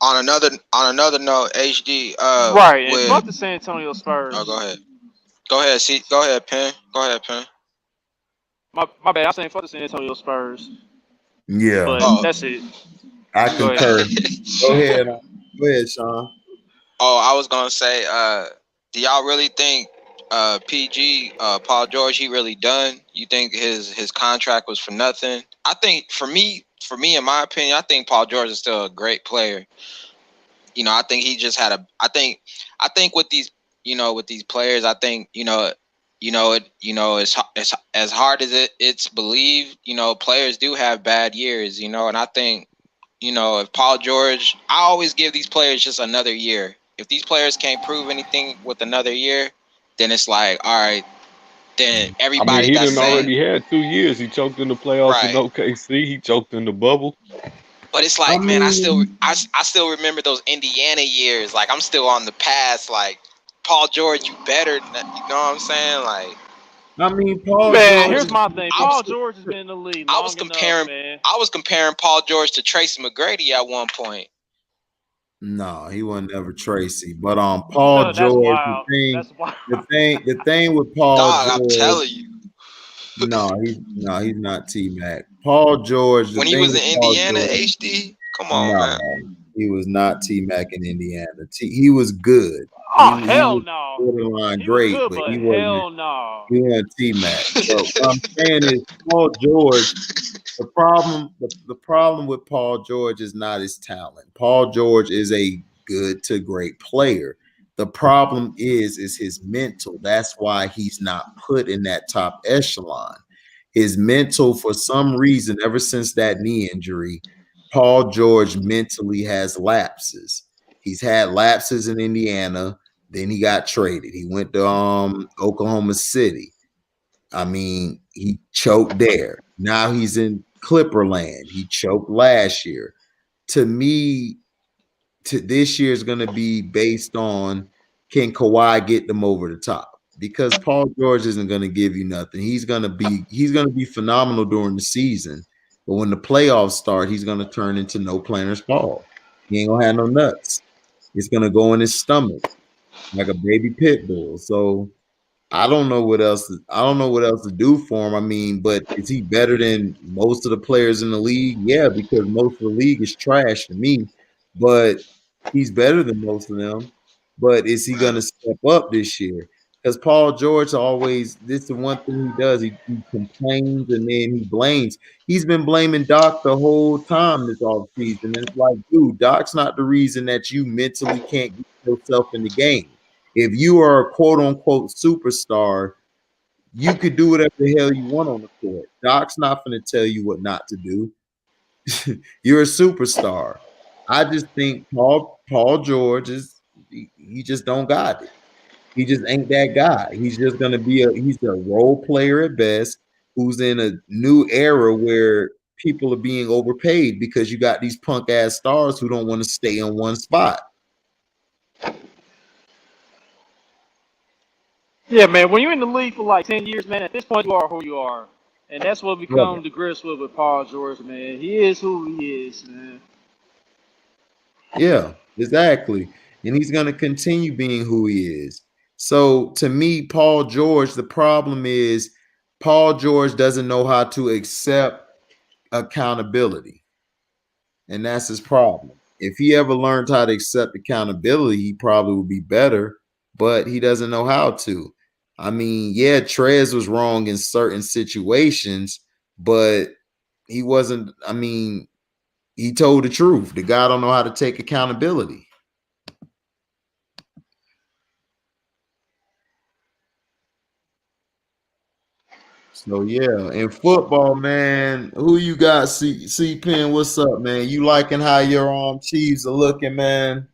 On another note, HD. Right, and fuck the San Antonio Spurs. Oh, go ahead. Go ahead, Penn. My bad. I'm saying fuck the San Antonio Spurs. Yeah. But that's it. I concur. Go ahead, Sean. Oh, I was gonna say, do y'all really think PG Paul George, he really done? You think his contract was for nothing? I think for me, in my opinion, I think Paul George is still a great player. You know, I think he just had I think with these, with these players, I think, it's as hard as it's believed, players do have bad years, and I think, if Paul George, I always give these players just another year. If these players can't prove anything with another year, then it's like, all right, then everybody. I mean, he done already had 2 years. He choked in the playoffs in OKC. He choked in the bubble. But it's like, man, I still remember those Indiana years. Like, I'm still on the past. Like, Paul George, you better. You know what I'm saying? Like, I mean, Paul Man, George. here's my thing. I Paul was- George has been in the league I long was enough, comparing. man. I was comparing Paul George to Tracy McGrady at one point. No, he wasn't ever Tracy. But Paul That's George, wild. That's wild. the thing with Paul Dog, George. I'm telling you. He's not T-Mac. Paul George. When he was in Indiana, HD, come on, man. He was not T-Mac in Indiana. He was good. Oh, he hell was no. borderline He great, was good, but but he wasn't. hell no. He wasn't T-Mac. But what I'm saying is, Paul George. The problem with Paul George is not his talent. Paul George is a good to great player. The problem is his mental. That's why he's not put in that top echelon. His mental, for some reason, ever since that knee injury, Paul George mentally has lapses. He's had lapses in Indiana. Then he got traded. He went to Oklahoma City. I mean, he choked there. Now he's in Clipperland. He choked last year. To me, this year is going to be based on, can Kawhi get them over the top? Because Paul George isn't going to give you nothing. He's going to be phenomenal during the season, but when the playoffs start, he's going to turn into no planner's Paul. He ain't gonna have no nuts. It's going to go in his stomach like a baby pit bull. So I don't know what else to do for him. I mean, but is he better than most of the players in the league? Yeah, because most of the league is trash to me. But he's better than most of them. But is he going to step up this year? Because Paul George this is the one thing he does. He complains and then he blames. He's been blaming Doc the whole time this offseason. And it's like, dude, Doc's not the reason that you mentally can't get yourself in the game. If you are a quote unquote superstar, you could do whatever the hell you want on the court. Doc's not going to tell you what not to do. You're a superstar. I just think Paul George he just don't got it. He just ain't that guy. He's just going to be he's a role player at best who's in a new era where people are being overpaid because you got these punk ass stars who don't want to stay in one spot. Yeah, man, when you're in the league for like 10 years, man, at this point you are who you are. And that's what we come to grips with Paul George, man. He is who he is, man. Yeah, exactly. And he's going to continue being who he is. So to me, Paul George, the problem is Paul George doesn't know how to accept accountability. And that's his problem. If he ever learned how to accept accountability, he probably would be better, but he doesn't know how to. I mean, yeah, Trez was wrong in certain situations, but he wasn't, I mean, he told the truth. The guy don't know how to take accountability. So yeah, in football, man, who you got? C Pen, what's up, man? You liking how your Chiefs are looking, man?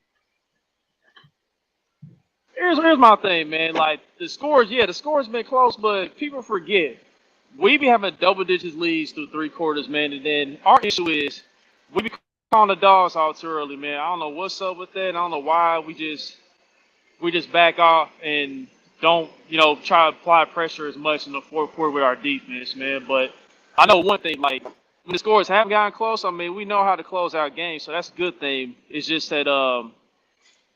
Here's my thing, man. Like the scores been close, but people forget. We be having double digits leads through 3/4, man, and then our issue is we be calling the dogs out too early, man. I don't know what's up with that. I don't know why we just back off and don't, try to apply pressure as much in the fourth quarter with our defense, man. But I know one thing, like when the scores have gotten close, I mean, we know how to close out games, so that's a good thing. It's just that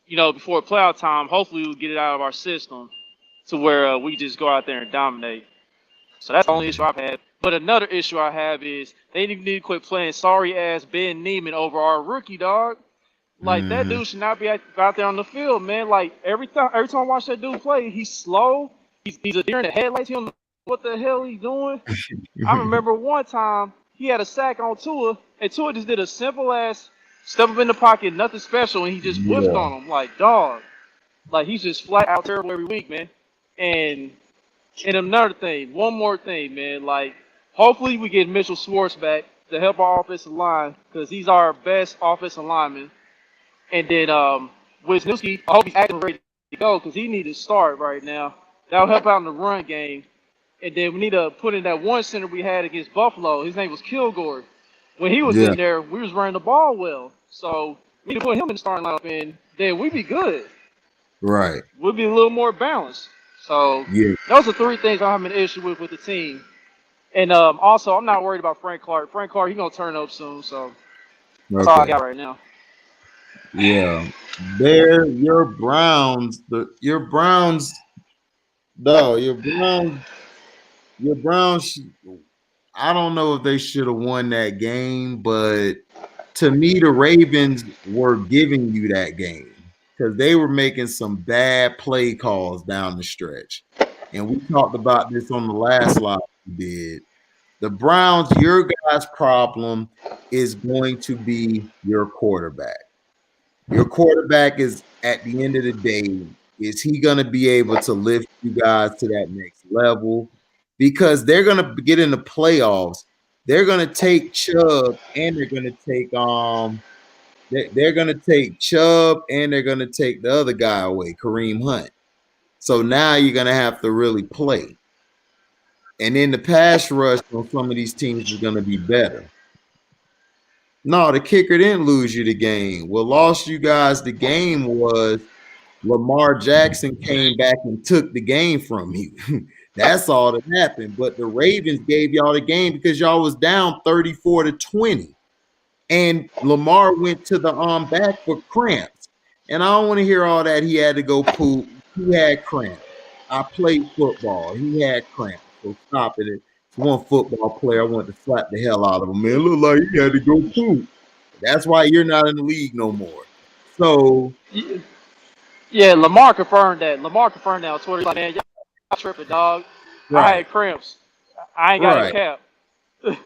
before playoff time, hopefully we'll get it out of our system to where we just go out there and dominate. So that's the only issue I've had. But another issue I have is they need to quit playing sorry ass Ben Neiman over our rookie dog. Like that dude should not be out there on the field, man. Like every time I watch that dude play, he's slow. He's a deer in the headlights. He don't know what the hell he's doing. I remember one time he had a sack on Tua, and Tua just did a simple ass step up in the pocket, nothing special, and he just whiffed on him. Like dog, like he's just flat out terrible every week, man. And another thing, one more thing, man. Like hopefully we get Mitchell Schwartz back to help our offensive line because he's our best offensive lineman. And then Wisniewski, I hope he's acting ready to go because he needs to start right now. That'll help out in the run game. And then we need to put in that one center we had against Buffalo. His name was Kilgore. When he was in there, we was running the ball well. So we need to put him in the starting lineup, and then we'd be good. Right. We'll be a little more balanced. So Yeah. those are three things I'm having an issue with the team. And also, I'm not worried about Frank Clark. Frank Clark, he's gonna turn up soon. So that's all I Okay. got right now. Yeah. Bear, your Browns, no, your Browns. I don't know if they should have won that game, but to me, the Ravens were giving you that game because they were making some bad play calls down the stretch. And we talked about this on the last live we did. The Browns, your guys' problem is going to be your quarterback. Your quarterback is at the end of the day, is he going to be able to lift you guys to that next level? Because they're going to get in the playoffs. They're going to take Chubb and they're going to take they're going to take Chubb and they're going to take the other guy away, Kareem Hunt. So now you're going to have to really play. And then the pass rush on some of these teams is going to be better. No, the kicker didn't lose you the game. What lost you guys the game was Lamar Jackson came back and took the game from you. That's all that happened. But the Ravens gave y'all the game because y'all was down 34-20. And Lamar went to the back for cramps. And I don't want to hear all that. He had to go poop. He had cramps. I played football. He had cramps. So stop it. It's one football player. I wanted to slap the hell out of him. Man, it looked like he had to go poop. That's why you're not in the league no more. So Yeah, Lamar confirmed that. Lamar confirmed that on Twitter. He's like, man, y'all tripping, dog. I had cramps. I ain't got no right. cap.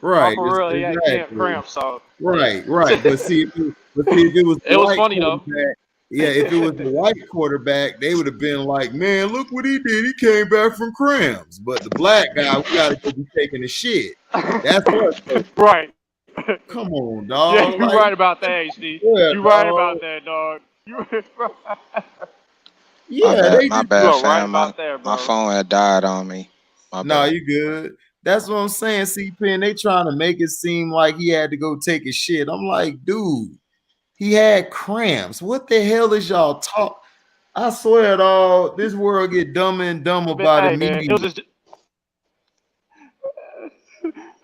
Right. For real, he had Exactly. cramps. So Right. But see, if it was the it was white funny though. quarterback, yeah, if it was the white quarterback, they would have been like, man, look what he did. He came back from cramps. But the black guy, we got to go be taking a shit. That's what. Right. Come on, Yeah, dog. you right about that, HD. Yeah, You right dog. about that, dog. Yeah, My You bad, are right fam. about that, bro. My phone had died on me. My No, bad. you good. That's what I'm saying, CP. And they trying to make it seem like he had to go take a shit. I'm like, dude, he had cramps. What the hell is y'all talk? I swear, dog, this world get dumber and dumber by the Hey, man, media. it was just,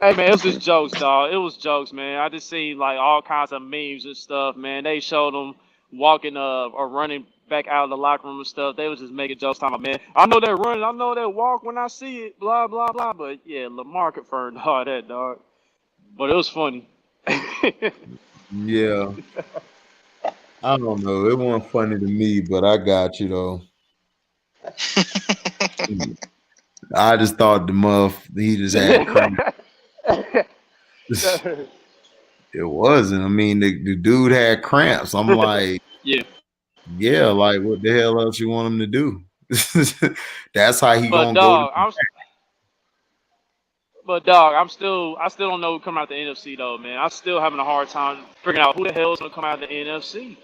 hey, man, it was just jokes, dog. It was jokes, man. I just seen like all kinds of memes and stuff, man. They showed them walking or running back out of the locker room and stuff. They was just making jokes, talking about, man, I know that run, I know that walk when I see it, blah blah blah. But yeah, Lamar confirmed all that, dog. But it was funny. Yeah, I don't know. It wasn't funny to me, but I got you though. I just thought he just had cramps. It wasn't. I mean, the dude had cramps. I'm like, yeah, like what the hell else you want him to do? That's how he But gonna go. I still don't know who come out the NFC though, man. I'm still having a hard time figuring out who the hell is gonna come out of the NFC.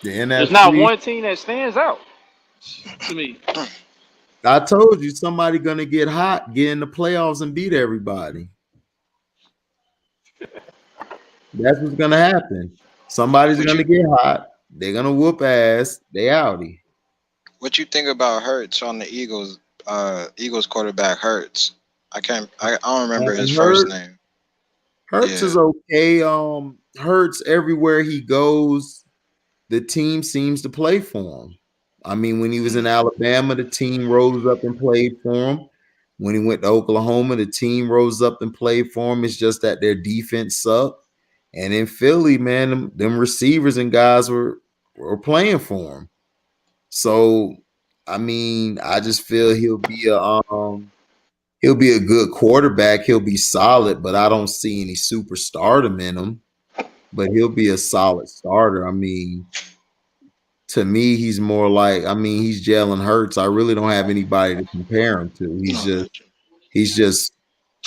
The There's not NFC. one team that stands out to me. I told you somebody gonna get hot, get in the playoffs, and beat everybody. That's what's gonna happen. Somebody's gonna get hot. They're gonna whoop ass. They outie. What you think about Hurts on the Eagles? Eagles quarterback Hurts. I don't remember his first name. Hurts is okay. Hurts everywhere he goes, the team seems to play for him. I mean, when he was in Alabama, the team rose up and played for him. When he went to Oklahoma, the team rose up and played for him. It's just that their defense sucked. And in Philly, man, them receivers and guys were playing for him. So, I mean, I just feel he'll be a good quarterback. He'll be solid, but I don't see any superstardom in him. But he'll be a solid starter. I mean, to me, he's more like, he's Jalen Hurts. I really don't have anybody to compare him to. He's just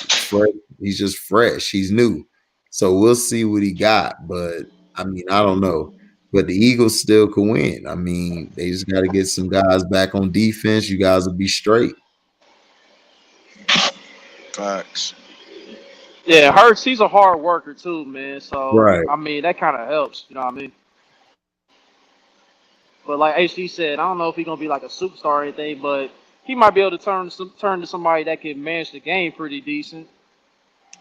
fresh. He's just fresh. He's new. So we'll see what he got. But I don't know. But the Eagles still can win. They just got to get some guys back on defense. You guys will be straight. Facts. Yeah, Hurts, he's a hard worker too, man. So Right. that kind of helps. You know what I mean? But like HD said, I don't know if he's gonna be like a superstar or anything, but he might be able to turn to somebody that can manage the game pretty decent.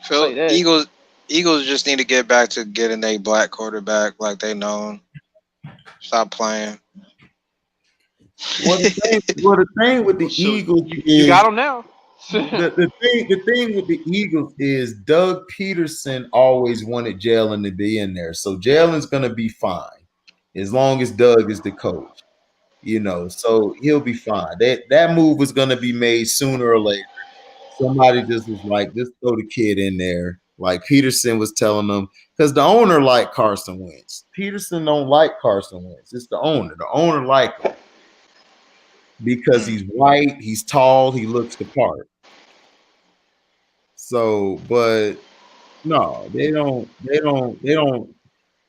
Phil, Eagles just need to get back to getting a black quarterback like they known. Stop playing. Well, the thing with the Eagles is you got them now. the thing with the Eagles is Doug Peterson always wanted Jalen to be in there, so Jalen's gonna be fine as long as Doug is the coach. So he'll be fine. That move was gonna be made sooner or later. Somebody just was like, just throw the kid in there. Like Peterson was telling them, because the owner liked Carson Wentz. Peterson don't like Carson Wentz. It's the owner. The owner like him because he's white, he's tall, he looks the part. So, but no, they don't.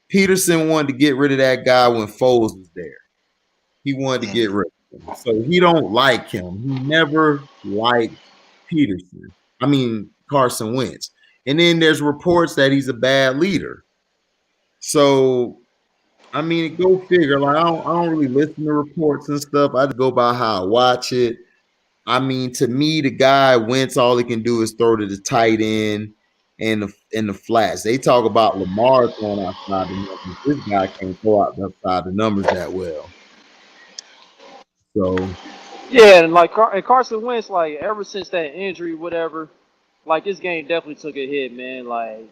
Peterson wanted to get rid of that guy when Foles was there. He wanted to get rid of him. So he don't like him. He never liked Peterson. I mean, Carson Wentz. And then there's reports that he's a bad leader. So, I mean, go figure. Like, I don't really listen to reports and stuff. I just go by how I watch it. I mean, to me, the guy Wentz, all he can do is throw to the tight end and the flats. They talk about Lamar throwing outside the numbers. This guy can't throw outside the numbers that well. So yeah, and like Carson Wentz, like ever since that injury, whatever, like his game definitely took a hit, man. I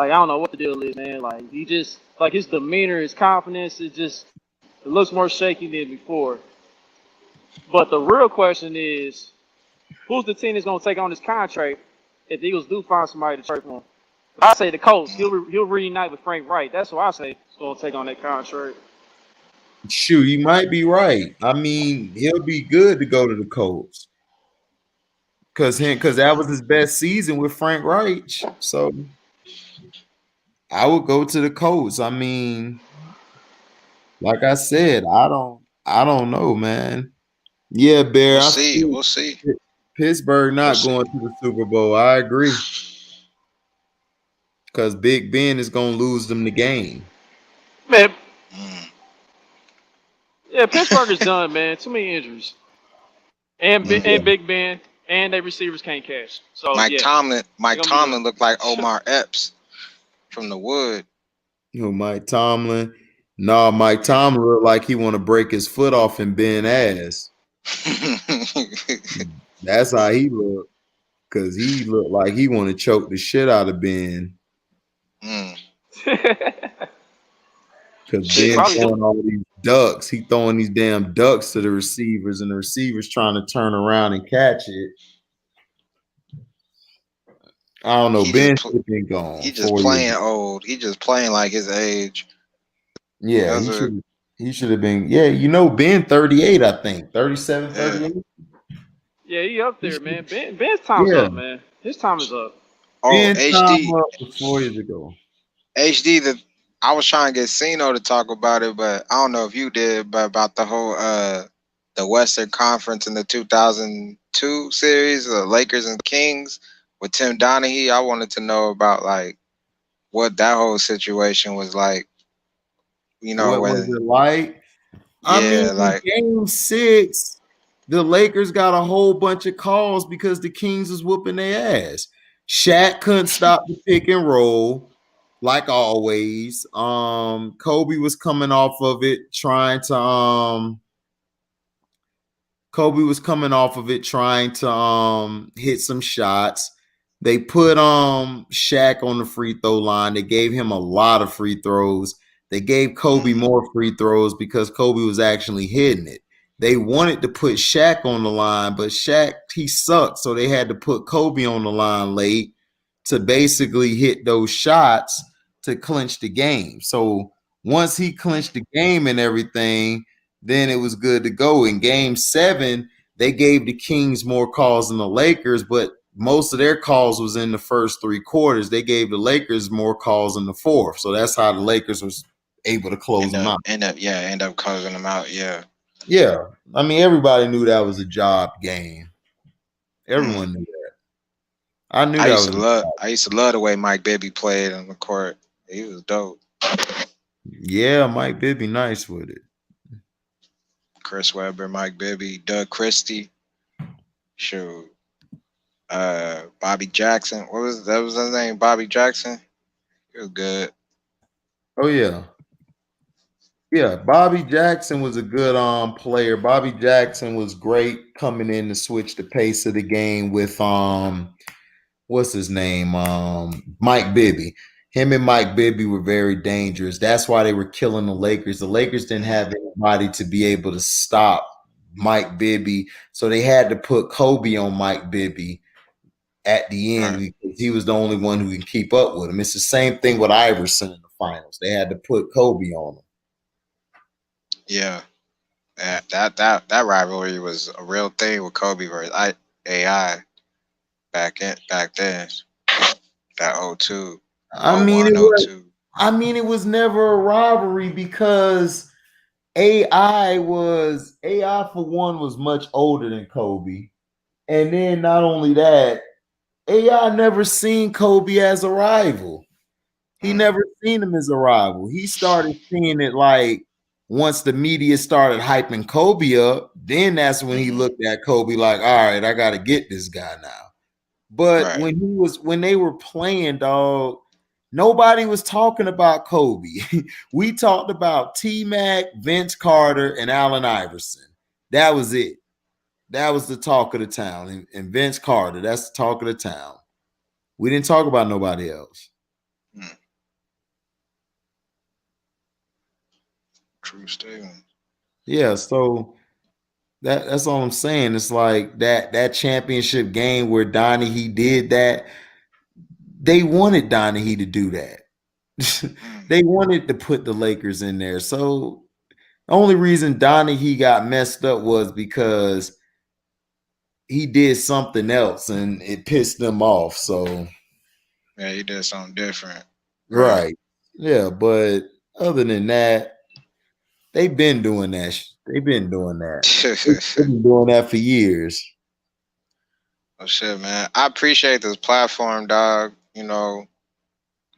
don't know what the deal is, man. Like he just like his demeanor, his confidence, it looks more shaky than before. But the real question is, who's the team that's gonna take on this contract if the Eagles do find somebody to trade for him? I say the Colts. He'll reunite with Frank Wright. That's what I say. He's gonna take on that contract. shoot, you might be right. I mean, he'll be good to go to the Colts because that was his best season with Frank Reich. So I would go to the Colts. I mean, like I said, I don't know, man. Yeah, Bear. We'll see. Pittsburgh not going to the Super Bowl. I agree. Because Big Ben is going to lose them the game. Man. Yeah, Pittsburgh is done, man. Too many injuries. And Big Ben and their receivers can't catch. So Mike Tomlin looked like Omar Epps from the Wood. Mike Tomlin? No, Mike Tomlin looked like he want to break his foot off and bend ass. That's how he looked. Because he looked like he want to choke the shit out of Ben. Because Ben throwing all these ducks. He throwing these damn ducks to the receivers, and the receivers trying to turn around and catch it. I don't know. Ben should have been gone. He just playing old. He just playing like his age. Yeah, he should have been. Yeah, Ben 38, I think. 37, 38. Yeah, he up there, man. Ben's time's up, man. His time is up. Oh, Ben's HD. time up was 4 years ago. HD, I was trying to get Cino to talk about it, but I don't know if you did, but about the whole the Western Conference in the 2002 series, the Lakers and Kings with Tim Donaghy. I wanted to know about like what that whole situation was like. What was it like? I mean, like Game 6, the Lakers got a whole bunch of calls because the Kings was whooping their ass. Shaq couldn't stop the pick and roll. Like always, Kobe was coming off of it, trying to hit some shots. They put Shaq on the free throw line. They gave him a lot of free throws. They gave Kobe more free throws because Kobe was actually hitting it. They wanted to put Shaq on the line, but Shaq, he sucked, so they had to put Kobe on the line late to basically hit those shots to clinch the game. So once he clinched the game and everything, then it was good to go. In Game 7, they gave the Kings more calls than the Lakers, but most of their calls was in the first 3 quarters. They gave the Lakers more calls in the fourth. So that's how the Lakers was able to close them out. End up closing them out, yeah. Yeah. I mean, everybody knew that was a job game. Everyone knew that. I used to love the way Mike Bibby played on the court. He was dope. Yeah, Mike Bibby nice with it. Chris Webber, Mike Bibby, Doug Christie. Shoot. Bobby Jackson. What was his name? Bobby Jackson? He was good. Oh yeah. Yeah, Bobby Jackson was a good player. Bobby Jackson was great coming in to switch the pace of the game with what's his name? Mike Bibby. Him and Mike Bibby were very dangerous. That's why they were killing the Lakers. The Lakers didn't have anybody to be able to stop Mike Bibby, so they had to put Kobe on Mike Bibby at the end because he was the only one who can keep up with him. It's the same thing with Iverson in the finals. They had to put Kobe on him. Yeah. That rivalry was a real thing with Kobe versus AI back then. That 02. I mean, it was never a rivalry because AI for one was much older than Kobe. And then not only that, AI never seen Kobe as a rival. He never seen him as a rival. He started seeing it like once the media started hyping Kobe up, then that's when he looked at Kobe like, all right, I got to get this guy now. But when they were playing, dog, nobody was talking about Kobe. We talked about T-Mac, Vince Carter, and Allen Iverson. That was it. That was the talk of the town. And Vince Carter, that's the talk of the town. We didn't talk about nobody else. True statement. Yeah, so that's all I'm saying. It's like that championship game where Donnie did that. They wanted Donnie to do that. They wanted to put the Lakers in there. So the only reason Donnie got messed up was because he did something else and it pissed them off. So yeah, he did something different. Right. Yeah, but other than that, they've been doing that. They've been doing that. They've been doing that for years. Oh shit, man. I appreciate this platform, dog. You know,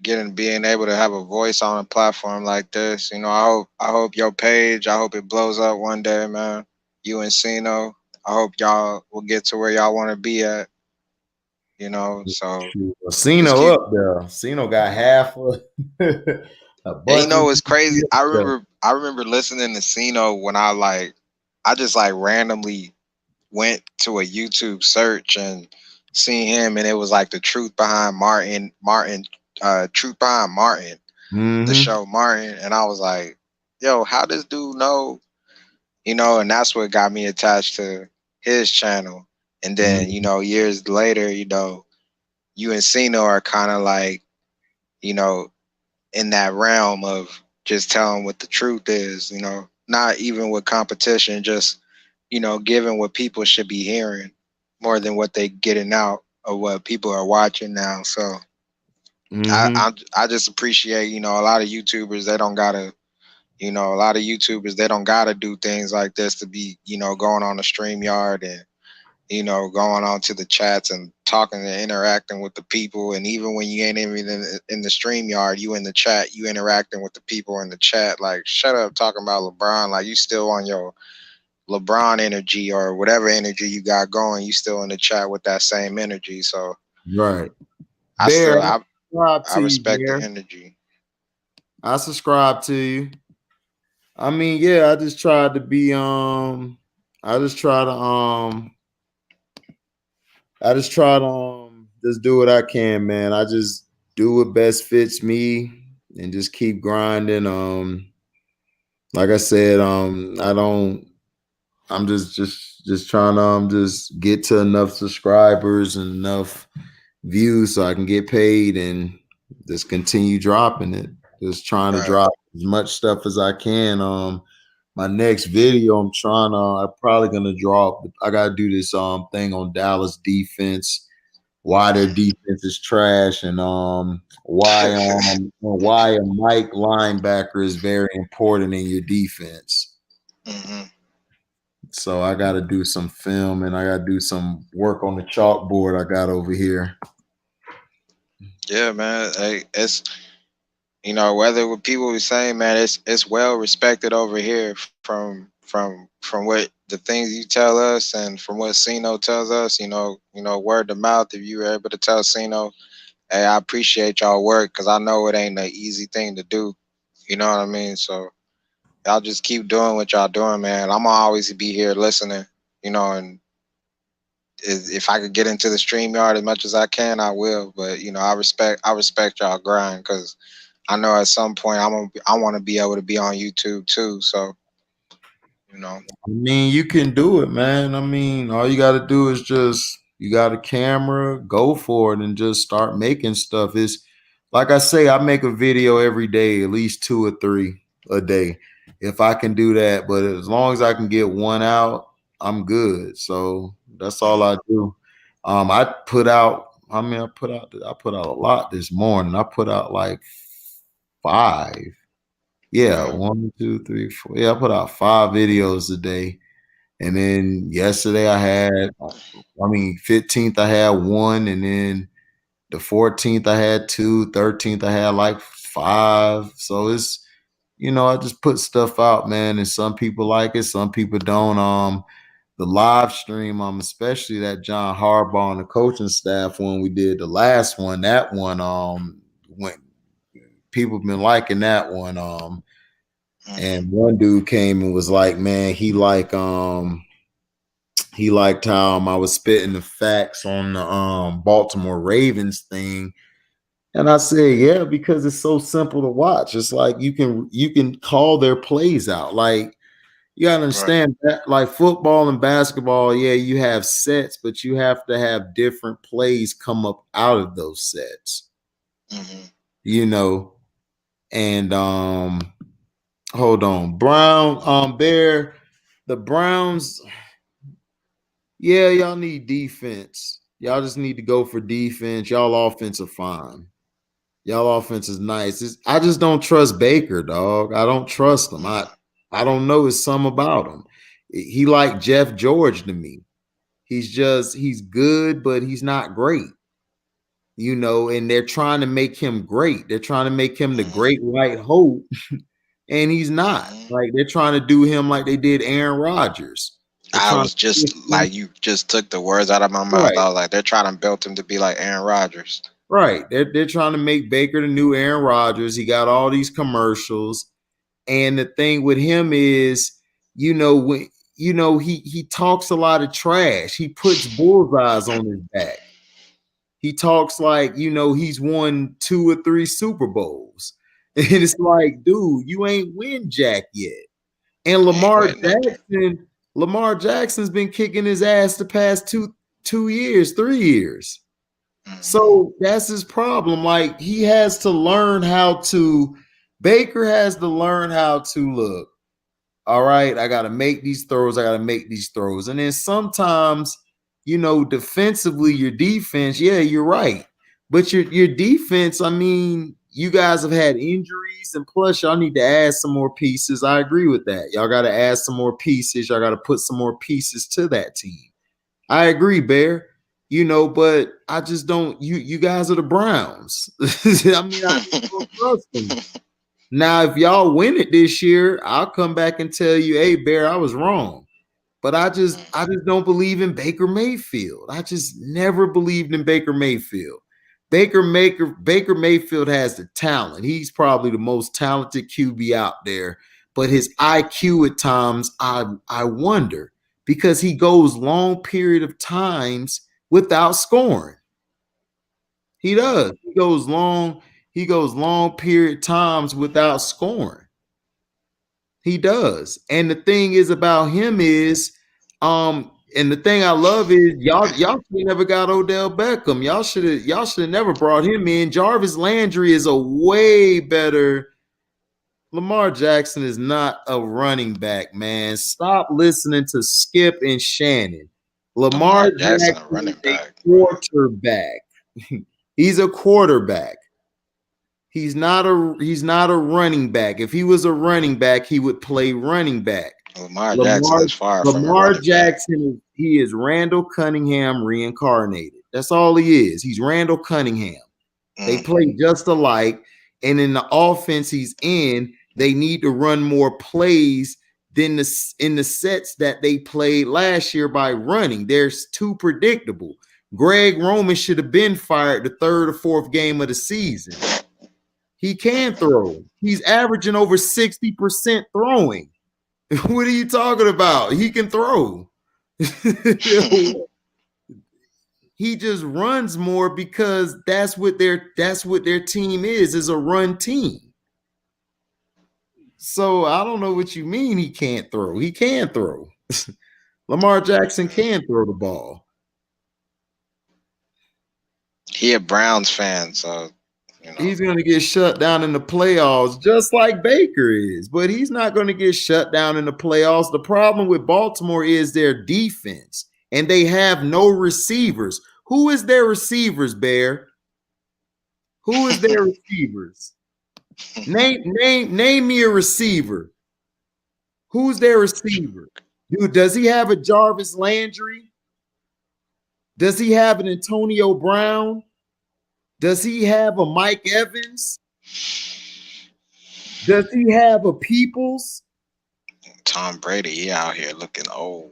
being able to have a voice on a platform like this. You know, I hope your page, I hope it blows up one day, man. You and Sino. I hope y'all will get to where y'all want to be at. You know, so Sino up there. Sino got half of a bunch. And you know, it's crazy. I remember listening to Sino when I just randomly went to a YouTube search and seen him, and it was like the truth behind Truth Behind Martin, the show Martin, and I was like, yo, how this dude know? You know, and that's what got me attached to his channel. And then, you know, years later, you know, you and Sino are kind of like, you know, in that realm of just telling what the truth is, you know, not even with competition, just, you know, giving what people should be hearing more than what they getting out of what people are watching now. So I just appreciate, you know, a lot of YouTubers, they don't gotta do things like this to be, you know, going on the StreamYard and, you know, going on to the chats and talking and interacting with the people. And even when you ain't even in the StreamYard, you in the chat, you interacting with the people in the chat. Like, shut up talking about LeBron. Like, you still on your LeBron energy or whatever energy you got going. You still in the chat with that same energy. So right. I respect the energy. I subscribe to you. I mean, yeah, I just tried to be just do what I can, man. I just do what best fits me and just keep grinding. Like I said, I'm just trying to just get to enough subscribers and enough views so I can get paid and just continue dropping it. Just trying to drop as much stuff as I can. My next video, I'm probably gonna drop. I gotta do this thing on Dallas defense, why their defense is trash, and why a Mike linebacker is very important in your defense. So I got to do some film and I got to do some work on the chalkboard I got over here. Yeah, man. Hey, you know, whether what people were saying, man, it's well respected over here from what the things you tell us and from what Sino tells us, you know, word to mouth. If you were able to tell Sino, hey, I appreciate y'all work, because I know it ain't an easy thing to do. You know what I mean? So y'all just keep doing what y'all doing, man. I'm gonna always be here listening, you know, and if I could get into the StreamYard as much as I can, I will. But you know, I respect y'all grind, because I know at some point I want to be able to be on YouTube too. So, you know, I mean, you can do it, man. I mean, all you got to do is just, you got a camera, go for it, and just start making stuff. It's like I say, I make a video every day, at least 2 or 3 a day, if I can do that. But as long as I can get one out, I'm good. So that's all I do. I put out. I mean, I put out a lot this morning. I put out like 5. Yeah, 1, 2, 3, 4. Yeah, I put out 5 videos a day. And then yesterday I had, 15th I had 1, and then the 14th I had 2, 13th I had like 5. So it's, I just put stuff out, man, and some people like it, some people don't. The live stream, especially that John Harbaugh and the coaching staff when we did the last one, that one, went, people have been liking that one. And one dude came and was like, man, he liked how I was spitting the facts on the Baltimore Ravens thing. And I said, yeah, because it's so simple to watch. It's like you can call their plays out. Like, you gotta understand that, like football and basketball, yeah, you have sets, but you have to have different plays come up out of those sets. And hold on. Bear, the Browns, yeah, y'all need defense. Y'all just need to go for defense. Y'all offense are fine. Y'all offense is nice. I just don't trust Baker, dog. I don't trust him. I don't know. It's something about him. He like Jeff George to me. He's good, but he's not great. And they're trying to make him great. They're trying to make him the great white hope, and he's not. Like, they're trying to do him like they did Aaron Rodgers. I was just like, you just took the words out of my mouth. Right. I was like, they're trying to build him to be like Aaron Rodgers. Right. They're trying to make Baker the new Aaron Rodgers. He got all these commercials. And the thing with him is, he talks a lot of trash. He puts bullseyes on his back. He talks like, he's won 2 or 3 Super Bowls. And it's like, dude, you ain't win jack yet. And Lamar Jackson's been kicking his ass the past 3 years. So that's his problem. Like, Baker has to learn how to look. All right, I got to make these throws. And then sometimes, defensively, your defense, yeah, you're right. But your defense, you guys have had injuries, and plus y'all need to add some more pieces. I agree with that. Y'all got to add some more pieces. Y'all got to put some more pieces to that team. I agree, Bear. But I just don't. You guys are the Browns. I just don't trust them. Now, if y'all win it this year, I'll come back and tell you, hey, Bear, I was wrong. But I just don't believe in Baker Mayfield. I just never believed in Baker Mayfield. Baker Mayfield has the talent. He's probably the most talented QB out there. But his IQ at times, I wonder, because he goes long period of times without scoring. He does. He goes long period times without scoring. He does. And the thing is about him is, and the thing I love is y'all should never got Odell Beckham. Y'all should have never brought him in. Jarvis Landry is a way better. Lamar Jackson is not a running back, man. Stop listening to Skip and Shannon. Lamar Jackson is a running back. Quarterback. He's a quarterback. He's not a running back. If he was a running back, he would play running back. Lamar Jackson is far from Lamar Jackson. He is Randall Cunningham reincarnated. That's all he is. He's Randall Cunningham. They play just alike. And in the offense he's in, they need to run more plays than in the sets that they played last year by running. They're too predictable. Greg Roman should have been fired the third or fourth game of the season. He can throw. He's averaging over 60% throwing. What are you talking about? He can throw. He just runs more because that's what their team is a run team. So I don't know what you mean he can't throw. He can throw. Lamar Jackson can throw the ball. He a Browns fan, so he's going to get shut down in the playoffs just like Baker is, but he's not going to get shut down in the playoffs. The problem with Baltimore is their defense, and they have no receivers. Who is their receivers, Bear? Who is their receivers? Name me a receiver. Who's their receiver? Dude, does he have a Jarvis Landry? Does he have an Antonio Brown? Does he have a Mike Evans? Does he have a Peoples? Tom Brady, he out here looking old.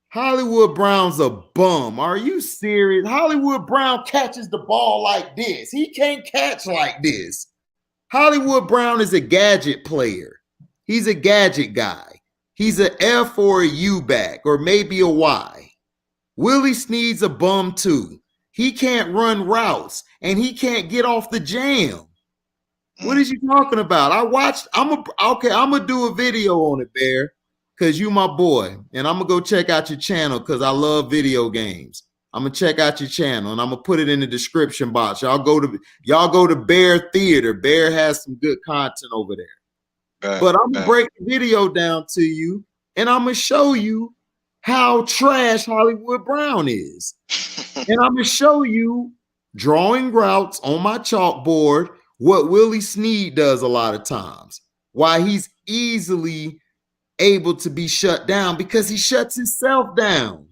Hollywood Brown's a bum. Are you serious? Hollywood Brown catches the ball like this. He can't catch like this. Hollywood Brown is a gadget player. He's a gadget guy. He's an F or a U back or maybe a Y. Willie Snead's a bum too. He can't run routes and he can't get off the jam. What is you talking about? I'm gonna do a video on it, Bear, because you my boy, and I'm gonna go check out your channel because I love video games. I'm gonna check out your channel and I'm gonna put it in the description box. Y'all go to Bear Theater. Bear has some good content over there. But I'm gonna break the video down to you and I'm gonna show you how trash Hollywood Brown is. And I'm gonna show you drawing routes on my chalkboard what Willie Snead does a lot of times. Why he's easily able to be shut down because he shuts himself down.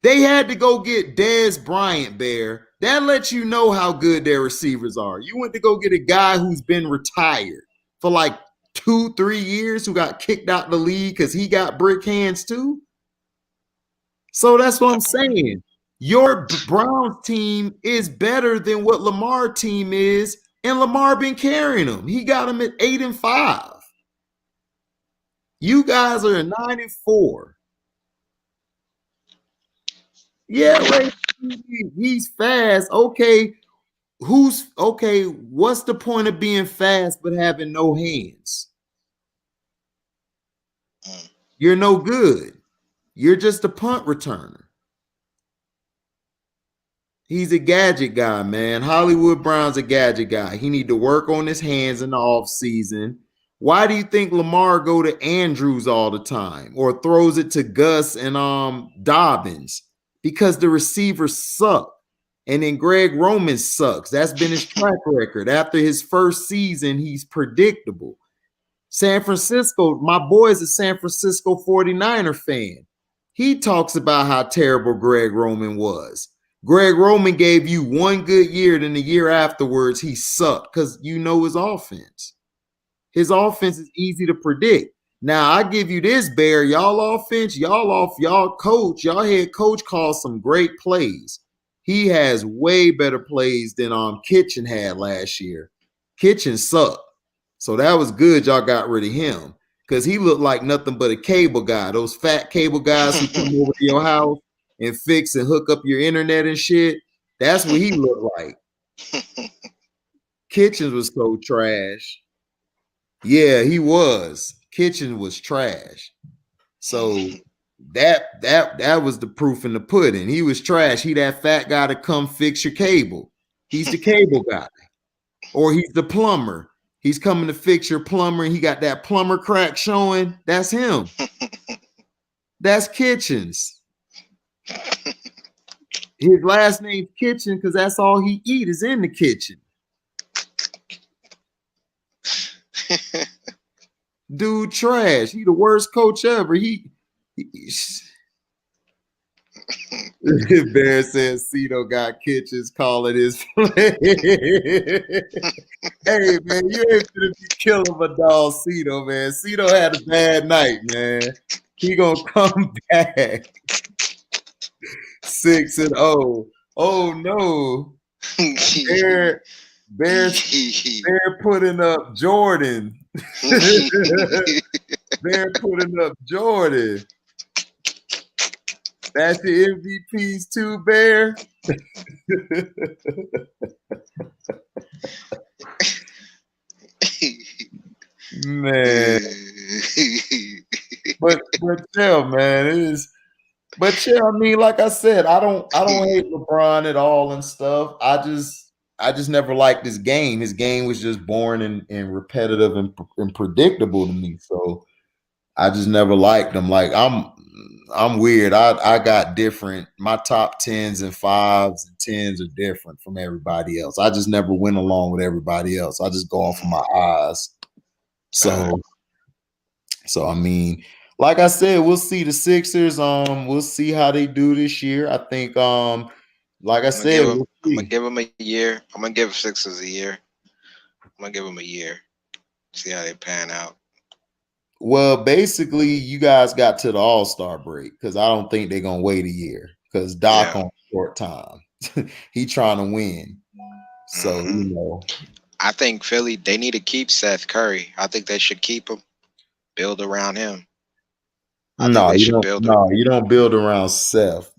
They had to go get Dez Bryant, Bear. That lets you know how good their receivers are. You went to go get a guy who's been retired for like 2-3 years, who got kicked out the league because he got brick hands too. So that's what I'm saying. Your Browns team is better than what Lamar team is, and Lamar been carrying them. He got them at 8-5. You guys are at 9-4. Yeah, right. He's fast. Okay. What's the point of being fast but having no hands? You're no good. You're just a punt returner. He's a gadget guy, man. Hollywood Brown's a gadget guy. He need to work on his hands in the offseason. Why do you think Lamar go to Andrews all the time or throws it to Gus and Dobbins? Because the receivers suck. And then Greg Roman sucks. That's been his track record. After his first season, he's predictable. San Francisco, my boy is a San Francisco 49er fan. He talks about how terrible Greg Roman was. Greg Roman gave you one good year, then the year afterwards, he sucked because you know his offense. His offense is easy to predict. Now, I give you this, Bear. Y'all offense, y'all head coach calls some great plays. He has way better plays than Kitchen had last year. Kitchen sucked. So that was good y'all got rid of him because he looked like nothing but a cable guy. Those fat cable guys who come over to your house and fix and hook up your internet and shit. That's what he looked like. Kitchens was so trash. Yeah, he was. Kitchen was trash. So that was the proof in the pudding. He was trash. He that fat guy to come fix your cable. He's the cable guy. Or he's the plumber. He's coming to fix your plumber and he got that plumber crack showing. That's him. That's Kitchens. His last name's Kitchen because that's all he eat is in the kitchen. Dude, trash. He the worst coach ever. Bear says Cito got kitchens calling his play. Hey man, you ain't gonna be killing my dog Cito, man. Cito had a bad night, man. He gonna come back 6-0. Oh no. Bear putting up Jordan. Bear putting up Jordan. That's your MVPs too, Bear. Man. but chill, man. It is. But chill, I mean, like I said, I don't hate LeBron at all and stuff. I just never liked his game. His game was just boring and repetitive and predictable to me. So I just never liked him. Like I'm weird. I got different. My top 10s and 5s and 10s are different from everybody else. I just never went along with everybody else. I just go off of my eyes. So I mean, like I said, we'll see the Sixers. We'll see how they do this year. I think like I said, I'm gonna give them a year. I'm gonna give Sixers a year. I'm gonna give them a year. See how they pan out. Well, basically, you guys got to the All-Star break because I don't think they're gonna wait a year because Doc on short time. He trying to win. So you know. I think Philly, they need to keep Seth Curry. I think they should keep him. Build around him. No, you don't build around Seth.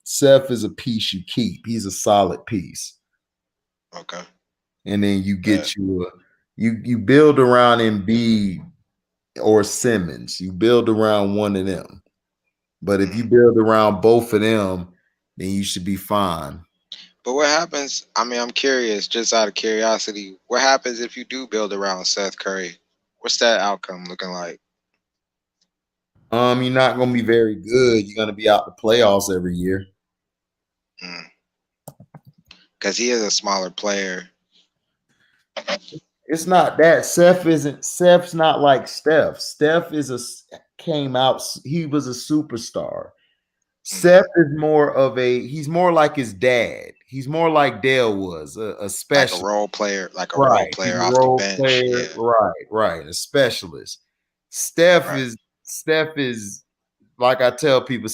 Seth is a piece you keep. He's a solid piece. Okay. And then you get you build around Embiid or Simmons. You build around one of them. But if you build around both of them, then you should be fine. But what happens? I mean, I'm curious, just out of curiosity, what happens if you do build around Seth Curry? What's that outcome looking like? You're not gonna be very good. You're gonna be out the playoffs every year. Because he is a smaller player. It's not that Steph's not like Steph. Steph came out. He was a superstar. Seth is he's more like his dad. He's more like Dale was, a specialist. Like a role player, role player off the bench. Player, yeah. Right, a specialist. Steph is like I tell people,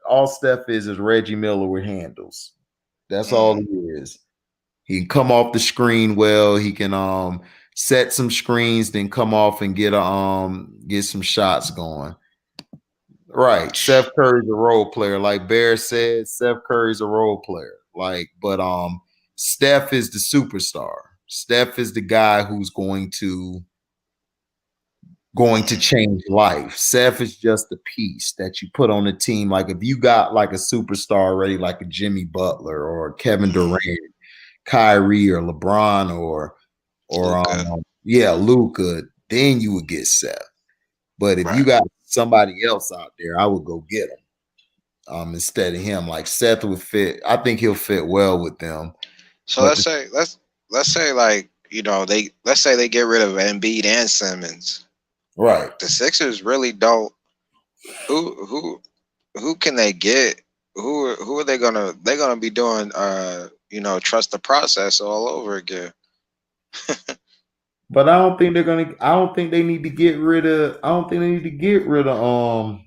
all Steph is Reggie Miller with handles. That's all he is. He can come off the screen well. He can set some screens, then come off and get some shots going. Right. Seth Curry's a role player. Like Bear said, Seth Curry's a role player. But Steph is the superstar. Steph is the guy who's going to change life. Seth is just a piece that you put on the team. Like if you got like a superstar already, like a Jimmy Butler or Kevin Durant, Kyrie or LeBron or Luka, then you would get Seth. But if you got somebody else out there, I would go get him instead of him. Like Seth would fit. I think he'll fit well with them. So let's say like, you know, let's say they get rid of Embiid and Simmons. Right. The Sixers really don't. Who can they get? Who are they gonna? They're gonna be doing trust the process all over again. But I don't think they need to get rid of. I don't think they need to get rid of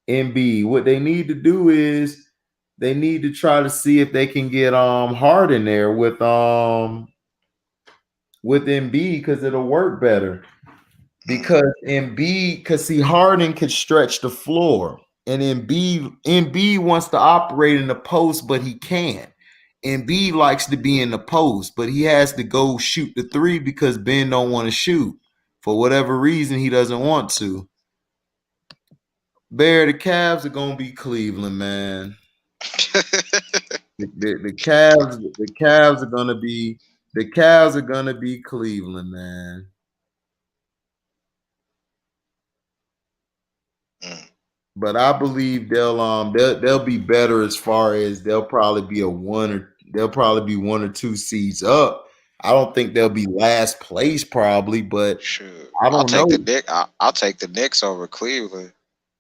Embiid. What they need to do is they need to try to see if they can get Harden there with Embiid because it'll work better. Because Harden could stretch the floor, and Embiid wants to operate in the post, but he can't. Embiid likes to be in the post, but he has to go shoot the three because Ben don't want to shoot. For whatever reason, he doesn't want to. Bear, the Cavs are gonna be Cleveland, man. the Cavs are gonna be Cleveland, man. But I believe they'll be better as far as they'll probably be one or two seeds up. I don't think they'll be last place probably, but I don't know. I'll take the Knicks over Cleveland.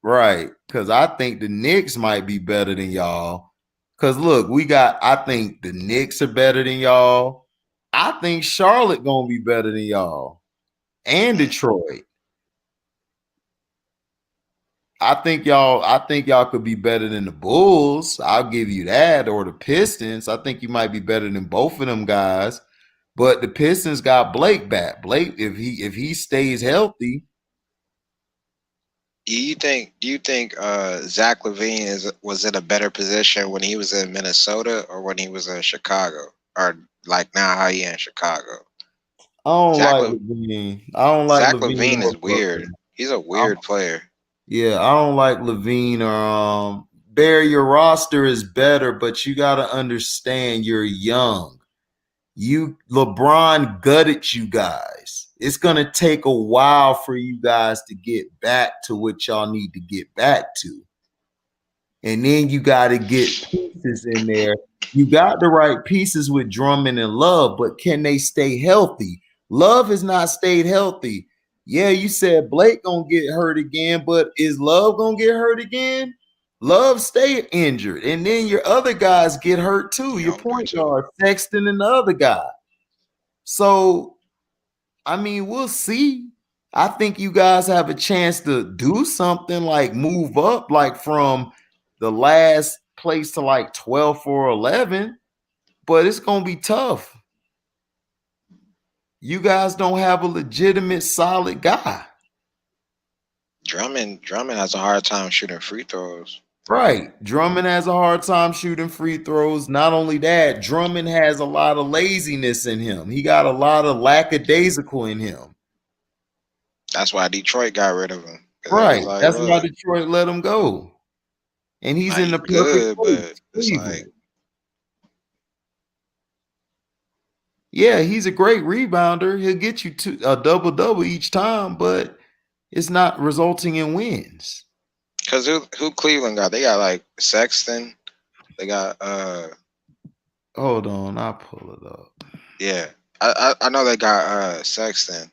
Right. Because I think the Knicks might be better than y'all. Because look, I think the Knicks are better than y'all. I think Charlotte gonna be better than y'all. And Detroit. I think y'all could be better than the Bulls. I'll give you that, or the Pistons. I think you might be better than both of them guys. But the Pistons got Blake back. Blake, if he stays healthy. Do you think Zach LaVine was in a better position when he was in Minnesota or when he was in Chicago, or like now how he in Chicago? I don't Zach like LaVine. I don't like Zach LaVine LaVine or is weird. Butler. He's a weird player. Yeah, I don't like LaVine or Bear. Your roster is better, but you got to understand you're young. LeBron gutted you guys. It's gonna take a while for you guys to get back to what y'all need to get back to. And then you got to get pieces in there. You got the right pieces with Drummond and Love, but can they stay healthy? Love has not stayed healthy. Yeah, you said Blake gonna get hurt again, but is Love gonna get hurt again? Love stay injured, and then your other guys get hurt too. Your point guard, Sexton, and the other guy. So, I mean, we'll see. I think you guys have a chance to do something like move up, like from the last place to like 12 or 11, but it's gonna be tough. You guys don't have a legitimate solid guy. Drummond has a hard time shooting free throws. Right. Drummond has a hard time shooting free throws. Not only that, Drummond has a lot of laziness in him. He got a lot of lackadaisical in him. That's why Detroit got rid of him. Right. Like, that's why Detroit let him go. And he's like, in the perfect good, place. but it's like, yeah, he's a great rebounder. He'll get you a double-double each time, but it's not resulting in wins. Because who Cleveland got? They got like Sexton. They got hold on, I'll pull it up. Yeah. I know they got Sexton.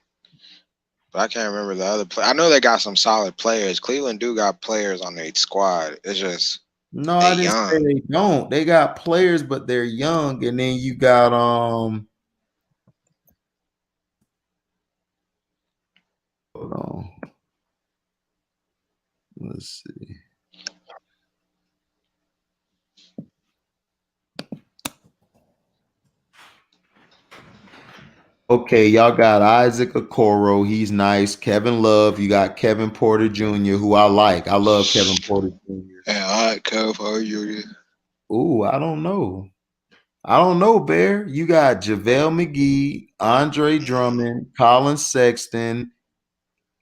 But I can't remember the other play. I know they got some solid players. Cleveland do got players on their squad. It's just no, I didn't say they don't. They got players, but they're young. And then you got hold on. Let's see. Okay, y'all got Isaac Okoro. He's nice. Kevin Love. You got Kevin Porter Jr., who I like. I love Kevin Porter Jr. Yeah, I like Kevin Porter Jr. Ooh, I don't know. I don't know, Bear. You got JaVale McGee, Andre Drummond, Colin Sexton,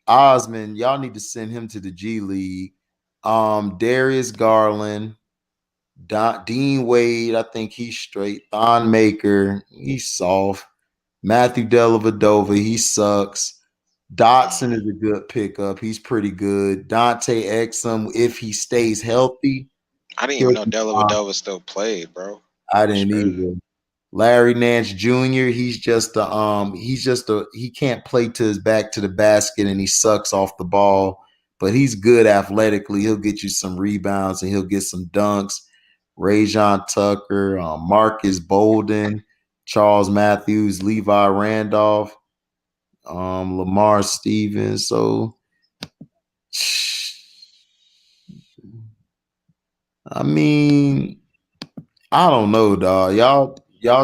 Osman. Y'all need to send him to the G League. Darius Garland, Dean Wade. I think he's straight. Thon Maker, he's soft. Matthew Dellavedova, he sucks. Dotson is a good pickup. He's pretty good. Dante Exum, if he stays healthy. I didn't even know Dellavedova still played, bro. I didn't either. Larry Nance Jr., he can't play to his back to the basket and he sucks off the ball, but he's good athletically. He'll get you some rebounds and he'll get some dunks. Rajon Tucker, Marcus Bolden, Charles Matthews, Levi Randolph, Lamar Stevens. So, I mean, I don't know, dog. Y'all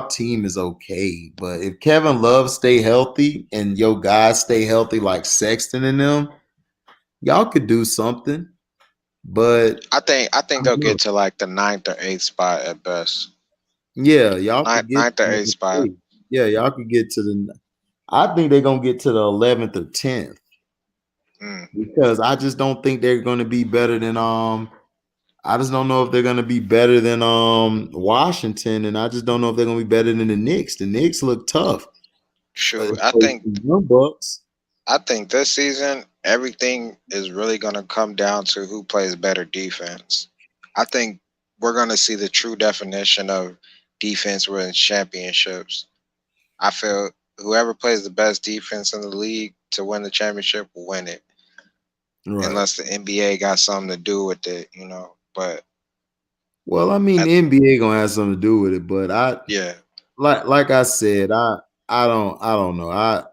team is okay, but if Kevin Love stay healthy and your guys stay healthy like Sexton and them, y'all could do something. But I think they'll get to like the 9th or 8th spot at best. Yeah, y'all could get 9th or 8th spot. Yeah, y'all could get to the. I think they're gonna get to the 11th or 10th because I just don't think they're gonna be better than I just don't know if they're gonna be better than Washington, and I just don't know if they're gonna be better than the Knicks. The Knicks look tough. Sure, I think this season everything is really gonna come down to who plays better defense. I think we're gonna see the true definition of defense wins championships. I feel whoever plays the best defense in the league to win the championship will win it. unless the NBA got something to do with it, But well, I mean, the NBA gonna have something to do with it, but like I said, I don't know. I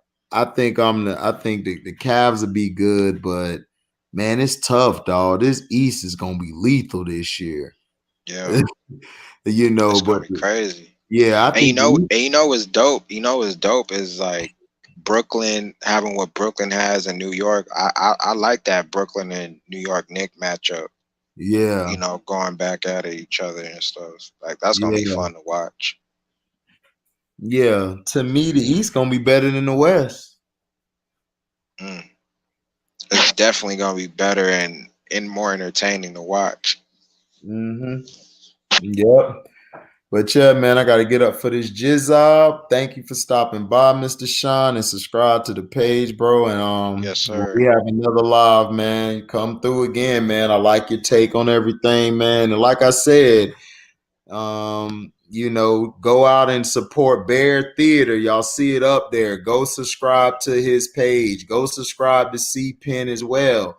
think the Cavs will be good, but man, it's tough, dog. This East is gonna be lethal this year. Yeah, it's gonna be crazy. Yeah, I think what's dope. What's dope is like Brooklyn having what Brooklyn has in New York. I like that Brooklyn and New York Knicks matchup. Yeah, going back at each other and stuff. Like that's gonna be fun to watch. Yeah, to me, the East gonna be better than the West. It's definitely gonna be better and more entertaining to watch. Yep. But yeah, man, I got to get up for this jizzab. Thank you for stopping by, Mr. Sean, and subscribe to the page, bro. And yes, sir. We have another live, man. Come through again, man. I like your take on everything, man. And like I said, go out and support Bear Theater. Y'all see it up there. Go subscribe to his page. Go subscribe to C-Pen as well.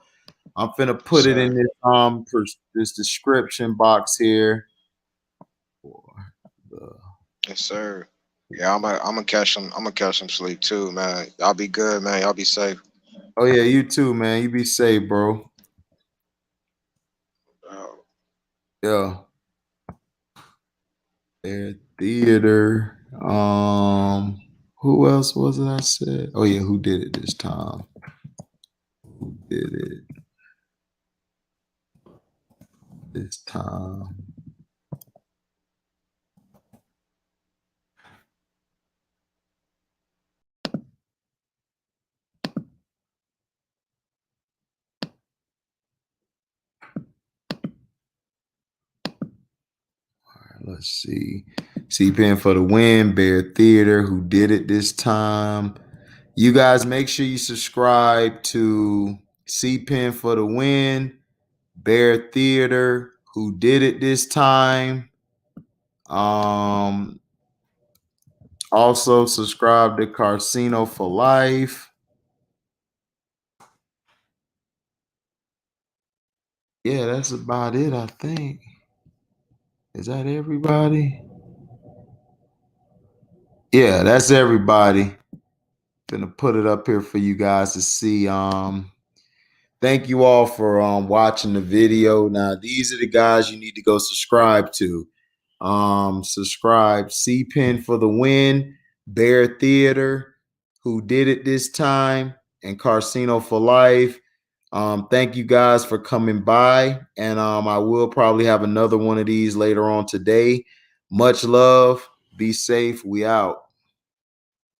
I'm finna put it in this description box here. Yes, sir. Yeah, I'm gonna catch some sleep too, man. Y'all be good, man. Y'all be safe. Oh yeah, you too, man. You be safe, bro. Yeah. Theater. Who else was it I said? Oh yeah, who did it this time? Who did it this time? Let's see. C-Pen for the win. Bear Theater, who did it this time. You guys make sure you subscribe to C-Pen for the win. Bear Theater, who did it this time. Also subscribe to Casino for Life. Yeah, that's about it, I think. Is that everybody? Yeah, that's everybody. Gonna put it up here for you guys to see. Thank you all for watching the video. Now, these are the guys you need to go subscribe to. Subscribe C-Pen for the win, Bear Theater, who did it this time, and Casino for Life. Thank you guys for coming by, and I will probably have another one of these later on today. Much love. Be safe. We out.